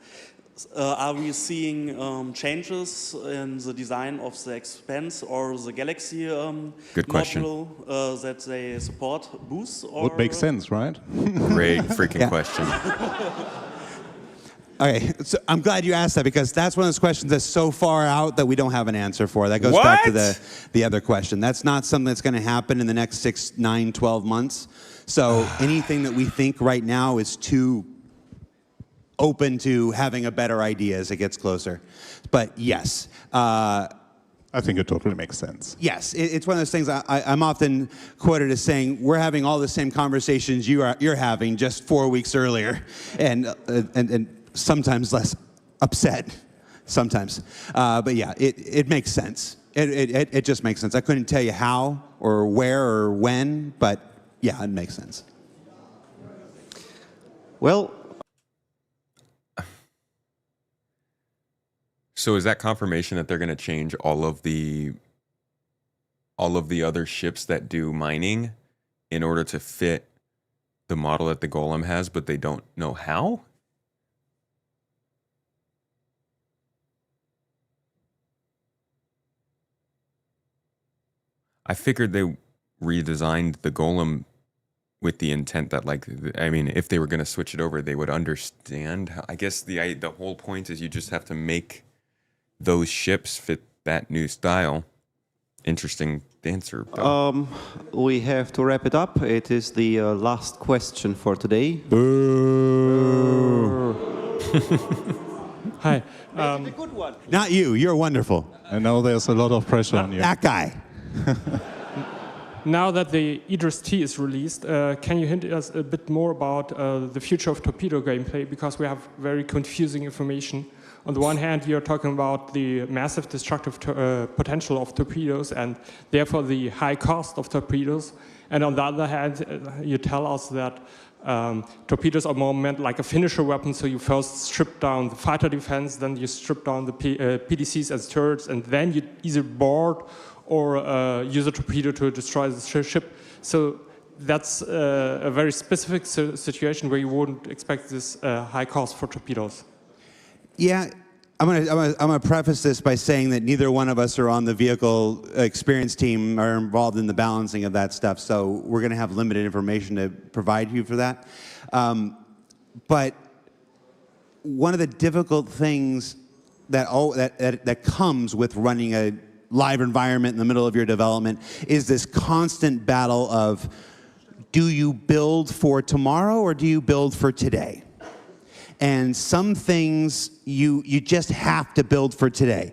S12: Are we seeing changes in the design of the Expanse or the Galaxy
S1: Good question.
S12: module that they support boost?
S16: Would make sense, right?
S1: Great freaking question.
S17: Okay, so I'm glad you asked that because that's one of those questions that's so far out that we don't have an answer for. That goes back to the other question. That's not something that's going to happen in the next 6, 9, 12 months. So anything that we think right now is too open to having a better idea as it gets closer. But yes.
S16: I think it totally makes sense.
S17: Yes, it's one of those things I'm often quoted as saying, we're having all the same conversations you're having just 4 weeks earlier, and sometimes less upset, sometimes. But yeah, it makes sense. It just makes sense. I couldn't tell you how or where or when, but yeah, it makes sense.
S15: Well,
S1: so is that confirmation that they're going to change all of the other ships that do mining in order to fit the model that the Golem has, but they don't know how? I figured they redesigned the Golem with the intent that, like, I mean, if they were going to switch it over, they would understand. I guess the whole point is you just have to make those ships fit that new style. Interesting answer.
S15: We have to wrap it up. It is the last question for today.
S17: Boo.
S18: Hi.
S15: A good one.
S17: Not you. You're wonderful.
S16: I know there's a lot of pressure on you.
S17: That guy.
S18: Now that the Idris T is released, can you hint us a bit more about the future of torpedo gameplay? Because we have very confusing information. On the one hand, you're talking about the massive destructive potential of torpedoes and therefore the high cost of torpedoes. And on the other hand, you tell us that torpedoes are more meant like a finisher weapon, so you first strip down the fighter defense, then you strip down the PDCs and turrets, and then you either board or use a torpedo to destroy the ship. So that's a very specific situation where you wouldn't expect this high cost for torpedoes.
S17: Yeah, I'm gonna preface this by saying that neither one of us are on the vehicle experience team or involved in the balancing of that stuff, so we're gonna have limited information to provide you for that. But one of the difficult things that comes with running a live environment in the middle of your development is this constant battle of, do you build for tomorrow or do you build for today? And some things you just have to build for today.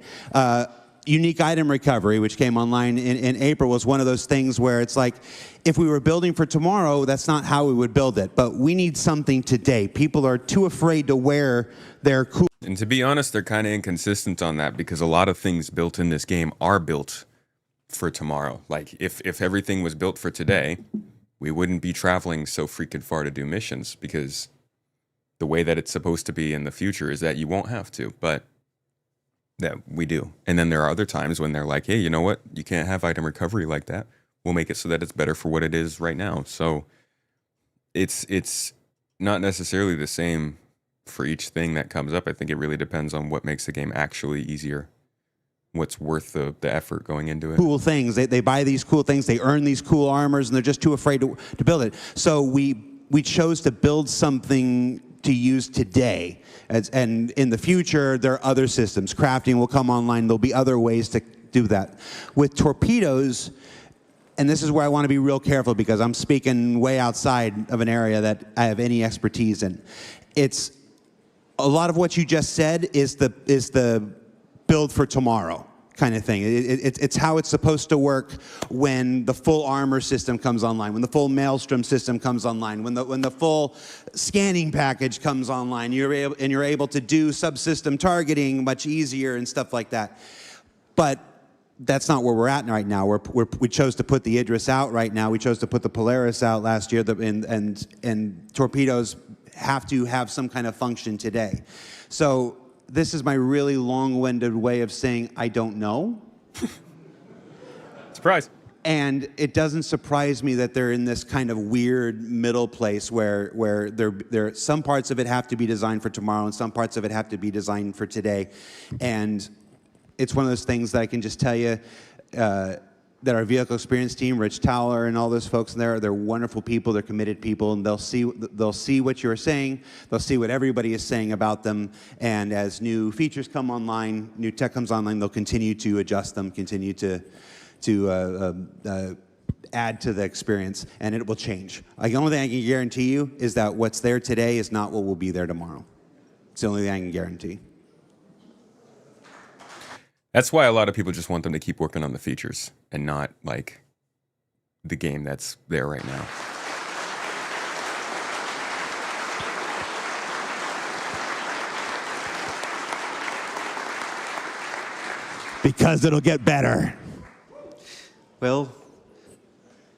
S17: Unique item recovery, which came online in April, was one of those things where it's like, if we were building for tomorrow, that's not how we would build it. But we need something today. People are too afraid to wear their cool.
S1: And to be honest, they're kind of inconsistent on that, because a lot of things built in this game are built for tomorrow. Like, if everything was built for today, we wouldn't be traveling so freaking far to do missions, because the way that it's supposed to be in the future is that you won't have to, but yeah, we do. And then there are other times when they're like, hey, you know what? You can't have item recovery like that. We'll make it so that it's better for what it is right now. So it's not necessarily the same for each thing that comes up. I think it really depends on what makes the game actually easier, what's worth the effort going into it.
S17: Cool things. They buy these cool things, they earn these cool armors, and they're just too afraid to build it. So we chose to build something to use today. And in the future, there are other systems. Crafting will come online. There'll be other ways to do that. With torpedoes, and this is where I want to be real careful because I'm speaking way outside of an area that I have any expertise in. It's a lot of what you just said is the build for tomorrow kind of thing. It's how it's supposed to work when the full armor system comes online, when the full Maelstrom system comes online, when the full scanning package comes online. You're able to do subsystem targeting much easier and stuff like that. But that's not where we're at right now. We chose to put the Idris out right now. We chose to put the Polaris out last year, and torpedoes have to have some kind of function today. So this is my really long-winded way of saying I don't know.
S1: Surprise.
S17: And it doesn't surprise me that they're in this kind of weird middle place where some parts of it have to be designed for tomorrow and some parts of it have to be designed for today. And it's one of those things that I can just tell you that our vehicle experience team, Rich Towler and all those folks in there, they're wonderful people, they're committed people, and they'll see what you're saying, they'll see what everybody is saying about them, and as new features come online, new tech comes online, they'll continue to adjust them, continue to add to the experience, and it will change. The only thing I can guarantee you is that what's there today is not what will be there tomorrow. It's the only thing I can guarantee.
S1: That's why a lot of people just want them to keep working on the features and not like the game that's there right now.
S17: Because it'll get better.
S15: Well,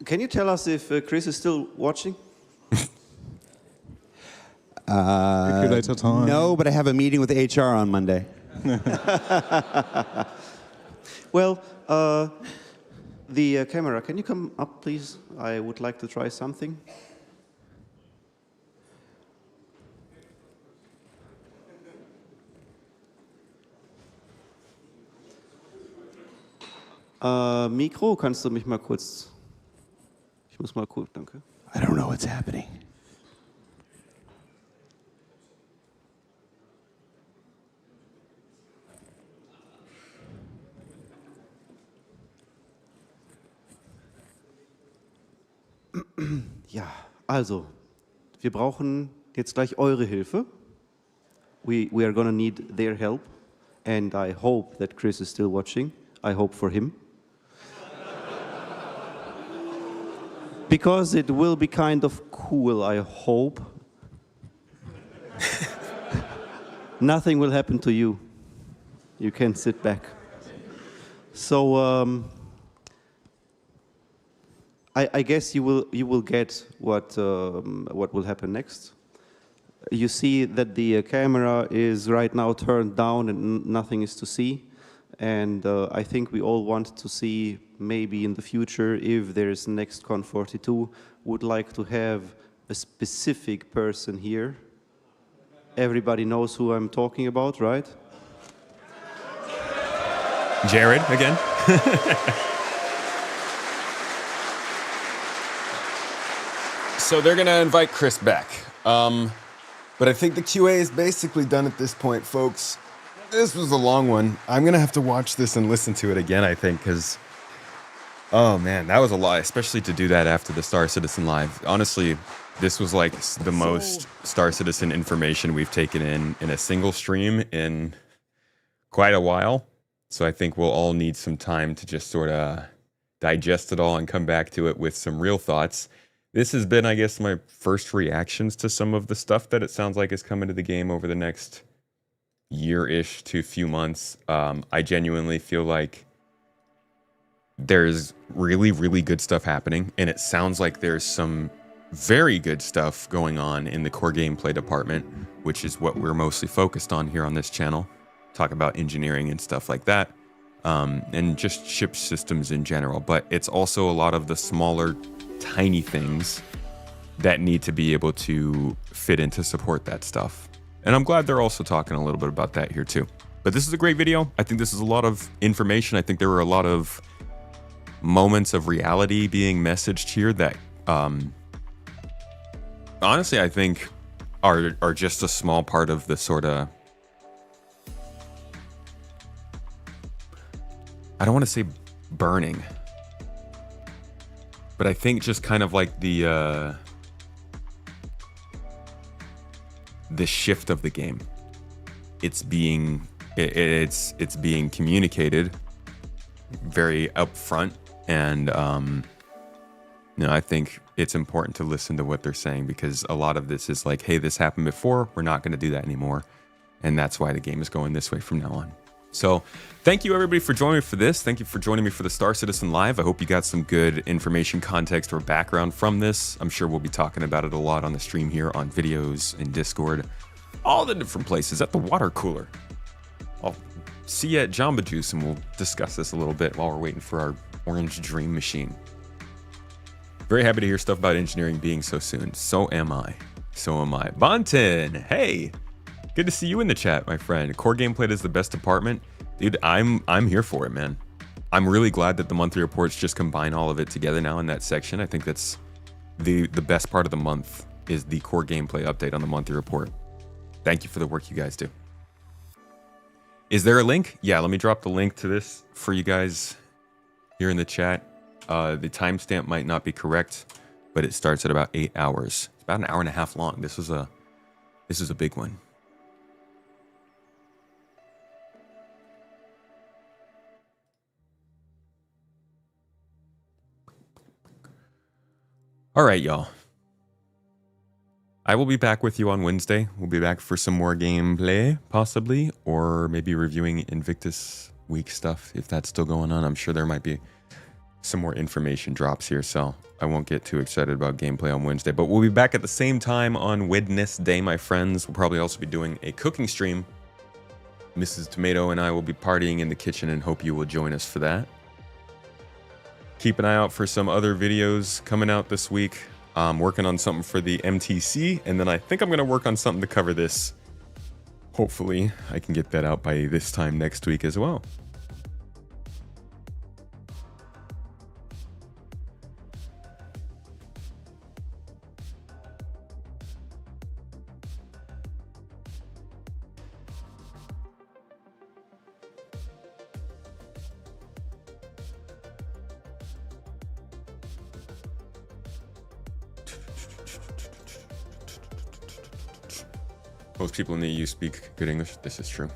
S15: can you tell us if Chris is still watching?
S17: Calculator time. No, but I have a meeting with HR on Monday.
S15: Well, the camera, can you come up, please? I would like to try something. Mikro, kannst du mich mal kurz... Ich muss mal kurz, danke.
S17: I don't know what's happening.
S15: Ja, also, wir brauchen jetzt gleich eure Hilfe. We are gonna need their help, and I hope that Chris is still watching. I hope for him. Because it will be kind of cool, I hope. Nothing will happen to you. You can sit back. So, I guess you will get what will happen next. You see that the camera is right now turned down and nothing is to see. And I think we all want to see maybe in the future, if there's next Con42, would like to have a specific person here. Everybody knows who I'm talking about, right?
S1: Jared again. So they're gonna invite Chris back. But I think the QA is basically done at this point, folks. This was a long one. I'm gonna have to watch this and listen to it again, I think, because oh man, that was a lot, especially to do that after the Star Citizen Live. Honestly, this was like the most Star Citizen information we've taken in a single stream in quite a while. So I think we'll all need some time to just sort of digest it all and come back to it with some real thoughts. This has been, I guess, my first reactions to some of the stuff that it sounds like is coming to the game over the next year-ish to few months. I genuinely feel like there's really, really good stuff happening, and it sounds like there's some very good stuff going on in the core gameplay department, which is what we're mostly focused on here on this channel. Talk about engineering and stuff like that, and just ship systems in general. But it's also a lot of the smaller, tiny things that need to be able to fit in to support that stuff. And I'm glad they're also talking a little bit about that here too. But this is a great video. I think this is a lot of information. I think there were a lot of moments of reality being messaged here that honestly I think are just a small part of the sort of, I don't want to say burning, but I think just kind of like the shift of the game. It's being communicated very upfront, and you know, I think it's important to listen to what they're saying, because a lot of this is like, hey, this happened before, we're not going to do that anymore, and that's why the game is going this way from now on. So thank you everybody for joining me for this. Thank you for joining me for the Star Citizen Live. I hope you got some good information, context, or background from this. I'm sure we'll be talking about it a lot on the stream here, on videos, in Discord, all the different places, at the water cooler. I'll see you at Jamba Juice, and we'll discuss this a little bit while we're waiting for our orange dream machine. Very happy to hear stuff about engineering being so soon. So am I. So am I. Bonten, hey! Good to see you in the chat, my friend. Core gameplay is the best department. Dude, I'm here for it, man. I'm really glad that the monthly reports just combine all of it together now in that section. I think that's the best part of the month, is the core gameplay update on the monthly report. Thank you for the work you guys do. Is there a link? Yeah, let me drop the link to this for you guys here in the chat. The timestamp might not be correct, but it starts at about 8 hours. It's about an hour and a half long. This is a big one. All right, y'all. I will be back with you on Wednesday. We'll be back for some more gameplay, possibly, or maybe reviewing Invictus Week stuff, if that's still going on. I'm sure there might be some more information drops here, so I won't get too excited about gameplay on Wednesday. But we'll be back at the same time on Wednesday, my friends. We'll probably also be doing a cooking stream. Mrs. Tomato and I will be partying in the kitchen, and hope you will join us for that. Keep an eye out for some other videos coming out this week. I'm working on something for the MTC, and then I think I'm going to work on something to cover this. Hopefully, I can get that out by this time next week as well. Most people in the EU speak good English. This is true.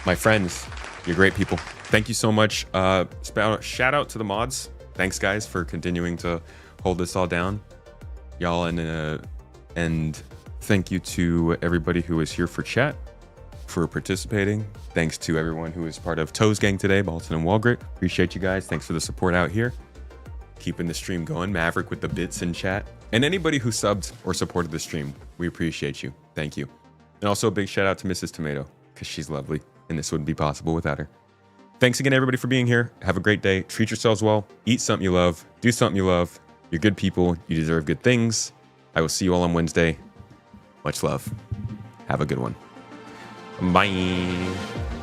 S1: My friends, you're great people. Thank you so much. Shout out to the mods. Thanks, guys, for continuing to hold this all down. Y'all, and thank you to everybody who is here for chat, for participating. Thanks to everyone who is part of Toes Gang today, Balton and Walgrit. Appreciate you guys. Thanks for the support out here. keeping the stream going. Maverick with the bits in chat. And anybody who subbed or supported the stream, we appreciate you. Thank you. And also a big shout out to Mrs. Tomato, because she's lovely, and this wouldn't be possible without her. Thanks again, everybody, for being here. Have a great day. Treat yourselves well. Eat something you love. Do something you love. You're good people. You deserve good things. I will see you all on Wednesday. Much love. Have a good one. Bye.